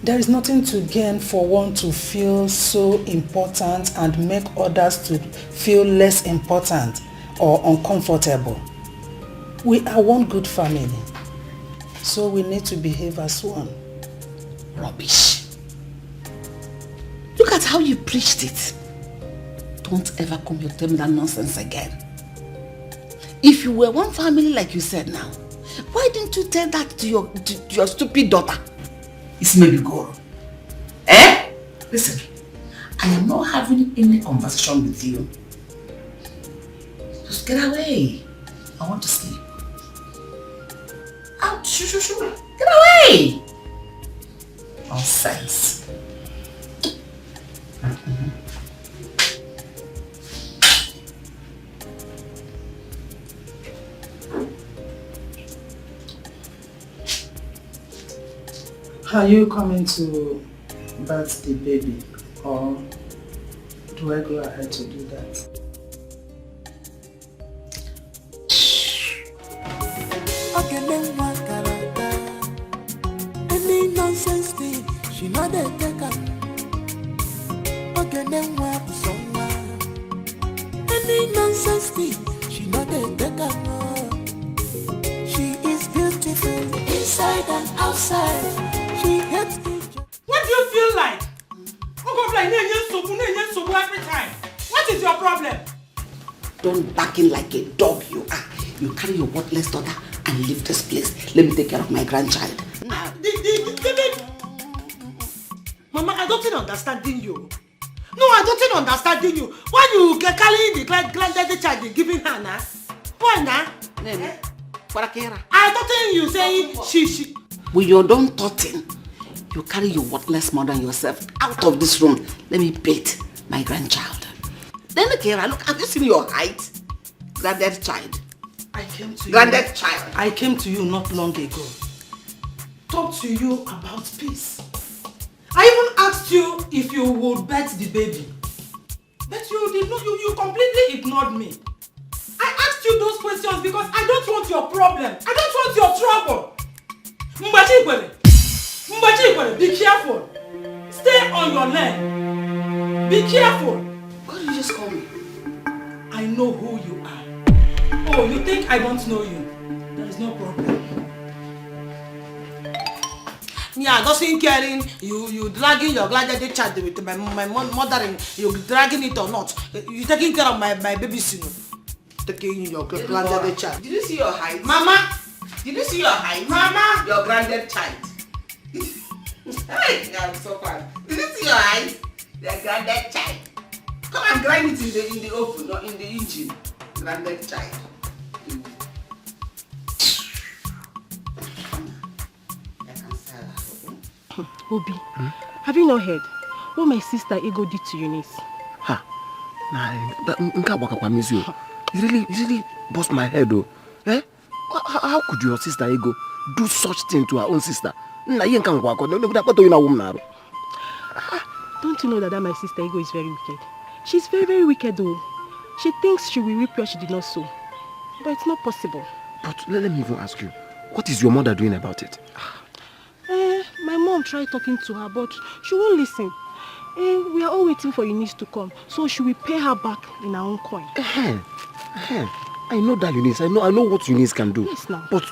Speaker 6: There is nothing to gain for one to feel so important and make others to feel less important or uncomfortable. We are one good family, so we need to behave as one.
Speaker 2: Rubbish. Look at how you preached it. Don't ever come here to tell me that nonsense again. If you were one family like you said now, why didn't you tell that to your stupid daughter? It's maybe girl. Eh? Listen, I am not having any conversation with you. Just get away. I want to sleep. Out, shoo. Get away! Nonsense.
Speaker 6: Are you coming to birth the baby, or do I go ahead to do that?
Speaker 7: Any nonsense thing, she not a taker. Okay, then what someone? Any nonsense thing, she not a taker. She is beautiful inside and outside. She hates me.
Speaker 5: What do you feel like? Every time. What is your problem?
Speaker 2: Don't back in like a dog you are. You carry your worthless daughter and leave this place. Let me take care of my grandchild.
Speaker 5: Mama, I don't understanding you. No, I don't understanding you. Why you carrying the granddaddy child and giving her now? Why now? I thought you saying she.
Speaker 2: With your done thoughting, you carry your worthless mother and yourself out of this room. Let me bathe my grandchild. Then Kera, look, have you seen your height? Granddad child.
Speaker 6: I came to
Speaker 2: Granddad
Speaker 6: you.
Speaker 2: child.
Speaker 6: I came to you not long ago. Talk to you about peace. I even asked you if you would birth the baby. But you did not, you completely ignored me. I asked you those questions because I don't want your problem. I don't want your trouble. Mbachi, be careful. Stay on your lane. Be careful.
Speaker 2: Why did you just call me?
Speaker 6: I know who you are. Oh, you think I don't know you? There is no problem.
Speaker 5: Yeah, nothing caring. You dragging your granddaddy child with my mother and you dragging it or not. You taking care of my baby soon. Taking your granddaddy child.
Speaker 2: Did you see your height?
Speaker 5: Mama!
Speaker 2: Did you see your height?
Speaker 5: Mama!
Speaker 2: Your granddad child. Hey, I'm so fun. Did you see your height? Your granddad child. Come and grind it in the oven, not in the engine. Granddad child.
Speaker 14: Obi, have you not heard what my sister Ego did to Eunice?
Speaker 16: Ha, nah, it really bust my head though. Eh? How could your sister Ego do such thing to her own sister? Don't you know
Speaker 14: that my sister Ego is very wicked? She's very, very wicked though. She thinks she will reap where she did not sow. But it's not possible.
Speaker 16: But let me even ask you, what is your mother doing about it?
Speaker 14: My mom tried talking to her, but she won't listen. We are all waiting for Eunice to come, so she will pay her back in her own coin.
Speaker 16: I know that Eunice. I know what Eunice can do.
Speaker 14: Yes, now.
Speaker 16: But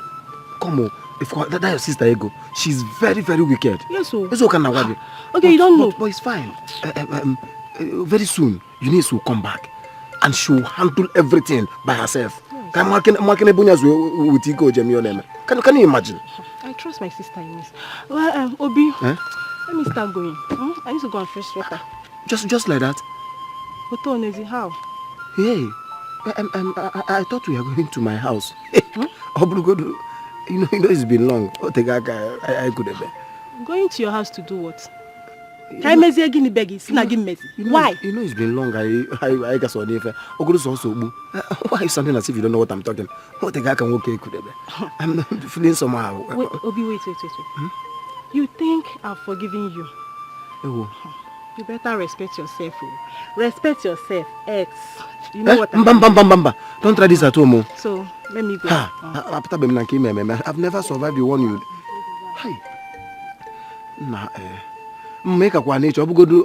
Speaker 16: come on, if that your sister Ego, she's very, very wicked.
Speaker 14: Yes, so.
Speaker 16: Okay,
Speaker 14: you don't know.
Speaker 16: But it's fine. Very soon, Eunice will come back, and she will handle everything by herself. Yes. Can you imagine?
Speaker 14: I trust my sister Eunice. Well, Obi, let me start going. I need to go and fetch water.
Speaker 16: Just like that?
Speaker 14: Oto Onezi, how?
Speaker 16: Hey, I thought we were going to my house. You know it's been long. I could have been.
Speaker 14: Going to your house to do what? Why?
Speaker 16: You know it's been long. I guess why are you sounding as if you don't know what I'm talking? I'm feeling somehow.
Speaker 14: Wait, Obi, wait. You think I've forgiven you? You better respect yourself. Respect yourself, ex. You know what I mean?
Speaker 16: Don't try this at home.
Speaker 14: So,
Speaker 12: Let me go.
Speaker 16: After I've never survived the one you. Hi. Nah, make a one nature. Obugodu,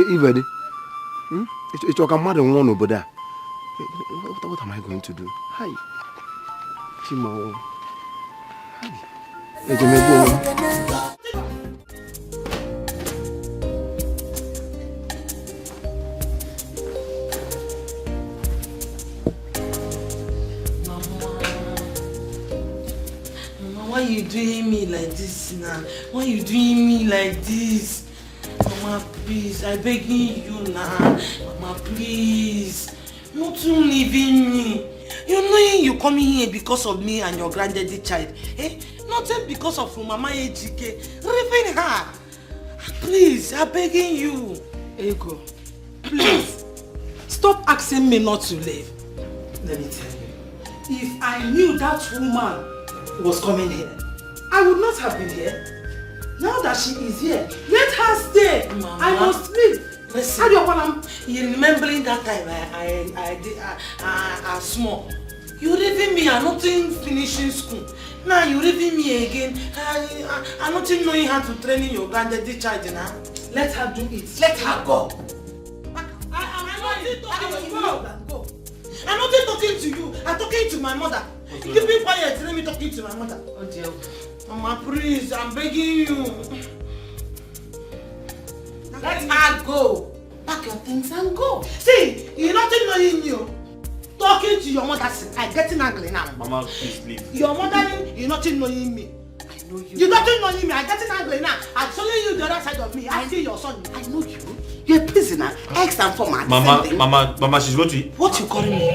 Speaker 16: Ivedi. It's your mother one over there. What am I going to do? Hi. Timo. Hi.
Speaker 17: Why you doing me like this now? Why you doing me like this? Mama, please, I begging you now. Mama, please. Not to leaving me. You know you coming here because of me and your granddaddy child. Eh? Not because of Mama Ejike. Leaving her. Please, I'm begging you.
Speaker 6: Ego, please. Stop asking me not to leave. Let me tell you. If I knew that woman was coming here, I would not have been here. Now that she is here, let her stay. Mama, I must leave.
Speaker 17: Listen, you remembering that time I small. You leaving me, I'm not finishing school. Now you leaving me again. I'm not knowing how to train your granddaddy child now.
Speaker 6: Let her do it.
Speaker 17: Let her go. I'm not talking to you. I'm not talking to you. I'm talking to my mother. Keep me quiet. Let me talking to my mother. Oh dear. Mama, please, I'm begging you. Let her go. Pack your things and go. See, you're not knowing you. Talking to your mother, I'm getting angry now.
Speaker 4: Mama, please leave.
Speaker 17: Your mother, you're not knowing me. I know you. You're not knowing me. I'm getting angry now. I'm showing you the other side of me. I see your son. I know you. You're a prisoner. Ex and former.
Speaker 4: Mama, she's going to eat.
Speaker 17: What you calling me?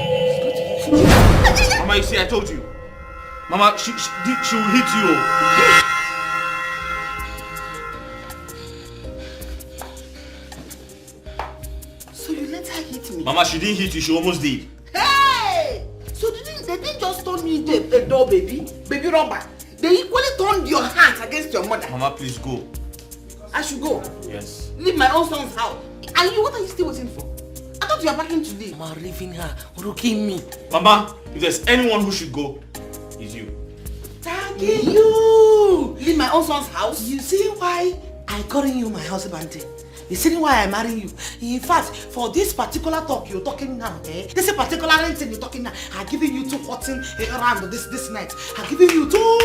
Speaker 4: Mama, you see, I told you. Mama, she will hit you.
Speaker 17: So you let her hit me?
Speaker 4: Mama, she didn't hit you. She almost did.
Speaker 17: Hey! So they didn't just turn you into a doll baby robber. They equally turned your hands against your mother.
Speaker 4: Mama, please go.
Speaker 17: I should go?
Speaker 4: Yes.
Speaker 17: Leave my own son's house. And you, what are you still waiting for? I thought you were packing to leave. Mama, leaving her, rooking me.
Speaker 4: Mama, if there's anyone who should go, it's you.
Speaker 17: Thank you. Leave my own son's house. You see why I calling you my husband? You see why I marry you? In fact, for this particular talk you're talking now, this particular thing you're talking now, I'm giving you 2 hot round this night. I'm giving you two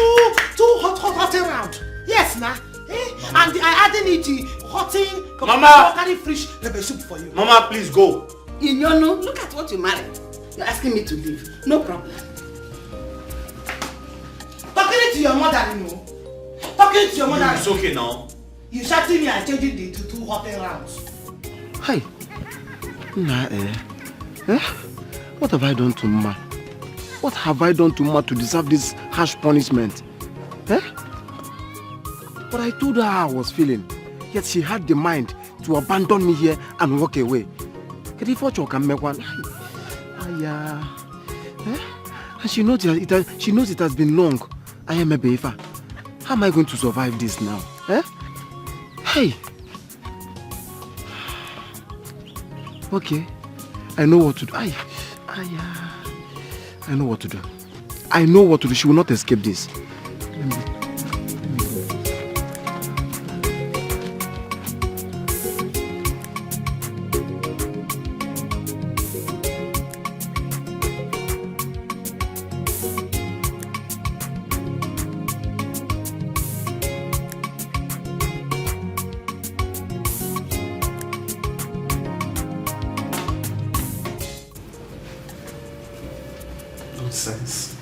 Speaker 17: hot round. Yes, nah. And I adding it hot
Speaker 4: Mama,
Speaker 17: carry fish pepper soup for you.
Speaker 4: Mama, please go.
Speaker 17: You know, look at what you married. You're asking me to leave. No problem. Talking to your mother, you know. Talking to your mother.
Speaker 4: It's okay now.
Speaker 17: You shouting me and changing the 2 hot rounds.
Speaker 16: Hi. Nah, what have I done to Ma? What have I done to Ma to deserve this harsh punishment? But I told her how I was feeling. Yet she had the mind to abandon me here and walk away. Can make one. And she knows it has been long. I am a beaver. How am I going to survive this now? Hey. Okay. I know what to do. I know what to do. I know what to do. She will not escape this.
Speaker 2: Nonsense.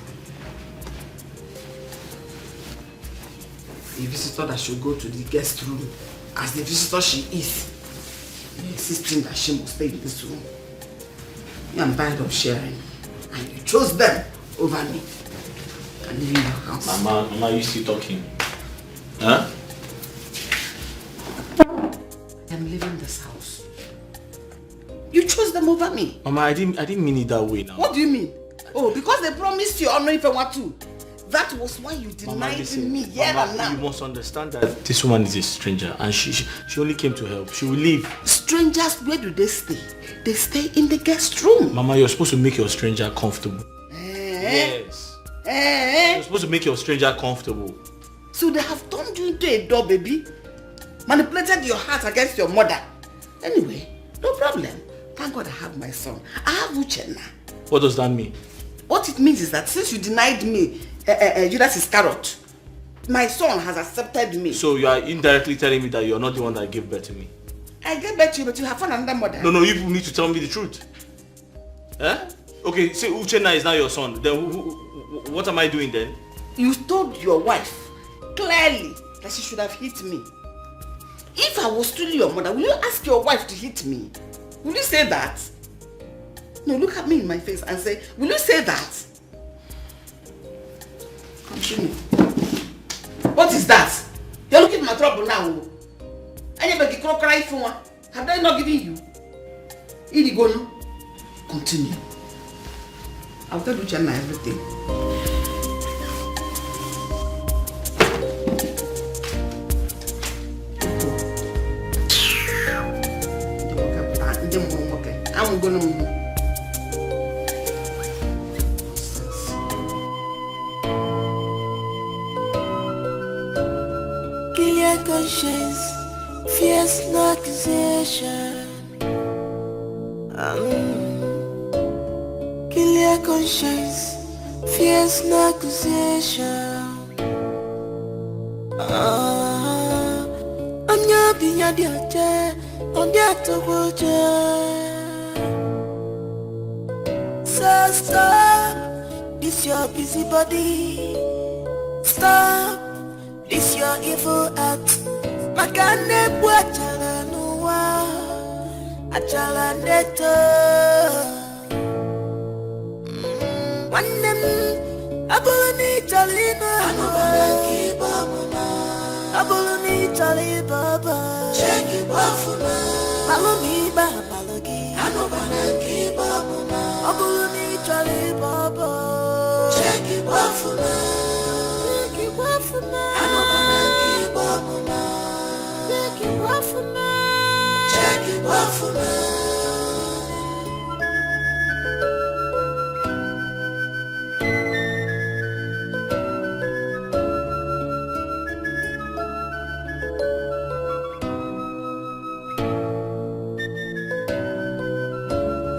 Speaker 2: A visitor that should go to the guest room as the visitor she is, insisting that she must stay in this room. I'm tired of sharing, and you chose them over me. I'm leaving your house.
Speaker 1: Mama, you still talking? Huh?
Speaker 2: I'm leaving this house. You chose them over me.
Speaker 1: Mama, I didn't mean it that way now.
Speaker 2: What do you mean? Oh, because they promised you honor if I want to. That was why you denied me here and now.
Speaker 1: You must understand that this woman is a stranger and she only came to help. She will leave.
Speaker 2: Strangers, where do they stay? They stay in the guest room.
Speaker 1: Mama, you're supposed to make your stranger comfortable.
Speaker 4: Yes. You're supposed to make your stranger comfortable.
Speaker 2: So they have turned you into a doll, baby. Manipulated your heart against your mother. Anyway, no problem. Thank God I have my son. I have Uchenna.
Speaker 4: What does that mean?
Speaker 2: What it means is that since you denied me Judas Iscariot, my son has accepted me.
Speaker 4: So you are indirectly telling me that you're not the one that gave birth to me?
Speaker 2: I gave birth to you, but you have found another mother.
Speaker 4: No, you need to tell me the truth. Eh? Okay, say Uchenna is now your son. Then what am I doing then?
Speaker 2: You told your wife clearly that she should have hit me. If I was truly your mother, will you ask your wife to hit me? Will you say that? No, look at me in my face and say, will you say that? Continue. What is that? You're looking at my trouble now. Anybody cry for one? Have they not given you? Ini Edo, continue. I'll tell Uchenna everything. I'm gonna
Speaker 7: kill your conscience, fears no accusation. Kill your conscience, fears no accusation. On your being your chair, on your to so stop, this your busy body. Stop, this your evil act. Makane buachala nuwa, achala neto. Wanem, abuluni chalina. Anubana kibamuna, abuluni chali baba. Cheki bafuna, malumi ba malogi. Anubana kibamuna. Abuluni chali baba. Cheki bafuna, cheki bafuna. Anubana kibamuna. Cheki bafuna, cheki bafuna.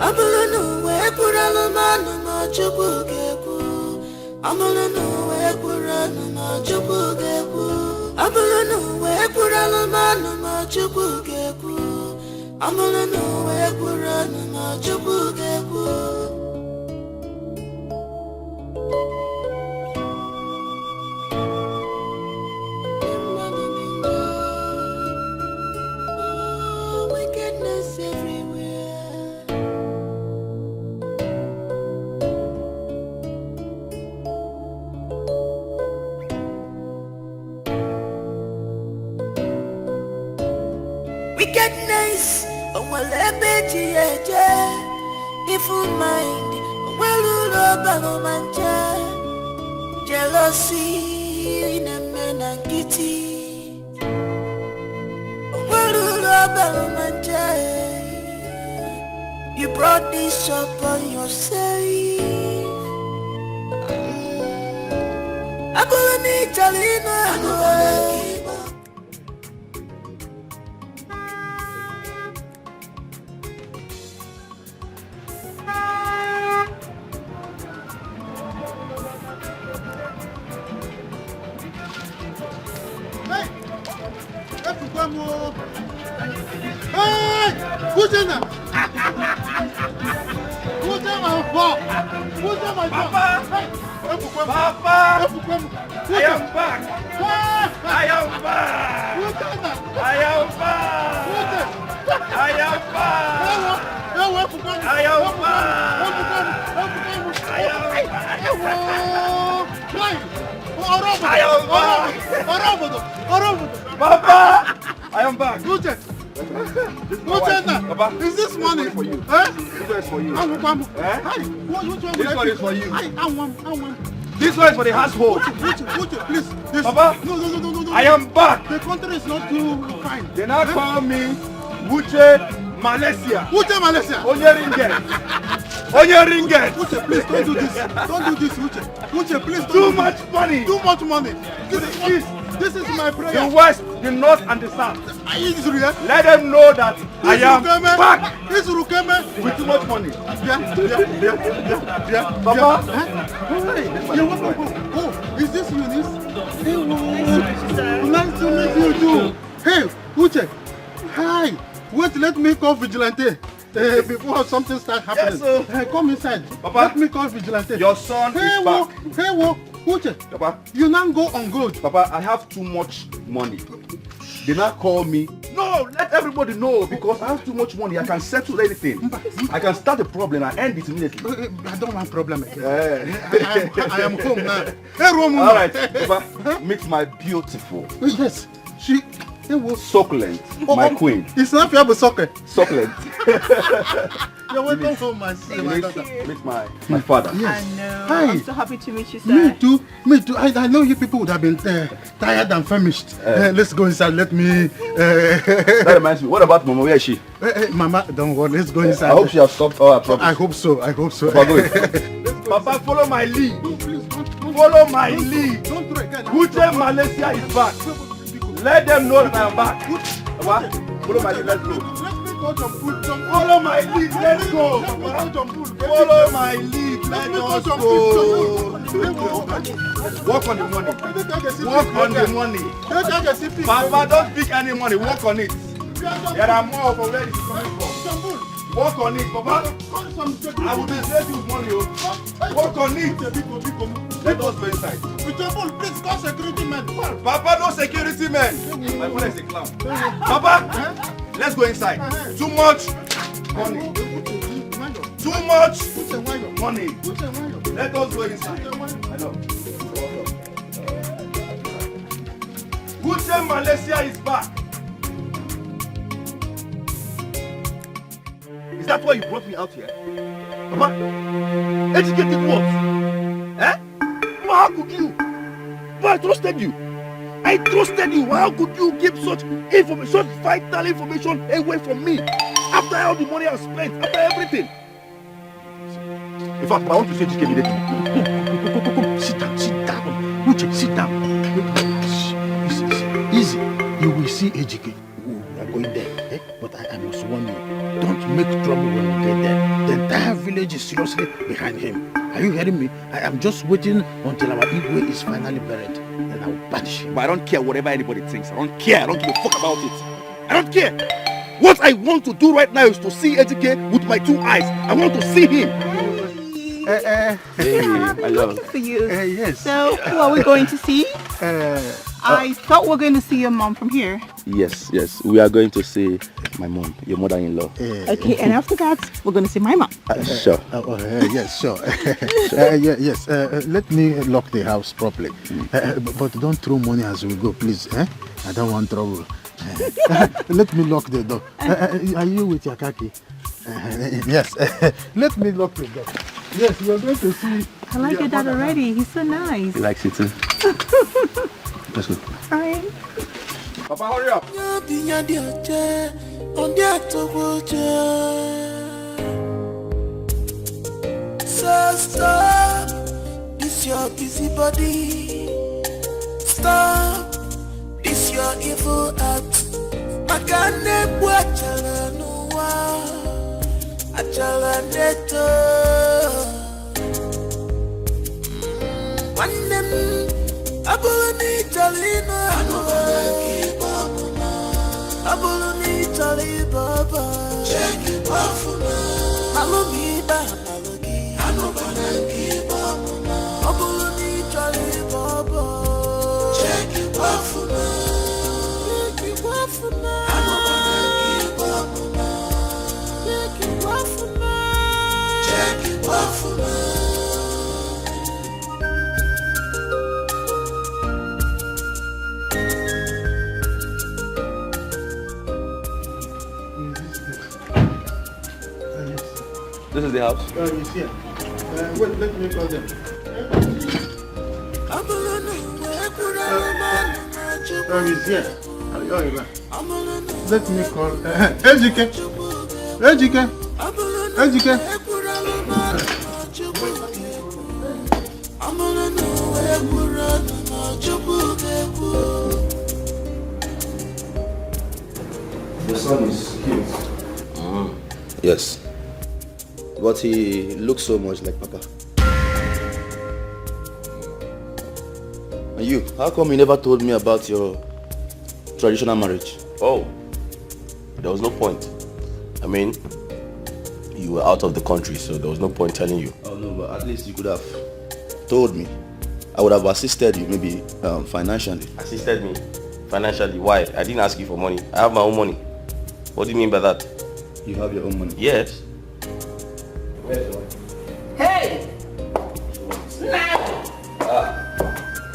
Speaker 7: Abulunu we kuranu manu ma chubu geku. Abulunu we kuranu ma chubu geku. Abulunu we kuranu manu ma chubu geku. Abulunu we kuranu ma chubu geku. Wickedness everywhere. Wickedness, evil mind, jealousy in a man and kitty. You brought this upon yourself. Abulani Talina.
Speaker 8: Hey! Who's in there? Who's in my fault? Who's in my fault? Papa! I am back! I am back! I am back! I am back! Papa! I am back! Papa, is this money for you? This one is for you. This one is for you. This one is for the household. Please. Papa, no. I am back. The country is not too fine. They now call me Wuche Malaysia. Wuche Malaysia. Onye Ringe.
Speaker 18: Onye ringgit.
Speaker 8: Uche, please don't do this. Don't do this, Uche. Uche, please don't.
Speaker 18: Too much money.
Speaker 8: Too much money. This is my prayer.
Speaker 18: The West, the North, and the South.
Speaker 8: It's real.
Speaker 18: Let them know that I am back.
Speaker 8: It's Rukeme.
Speaker 18: With too much money.
Speaker 8: Papa. Hey, you're welcome. Oh, is this Eunice? Hey, nice to meet you too. Hey, Uche. Hi. Wait, let me call Vigilante. Before something starts happening.
Speaker 18: Yes, sir.
Speaker 8: Come inside.
Speaker 18: Papa,
Speaker 8: let me call Vigilante.
Speaker 18: Your son is back.
Speaker 8: Uche.
Speaker 18: Papa,
Speaker 8: you now go on good.
Speaker 18: Papa, I have too much money. They now call me. No, let everybody know because I have too much money. I can settle anything. I can start a problem and end it immediately.
Speaker 8: I don't want problem again.
Speaker 18: I
Speaker 8: am home now. Hey, Roman.
Speaker 18: All right, Papa, meet my beautiful.
Speaker 8: Yes, she.
Speaker 18: Succulent, my queen.
Speaker 8: It's not your succulent.
Speaker 18: Succulent.
Speaker 8: You're welcome home, my sister.
Speaker 18: Meet my father.
Speaker 8: Yes.
Speaker 3: I know.
Speaker 8: Hi.
Speaker 3: I'm so happy to meet you, sir.
Speaker 8: Me too. I know you people would have been tired and famished. Let's go inside. Let me.
Speaker 18: That reminds me. What about Mama? Where is she?
Speaker 8: Mama, don't worry. Let's go inside.
Speaker 18: I hope she has solved all her problems.
Speaker 8: I hope so.
Speaker 18: Papa, Papa, follow my lead. Follow my lead. Uche Malaysia is back. Let them know that I am back. Papa, follow my lead. Let's go. Follow my lead. Let's go. Follow my lead. Let us go. Work on the money. Work on the money. Papa, don't pick any money. Work on it. There are more from where it's coming from. Work on it, Papa. I will be ready with money. Work on it. Let us go inside.
Speaker 8: Please call security men.
Speaker 18: Papa, no security men. My father is a clown. Papa, let's go inside. Too much money. Too much money. Let us go inside. Hello. Uche Malaysia is back. Is that why you brought me out here? Papa, educated what? Eh? But how could you? But I trusted you. I trusted you. How could you keep such information, such vital information away from me? After all the money I've spent, after everything. In fact, I want to see Dikeh immediately.
Speaker 8: Sit down. Uche, sit down. Easy. You will see Ejike. We are going there. But I must warn you. Don't make trouble when we get there. The entire village is seriously behind him. Are you hearing me? I am just waiting until our Igwe is finally buried. Then I will banish him.
Speaker 18: But I don't care whatever anybody thinks. I don't care. I don't give a fuck about it. I don't care. What I want to do right now is to see Dikeh with my two eyes. I want to see him.
Speaker 3: Hey, I'm looking for you.
Speaker 8: Yes.
Speaker 3: So, who are we going to see? I thought we were going to see your mom from here.
Speaker 11: Yes. We are going to see my mom, your mother-in-law.
Speaker 3: Okay, and after that, we're going to see my mom.
Speaker 11: Sure.
Speaker 8: Yes, sure. Yes. Let me lock the house properly. But don't throw money as we go, please. I don't want trouble. Let me lock the door. Are you with your khaki? Yes. Let me lock the door. Yes, we are going to see.
Speaker 3: I like your dad already. He's so nice.
Speaker 11: He likes it too. Let's go.
Speaker 3: All right.
Speaker 18: Papa, hurry up.
Speaker 7: So stop, this your busy body. Stop, this your evil act. Makane buachala nuwa, achala neto. Wanem, abulani talina, abulani talibaba. Check it off now. Malumi ba.
Speaker 11: This is the house.
Speaker 8: It's here. Wait, let me call them. He's here. Let me call. Ejike.
Speaker 11: The son is cute. Yes. But he looks so much like Papa. And you, how come you never told me about your traditional marriage?
Speaker 10: Oh, there was no point. I mean, you were out of the country, so there was no point telling you.
Speaker 11: Oh no, but at least you could have told me. I would have assisted you, maybe financially.
Speaker 10: Assisted me? Financially? Why? I didn't ask you for money. I have my own money. What do you mean by that?
Speaker 11: You have your own money?
Speaker 10: Yes.
Speaker 2: Hey! Snap!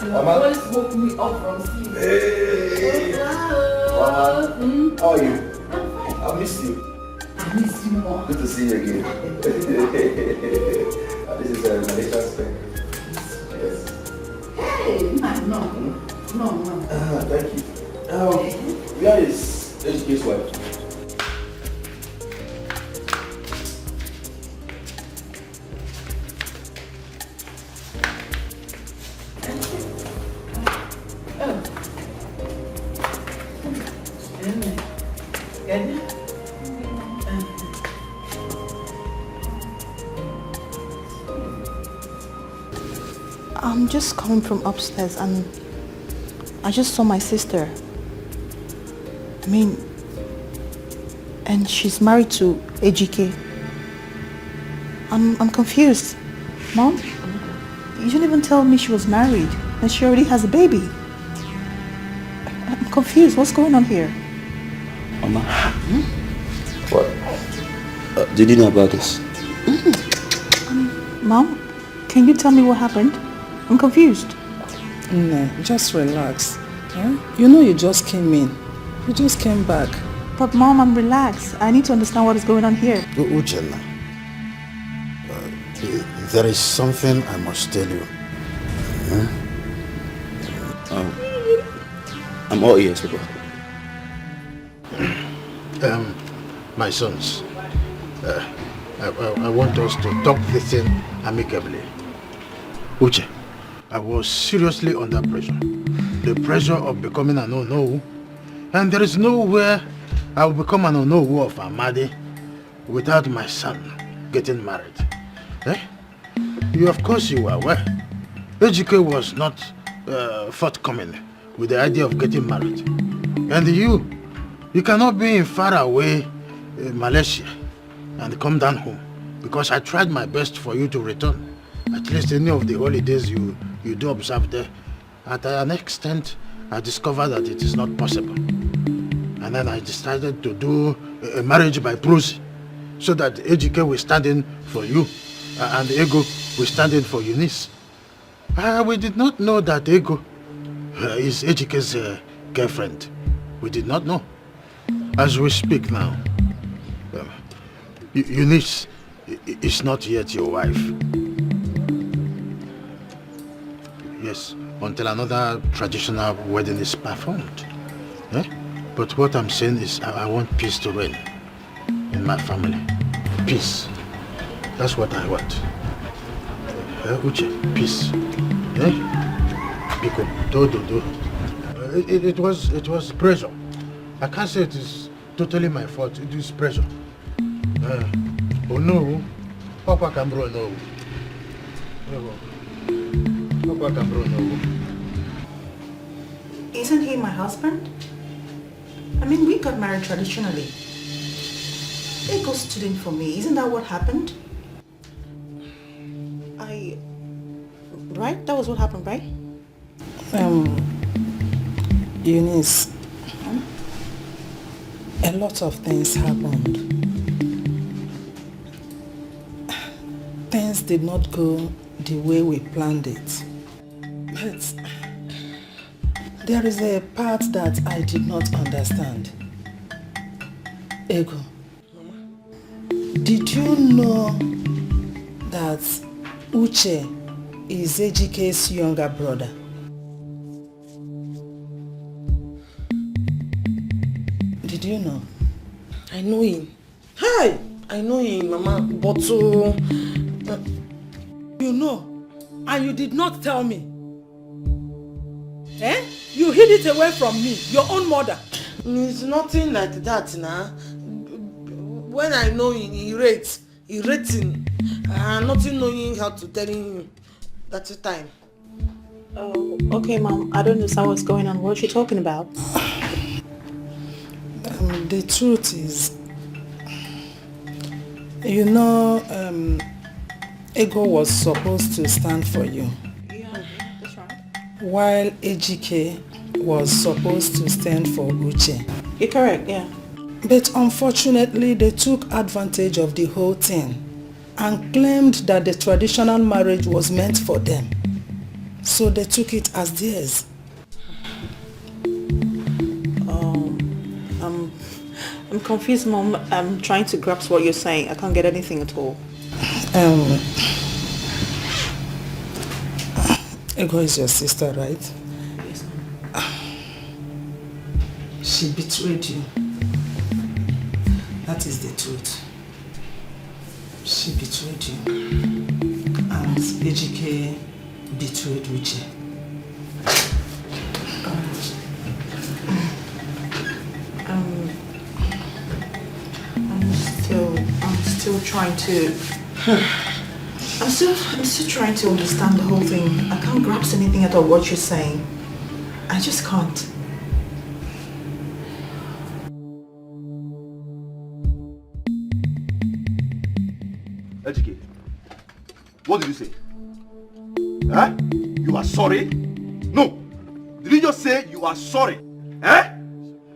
Speaker 2: You always woke me up from sleep.
Speaker 11: Hey! Mama, how are you?
Speaker 2: I'm fine.
Speaker 11: I miss you.
Speaker 2: I miss you more.
Speaker 11: Good to see you again. This is Malaysian spec. Yes.
Speaker 2: Hey! No.
Speaker 11: Thank you. Where is HK's wife?
Speaker 12: I'm just coming from upstairs and I just saw my sister. I mean, and she's married to AGK. I'm confused. Mom, you didn't even tell me she was married and she already has a baby. I'm confused. What's going on here?
Speaker 11: Mama. What? Did you know about this?
Speaker 12: Mom, can you tell me what happened? I'm confused.
Speaker 6: No, just relax. Huh? You know you just came in. You just came back.
Speaker 12: But Mom, I'm relaxed. I need to understand what is going on here.
Speaker 8: Uchenna, there is something I must tell you.
Speaker 11: I'm all ears, Papa.
Speaker 8: My sons, I want us to talk this thing amicably. Uche, I was seriously under pressure. The pressure of becoming an Onowu. And there is nowhere I will become an Onowu of Amadi without my son getting married. Of course you are aware. Ejike was not forthcoming with the idea of getting married. And you cannot be in far away Malaysia and come down home, because I tried my best for you to return. At least any of the holidays you do observe there. At an extent, I discovered that it is not possible. And then I decided to do a marriage by proxy, so that Ejike will stand in for you and Ego will stand in for Eunice. We did not know that Ego is Ejike's girlfriend. We did not know. As we speak now, Eunice is not yet your wife. Yes, until another traditional wedding is performed. But what I'm saying is I want peace to reign in my family. Peace. That's what I want. Uche, peace. Because it was pressure. I can't say it is totally my fault. It is pressure. Oh no, Papa Cambro no. Papa Cambro no.
Speaker 12: Isn't he my husband? I mean, we got married traditionally. Ego stood in for me. Isn't that what happened? Right? That was what happened, right?
Speaker 6: Eunice, a lot of things happened. Things did not go the way we planned it. But there is a part that I did not understand. Ego, did you know that Uche is Ejike's younger brother? Did you know?
Speaker 17: I know him. Hi! I know him, Mama, but
Speaker 6: You know, and you did not tell me. Eh? You hid it away from me, your own mother.
Speaker 17: It's nothing like that now. When I know he rates him. Nothing knowing how to tell him that's the time.
Speaker 13: Oh, okay, Mom. I don't understand what's going on. What are you talking about?
Speaker 6: The truth is, you know, Ego was supposed to stand for you.
Speaker 13: Yeah, that's right.
Speaker 6: While Ejike was supposed to stand for Uche.
Speaker 13: You're correct, yeah.
Speaker 6: But unfortunately, they took advantage of the whole thing and claimed that the traditional marriage was meant for them. So they took it as theirs.
Speaker 13: I'm confused, Mom. I'm trying to grasp what you're saying. I can't get anything at all.
Speaker 6: Ego is your sister, right?
Speaker 13: Yes, Mom.
Speaker 6: She betrayed you. That is the truth. She betrayed you. And Ejike betrayed Uche.
Speaker 13: I'm still trying to... I'm still trying to understand the whole thing. I can't grasp anything at all what you're saying. I just can't.
Speaker 18: Ejike, what did you say? Huh? You are sorry? No. Did you just say you are sorry? Eh?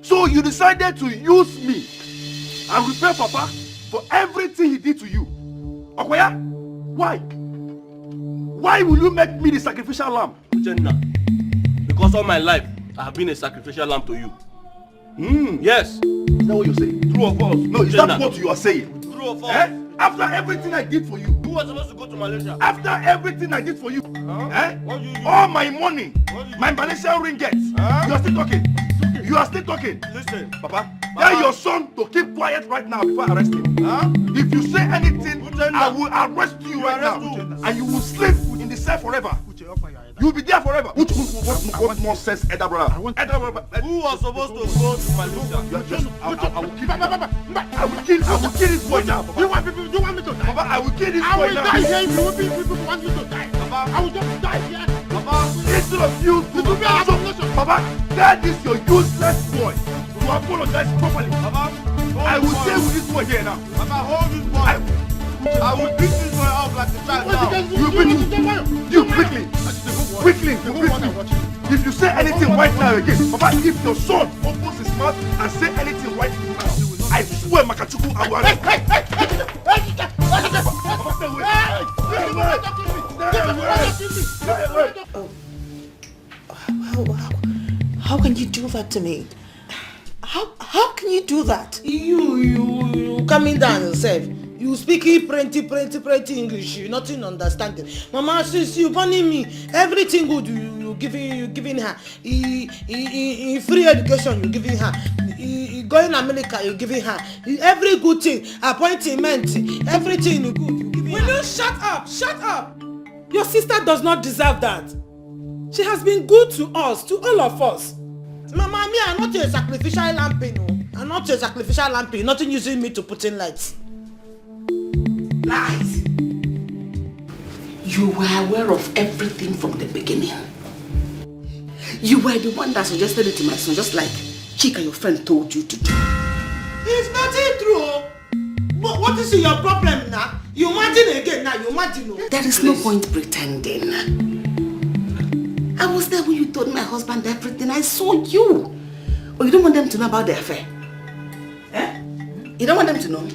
Speaker 18: So you decided to use me and repay Papa for everything he did to you. Okoya? Why? Why will you make me the sacrificial lamb?
Speaker 10: Uchenna, because all my life I have been a sacrificial lamb to you. Yes.
Speaker 18: Is that what you're saying?
Speaker 10: True or false?
Speaker 18: No, is that what you are saying?
Speaker 10: True or false?
Speaker 18: Eh? After everything I did for you.
Speaker 10: Who was supposed to go to Malaysia?
Speaker 18: After everything I did for you. Eh? All my money, my Malaysian ringgits. You are still talking. You are still talking.
Speaker 10: Listen,
Speaker 18: Papa. Tell your son to keep quiet right now before I arrest him. If you say anything, I will arrest you right now. And you will sleep in the cell forever. You will be there forever. What more says Eda brother?
Speaker 10: Who was supposed to go to Malaysia?
Speaker 18: I will kill this boy now.
Speaker 8: You want me to die?
Speaker 18: Papa, I will kill this
Speaker 8: I
Speaker 18: boy
Speaker 8: will
Speaker 18: now.
Speaker 8: die here if you people want me to die.
Speaker 18: Papa,
Speaker 8: I will just die here.
Speaker 18: Papa, instead of you to be Papa, tell this your useless boy to apologize properly. Papa, I will stay with this boy here now.
Speaker 10: Papa, hold this boy. I will beat this boy up like a child now.
Speaker 18: You quickly. If you say anything right now again, Papa, if your son opens his mouth and say anything right now, I swear, Makachuku, I will arrest
Speaker 17: How can you do that to me? How can you do that? You coming down yourself. You speaking plenty English, you nothing understanding. Mama, since you burning me, everything good you giving her. Free education you giving her. Going America you giving her. Every good thing, appointment, everything you good you giving her.
Speaker 6: Will you shut up? Shut up! Your sister does not deserve that. She has been good to us, to all of us.
Speaker 17: Mama, me, I'm not a sacrificial lamp, no. I'm not a sacrificial lamp, nothing using me to put in lights.
Speaker 2: Lies. You were aware of everything from the beginning. You were the one that suggested it to my son, just like Chika, your friend, told you to do.
Speaker 17: It's nothing true. But what is your problem now? You imagine again now, you imagine.
Speaker 2: There is no point pretending. I was there when you told my husband everything. I saw you. Oh, you don't want them to know about the affair? Eh? You don't want them to know?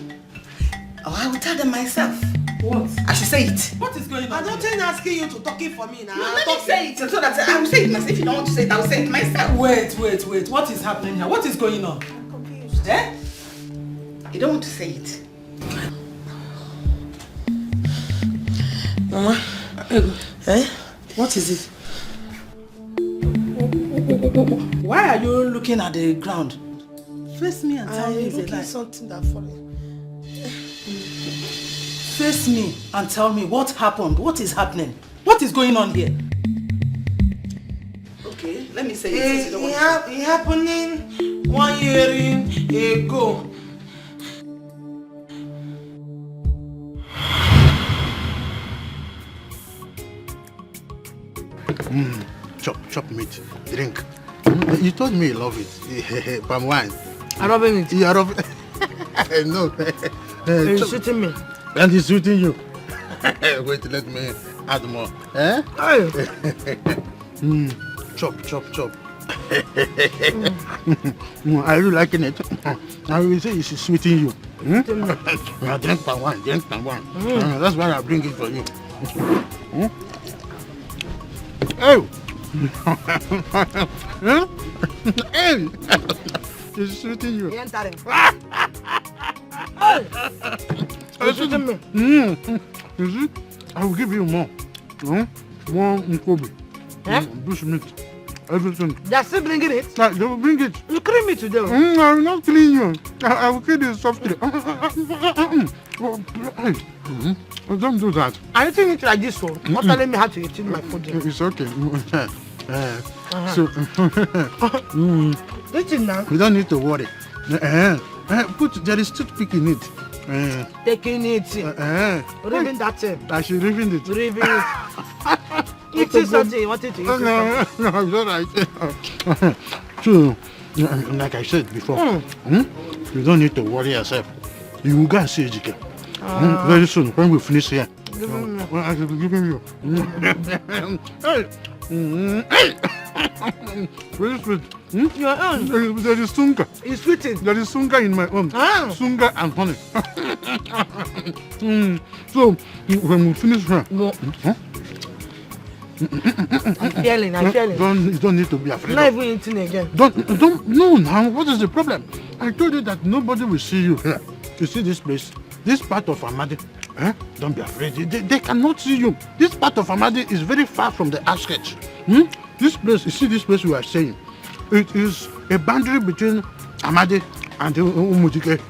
Speaker 2: Oh, I will tell them myself.
Speaker 6: What?
Speaker 2: I should say it.
Speaker 6: What is going on?
Speaker 17: I don't think asking you to talk it for me now.
Speaker 2: No, let me say it so that I will say it myself. If you don't want to say it, I will say it myself.
Speaker 6: Wait. What is happening here? What is going on?
Speaker 2: I'm confused. Eh? You don't want to say it.
Speaker 17: Mama. Eh? What is it?
Speaker 6: Why are you looking at the ground? Face me and tell me it's a lie.
Speaker 17: Something that funny.
Speaker 6: Face me and tell me what happened. What is happening? What is going on here? Okay, let me say it.
Speaker 17: It happening 1 year ago.
Speaker 8: Chop meat, drink. You told me you love it. Palm wine.
Speaker 17: I love it.
Speaker 8: You are of no.
Speaker 17: He's shooting me.
Speaker 8: And he's shooting you. Wait, let me add more. Eh? Chop. Are you liking it? I will say it's sweeting you. Drink palm wine. That's why I bring it for you. Oh! Hey! It's shooting you.
Speaker 17: He's
Speaker 8: shooting me. You see? I will give you more. More Nkobi. Bush meat. Everything.
Speaker 17: They are still bringing it?
Speaker 8: They will bring it.
Speaker 17: You clean me today.
Speaker 8: I will not clean you. I will kill you softly. Don't do that.
Speaker 17: Are you eating it like this one? Not telling me how to eat my food.
Speaker 8: It's okay.
Speaker 17: Listen now.
Speaker 8: You don't need to worry. There is toothpick in it.
Speaker 17: Taking it. Ribbing that thing.
Speaker 8: I should ribbon it.
Speaker 17: Ribbing it. Eating something you wanted to eat.
Speaker 8: No, it's all right. So, like I said before, you don't need to worry yourself. You will go and see Dikeh. Very soon, when we finish here. I will be giving you. Very sweet.
Speaker 17: Your own?
Speaker 8: There is sunga.
Speaker 17: It's sweeting.
Speaker 8: There is sunga in my own. Sunga and honey. So, when we finish here.
Speaker 17: I'm feeling.
Speaker 8: You don't need to be afraid.
Speaker 17: Not even eating again.
Speaker 8: No, now, what is the problem? I told you that nobody will see you here. You see this place? This part of Amadi, don't be afraid. They cannot see you. This part of Amadi is very far from the outskirts. This place, you see this place we are saying, it is a boundary between Amadi and Dikeh.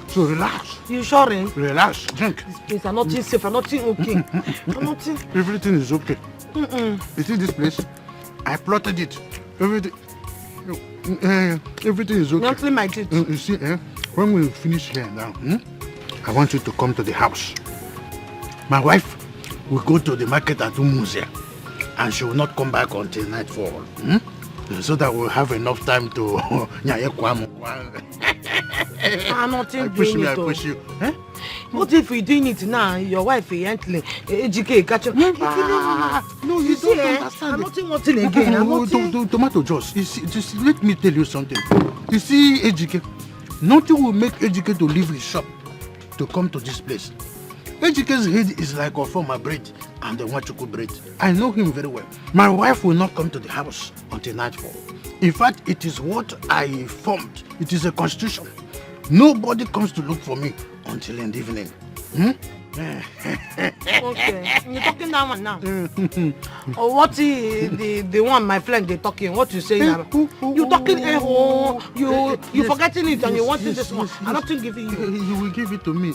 Speaker 8: So relax.
Speaker 17: You sure?
Speaker 8: Relax, drink.
Speaker 17: This place are nothing safe, are nothing okay. Nothing.
Speaker 8: Everything is okay. You see this place? I plotted it. Everything is okay.
Speaker 17: Not clean my teeth.
Speaker 8: You see, when we finish here now, I want you to come to the house. My wife will go to the market at Umuze, and she will not come back until nightfall. So that we'll have enough time to
Speaker 17: nothing
Speaker 8: push
Speaker 17: doing
Speaker 8: me,
Speaker 17: it.
Speaker 8: I push you.
Speaker 17: What if we're doing it now? Your wife ain't Dikeh catch up.
Speaker 8: No, you don't understand.
Speaker 17: I'm not wanting again.
Speaker 8: Tomato juice. Just let me tell you something. You see, Dikeh, nothing will make Dikeh to leave his shop to come to this place. Dikeh's head is like a former bread and the Wachuku bread. I know him very well. My wife will not come to the house until nightfall. In fact, it is what I formed. It is a constitution. Nobody comes to look for me until in the evening.
Speaker 17: Okay, you're talking that one now. Or what the one my friend they talking? What you saying now? You talking? You forgetting it and you wanting this one? I'm not giving you.
Speaker 8: You will give it to me.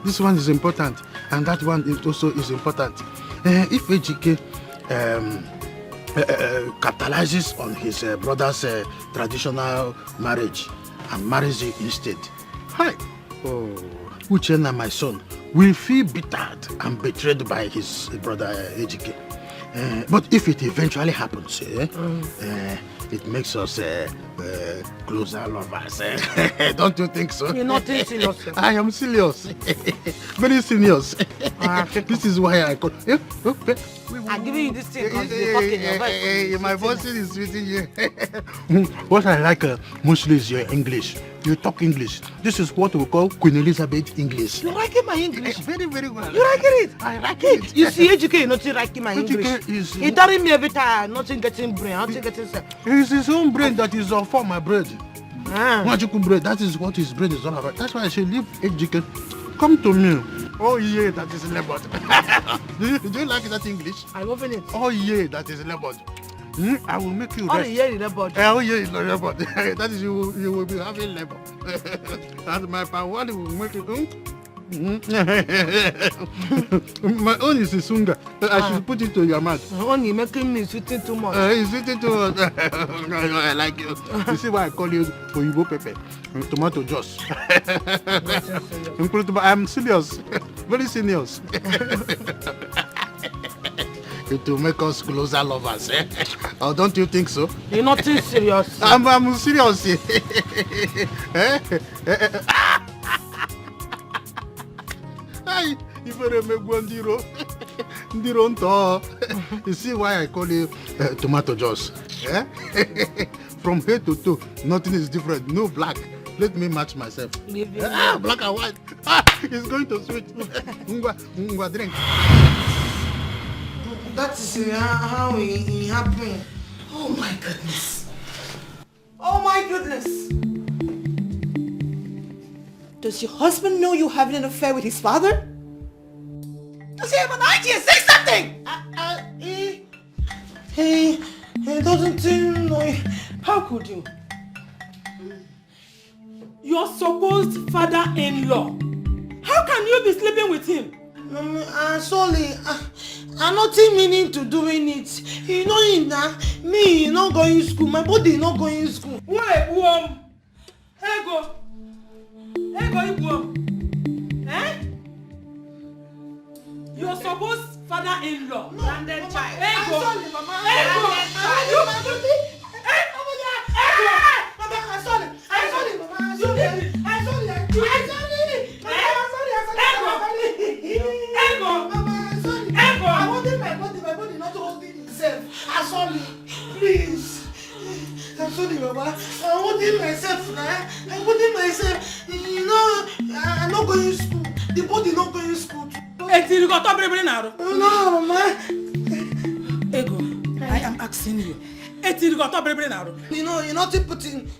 Speaker 8: This one is important, and that one also is important. If Dikeh capitalizes on his brother's traditional marriage and marries you instead, hi, Uchenna, my son, will feel bittered and betrayed by his brother Dikeh. But if it eventually happens, it makes us closer lovers. Don't you think so?
Speaker 17: You're not serious.
Speaker 8: I am serious. Very serious. This is why I call.
Speaker 17: I'm giving you this thing because you're talking your voice.
Speaker 8: My voice is sweeting you. What I like mostly is your English. You talk English. This is what we call Queen Elizabeth English.
Speaker 17: You liking my English?
Speaker 8: Very, very well.
Speaker 17: You liking it?
Speaker 8: I like it.
Speaker 17: You see, Dikeh not liking my English.
Speaker 8: Is
Speaker 17: he telling me every time, nothing getting brain, nothing getting sense.
Speaker 8: It's his own brain that is for my bread. Wachuku bread, that is what his bread is all about. That's why I should leave Dikeh. Come to me. Oh yeah, that is labeled. Do you like that English?
Speaker 17: I love it.
Speaker 8: Oh yeah, that is labeled. I will make you
Speaker 17: rest. Oh
Speaker 8: yeah,
Speaker 17: is labeled.
Speaker 8: Oh yeah, it's labeled. That is you will be having labor. And my power will make it. My own is Isunga. I should put it to your mouth.
Speaker 17: Only making me sweeting too much.
Speaker 8: It's sweeting too much. I like you. You see why I call you Oyibo Pepe? Tomato Joss. I'm serious. Very serious. It will make us closer lovers, eh? Oh, don't you think so?
Speaker 17: You're not too serious.
Speaker 8: I'm serious. Hey, if you remember Ndiro nto. You see why I call you Tomato Joss? Eh? From head to toe, nothing is different. No black. Let me match myself. Black and white. It's going to switch. Ngwa, drink.
Speaker 17: That is how it happened. Oh my goodness. Oh my goodness.
Speaker 5: Does your husband know you're having an affair with his father? Does he have an idea? Say something!
Speaker 17: He doesn't know. How could you?
Speaker 5: Your supposed father-in-law. How can you be sleeping with him?
Speaker 17: Sorry, I'm not meaning to doing it. You know now, me not going to school, my body not going to school.
Speaker 5: Why, Buom? Ego, Buom. Eh? Your supposed father-in-law. Branded child. Ego.
Speaker 17: Sorry, Mama.
Speaker 5: Ego.
Speaker 17: Please. I'm sorry, Mama. I'm holding myself now. I'm holding myself. You know, I'm not going to school. The body not going to school.
Speaker 5: No, Mama. Ego, I am asking you. You know, you're not putting.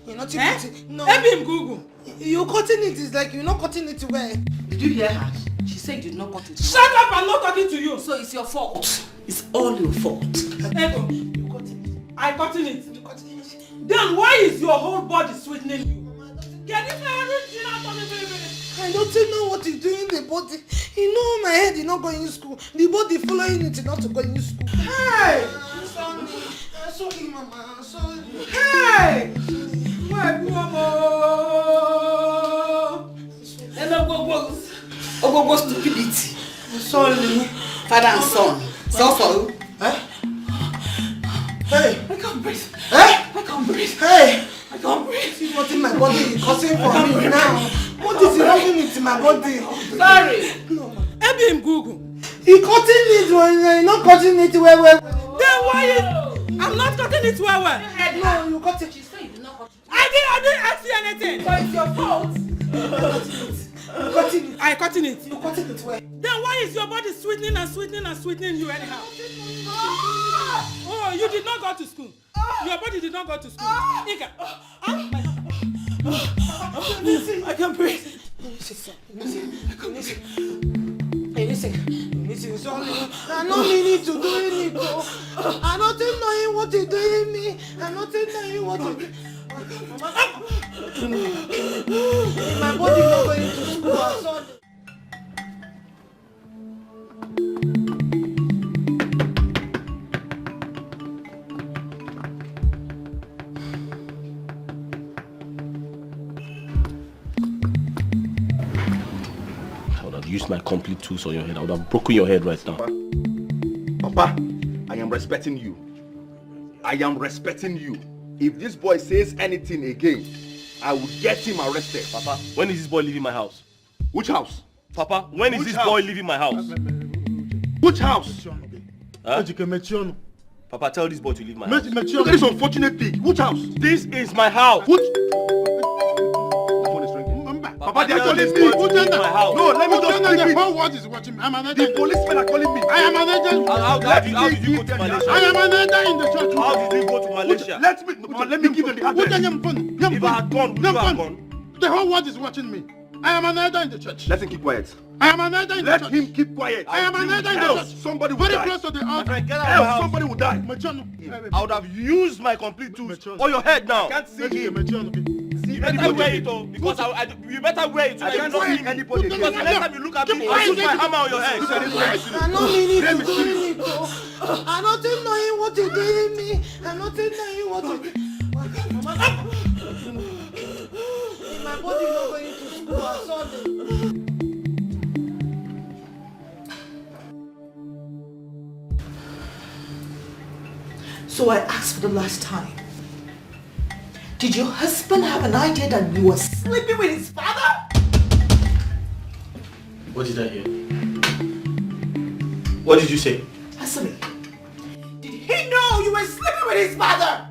Speaker 5: No. Google.
Speaker 17: You're cutting it. It's like you're not cutting it well.
Speaker 2: Did you hear her? She said you did not cut it.
Speaker 5: Shut up! I'm not talking to you.
Speaker 2: So it's your fault. It's all your fault.
Speaker 5: Ego, you cutting it. I cutting it. You cutting it. Then why is your whole body sweetening you? Can you say everything out of me?
Speaker 17: I don't know what is doing the body. You know my head is not going to school. The body following it is not going to school.
Speaker 5: Hey!
Speaker 17: Sorry, Mama. Sorry.
Speaker 5: Hey! Where
Speaker 2: Go stupidity.
Speaker 17: Sorry.
Speaker 2: Father and son. So for who?
Speaker 17: Hey!
Speaker 5: I can't breathe.
Speaker 17: Hey!
Speaker 5: I can't breathe.
Speaker 17: Hey!
Speaker 5: I can't breathe.
Speaker 17: See what in my body is causing for me now. What is happening to my body?
Speaker 5: Sorry. No. Google.
Speaker 17: He cutting it when you're not cutting it well.
Speaker 5: Then why is... I'm not cutting it well.
Speaker 17: No, you cut it.
Speaker 2: She said you did not cut it.
Speaker 5: I didn't ask you anything.
Speaker 17: So it's your fault.
Speaker 5: I cutting it.
Speaker 17: You cutting it well.
Speaker 5: Then why is your body sweetening you anyhow? Oh, you did not go to school. Your body did not go to school. Ika. I can't breathe.
Speaker 17: Listen, sorry. I'm not meaning to do it. I'm not knowing what you're doing me. I'm not knowing what you're doing. My body not going to school. I'm sorry.
Speaker 10: Used my complete tools on your head, I would have broken your head right now.
Speaker 11: Papa, I am respecting you. I am respecting you. If this boy says anything again, I will get him arrested.
Speaker 10: Papa, when is this boy leaving my house?
Speaker 11: Which house?
Speaker 10: Papa, when is this boy leaving my house?
Speaker 11: Which house?
Speaker 10: Huh? Papa, tell this boy to leave my house.
Speaker 11: Look at this unfortunate pig. Which house?
Speaker 10: This is my house.
Speaker 11: Which? Papa, they are calling me.
Speaker 10: My house.
Speaker 11: No, let me just
Speaker 8: The whole world is watching me. I'm an agent.
Speaker 11: The policemen are calling me.
Speaker 8: I am an agent.
Speaker 10: How did you go to Malaysia?
Speaker 8: I am an agent in the church.
Speaker 10: How did you go to Malaysia?
Speaker 11: Let me give them the address.
Speaker 10: If I had gone, would you have gone?
Speaker 8: The whole world is watching me. I am an elder in the church.
Speaker 11: Let him keep quiet.
Speaker 8: I am an elder in the church.
Speaker 11: Let him keep quiet.
Speaker 8: I am an elder in the church.
Speaker 11: Somebody will
Speaker 8: Very
Speaker 11: die.
Speaker 8: close to the altar.
Speaker 10: Else
Speaker 11: somebody will die.
Speaker 10: I would have used my complete tools on your head now.
Speaker 11: I can't see him.
Speaker 4: You better wear it, oh, because you better wear it so that you don't see anybody. Because the next time you look at me, I'll put my hammer on your head.
Speaker 17: I don't mean it to do it, oh. I'm not knowing what you did me. I'm not knowing what you did. My body is not going to school. I saw them. So I asked for the last time. Did your husband have an idea that you were sleeping with his father?
Speaker 4: What did I hear? What did you say?
Speaker 17: Answer me. Did he know you were sleeping with his father?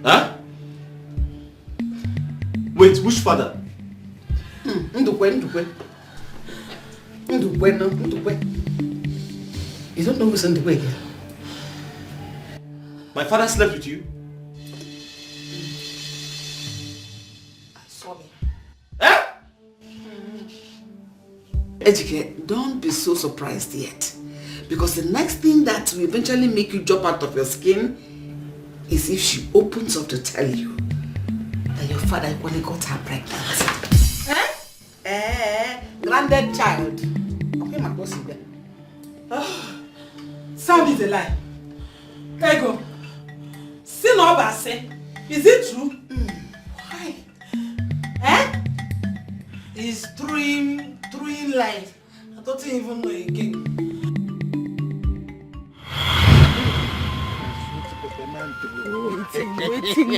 Speaker 4: Huh? Wait, which father?
Speaker 2: Ndukwe. You don't know who's in the way here?
Speaker 4: My father slept with you?
Speaker 17: I saw him.
Speaker 2: Ejike, don't be so surprised yet. Because the next thing that will eventually make you jump out of your skin is if she opens up to tell you that your father equally got her pregnant. Granddad child. Okay, my boss is there.
Speaker 5: Sound is a lie. Ego. See no say. Is it true?
Speaker 17: Why? It's throwing lies. I don't even know again.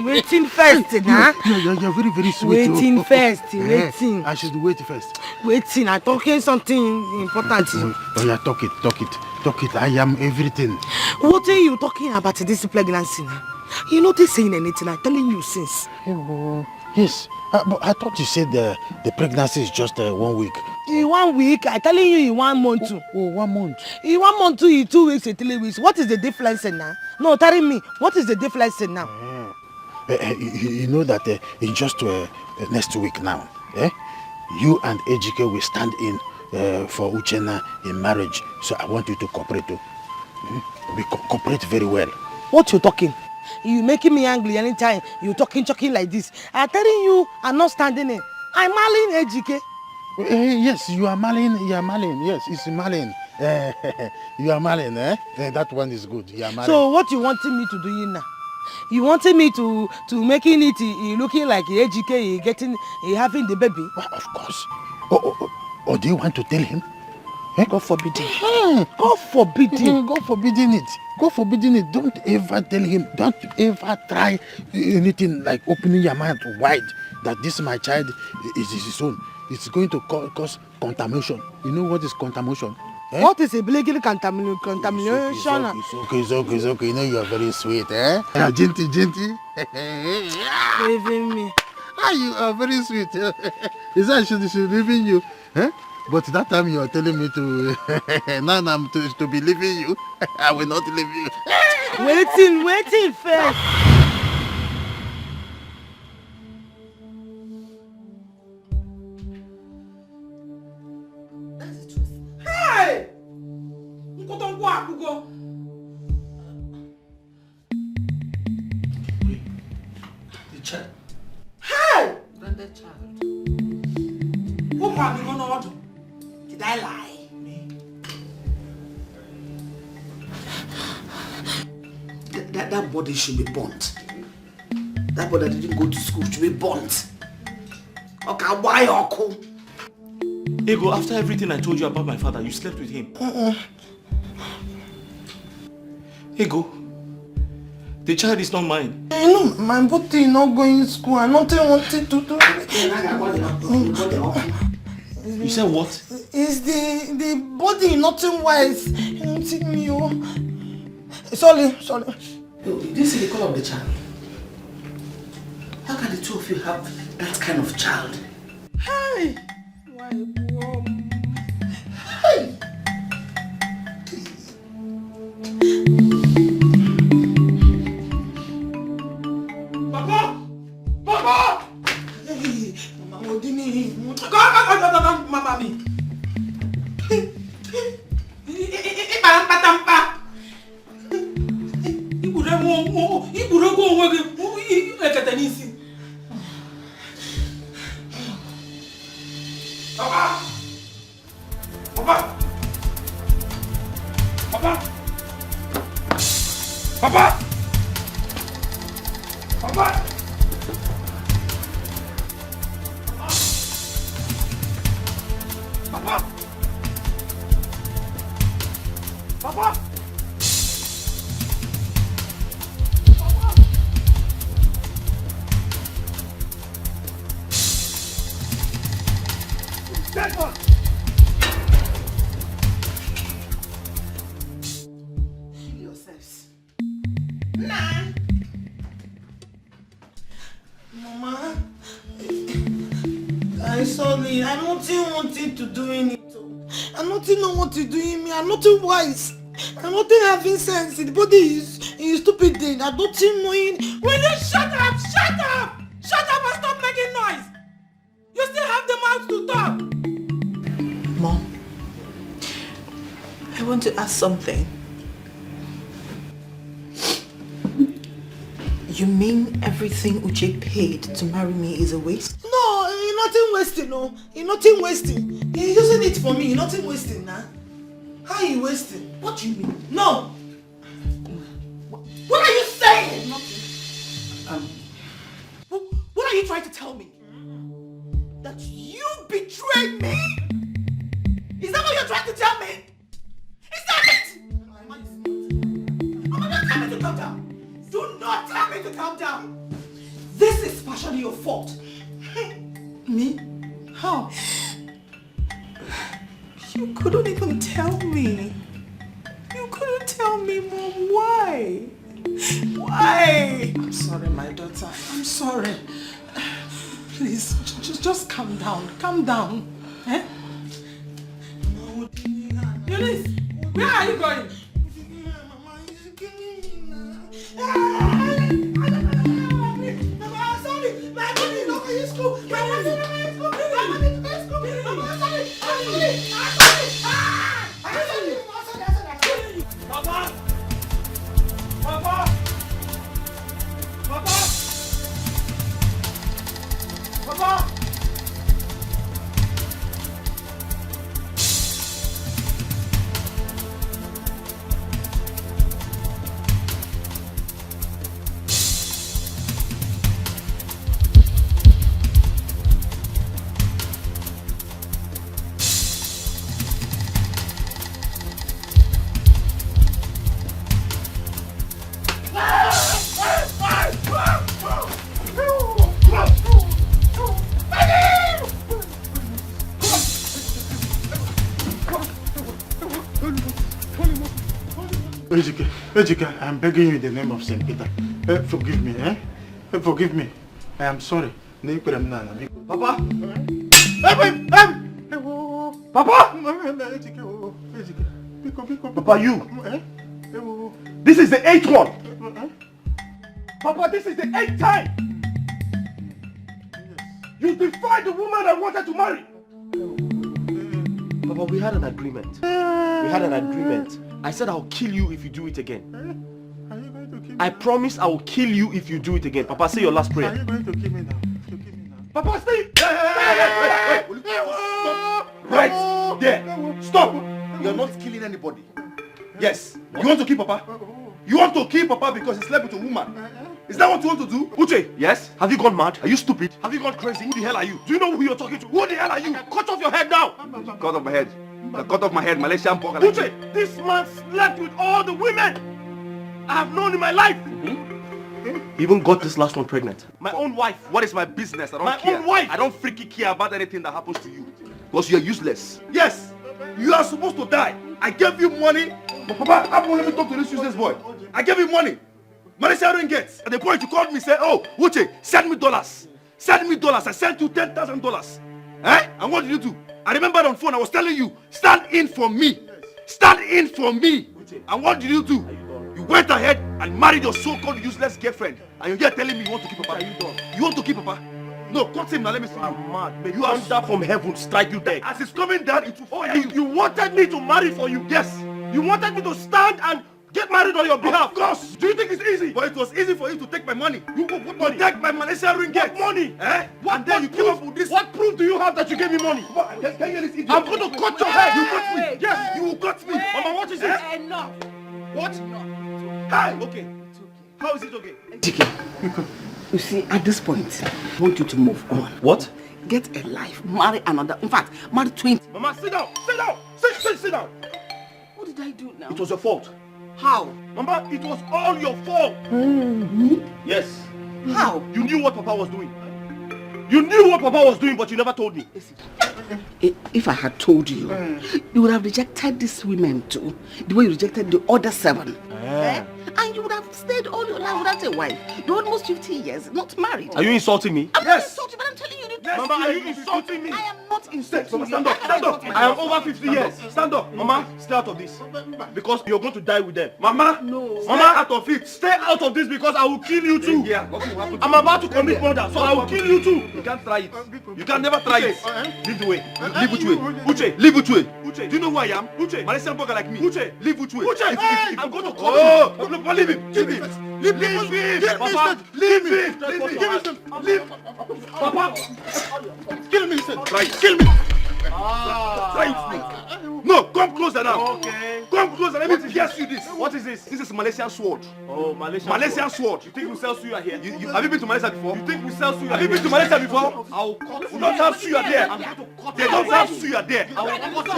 Speaker 17: Waiting first, nah?
Speaker 8: You're very, very sweet.
Speaker 17: Waiting first, waiting.
Speaker 8: I should wait first.
Speaker 17: Waiting, I'm talking something important.
Speaker 8: Oh, yeah, talk it. I am everything.
Speaker 17: What are you talking about this pregnancy now? You're not saying anything, I'm telling you since.
Speaker 8: Oh, yes, but I thought you said the pregnancy is just 1 week.
Speaker 17: In 1 week, I'm telling you in 1 month too.
Speaker 8: Oh, 1 month.
Speaker 17: In 1 month too, in 2 weeks, in 3 weeks. What is the difference now? No, tell me, what is the difference now?
Speaker 8: You know that in just next week now, you and Ejike will stand in for Uchenna in marriage. So I want you to cooperate too. We cooperate very well.
Speaker 17: What you talking? You making me angry anytime you talking like this. I'm telling you, I'm not standing in. I'm marrying Ejike.
Speaker 8: Yes, you are marrying. Yes, it's marrying. You are marrying, that one is good. You are marrying.
Speaker 17: So what you wanting me to do now? You wanted me to making it looking like Ejike getting having the baby?
Speaker 8: Well, of course. Or do you want to tell him?
Speaker 17: God forbid it. God forbid it.
Speaker 8: God forbidding it. God forbidding it. Don't ever tell him. Don't ever try anything like opening your mind wide that this my child is his own. It's going to cause contamination. You know what is contamination?
Speaker 17: What is a legal contamination?
Speaker 8: It's okay. You know you are very sweet, Genty.
Speaker 17: Leaving me.
Speaker 8: You are very sweet. Is that she leaving you? But that time you are telling me to now I'm to be leaving you. I will not leave you.
Speaker 17: Waiting first.
Speaker 5: Hey!
Speaker 4: The child.
Speaker 5: Hey!
Speaker 2: Granddad child.
Speaker 5: Did I lie?
Speaker 2: That body should be burnt. That body that didn't go to school should be burnt. Okay, why Oko?
Speaker 4: Ego, after everything I told you about my father, you slept with him. Ego, the child is not mine.
Speaker 17: I know my body not going to school. I not wanted to do it.
Speaker 4: You said what?
Speaker 17: Is the body nothing wise? Nothing new. Sorry.
Speaker 2: Did you see the color of the child? How can the two of you have that kind of child?
Speaker 17: Hey!
Speaker 2: Hey!
Speaker 5: Papa!
Speaker 17: Hey, Mama Odini.
Speaker 5: Mama mi.
Speaker 18: Papa! Papa! Papa! Papa! Papa! Dead one!
Speaker 17: Yourselves. Nah. Mama. I'm sorry. I don't want it to do anything. I don't know what you're doing me. I'm not wise. I'm not having sense. The body is stupid thing. I don't know it. Will you shut up? Shut up! Shut up and stop making noise! You still have the mouth to talk! Mom, I want to ask something. You mean everything Uche paid to marry me is a waste? No, you're nothing wasting, no. You're nothing wasting. You're using it for me, you're nothing wasting, nah. How are you wasting? What do you mean? No! What are you saying? Nothing. What are you trying to tell me? That you betrayed me? Is that what you're trying to tell me? Is that it? Mama, don't tell me to calm down. Do not tell me to calm down. This is partially your fault. Me? How? You couldn't even tell me. You couldn't tell me, Mom. Why? Why?
Speaker 6: I'm sorry, my daughter. I'm sorry. Please, just calm down. Calm down. Eh?
Speaker 17: Eunice, where are you going?
Speaker 18: Papa! Papa! Papa! Papa!
Speaker 8: Ejike, I'm begging you in the name of Saint Peter. Forgive me, eh? Forgive me. I am sorry.
Speaker 18: Papa! Papa! Papa, you! This is the 8th one! Papa, this is the 8th time! You defied the woman I wanted to marry!
Speaker 11: Papa, we had an agreement. We had an agreement. I said I'll kill you if you do it again. I promise I will kill you if you do it again. Papa, say your last prayer.
Speaker 8: Are you going to kill me now?
Speaker 18: Papa, stay! Right there! Stop! You're not killing anybody. Yes. You want to kill Papa? You want to kill Papa because he slept with a woman? Is that what you want to do?
Speaker 11: Uche, yes? Have you gone mad? Are you stupid? Have you gone crazy? Who the hell are you?
Speaker 18: Do you know who you're talking to? Who the hell are you? Cut off your head now!
Speaker 11: Cut off my head. Cut off my head, Malaysian pork.
Speaker 18: Uche, this man slept with all the women I have known in my life.
Speaker 11: He even got this last one pregnant.
Speaker 18: My own wife.
Speaker 11: What is my business? I don't care.
Speaker 18: My own wife.
Speaker 11: I don't freaking care about anything that happens to you. Because you're useless.
Speaker 18: Yes, you are supposed to die. I gave you money. But Papa, I won't let me talk to this useless boy. I gave you money. Malaysia ringgit. At the point you called me and said, oh, Uche, send me dollars. Send me dollars. I sent you $10,000. Eh? And what did you do? I remember on phone I was telling you, stand in for me. Stand in for me. And what did you do? You went ahead and married your so-called useless girlfriend. And you're here telling me you want to keep Papa. Are you done? You want to keep Papa? No, cut him now, let me see you.
Speaker 11: I'm mad. May you thunder from heaven strike you dead.
Speaker 18: As it's coming down, it will fall. You wanted me to marry for you. Yes. You wanted me to stand and get married on your behalf. Of course. Do you think it's easy? But it was easy for you to take my money. You what money? Take my Malaysia ringgit. What money? Eh? And then you came up with this. What proof do you have that you gave me money? Can you hear this idiot? I'm going to cut your head. You cut me. Yes, you will cut me. Mama, what
Speaker 4: What is it?
Speaker 5: Enough.
Speaker 4: What? Hey! Okay. How is it okay?
Speaker 2: Dikeh, you see, at this point, I want you to move on.
Speaker 4: What?
Speaker 2: Get a life, marry another. In fact, marry 20.
Speaker 4: Mama, sit down! Sit down! Sit down!
Speaker 2: What did I do now?
Speaker 4: It was your fault.
Speaker 2: How?
Speaker 4: Mama, it was all your fault.
Speaker 2: Me?
Speaker 4: Yes.
Speaker 2: How?
Speaker 4: You knew what Papa was doing. You knew what Papa was doing, but you never told me.
Speaker 2: If I had told you, you would have rejected these women too, the way you rejected the other 7. And you would have stayed all your life without a wife. You're almost 50 years, not married.
Speaker 4: Are you insulting me?
Speaker 2: I'm not insulting, but I'm telling you the truth.
Speaker 4: Mama, are you insulting me?
Speaker 2: I am not insulting you.
Speaker 4: Stand up, stand up. I am over 50 years. Stand up. Mama, stay out of this. Because you're going to die with them. Mama, no. Mama, out of it. Stay out of this because I will kill you too. I'm about to commit murder, so I will kill you too. You can't try it. You can never try it. Leave the way. Leave Uche. Uche, leave Uche. Uche, do you know who I am? Uche, Malaysian burger like me. Uche, leave Uche. Uche, I'm going to call you. Leave him. Leave him. Leave him. Papa, leave him. Leave him. Leave. Papa, kill me. Try it. Kill me. Try it. No, come closer now. Okay. Come closer. Let me pierce you this. What is this? This is Malaysian sword. Oh, Malaysian sword. You think we sell suya here? Have you been to Malaysia before? You think we sell suya? Have you been to Malaysia before? I'll cut. We don't have suya there. They don't have suya there.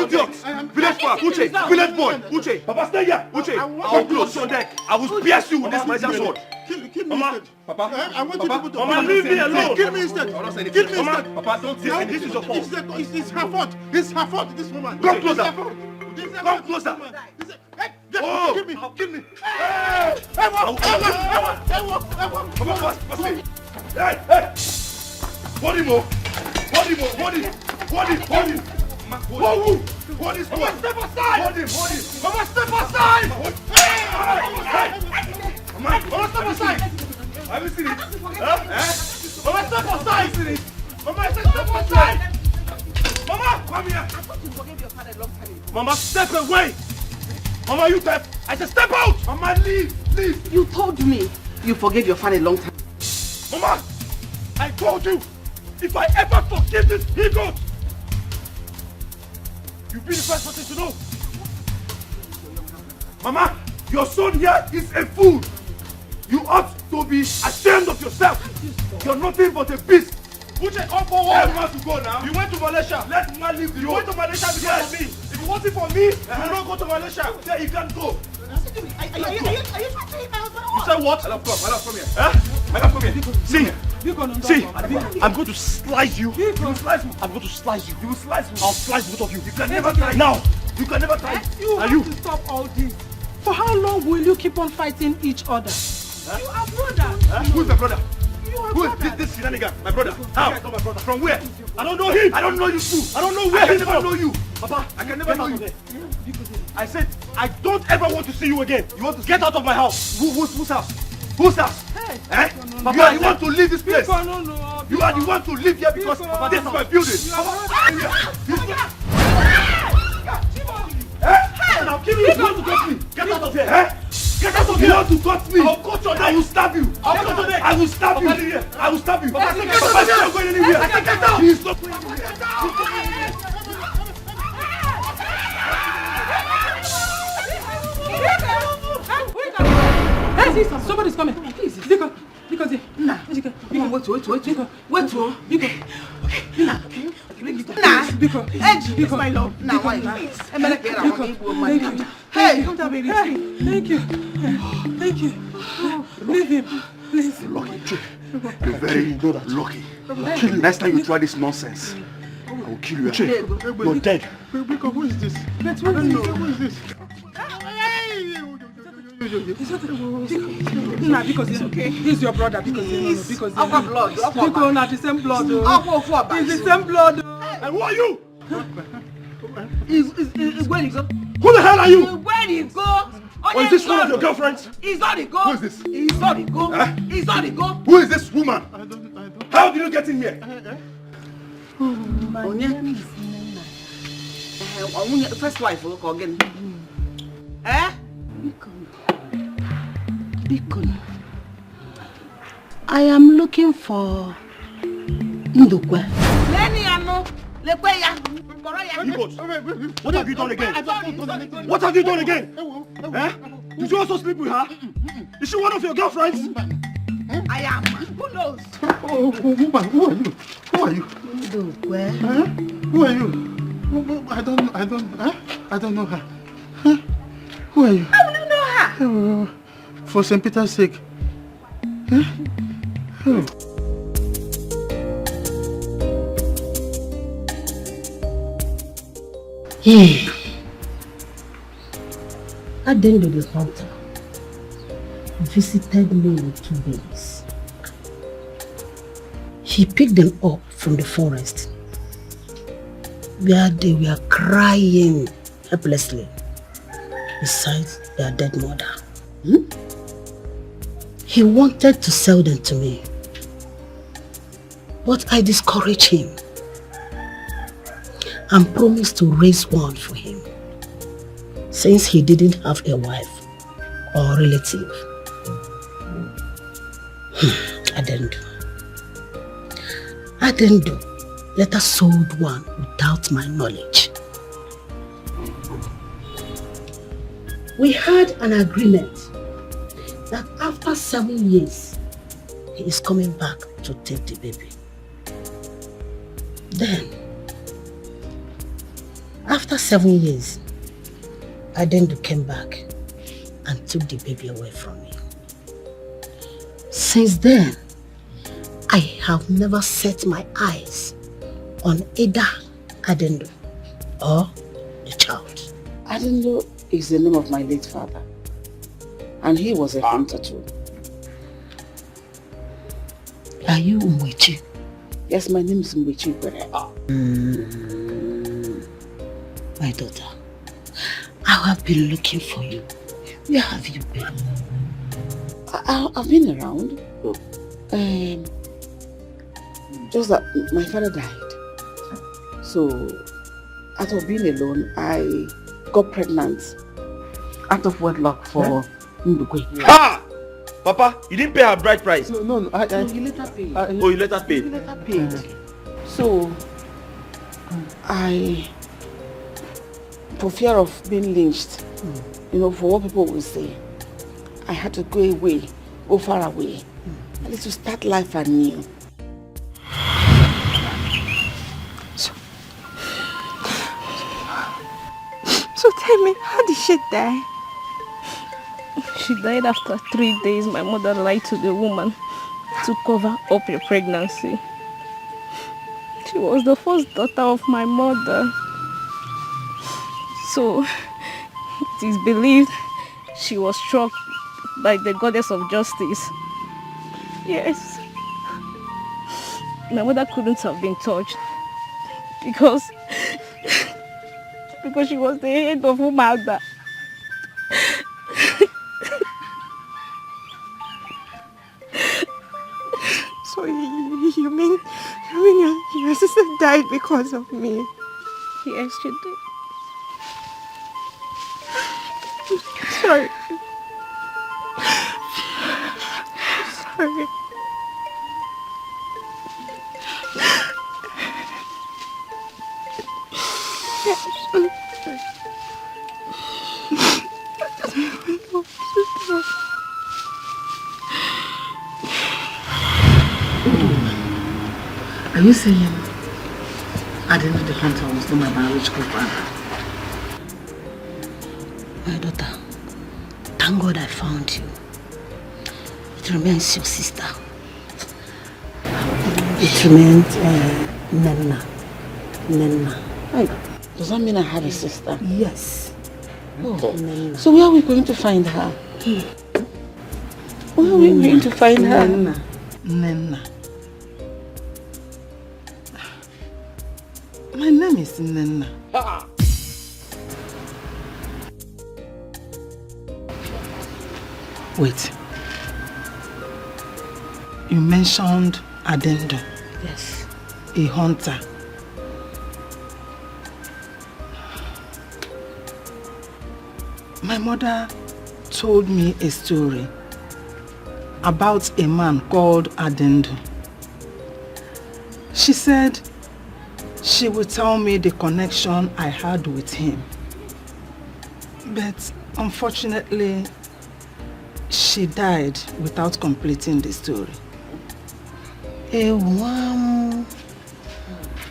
Speaker 4: Idiots. Village farm. Uche. Village boy. Uche. Papa, stay here. Uche. I'll close your neck. I will pierce you with this Malaysian sword. Kill me instead. Papa, I want Papa, to Mama, leave me alone. Kill me instead. Kill me instead. Papa, don't say anything. This is your fault. It's her fault. It's her fault, this woman. Come closer. Come closer. Oh, kill me. Kill me. Hey, body more. Body. What is Mama, step aside! Body. Mama, step aside! Mama, step aside! Have you seen it? Mama, step aside! Mama, step aside! Mama, come here! I thought you forgave your father a long time ago. Mama, step away! Mama, you step! I said step out! Mama, leave!
Speaker 2: You told me you forgave your father a long time.
Speaker 4: Mama, I told you, if I ever forgive this idiot, you'll be the first person to know. Mama, your son here is a fool. You ought to be ashamed of yourself. You're nothing but a beast. Uche, come forward. You want to go now? You went to Malaysia. Let me leave you. You went to Malaysia because of me. If it wasn't for me, you will not go to Malaysia. There you can't go.
Speaker 5: Are you trying to hit my husband?
Speaker 4: You said what? I love come here. I love come here. See, I'm going to slice you. You will slice me. I'm going to slice you. You will slice me. I'll slice both of you. You can never try now. You can never try.
Speaker 6: You have to stop all this. For how long will you keep on fighting each other? You are brothers.
Speaker 4: Who's my brother?
Speaker 6: You are
Speaker 4: Who is this shenanigan? My brother. How? My brother. From where? I don't know him. I don't know you too. I don't know where he's from. I never know you. Papa, I can never know you. I said, I don't ever want to see you again. You want to get out of my house. Whose house? Whose house? Hey. Papa, you are the one to leave this place. You are the one to live here because this is my building. I'll kill you if you want to touch me. Get out of here. Get out of here. You want to touch me? I'll cut your neck. I will stab you. I will stab you. I will stab you. Papa, get out. You're not going anywhere. Get out. He's not going anywhere.
Speaker 6: Hey, somebody's coming. Please, Dikeh. Nah.
Speaker 5: Wait. My love. Now, why? Hey, come down, baby.
Speaker 6: Thank you. Leave him, please.
Speaker 4: Lucky. You're very lucky. Next time you try this nonsense, I will kill you. You're dead.
Speaker 8: Who is this? Who is this?
Speaker 6: Because it's okay. He's your brother because
Speaker 5: our blood.
Speaker 6: Because not the same blood. It's the same blood.
Speaker 4: And who are you?
Speaker 5: Is where you go?
Speaker 4: Who the hell are you?
Speaker 5: Where you go?
Speaker 4: Or is this one of your girlfriends?
Speaker 5: He's not the go.
Speaker 4: Who is this?
Speaker 5: He's not the go. He's not the go.
Speaker 4: Who is this woman? I don't. How did you get in here?
Speaker 2: First wife, again. Bikon. I am looking for Ndukwe.
Speaker 5: Leni ano, lekwe ya.
Speaker 4: What have you done again? What have you done again? Eh? Did you also sleep with her? Is she one of your girlfriends?
Speaker 3: I am. Who knows?
Speaker 8: Oh, woman, who are you? Who are you? Huh? Who are you? I don't know her. Huh? Who are you?
Speaker 3: How will you know her?
Speaker 8: Oh, for St. Peter's sake. Huh? Oh.
Speaker 14: Adendo the hunter visited me with 2 babies. He picked them up from the forest where they were crying helplessly beside their dead mother. He wanted to sell them to me, but I discouraged him and promised to raise one for him, since he didn't have a wife or relative. Adendo later sold one without my knowledge. We had an agreement that after 7 years, he is coming back to take the baby. Then, after 7 years, Adendo came back and took the baby away from me. Since then, I have never set my eyes on either Adendo or the child.
Speaker 2: Adendo is the name of my late father, and he was a hunter too.
Speaker 14: Are you Umwechi?
Speaker 2: Yes, my name is Umwechi.
Speaker 14: My daughter, I have been looking for you. Where have you been?
Speaker 2: I've been around. Just that my father died. So, out of being alone, I got pregnant out of wedlock for Mbukwe.
Speaker 11: Ha! Papa, you didn't pay her bride price.
Speaker 2: No, you later paid.
Speaker 11: Oh, you later paid?
Speaker 2: You later paid. So, for fear of being lynched, for what people will say, I had to go far away, at least to start life anew.
Speaker 22: So tell me, how did she die? She died after 3 days. My mother lied to the woman to cover up her pregnancy. She was the first daughter of my mother. So it is believed she was struck by the goddess of justice. Yes. My mother couldn't have been touched because she was the head of Umada.
Speaker 3: So you mean your sister died because of me?
Speaker 22: Yes, she did.
Speaker 3: Sorry. Sorry.
Speaker 2: Are you saying Adendo the hunter was not my biological father?
Speaker 14: My daughter, thank God I found you. It remains your sister. It remains Nenna.
Speaker 2: Does that mean I have a sister?
Speaker 14: Yes.
Speaker 2: Oh. So where are we going to find her? Where are we going to find her?
Speaker 6: Nenna. My name is Nenna. Wait. You mentioned Adendo.
Speaker 14: Yes.
Speaker 6: A hunter. My mother told me a story about a man called Adendo. She said she would tell me the connection I had with him. But unfortunately, she died without completing the story.
Speaker 20: Wow.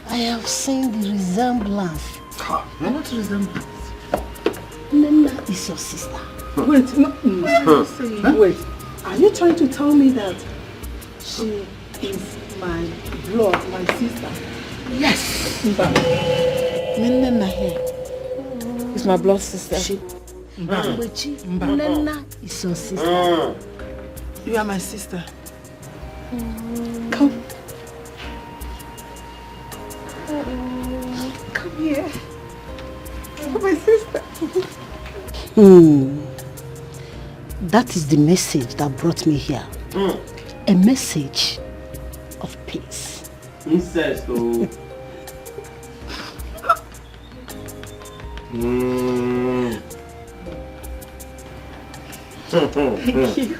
Speaker 20: I have seen the resemblance.
Speaker 6: What resemblance?
Speaker 20: Nena is your sister.
Speaker 6: Wait, no. Wait, are you trying to tell me that she is my blood, my sister?
Speaker 20: Yes.
Speaker 6: Nena here
Speaker 20: is my blood sister. Nena is your sister.
Speaker 6: You are my sister.
Speaker 20: Come.
Speaker 6: Come here. You're my sister.
Speaker 20: That is the message that brought me here. A message of peace.
Speaker 10: Incest, oh.
Speaker 3: Thank you.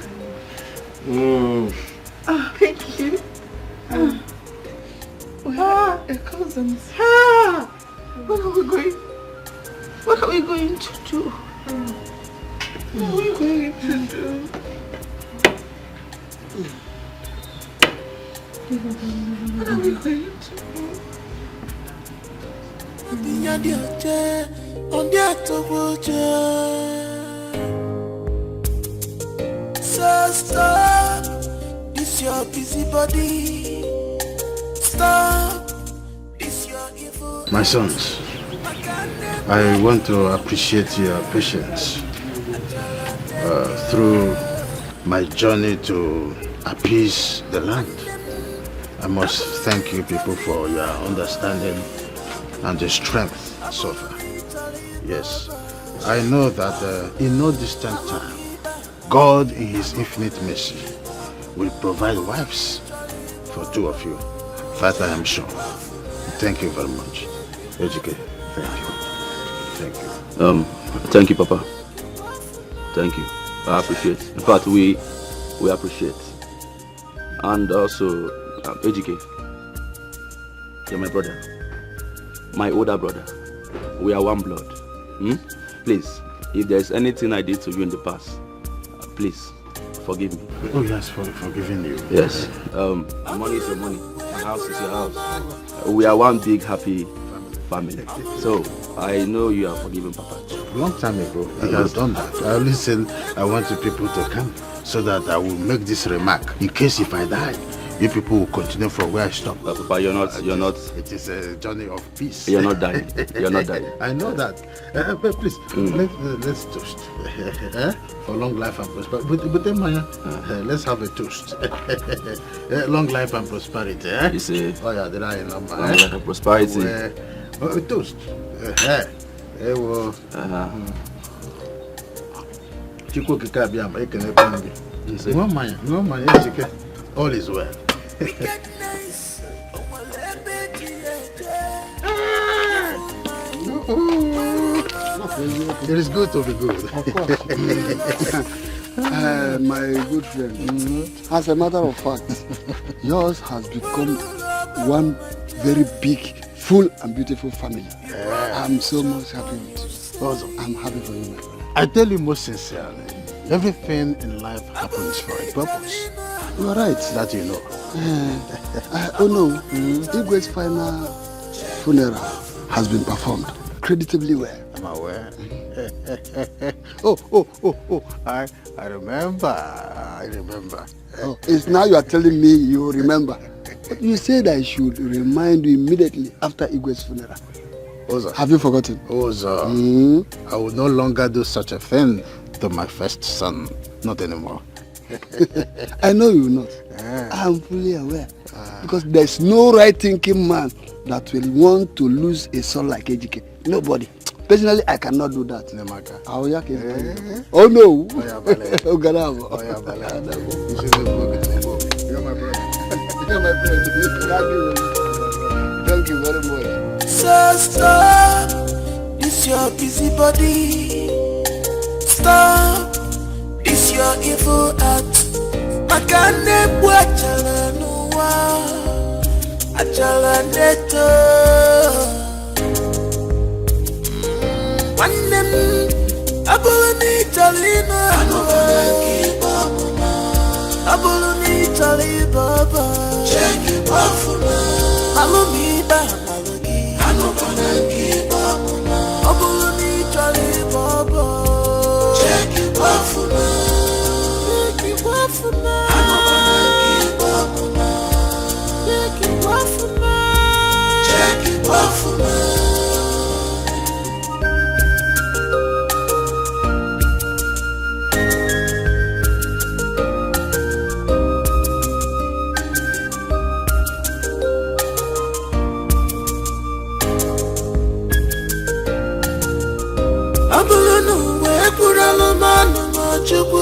Speaker 3: Oh, thank you. Your cousins. What are we going? What are we going to do? What are we going to do? What are we going to
Speaker 7: do? So stop this your busy body. Stop this your evil.
Speaker 8: My sons, I want to appreciate your patience through my journey to appease the land. I must thank you people for your understanding and the strength so far. Yes, I know that in no distant time, God in His infinite mercy will provide wives for two of you. That I am sure. Thank you very much. Ejike, thank you. Thank you.
Speaker 11: Thank you, Papa. Thank you. I appreciate. In fact, we appreciate. And also, Ejike, you're my brother, my older brother. We are one blood. Please, if there's anything I did to you in the past, please forgive me.
Speaker 8: Oh yes, for forgiving you.
Speaker 11: Yes. Money is your money. My house is your house. We are one big happy family. So I know you are forgiven, Papa.
Speaker 8: Long time ago, he has done that. I always said I want the people to come so that I will make this remark. In case if I die, you people will continue from where I stopped.
Speaker 11: Papa, you're not.
Speaker 8: It is a journey of peace.
Speaker 11: You're not dying. You're not dying.
Speaker 8: I know that. But please, let's toast for long life and prosperity. But then, Maya, let's have a toast. Long life and prosperity.
Speaker 11: You see?
Speaker 8: Oh yeah, there are a number.
Speaker 11: Long life and prosperity.
Speaker 8: A toast. Chiko kikabia ma ekene bangi. No Maya, all is well. It is good to be good.
Speaker 9: Of course. My good friend, as a matter of fact, yours has become one very big, full and beautiful family. I'm so much happy with you.
Speaker 8: Awesome.
Speaker 9: I'm happy for you, my brother.
Speaker 8: I tell you most sincerely, everything in life happens for a purpose.
Speaker 9: You are right.
Speaker 8: That you know.
Speaker 9: Oh no, Igwe's final funeral has been performed creditably well.
Speaker 8: Am I aware? I remember.
Speaker 9: Oh, it's now you are telling me you remember. But you said I should remind you immediately after Igwe's funeral.
Speaker 8: Oza.
Speaker 9: Have you forgotten?
Speaker 8: Oza, I will no longer do such a thing to my first son. Not anymore.
Speaker 9: I know you will not. I'm fully aware. Because there's no right thinking man that will want to lose a son like Ejike. Nobody. Personally, I cannot do that. Oh no. Oh Garabo.
Speaker 8: You're my brother.
Speaker 9: You're my friend. Thank you very much.
Speaker 7: So stop this your busy body. Stop this your evil act. Makane bwachala nuwa. Achala neto Wanem Abuluni Talina Abuluni Talibaba Cheki Bafuna Alumi Bamalagi Anubanaki Bamuna Abuluni Talibaba Cheki Bafuna Cheki Bafuna Anubanaki Bamuna Cheki Bafuna Cheki Bafuna Chukwu